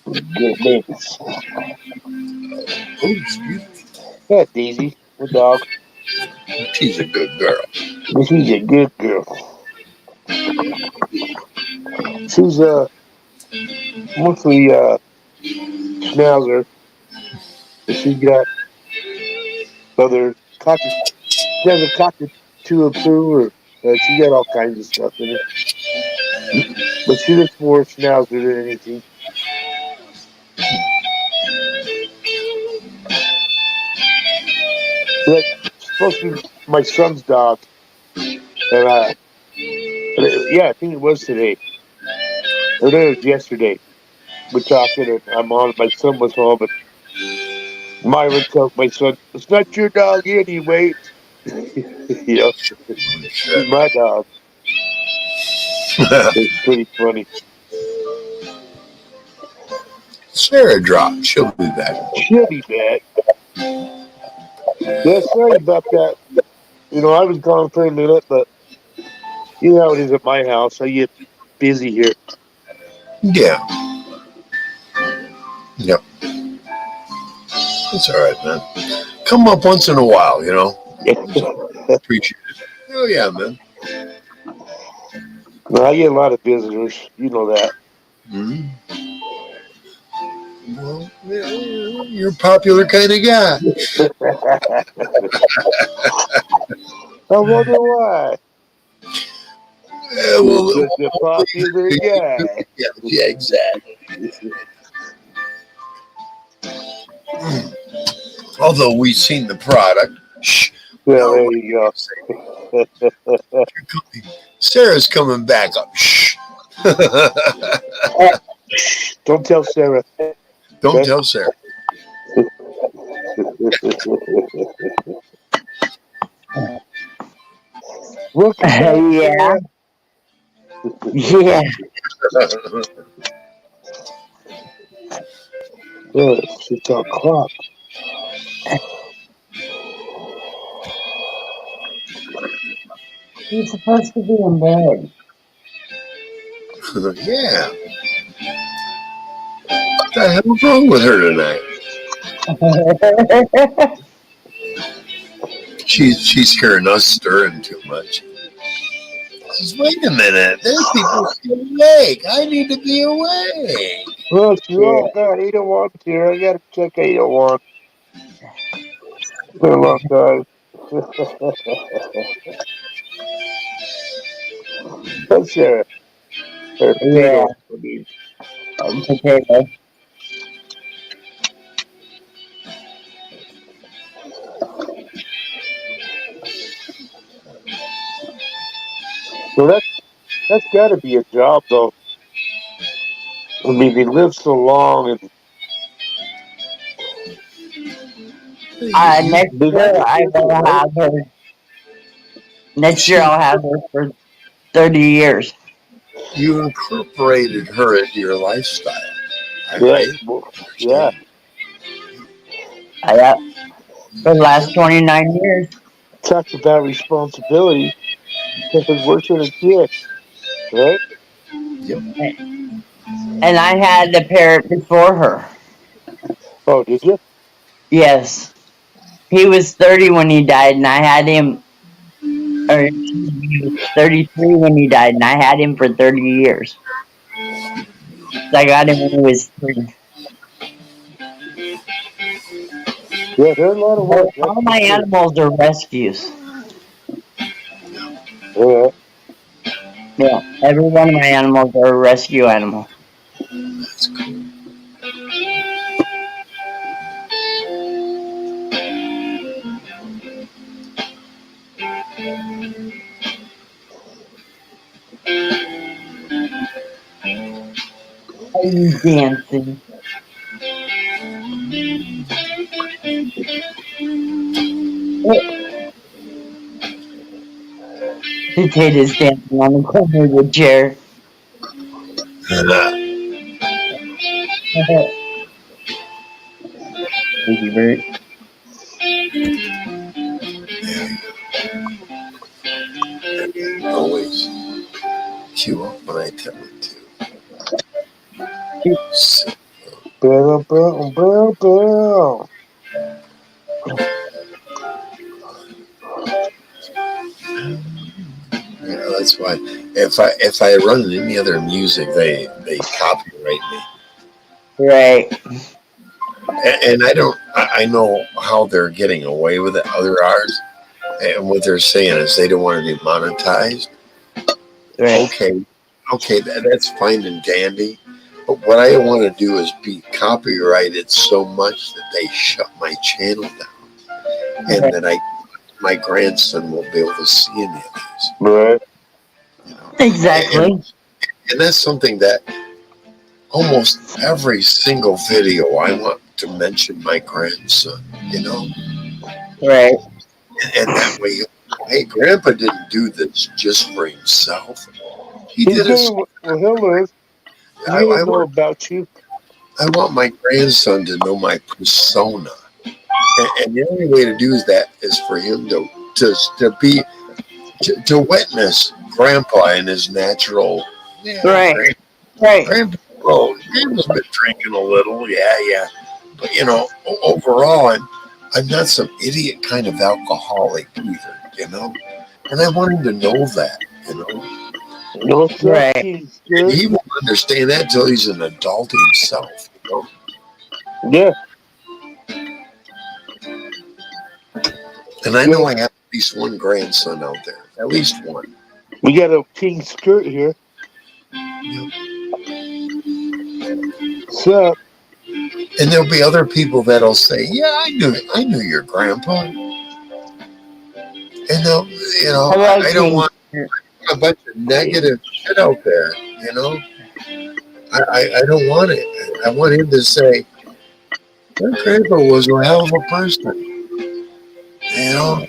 Good babies. Oh, excuse me. Yeah, Daisy, my dog. She's a good girl. She's a good girl. She's mostly schnauzer, but she's got other cockatoo. She has a cockatoo too, or she got all kinds of stuff in her. But she looks more schnauzer than anything. That's supposed to be my son's dog, and yeah, I think it was today, or no, it was yesterday. We're talking, and I'm on. My son was home, and Myron tells my son, "It's not your dog anyway." You know, Shit. it's my dog. It's pretty funny. Sarah dropped. She'll be back. She'll be back. Yeah, sorry about that. You know, I was gone for a minute, but you know how it is at my house. I get busy here. Yeah. Yep. It's all right, man. Come up once in a while, you know. Appreciate it. Oh yeah, man. Well, I get a lot of visitors. You know that. Mm-hmm. Well, yeah, you're a popular kind of guy. I wonder why. Yeah, You're well, such a popular guy. yeah, exactly. Although we've seen the product. Shh. Well, there you go. Sarah's coming back up. Shh. Don't tell Sarah. Don't tell Sarah. Welcome back, yeah. Sarah. Yeah. Oh, it's 6 o'clock. He's supposed to be in bed. Yeah. What the hell's wrong with her tonight? She's hearing us stirring too much. Just wait a minute. There's people still awake. I need to be awake. Look, you're Yeah. all got 801 here. I gotta check 801. It's been a long time. That's or Yeah. potatoes. I mean, Potato. so that's got to be a job, though. I mean, they live so long, and You, Next they year have a I good will right? have her. Next year she, I'll have her for 30 years. you incorporated her into your lifestyle. Yeah, I well, yeah. understand. Yeah. For the last 29 years. Talk about responsibility. It was worse than a kid, right? Yep. And I had the parrot before her. Oh, did you? Yes. He was 30 when he died, and I had him, or excuse me, he was 33 when he died, and I had him for 30 years. So I got him when he was 3. Yeah, they're a lot of work. That's All for my sure. animals are rescues. Yeah, Yeah. Every one of my animals are a rescue animal. That's cool. Are you dancing? Potatoes dancing on the corner of the chair. Thank Bert. Always cue up when I tell it to. So, boom, boom, boom, boom. that's why if I run any other music, they copyright me. Right, And I don't. I know how they're getting away with it. Other artists, and what they're saying is they don't want to be monetized. right, Okay, that's fine and dandy. But what I don't want to do is be copyrighted so much that they shut my channel down, and right. that my grandson won't be able to see any of these. Right. You know, and Exactly. and that's something that almost every single video I want to mention my grandson. You know, Right, and that way, hey, Grandpa didn't do this just for himself. He He's did it. gonna, well, he'll live. He's I, gonna I know want about you. I want my grandson to know my persona, and the only way to do that is for him to be to witness Grandpa in his natural. Yeah, right, right. Grandpa. Oh, Grandpa's been drinking a little. Yeah. But overall, I'm not some idiot kind of alcoholic either. And I want him to know that. What's up, Right. King And Skirt? he won't understand that till he's an adult himself. Yeah, And I yeah. know I have at least one grandson out there, at least one. We got a King Skirt here. What's up? And there'll be other people that'll say, "Yeah, I knew your grandpa." And Hello, I don't King. want a bunch of negative shit out there. I don't want it. I want him to say, "My grandpa was a hell of a person." And I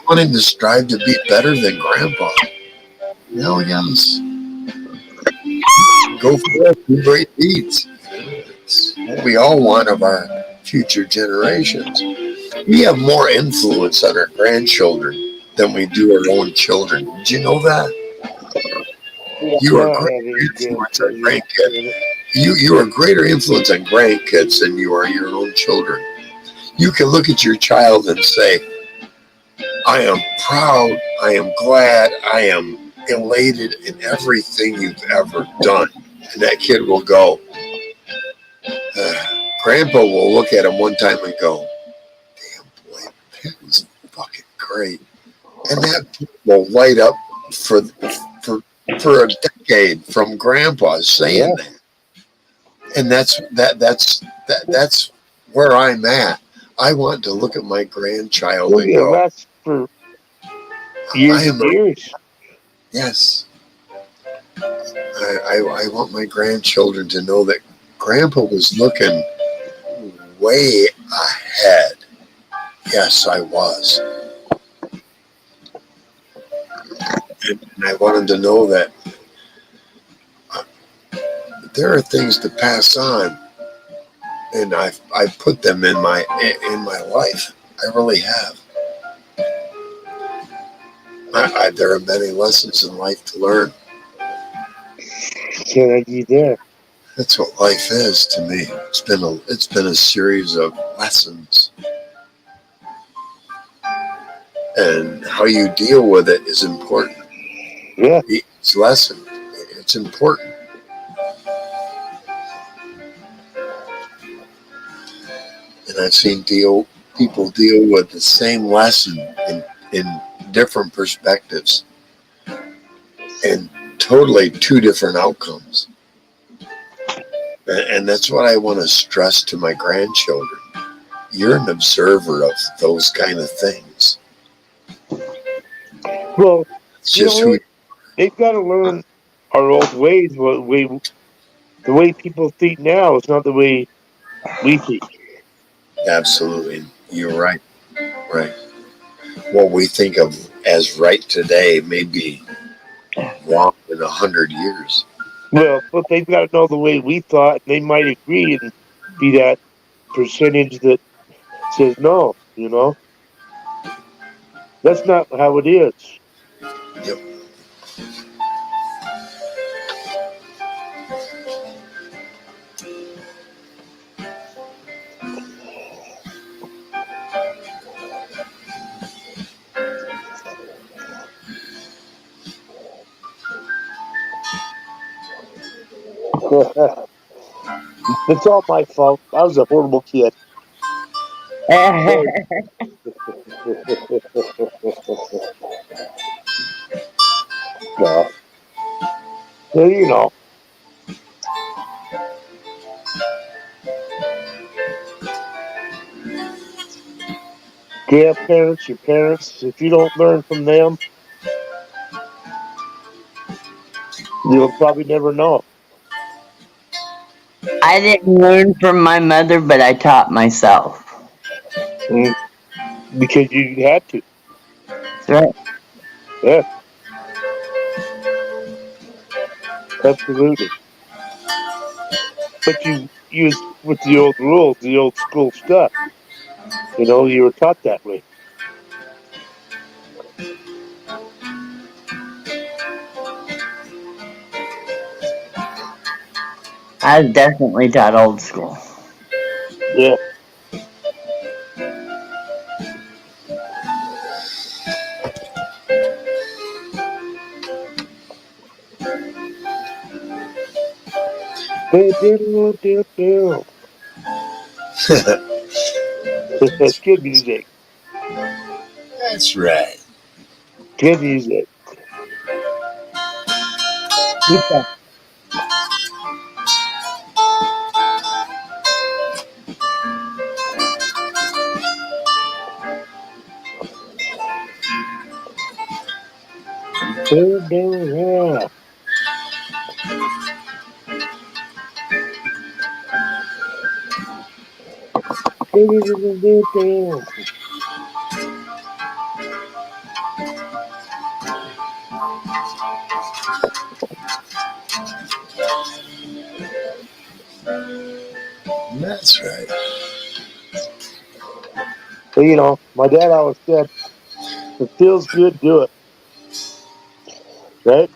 want him to strive to be better than grandpa. Yes. Go for it. Do great deeds. It's what we all want of our future generations. We have more influence on our grandchildren than we do our own children. Did you know that? You I are a don't greater have any influence on grandchildren. grandkids. You are a greater influence on grandkids than you are your own children. You can look at your child and say, I am proud, I am glad, I am elated in everything you've ever done. And that kid will go, Grandpa will look at him one time and go, damn boy, that was fucking great. And that will light up for for for a decade from Grandpa saying Yeah. that. And that's where I'm at. I want to look at my grandchild Well, and it go, lasts for I years am and years. yes. I want my grandchildren to know that Grandpa was looking way ahead. Yes, I was. And I want them to know that there are things to pass on, and I've put them in my life. I really have. There are many lessons in life to learn. Can't argue there. That's what life is to me. It's been a series of lessons, and how you deal with it is important. Yeah. Each lesson, it's important. And I've seen people deal with the same lesson in different perspectives and totally two different outcomes. And that's what I want to stress to my grandchildren. You're an observer of those kind of things. Well, It's you know just who. what? They've got to learn our old ways. The way people think now is not the way we think. Absolutely, you're right. Right. What we think of as right today may be wrong in 100 years. Well, but they've got to know the way we thought, and they might agree and be that percentage that says no. That's not how it is. Yep. It's all my fault. I was a horrible kid. No. Well, grandparents, your parents, if you don't learn from them, you'll probably never know. I didn't learn from my mother, but I taught myself. Mm, because you had to. That's right. Yeah, absolutely. But you used with the old rules, the old school stuff. You were taught that way. I was definitely taught old school. Yeah. That's good music. That's right. Good music. Yeah. That's right. But, my dad always said, if it feels good, do it. Right?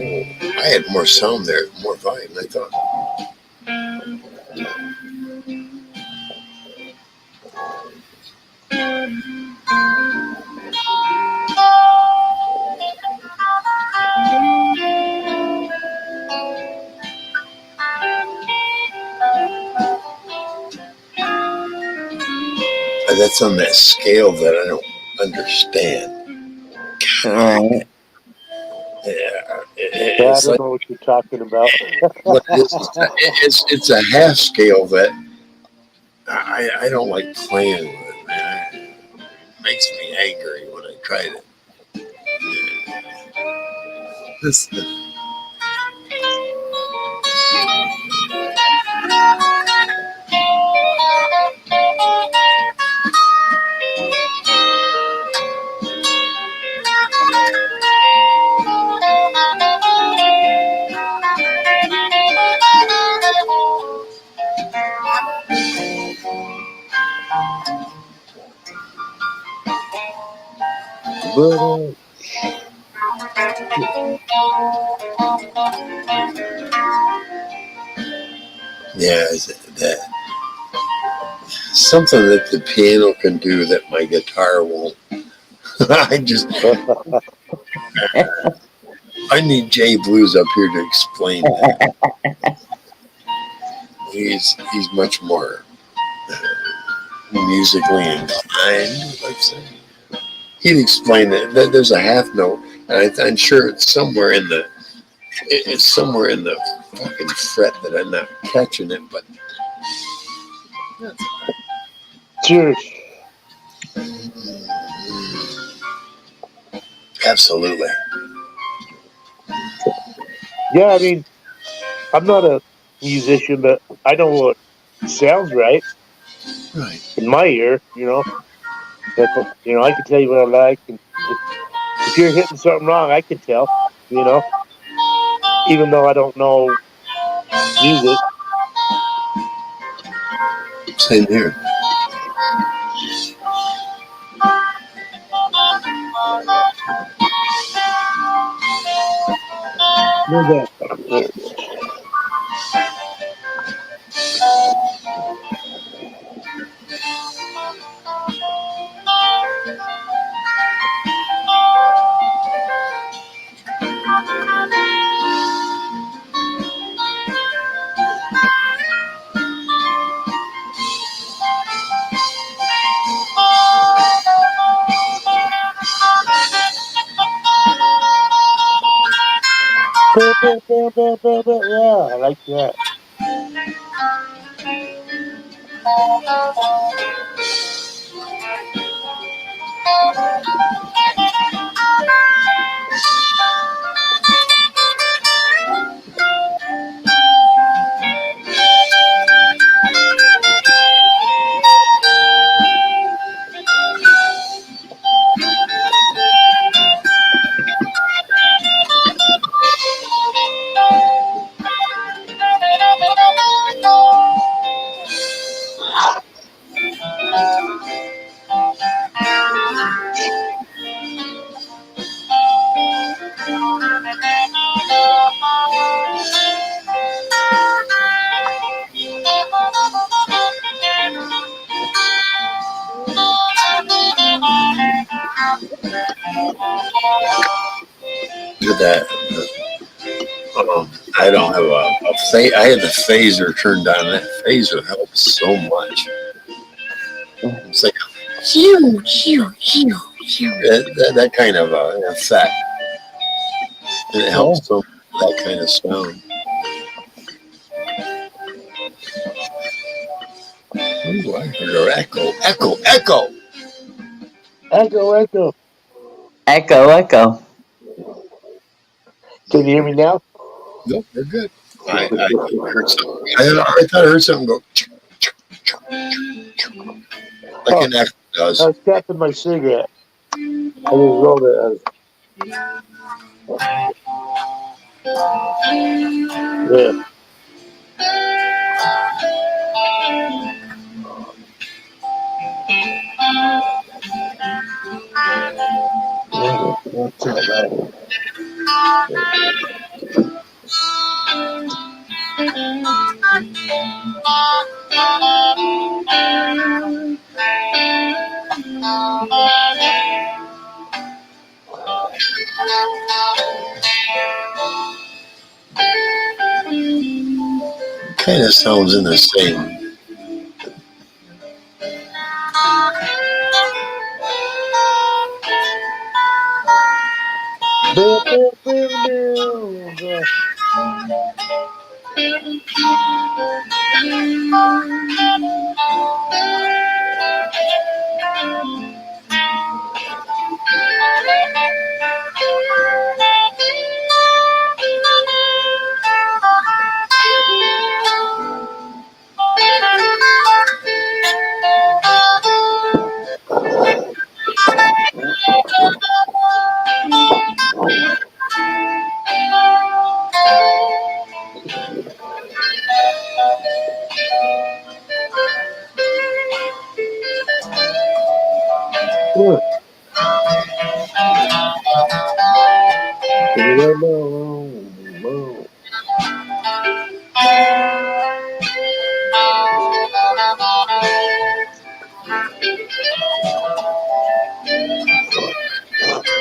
I had more sound there, more volume than I thought. that's on that scale that I don't understand. Right. Yeah, Yeah, I it's don't like know what you're talking about. what it is. It's a half scale that I don't like playing with. Man, it makes me angry when I try to. This, But yeah, that something that the piano can do that my guitar won't. I just I need Jay Blues up here to explain that. He's much more musically inclined. Let's say he'd explain that there's a half note, and I'm sure it's somewhere in the it's somewhere in the fucking fret that I'm not catching it, but sure. absolutely. Yeah, I mean, I'm not a musician, but I know what sounds right Right. in my ear. I can tell you what I like, and if you're hitting something wrong, I can tell. You know, even though I don't know music. Same here. Where's that? There it is. Yeah, I like that. With that, I don't have I had the phaser turned on. That phaser helps so much. It's like that kind of effect. And it Yeah. helps so that kind of sound. Ooh, I heard her echo, echo, echo. Echo, echo. Echo, echo. Can you hear me now? Nope, they're good. I heard something. I thought I heard something go like Oh, an echo I does. was tapping my cigarette. I just rolled it. Yeah. What's that? Kind of sounds in the same.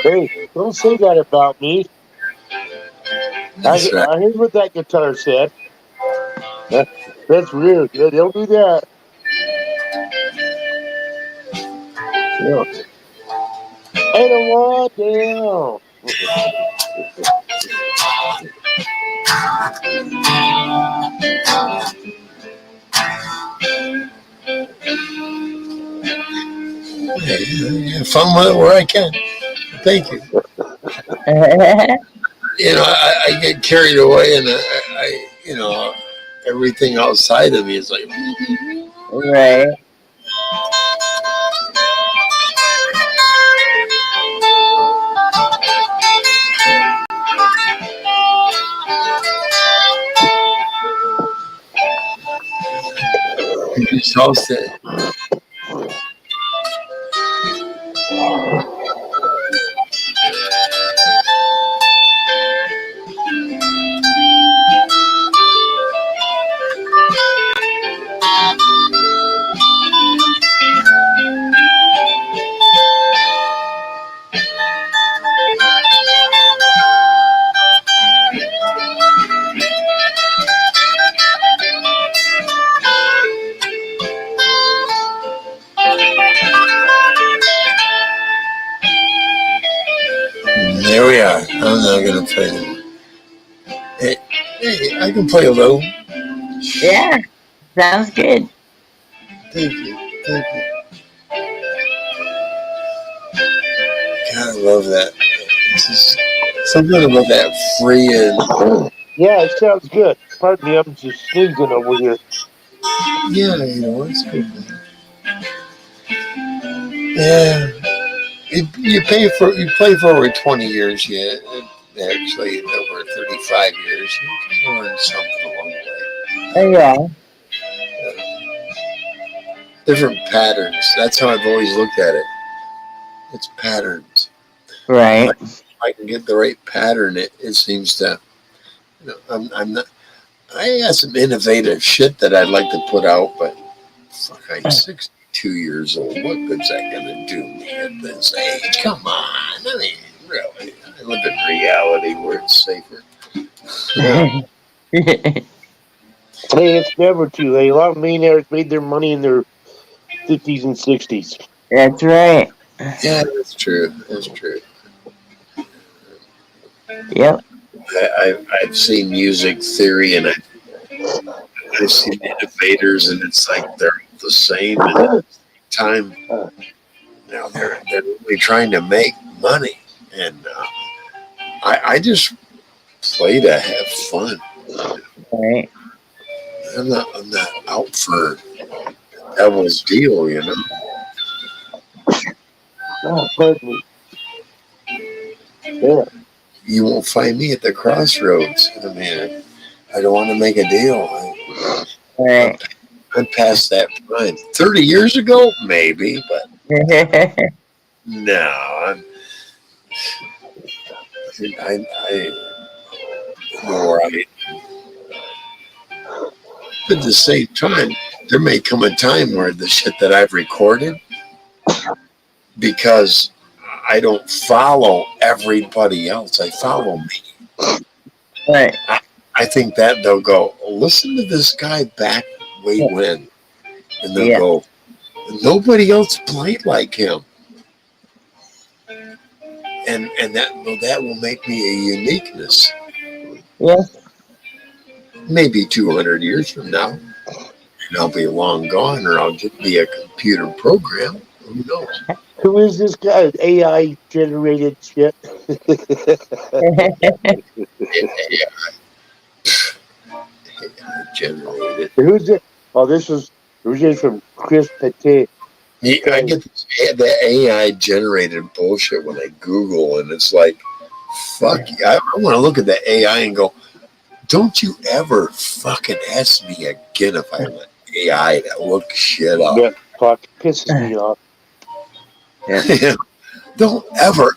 Hey, don't say that about me. That's right. I heard what that guitar said. That's weird. Yeah, don't do that. Yeah. I don't want down. Have fun with it where I can. Thank you. I get carried away, and everything outside of me is like, Right. just host it. There we are. I'm not gonna play them. Hey, I can play a little. Yeah. Sounds good. Thank you. Thank you. God, I love that. This is something about that free and Yeah, it sounds good. Pardon me, I'm just sneezing over here. yeah, it's good. Yeah, you play for over 20 years. Yeah, actually over 35 years. You can learn something along the Oh, yeah. way. Different patterns. That's how I've always looked at it. It's patterns. Right. If I can get the right pattern, it seems to. I'm not. I got some innovative shit that I'd like to put out, but fuck, I'm 62 years old. What good's that gonna do me at this age? Come on, I mean, really. I live in reality where it's safer. Hey, it's never too late. A lot of millionaires made their money in their 50s and 60s. That's right. Yeah, that's true. That's true. Yep. I've seen music theory, and I've seen innovators, and it's like they're the same, and at the same time, they're really trying to make money, and I just play to have fun. Right. I'm not out for devil's deal. Oh, pardon me. Yeah. You won't find me at the crossroads. I mean, I don't want to make a deal. I'm, Right. I'm past that prime. 30 years ago, maybe, but no, I'm all right. But at the same time, there may come a time where the shit that I've recorded, because I don't follow everybody else, I follow me. Right. I think that they'll go, listen to this guy back way when, and they'll Yeah. go, nobody else played like him. and that will make me a uniqueness. Yes. Maybe 200 years from now, and I'll be long gone, or I'll just be a computer program. Who knows? Who is this guy? AI generated shit. Generated. Who's it? Oh, this is originated from Chris Petit. I get the AI generated bullshit when I Google, and it's like, fuck. I want to look at the AI and go, don't you ever fucking ask me again if I want AI to look shit up. That fuck pisses me off. Don't ever,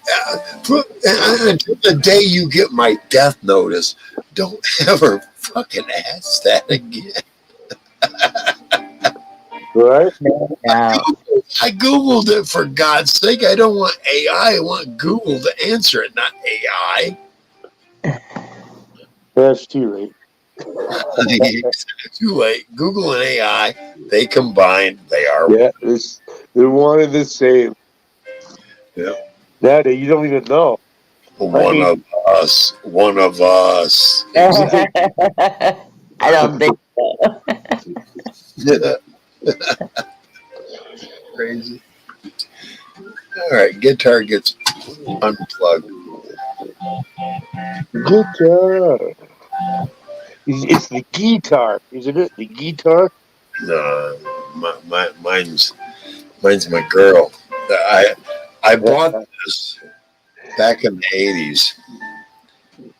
until the day you get my death notice, don't ever fucking ask that again. Right? No. I Googled it, for God's sake. I don't want AI. I want Google to answer it, not AI. That's too late. Too late. Google and AI, they combined, they are Yeah, they're one and the same. yeah, That you don't even know. one of us. One of us. I don't think so. Crazy. All right, guitar gets unplugged. Guitar. It's the guitar, isn't it? The guitar. No, mine's my girl. I bought this back in the '80s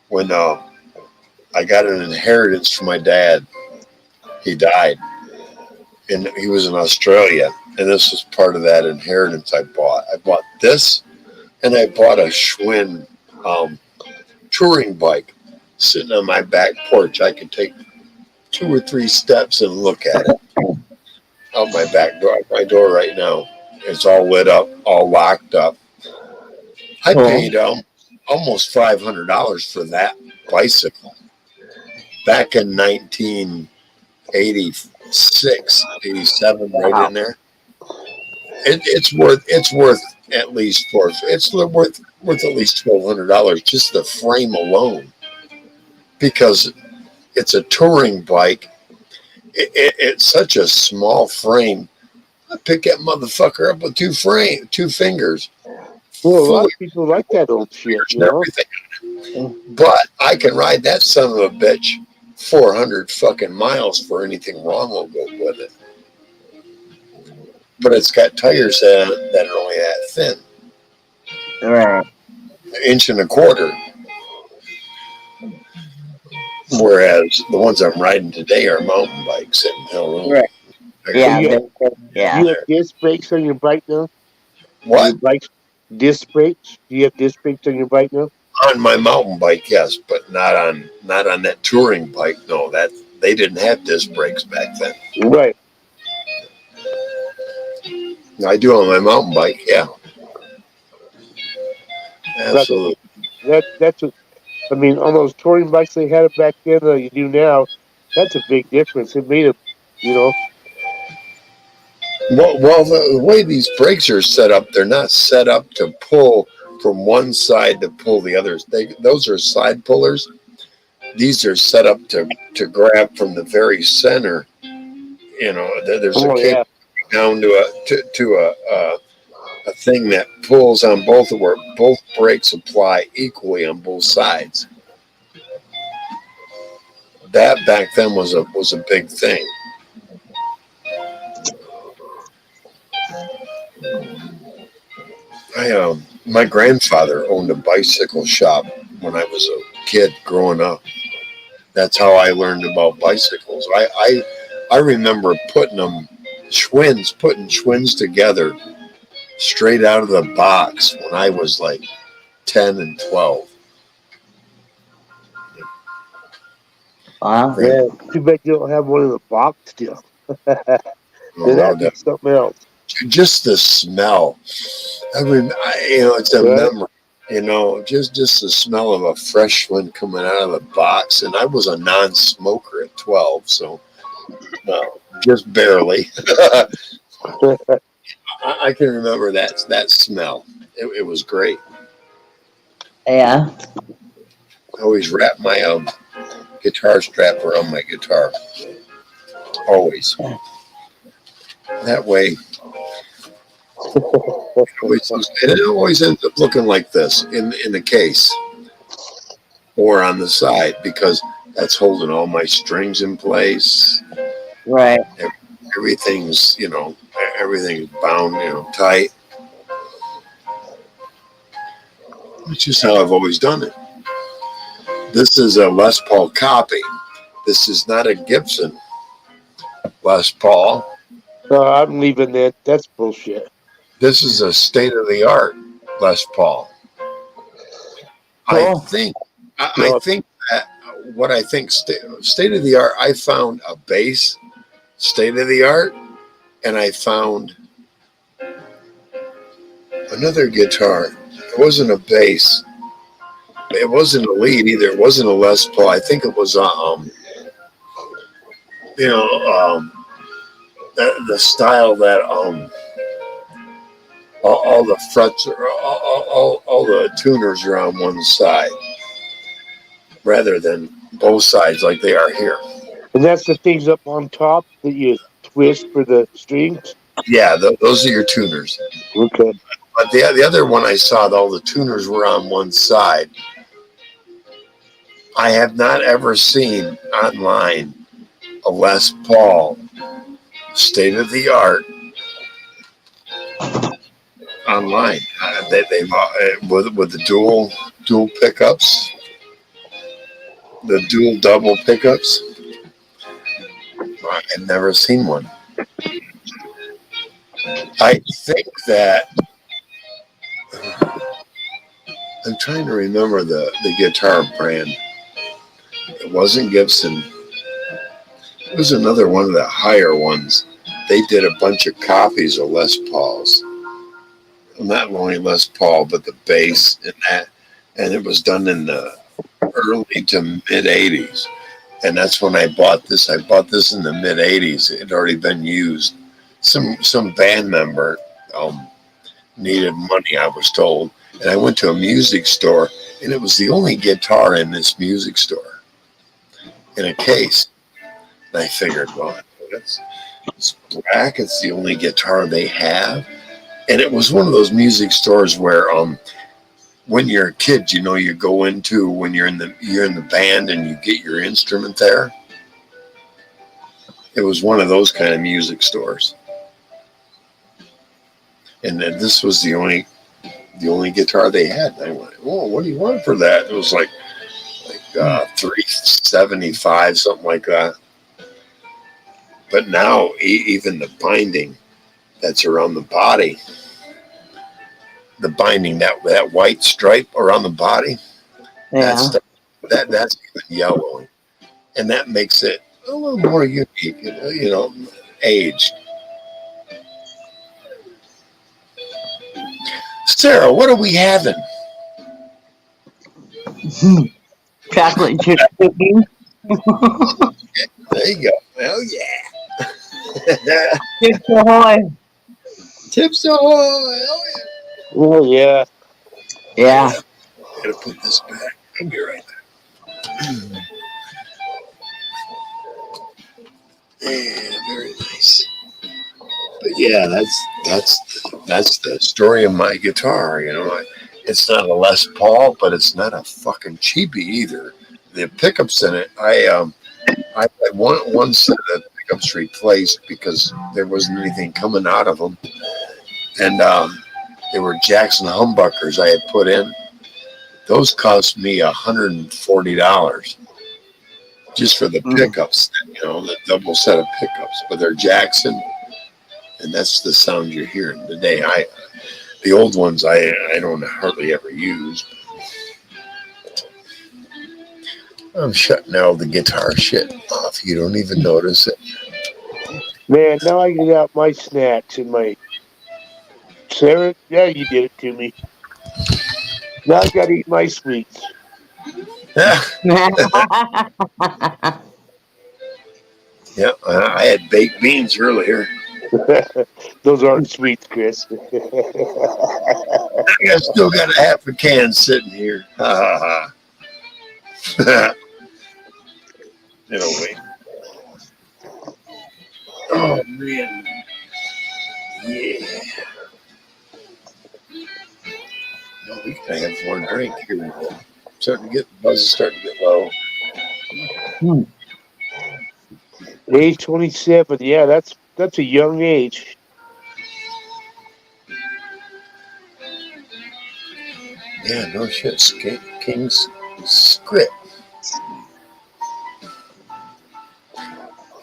when I got an inheritance from my dad. He died, and he was in Australia, and this was part of that inheritance I bought. I bought this, and I bought a Schwinn touring bike sitting on my back porch. I could take 2 or 3 steps and look at it out my back door, my door right now. It's all lit up, all locked up. I paid almost $500 for that bicycle back in 1986, 87, right in there. It's worth at least worth at least $1,200, just the frame alone, because it's a touring bike. It's such a small frame. I pick that motherfucker up with two fingers. Well, a lot of people like that old shit, you know. But I can ride that son of a bitch 400 fucking miles for anything wrong will go with it. But it's got tires that are only that thin, Right. an inch and a quarter. Whereas the ones I'm riding today are mountain bikes, and hell, Right. Yeah. Do you have disc brakes on your bike now? What? Your bike's disc brakes? Do you have disc brakes on your bike now? On my mountain bike, yes, but not on that touring bike. No, that they didn't have disc brakes back then. Right. I do on my mountain bike, yeah. Absolutely. That's a, I mean, on those touring bikes they had back then that you do now, that's a big difference. It made a, you know. Well, the way these brakes are set up, they're not set up to pull from one side to pull the others. Those are side pullers. These are set up to grab from the very center. You know, there's a cable down to a thing that pulls on both, where both brakes apply equally on both sides. That back then was a big thing. My grandfather owned a bicycle shop when I was a kid growing up. That's how I learned about bicycles. I remember putting Schwinns together straight out of the box when I was like 10 and 12. Wow. Yeah, too bad you don't have one in the box still. That'd be something else. Just the smell. It's a memory. Just the smell of a fresh one coming out of the box. And I was a non-smoker at 12, so just barely. I can remember that smell. It was great. Yeah. I always wrap my guitar strap around my guitar. Always. That way, it always ends up looking like this in the case or on the side because that's holding all my strings in place. Right. Everything's everything's bound tight. It's just how I've always done it. This is a Les Paul copy. This is not a Gibson Les Paul. I'm leaving that. That's bullshit. This is a state of the art Les Paul. Cool. I think that what I think state of the art. I found a bass state of the art, and I found another guitar. It wasn't a bass. It wasn't a lead either. It wasn't a Les Paul. I think it was the style that all the frets all the tuners are on one side rather than both sides like they are here. And that's the things up on top that you twist for the strings. Yeah, those are your tuners. Okay. But the other one I saw, all the tuners were on one side. I have not ever seen online a Les Paul state of the art online. They with the dual pickups, the dual double pickups. I've never seen one. I think that I'm trying to remember the guitar brand. It wasn't Gibson. It was another one of the higher ones. They did a bunch of copies of Les Pauls. Not only Les Paul, but the bass and that. And it was done in the early to mid 80s. And that's when I bought this. I bought this in the mid 80s. It had already been used. Some band member needed money, I was told. And I went to a music store, and it was the only guitar in this music store in a case. And I figured, well, it's black. It's the only guitar they have. And it was one of those music stores where when you're a kid, you go into when you're in the band and you get your instrument there. It was one of those kind of music stores. And then this was the only guitar they had. And I went, "Oh, what do you want for that?" It was like $375, something like that. But now even the binding that's around the body, the binding that white stripe around the body, Yeah. that's even yellowing, and that makes it a little more unique. Aged. Sarah, what are we having? Chocolate chip cookies. There you go. Oh yeah. Chips Ahoy. Tips ahoy. Oh yeah. Oh yeah. Yeah. I'm gonna put this back. I'll be right there. Yeah, very nice. But yeah, that's the story of my guitar. It's not a Les Paul, but it's not a fucking cheapie either. The pickups in it, I had one set of pickups replaced because there wasn't anything coming out of them, and they were Jackson humbuckers I had put in. Those cost me $140 just for the pickups. The double set of pickups, but they're Jackson. And that's the sound you're hearing today. The old ones I don't hardly ever use. I'm shutting all the guitar shit off. You don't even notice it. Man, now I get out my snacks and my Sarah. Yeah, you did it to me. Now I gotta eat my sweets. Yeah, I had baked beans earlier. Those aren't sweets, Chris. I still got a half a can sitting here. Ha ha ha. It'll wait. Oh man. Yeah. No, we can have one drink. Here we go. Starting to get the buzz is starting to get low. Age 27. Yeah, that's a young age. Yeah, no shit. King's script.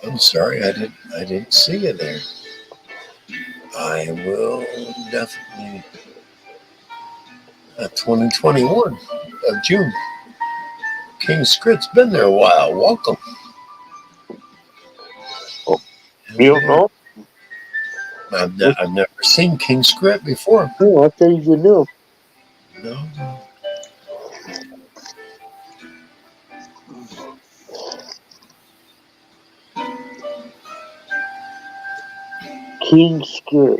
I'm sorry, I didn't see you there. I will definitely 2021 of June. King Script's been there a while. Welcome. You don't know? I've never seen King Script before. Oh, I thought you knew. No. King Skirt.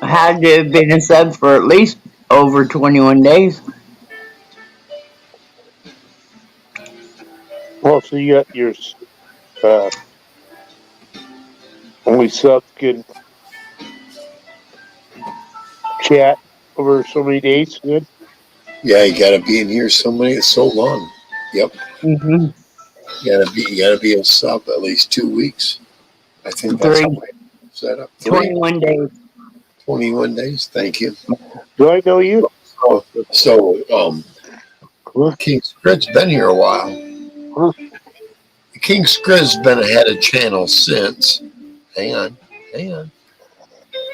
Had to have been a sub for at least over 21 days. Well, so you got your only sub can chat over so many days. Good. Yeah, you got to be in here so long. Yep. Mm-hmm. You gotta be a sub at least 2 weeks. I think that's 3. how I set up. 21 days. 21 days. Thank you. Do I know you? So King Script's been here a while. King Script's been ahead of channel since. Hang on.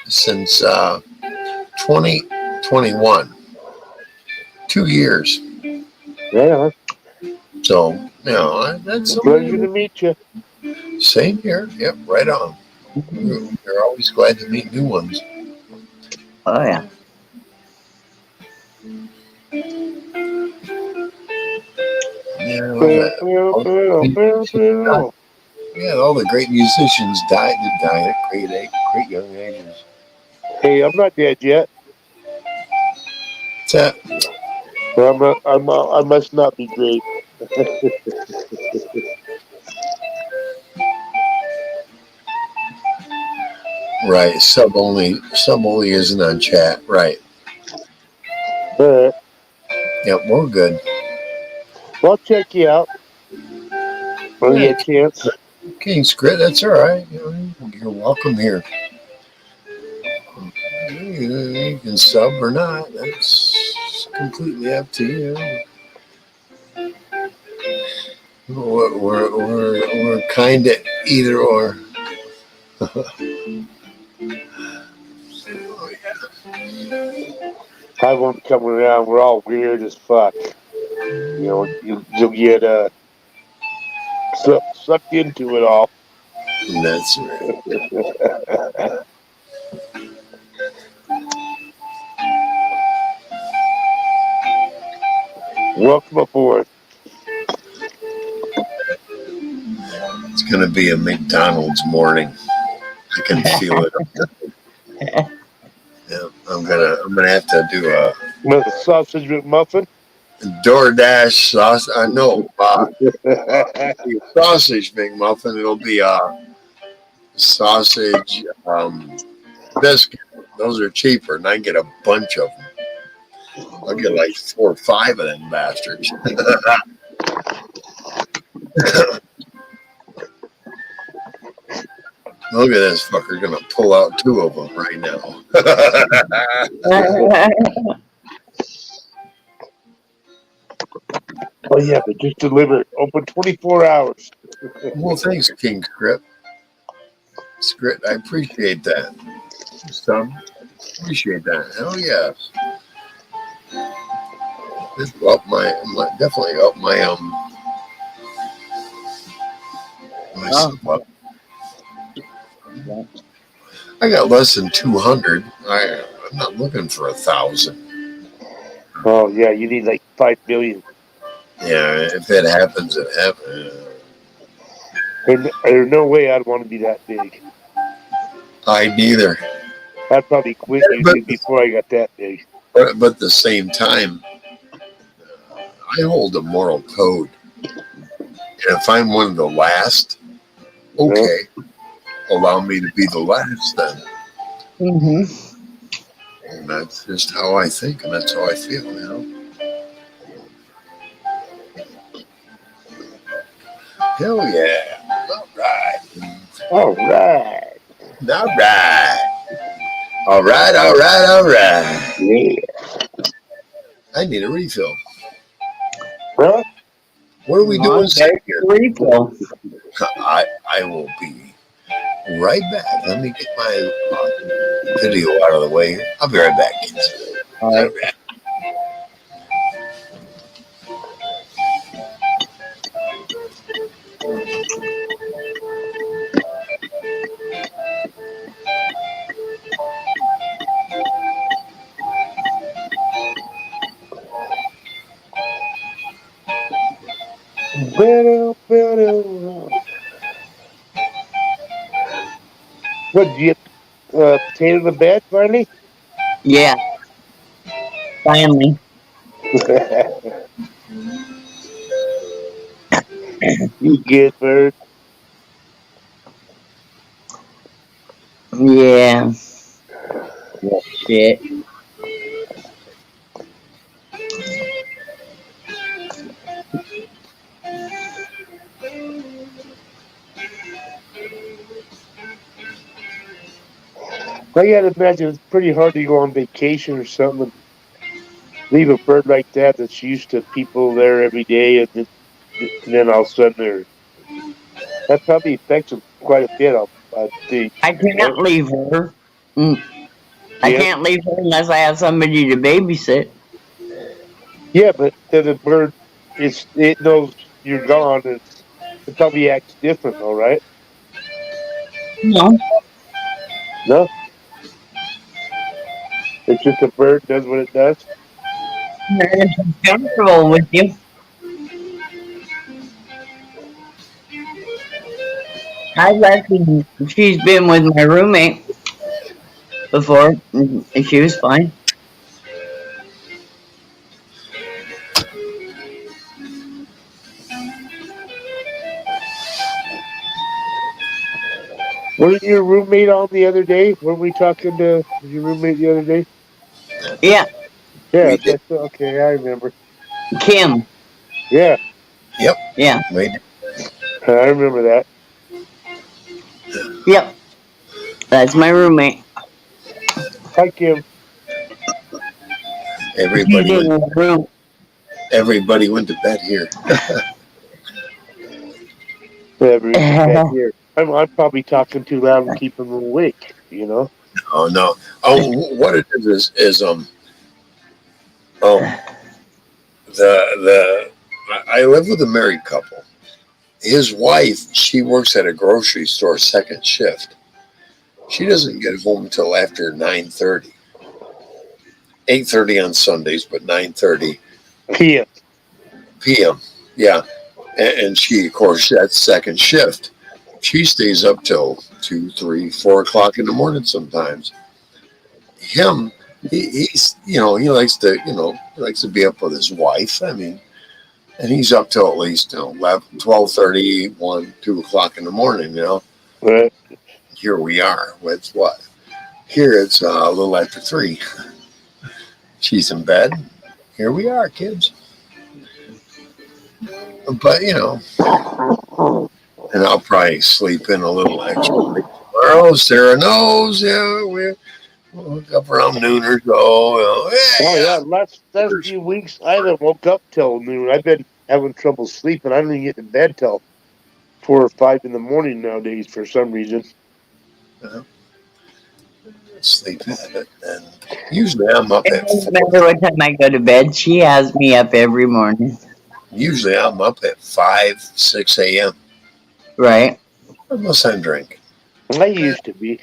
Since 2021. 2 years. Yeah. So, that's Pleasure to meet you. Same here. Yep, right on. We're always glad to meet new ones. Oh, yeah. Yeah, all the great musicians died at great young ages. Hey, I'm not dead yet. What's that? I must not be great. Right. Sub only isn't on chat. Right. All right. Yep, we're good. Well, I'll check you out when you get a chance. King Script, that's all right. You're welcome here. You can sub or not. That's completely up to you. We're kind of either or. I won't come around. We're all weird as fuck. You'll get sucked into it all. That's right. Welcome aboard. It's gonna be a McDonald's morning. I can feel it. Yeah, I'm gonna have to do a sausage McMuffin. DoorDash sauce. No, sausage McMuffin. It'll be a sausage biscuit. Those are cheaper, and I get a bunch of them. I'll get like 4 or 5 of them bastards. Look at this fucker gonna pull out 2 of them right now. Oh yeah, but just delivered. Open 24 hours. Well, thanks, King Script. I appreciate that. Appreciate that. Hell yes. This will definitely up my supply. I got less than 200. I'm not looking for 1,000. Oh yeah, you need like 5 million. Yeah, if it happens, it happens. There's no way I'd want to be that big. I neither. I'd probably quit But, using it before I got that big. but at the same time, I hold a moral code. And if I'm one of the last, No? okay, allow me to be the last then. Mm-hmm. And that's just how I think and that's how I feel. Hell yeah. All right. All right. All right. All right, all right, all right. Yeah. I need a refill. Well, What are we On doing there's here? the refill. I will be right back. Let me get my video out of the way. I'll be right back, kids. All All right. right. what, did you get potato in the bed finally? Yeah, finally. You good bird. Yeah. Well, shit. I gotta imagine it's pretty hard to go on vacation or something and leave a bird like that that's used to people there every day and then all of a sudden that probably affects them quite a bit, I think. I can't leave her. Mm, I Yeah. can't leave her unless I have somebody to babysit. Yeah, but then the bird it knows you're gone. It probably acts different, all right? No, No, it's just a bird does what it does. if she's comfortable with you. I've actually, she's been with my roommate before, and she was fine. Wasn't your roommate on the other day? Weren't we talking to your roommate the other day? Yeah, Yeah, We did. okay, I remember. Kim. Yeah, Yep. Yeah, Wait. I remember that. yep. That's my roommate. Hi, Kim. She's Everybody in went. the room. Everybody went to bed here. Everybody's in bed here. I'm probably talking too loud and keeping them awake, you know? Oh no. Oh, what it is um the I live with a married couple. His wife, she works at a grocery store second shift. She doesn't get home till after 9:30. 8:30 on Sundays, but 9:30 PM. p.m. Yeah, and she, of course, that's second shift. She stays up till 2, 3, 4 o'clock in the morning sometimes. Him, he's he likes to he likes to be up with his wife. I mean, and he's up till at least 11, 12:30, 1, 2 o'clock in the morning. Right. Here we are. It's what? Here it's a little after 3. She's in bed. Here we are, kids. But and I'll probably sleep in a little extra late tomorrow. Sarah knows. Yeah, we'll wake up around noon or so. Oh, Yeah, yeah, last few weeks, I haven't woke up till noon. I've been having trouble sleeping. I don't even get to bed till 4 or 5 in the morning nowadays for some reason. sleep habit. And usually I'm up It at doesn't 4. matter what time I go to bed. She has me up every morning. Usually I'm up at 5, 6 a.m. Right. unless I'm drinking. I used to be.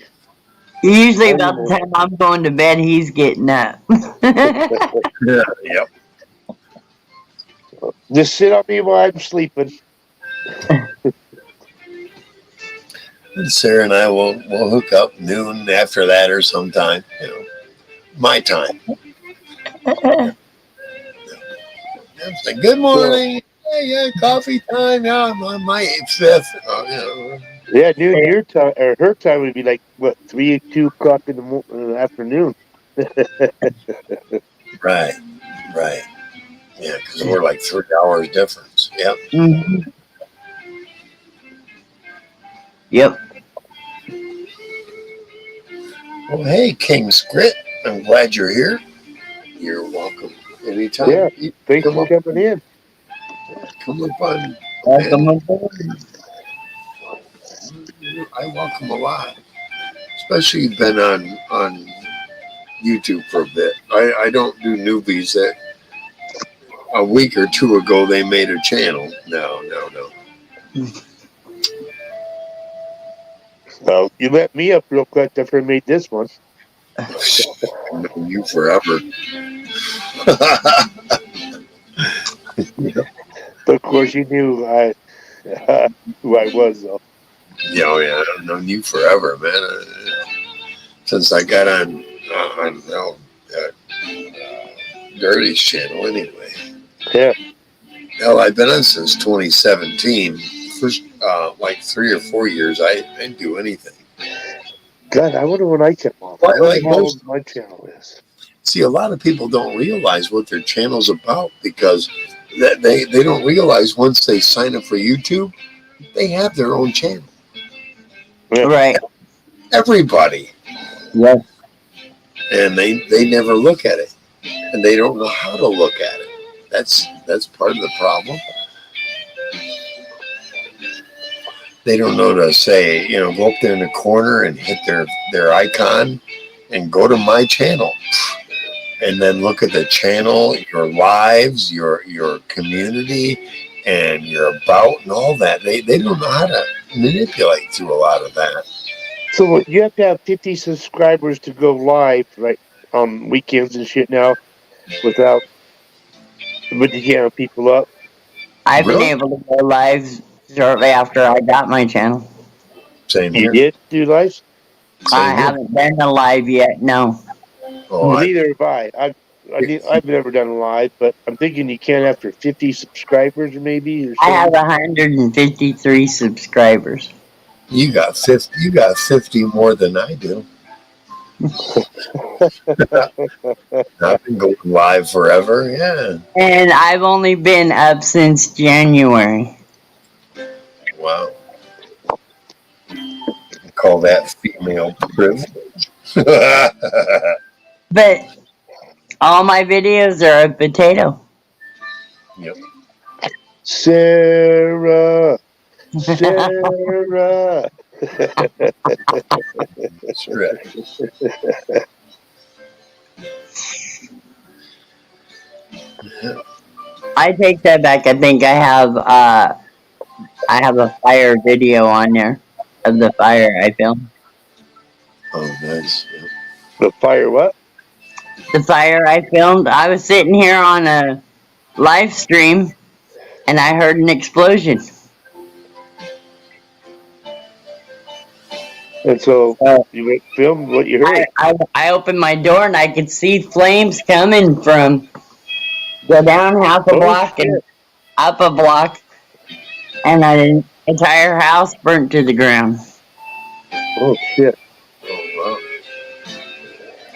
Usually I about the remember. time I'm going to bed, he's getting up. Yeah, yep. Just sit on me while I'm sleeping. And Sarah and I will hook up noon after that or sometime. My time. It's like, good So morning. Yeah, coffee time. Yeah, I'm on my fifth. yeah, noon your time or her time would be like what 3, 2 o'clock in the afternoon. Right, right. Yeah, because we're like 3 hours difference. Yep. Mhm. Yep. Well, hey, King Grit, I'm glad you're here. You're welcome Yeah, anytime. You thanks come for up, coming in. come up on, Welcome man. aboard. I welcome a lot, especially you've been on YouTube for a bit. I don't do newbies. That a week or two ago they made a channel. No, no, no. Well, you let me up real quick after I made this one. I've known you forever. But of course, you knew who I was, though. Yeah, oh yeah, I've known you forever, man. Since I got on Dirty's channel, anyway. Yeah. Hell, I've been on since 2017. First, like 3 or 4 years, I didn't do anything. God, I wonder when I came off. I wonder Like how old most, my channel is. see, a lot of people don't realize what their channel's about because they don't realize once they sign up for YouTube, they have their own channel. Yeah. Right. Everybody, Yes. and they never look at it, and they don't know how to look at it. That's part of the problem. They don't know to say, go up there in the corner and hit their icon and go to my channel and then look at the channel, your lives, your community, and your about and all that. They don't know how to manipulate through a lot of that. So you have to have 50 subscribers to go live, right, on weekends and shit now, without, but you can't have people up. I've been Really? able to go live shortly after I got my channel. Same You here. did do lives? I Same here. haven't been to live yet. No. Oh, Well, neither have I. I've never done a live, but I'm thinking you can after 50 subscribers, maybe, or I have something. 153 subscribers. you got 50. You got 50 more than I do. I've been going live forever. Yeah. And I've only been up since January. Wow. Call that female privilege. But all my videos are a potato. Yep. Sarah, Sarah. That's right. I take that back. I think I have a fire video on there of the fire I filmed. Oh, nice. Yep. The fire what? The fire I filmed. I was sitting here on a live stream and I heard an explosion. And so So you filmed what you heard. I opened my door and I could see flames coming from go down half a Oh block and shit! up a block, and an entire house burnt to the ground. Oh shit! Oh,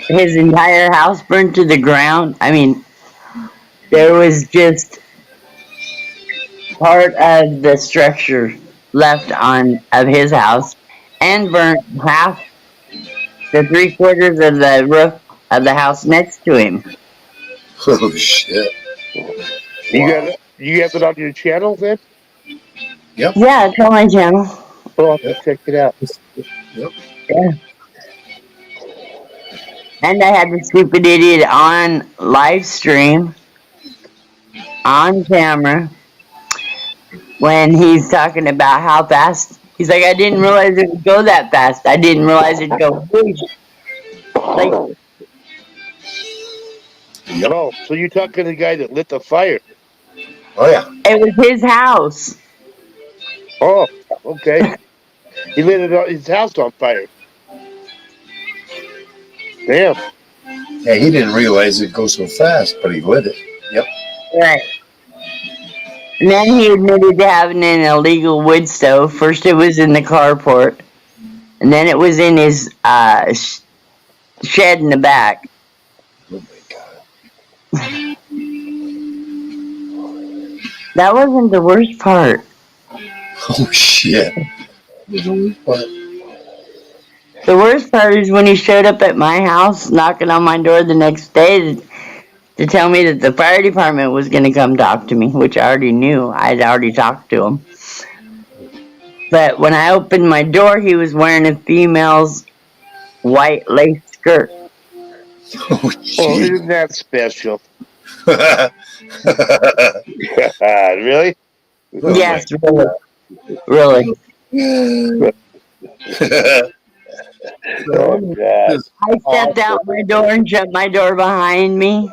His entire house burnt to the ground. I mean, there was just part of the structure left on of his house, and burnt half to 3/4 of the roof of the house next to him. wow. Oh, shit. Wow. You have it on your channel then? Yep. Yeah, it's on my channel. I'll have to Yep. check it out. Yep. Yeah. And I had the stupid idiot on live stream, on camera, when he's talking about how fast. He's like, I didn't realize it would go that fast. I didn't realize it'd go whoosh. Like, Yep. Oh, so you're talking to the guy that lit the fire? Oh, yeah. it was his house. Oh, okay. He lit his house on fire. Damn. Yeah, he didn't realize it'd go so fast, but he lit it. Yep. Right. And then he admitted to having an illegal wood stove. First it was in the carport, and then it was in his shed in the back. Oh my god. That wasn't the worst part. Oh shit. The worst part is when he showed up at my house knocking on my door the next day to tell me that the fire department was going to come talk to me, which I already knew. I'd already talked to him. But when I opened my door, he was wearing a female's white lace skirt. Oh Oh, shit. isn't that special? Really? Oh, Yes, really. Really. Oh, God. I stepped out my door and shut my door behind me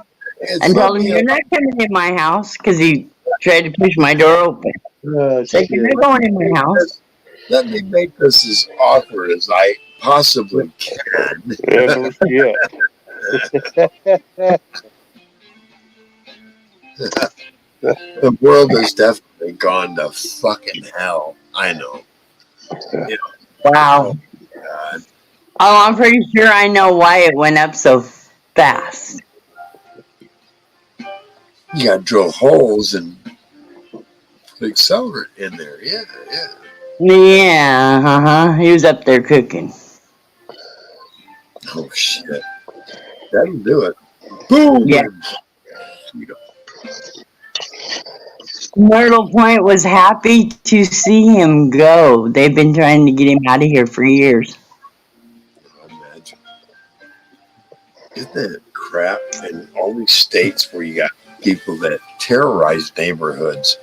and told him, "You're not coming in my house," because he tried to push my door open. Oh, Said, "You're shit. not going in my house." Let me make this as awkward as I possibly can. Yeah, no shit. The world has definitely gone to fucking hell. I know. You Wow. know, God. Oh, I'm pretty sure I know why it went up so fast. You got to drill holes and put accelerant in there. Yeah, yeah. Yeah, He was up there cooking. Oh shit. That'll do it. Boom. Yeah. Myrtle Point was happy to see him go. They've been trying to get him out of here for years. Imagine. Isn't that crap? In all these states where you got people that terrorize neighborhoods,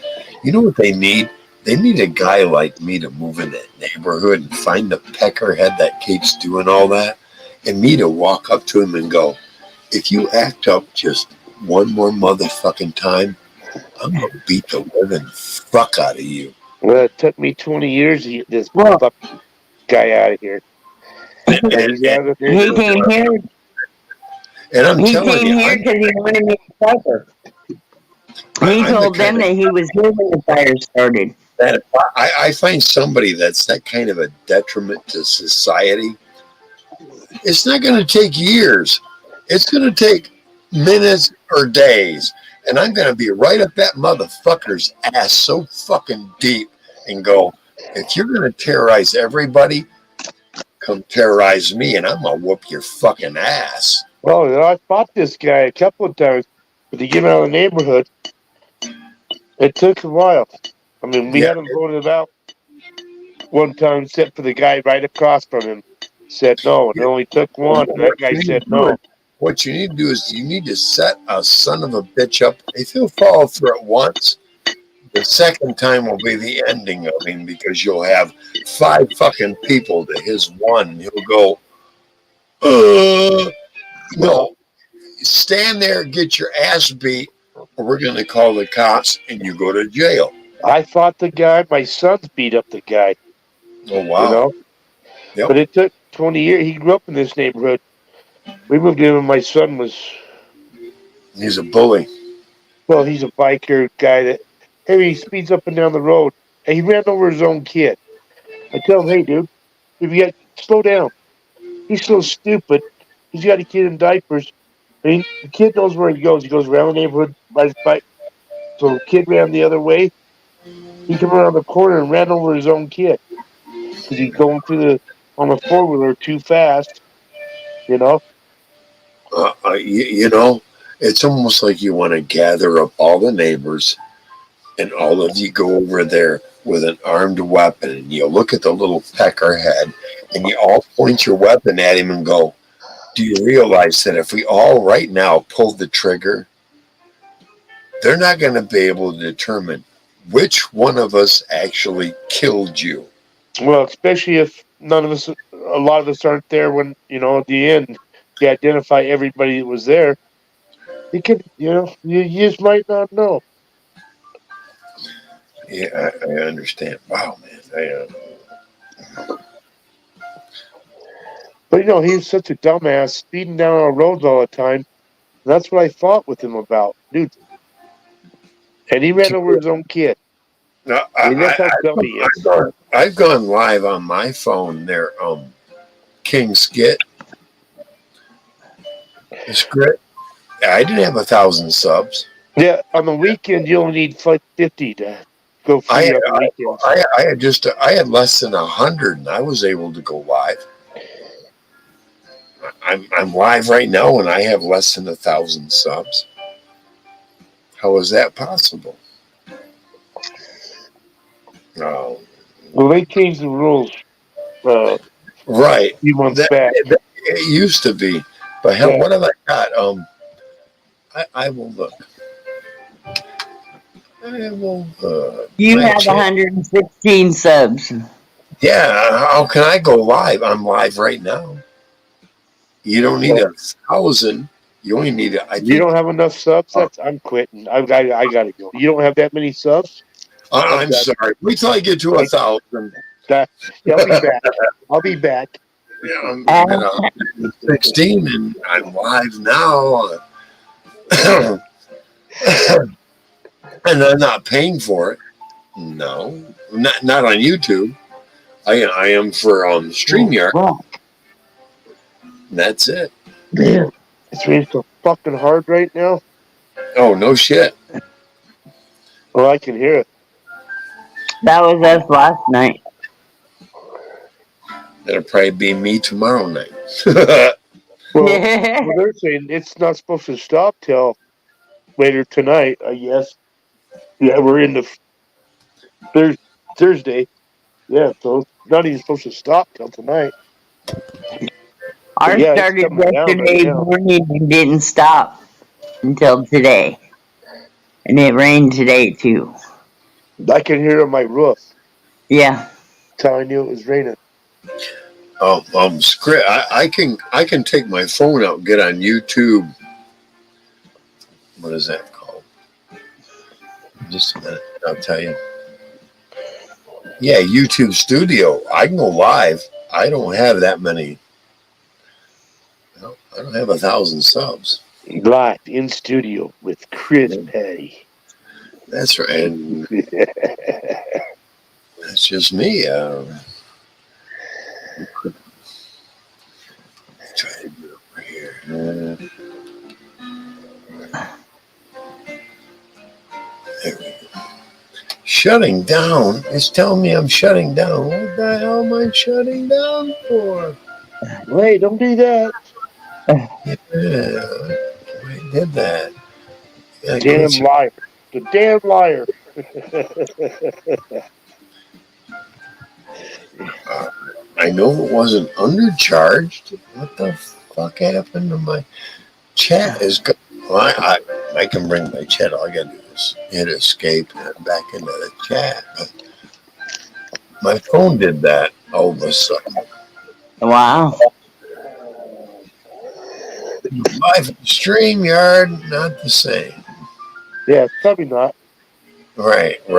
you know what they need? They need a guy like me to move in that neighborhood and find the peckerhead that keeps doing all that, and me to walk up to him and go, if you act up just one more motherfucking time, I'm gonna beat the living fuck out of you. Well, it took me 20 years to get this Well, fuck guy out of here. And, And he's out of the he neighborhood. came here. and I'm He telling came you, here because he wanted me to suffer. He I'm the told them kind of that he was here when the fire started. that I find somebody that's that kind of a detriment to society. It's not going to take years. It's going to take minutes or days. And I'm going to be right up that motherfucker's ass so fucking deep and go, if you're going to terrorize everybody, come terrorize me and I'm going to whoop your fucking ass. Well, you know, I fought this guy a couple of times, but to get him out of the neighborhood, it took a while. I mean, we Yeah. had him voted out one time, except for the guy right across from him said no. It only took one, and that guy said no. What you need to do is you need to set a son of a bitch up. If he'll fall for it once, the second time will be the ending of him because you'll have 5 fucking people to his one. He'll go, no, stand there, get your ass beat, or we're going to call the cops and you go to jail. I fought the guy. My sons beat up the guy. Oh, wow. You know, Yep. but it took 20 years. He grew up in this neighborhood. We moved in, and my son was. He's a bully. Well, he's a biker guy that. Hey, he speeds up and down the road, and he ran over his own kid. I tell him, hey, dude, if you got slow down. He's so stupid. He's got a kid in diapers. I mean, the kid knows where he goes. He goes around the neighborhood, rides his bike. So the kid ran the other way. He came around the corner and ran over his own kid because he's going through on the 4-wheeler too fast. You know. You know, it's almost like you want to gather up all the neighbors and all of you go over there with an armed weapon and you look at the little peckerhead and you all point your weapon at him and go, do you realize that if we all right now pull the trigger, they're not going to be able to determine which one of us actually killed you? Well, especially if a lot of us aren't there when, at the end, you identify everybody that was there. You could, you just might not know. Yeah, I understand. Wow, man. But he was such a dumbass, speeding down our roads all the time. That's what I fought with him about, dude. And he ran over his own kid. No, I mean, that's how dumb he is. I've gone live on my phone there, King Skit. Script. I didn't have 1,000 subs. Yeah, on the weekend you only need 50 to go I free on the weekends. I had less than 100, and I was able to go live. I'm live right now, and I have less than 1,000 subs. How is that possible? Oh, Well, they changed the rules right. a few months That, back. it used to be, but hell, Yeah. what have I got? I will look. I will. You My have chat. 116 subs. Yeah. How can I go live? I'm live right now. You don't need 1,000. You only need. I You think. don't have enough subs? I'm quitting. I gotta go. You don't have that many subs? I'm sorry. Wait till I get to 1,000. Yeah, I'll be back. I'll be back. Yeah, I'm at 116, and I'm live now. And I'm not paying for it. No, not on YouTube. I am for StreamYard. Well, That's it. Man, it's raining so fucking hard right now. Oh, no shit. Well, I can hear it. that was us last night. That'll probably be me tomorrow night. Well, they're saying it's not supposed to stop till later tonight, I guess. Yeah, we're in the Thursday. Yeah, so it's not even supposed to stop till tonight. Ours Yeah, it's started coming down right yesterday now. morning and didn't stop until today. And it rained today too. I can hear it on my roof. Yeah. That's how I knew it was raining. Script. I can take my phone out and get on YouTube. What is that called? Just a minute. I'll tell you. Yeah, YouTube Studio. I can go live. I don't have that many. I don't have 1,000 subs. Live in studio with Chris Petty. That's right. And that's just me. Try to do it over here. There we go. Shutting down. It's telling me I'm shutting down. What the hell am I shutting down for? Hey, don't do that. Yeah, I did that. Yeah, Damn liar. The damn liar. I know it wasn't undercharged. What the fuck happened to my chat? Well, I can bring my chat. All I gotta do is hit escape and I'm back into the chat. But my phone did that all of a sudden. Wow. Live StreamYard, not the same. Yeah, probably not. Right. I'm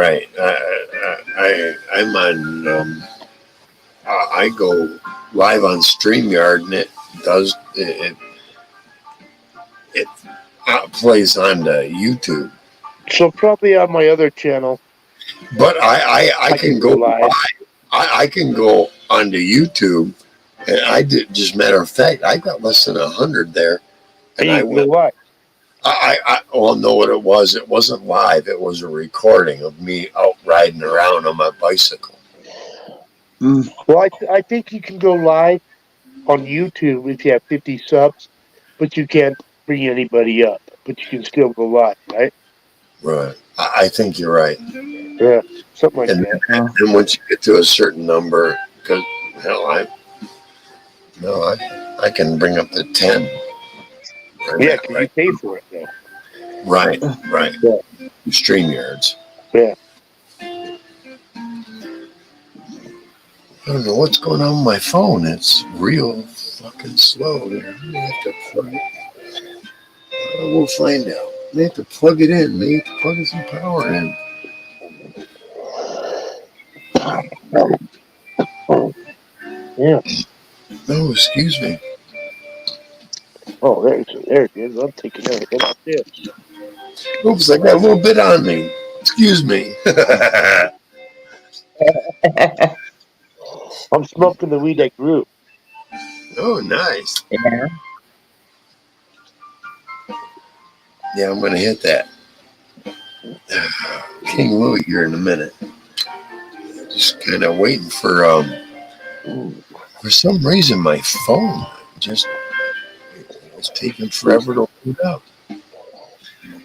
on. I go live on StreamYard, and it does it plays onto YouTube. So probably on my other channel. But I can go live. I can go onto YouTube, and I did. Just matter of fact, I got less than 100 there, and I went live. I well know what it was. It wasn't live. It was a recording of me out riding around on my bicycle. Well, I think you can go live on YouTube if you have 50 subs, but you can't bring anybody up. But you can still go live, right? Right. I think you're right. Yeah, something like that. And once you get to a certain number, because hell, I can bring up to 10. Yeah, because you pay for it though. Right. Yeah. StreamYards. Yeah. I don't know what's going on with my phone. It's real fucking slow here. We'll find out. They have to plug it in. They have to plug some power in. Yeah. Oh, excuse me. Oh, there it is. I'm taking a hit off this. Oops, I got a little bit on me. Excuse me. I'm smoking the weed I grew. Oh, nice. Yeah. Yeah, I'm going to hit that. King Louis here in a minute. Just kind of waiting for some reason my phone just it's taking forever to load up.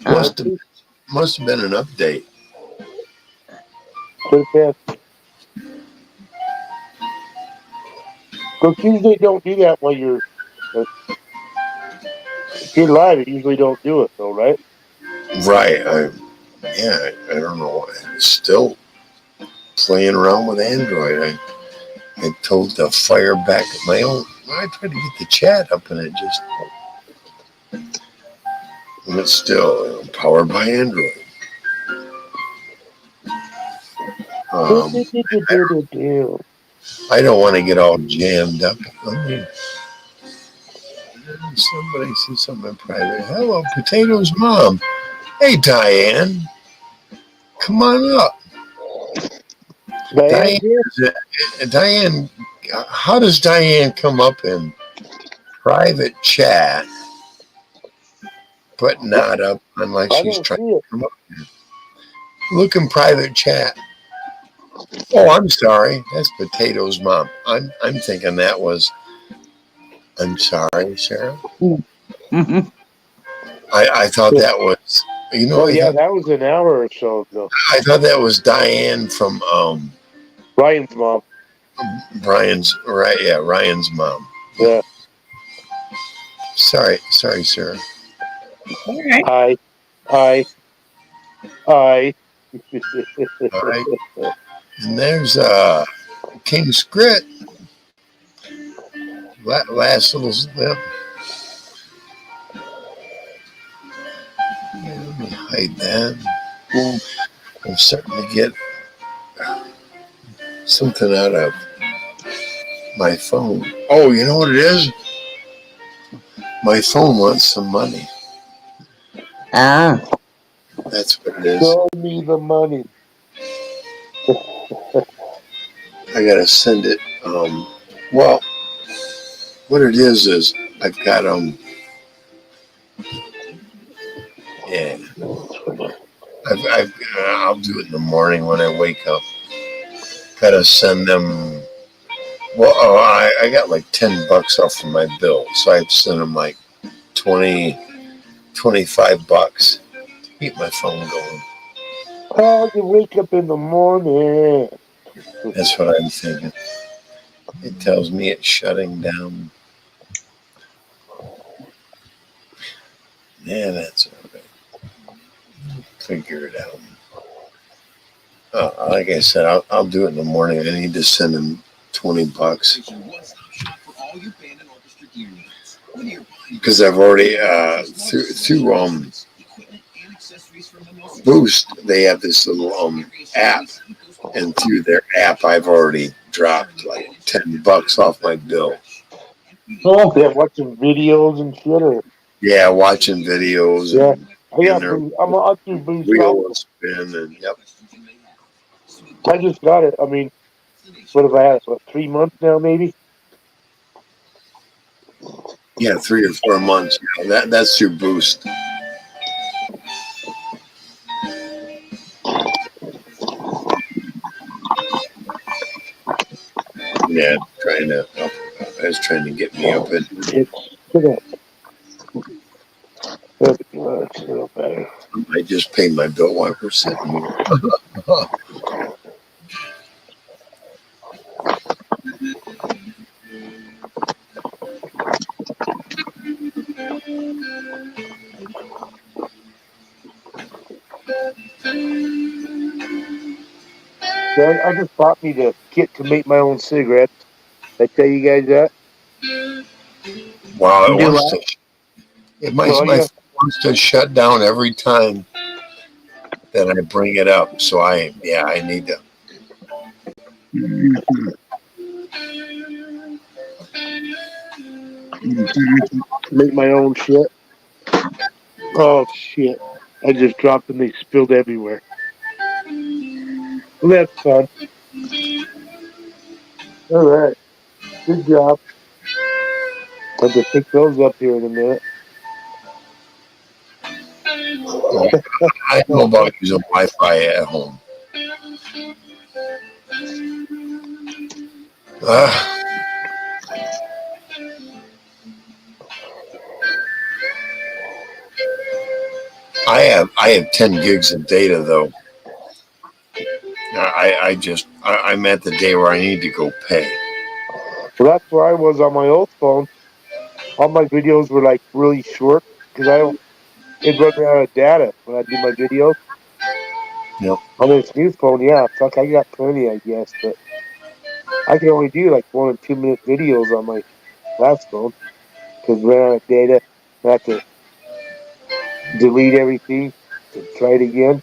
Uh, Must have been an update. Could have been. Because usually they don't do that when you're, if you're live, it usually don't do it though, right? Right. I don't know. I'm still playing around with Android. I told to fire back my own. I tried to get the chat up and it's still powered by Android. Um, I don't want to get all jammed up. I mean, somebody said something in private. Hello, Potato's mom. Hey, Diane. Come on up. Diane Diane, here? Diane, how does Diane come up in private chat, but not up unless I she's don't trying see to it. come up? Look in private chat. Oh, I'm sorry. That's Potato's mom. I'm thinking that was. I'm sorry, Sarah. mhm. I thought that was. Oh yeah, that was an hour or so ago. I thought that was Diane from Ryan's mom. Brian's right. Yeah, Ryan's mom. Yeah. Sorry, Sarah. All right. I. All right. And there's King's Grit. Last little slip. Yeah, let me hide that. I'm starting to get something out of my phone. Oh, you know what it is? My phone wants some money. Ah. That's what it is. Show me the money. I gotta send it. Well, what it is I've got yeah. I'll do it in the morning when I wake up. Gotta send them. Well, I got like $10 off of my bill, so I have to send them like 20, $25 to keep my phone going. How you wake up in the morning? That's what I'm thinking. It tells me it's shutting down. Yeah, that's all right. Figure it out. Like I said, I'll do it in the morning. I need to send them $20 because I've already through Boost. They have this little app, and through their app, I've already dropped like $10 off my bill. Cool. Yeah, watching videos and shit. Or, Yeah, watching videos yeah, and I got. in their I'll do Boost. wheel and spin and yep. I just got it. I mean, what have I had? What, 3 months now, maybe? Yeah, 3 or 4 months. That's through Boost. Yeah, I was trying to get me up in. That's a little better. I just paid my bill while we're sitting here. Yeah, I just bought me the kit to make my own cigarettes. I tell you guys that. Wow, Do what? my Well, phone yeah. wants to shut down every time that I bring it up. So I need to. Mhm. Make my own shit. Oh shit! I just dropped and they spilled everywhere. Well, that's fun. All right, good job. I'll just pick those up here in a minute. I know about using Wi-Fi at home. Uh, I have 10 gigs of data though. I'm at the day where I need to go pay. Well, that's where I was on my old phone. All my videos were like really short because I don't. It run me out of data when I do my videos. Yep. On this new phone, yeah, fuck, I got plenty, I guess, but I can only do like 1 and 2 minute videos on my last phone because ran out of data. I have to delete everything and try it again.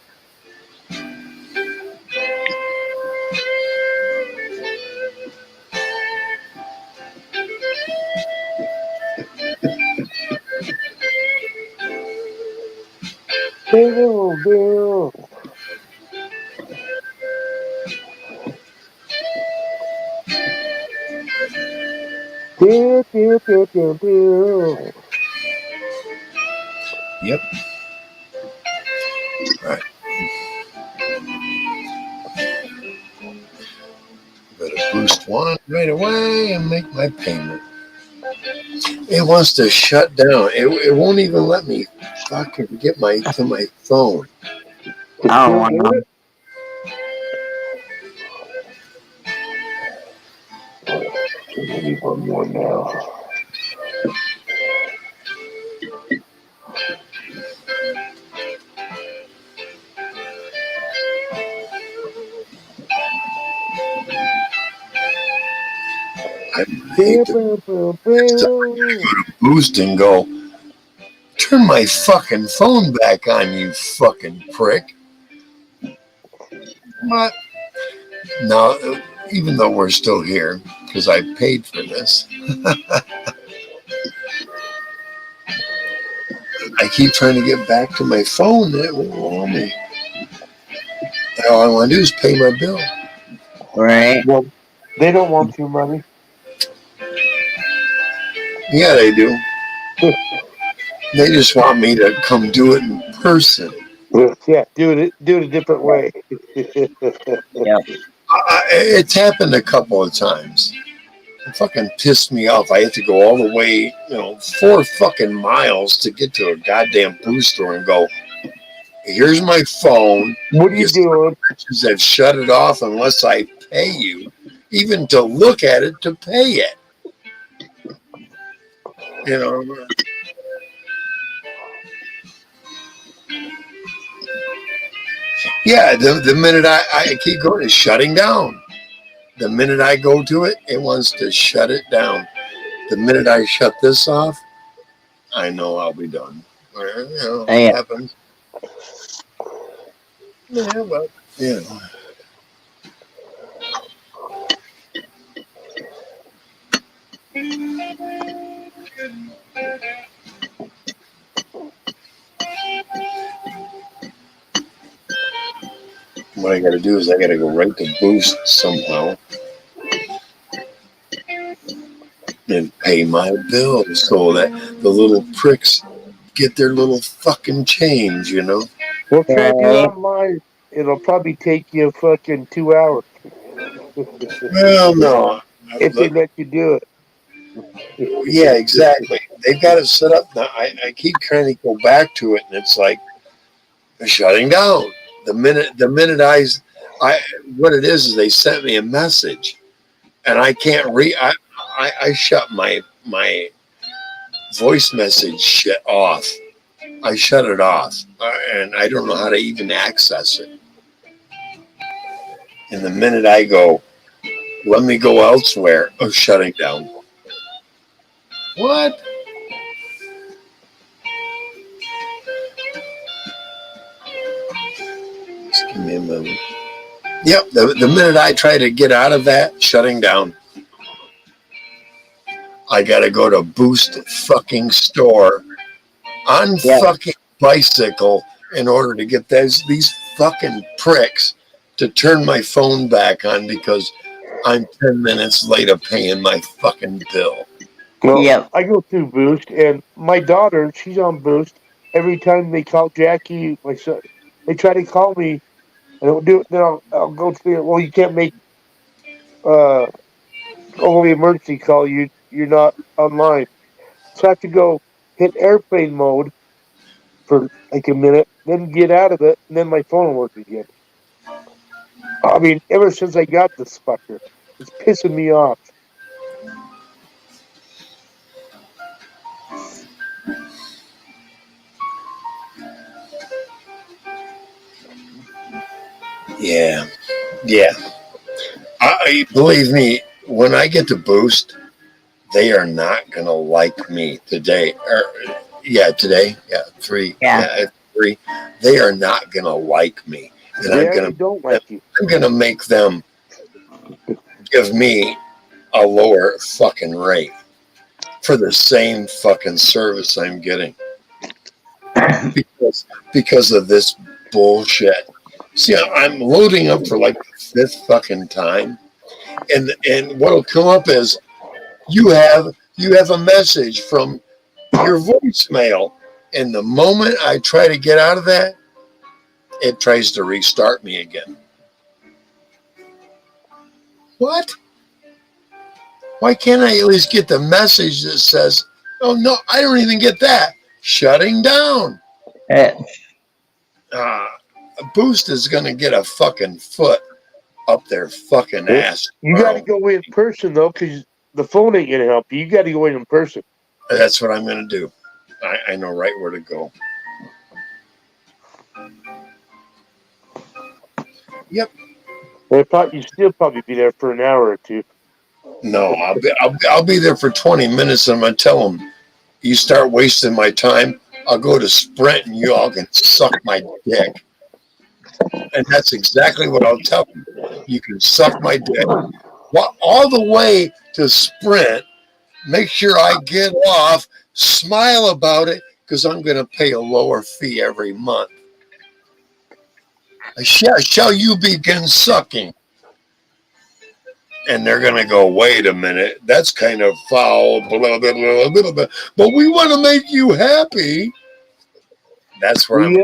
Bill, Bill. Bill, Bill, Bill, Bill, Bill. Yep. Right. Better boost one right away and make my payment. It wants to shut down. It won't even let me fucking get to my phone. It Oh, still wow. do it? I need one more now. I Bill, hate to Bill, Bill, Bill. boost and go, turn my fucking phone back on, you fucking prick. But now, even though we're still here, because I paid for this, I keep trying to get back to my phone and it won't allow me. All I want to do is pay my bill. Right. Well, they don't want your money. Yeah, they do. They just want me to come do it in person. Yeah, do it a different way. Yep. It's happened a couple of times. It fucking pissed me off. I had to go all the way, 4 fucking miles to get to a goddamn booth store and go, here's my phone. What are you You doing? bitches have shut it off unless I pay you, even to look at it to pay it. You know, yeah, the minute I keep going, it's shutting down. The minute I go to it, it wants to shut it down. The minute I shut this off, I know I'll be done. It Yeah. happens. Yeah, but, yeah. What I got to do is I got to go right to Boost somehow and pay my bills so that the little pricks get their little fucking change. Well, try to do it Right. online. It'll probably take you fucking 2 hours Well, no. if they Look, let you do it. yeah, exactly. They've got it set up now. I keep trying to go back to it, and it's like shutting down. The minute I what it is they sent me a message, and I can't read. I shut my voice message shit off. I shut it off, and I don't know how to even access it. And the minute I go, let me go elsewhere, shutting down. What? Just give me a minute. Yep, the minute I try to get out of that, shutting down. I gotta go to Boost fucking store on Yeah. fucking bicycle in order to get these fucking pricks to turn my phone back on because I'm 10 minutes late of paying my fucking bill. Well, Yep. I go through Boost, and my daughter, she's on Boost. Every time they call Jackie, my son, they try to call me. I don't do it. Then I'll go to the. Well, you can't make uh only emergency call. You're not online, so I have to go hit airplane mode for like a minute, then get out of it, and then my phone will work again. I mean, ever since I got this fucker, it's pissing me off. Yeah, yeah. Believe me, when I get to Boost, they are not gonna like me today. Today. Yeah, three. Yeah. Yeah, three. They are not gonna like me, and They already don't like you. I'm gonna make them give me a lower fucking rate for the same fucking service I'm getting because of this bullshit. See, I'm loading up for like the fifth fucking time, and what'll come up is you have a message from your voicemail, and the moment I try to get out of that, it tries to restart me again. What? Why can't I at least get the message that says, "Oh no, I don't even get that. Shutting down." Uh, Uh, Boost is gonna get a fucking foot up their fucking ass You got to tomorrow. go in person though, because the phone ain't gonna help you. You got to go in person. That's what I'm gonna do. I know right where to go. Yep. I thought you'd still probably be there for an hour or two. No, I'll be there for 20 minutes. And I'm gonna tell them, you start wasting my time, I'll go to Sprint and you all can suck my dick. And that's exactly what I'll tell them. You can suck my dick. Well, all the way to Sprint. Make sure I get off. Smile about it because I'm going to pay a lower fee every month. Shall you begin sucking? And they're going to go, wait a minute, that's kind of foul, blah, blah, blah, blah, blah. But we want to make you happy. That's where I'm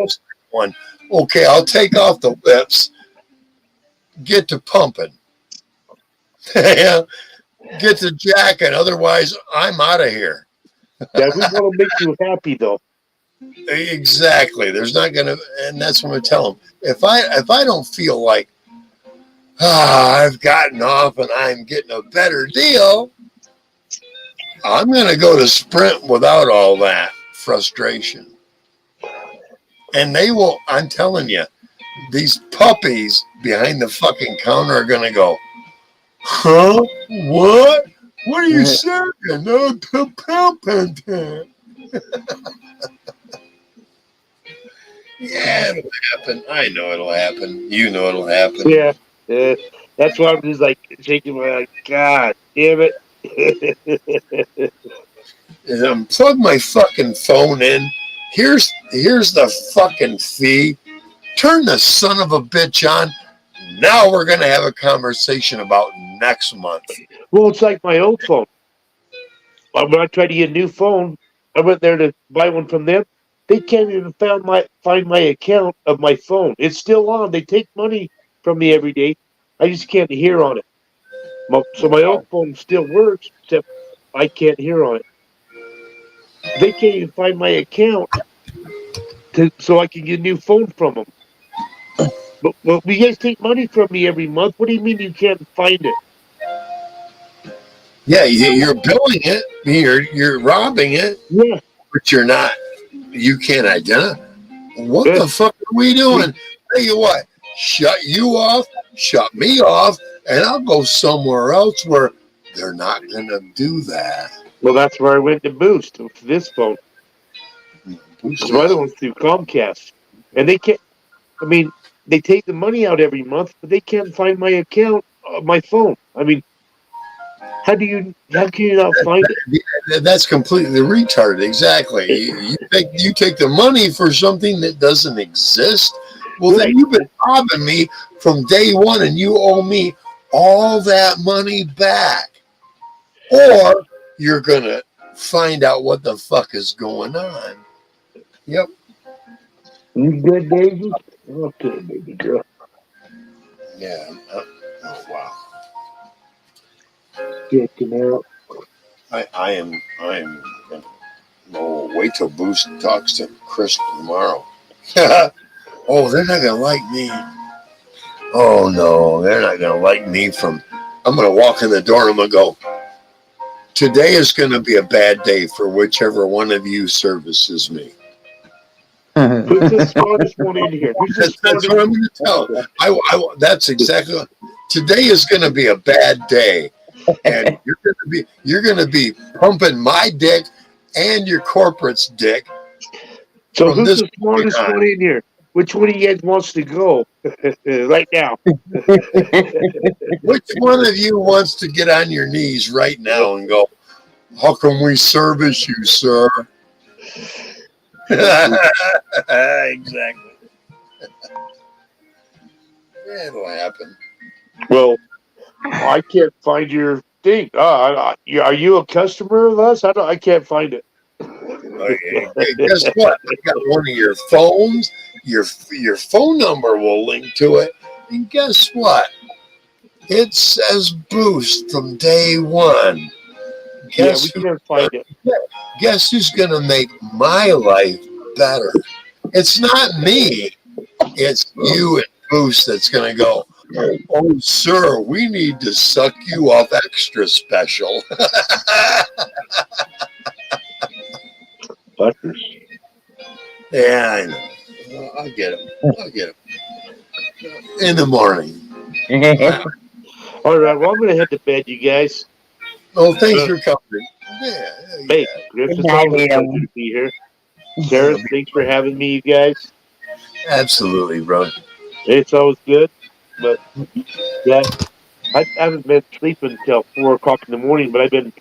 going. Okay, I'll take off the lips, get to pumping, get to jacking. Otherwise, I'm out of here. Yeah, we want to make you happy though. Exactly. There's not going to, and that's what I tell them. If I don't feel like I've gotten off and I'm getting a better deal, I'm going to go to Sprint without all that frustration. And they will. I'm telling you, these puppies behind the fucking counter are going to go, huh? What? What are you saying? No, yeah, it'll happen. I know it'll happen. You know it'll happen. Yeah, that's why I'm just like shaking my head. God damn it! Plug my fucking phone in. Here's the fucking fee. Turn the son of a bitch on. Now we're gonna have a conversation about next month. Well, it's like my old phone. When I tried to get a new phone, I went there to buy one from them. They can't even find my account of my phone. It's still on. They take money from me every day. I just can't hear on it. So my old phone still works, except I can't hear on it. They can't even find my account so I can get a new phone from them. But well, you guys take money from me every month. What do you mean you can't find it? Yeah, you're billing it. You're robbing it. Yeah, But you're not. You can't identify. What the fuck are we doing? Tell you what. Shut you off. Shut me off. And I'll go somewhere else where they're not gonna do that. well, that's where I went to Boost for this phone. Boost My other one's through Comcast, and they can't. I mean, they take the money out every month, but they can't find my account, my phone. I mean, How can you not find it? That's completely retarded. Exactly. You take the money for something that doesn't exist. Well, then Right. you've been robbing me from day one, and you owe me all that money back, or you're gonna find out what the fuck is going on. Yep. You good, Daisy? Okay, baby girl. Yeah. Oh wow. Checking out. I am. Oh, wait till Boost talks to Chris tomorrow. Oh, they're not gonna like me. Oh no, they're not gonna like me. I'm gonna walk in the door and I'm gonna go. Today is gonna be a bad day for whichever one of you services me. Who's the smartest one in here? Who's the That's smartest? what I'm gonna tell. That's exactly. Today is gonna be a bad day, and you're gonna be pumping my dick and your corporate's dick So from who's this the point smartest on. one in here? Which one of you guys wants to go right now? Which one of you wants to get on your knees right now and go, how can we service you, sir? Exactly. It'll happen. Well, I can't find your thing. Are you a customer of us? I can't find it. Okay, guess what? I got one of your phones. Your phone number will link to it. And guess what? It says Boost from day one. Yeah, we can't find it. Guess who's gonna make my life better? It's not me. It's you and Boost that's gonna go. Oh, sir, we need to suck you off extra special. Fuckers. Yeah, I know. I'll get him. I'll get him in the morning. All right, well, I'm going to head to bed, you guys. Oh, thanks for coming. Yeah, Hey, yeah. Griff, Good it's night, always a Adam. pleasure to be here. Sarah, thanks for having me, you guys. Absolutely, bro. It's always good, but yeah, I haven't been sleeping until 4 o'clock in the morning, but I've been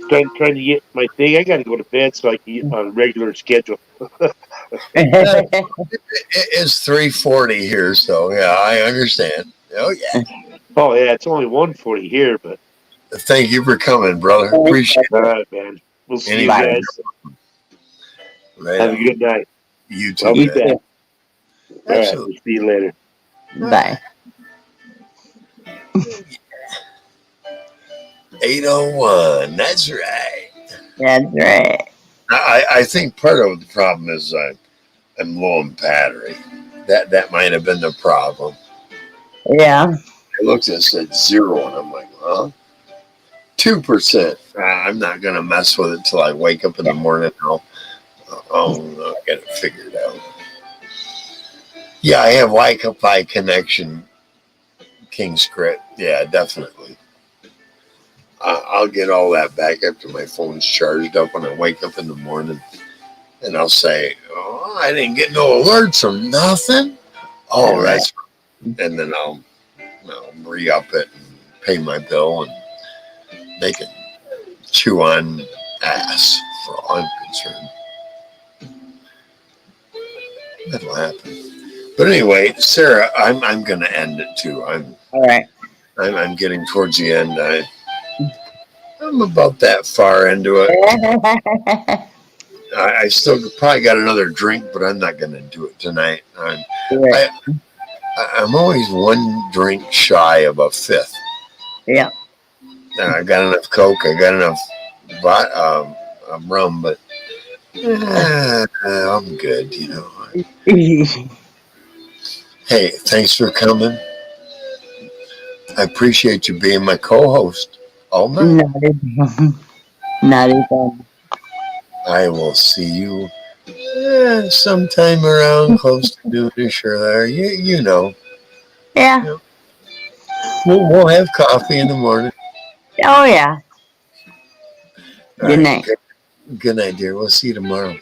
trying to get my thing. I got to go to bed so I can get on a regular schedule. It's 3:40 here, so yeah, I understand. Oh yeah. Oh yeah, it's only 1:40 here, but Thank you for coming, brother. Appreciate all right, man. We'll see you Anytime. guys. it. Right Have a on. good night. You too. I'll be man. back. All right, Absolutely. we'll see you later. Bye. 801. That's right. That's right. I think part of the problem is I'm low on battery. That might have been the problem. Yeah. I looked and it said 0, and I'm like, huh? 2%. I'm not gonna mess with it till I wake up in the morning. I'll get it figured out. Yeah, I have Wi-Fi connection, King Script. Yeah, definitely. I'll get all that back after my phone's charged up when I wake up in the morning, and I'll say, "Oh, I didn't get no alerts or nothing." Oh, that's, and then I'll re-up it and pay my bill, and they can chew on ass for all I'm concerned. That'll happen. But anyway, Sarah, I'm going to end it too. All right. I'm getting towards the end. I'm about that far into it. I still probably got another drink, but I'm not going to do it tonight. I'm always one drink shy of a fifth. Yeah. I got enough Coke. I got enough rum, but I'm good, you know. Hey, thanks for coming. I appreciate you being my co-host all night. Not even. I will see you sometime around close to noonish or there. You know. Yeah. We'll have coffee in the morning. Oh, yeah. All Good right, night. Good night, dear. We'll see you tomorrow.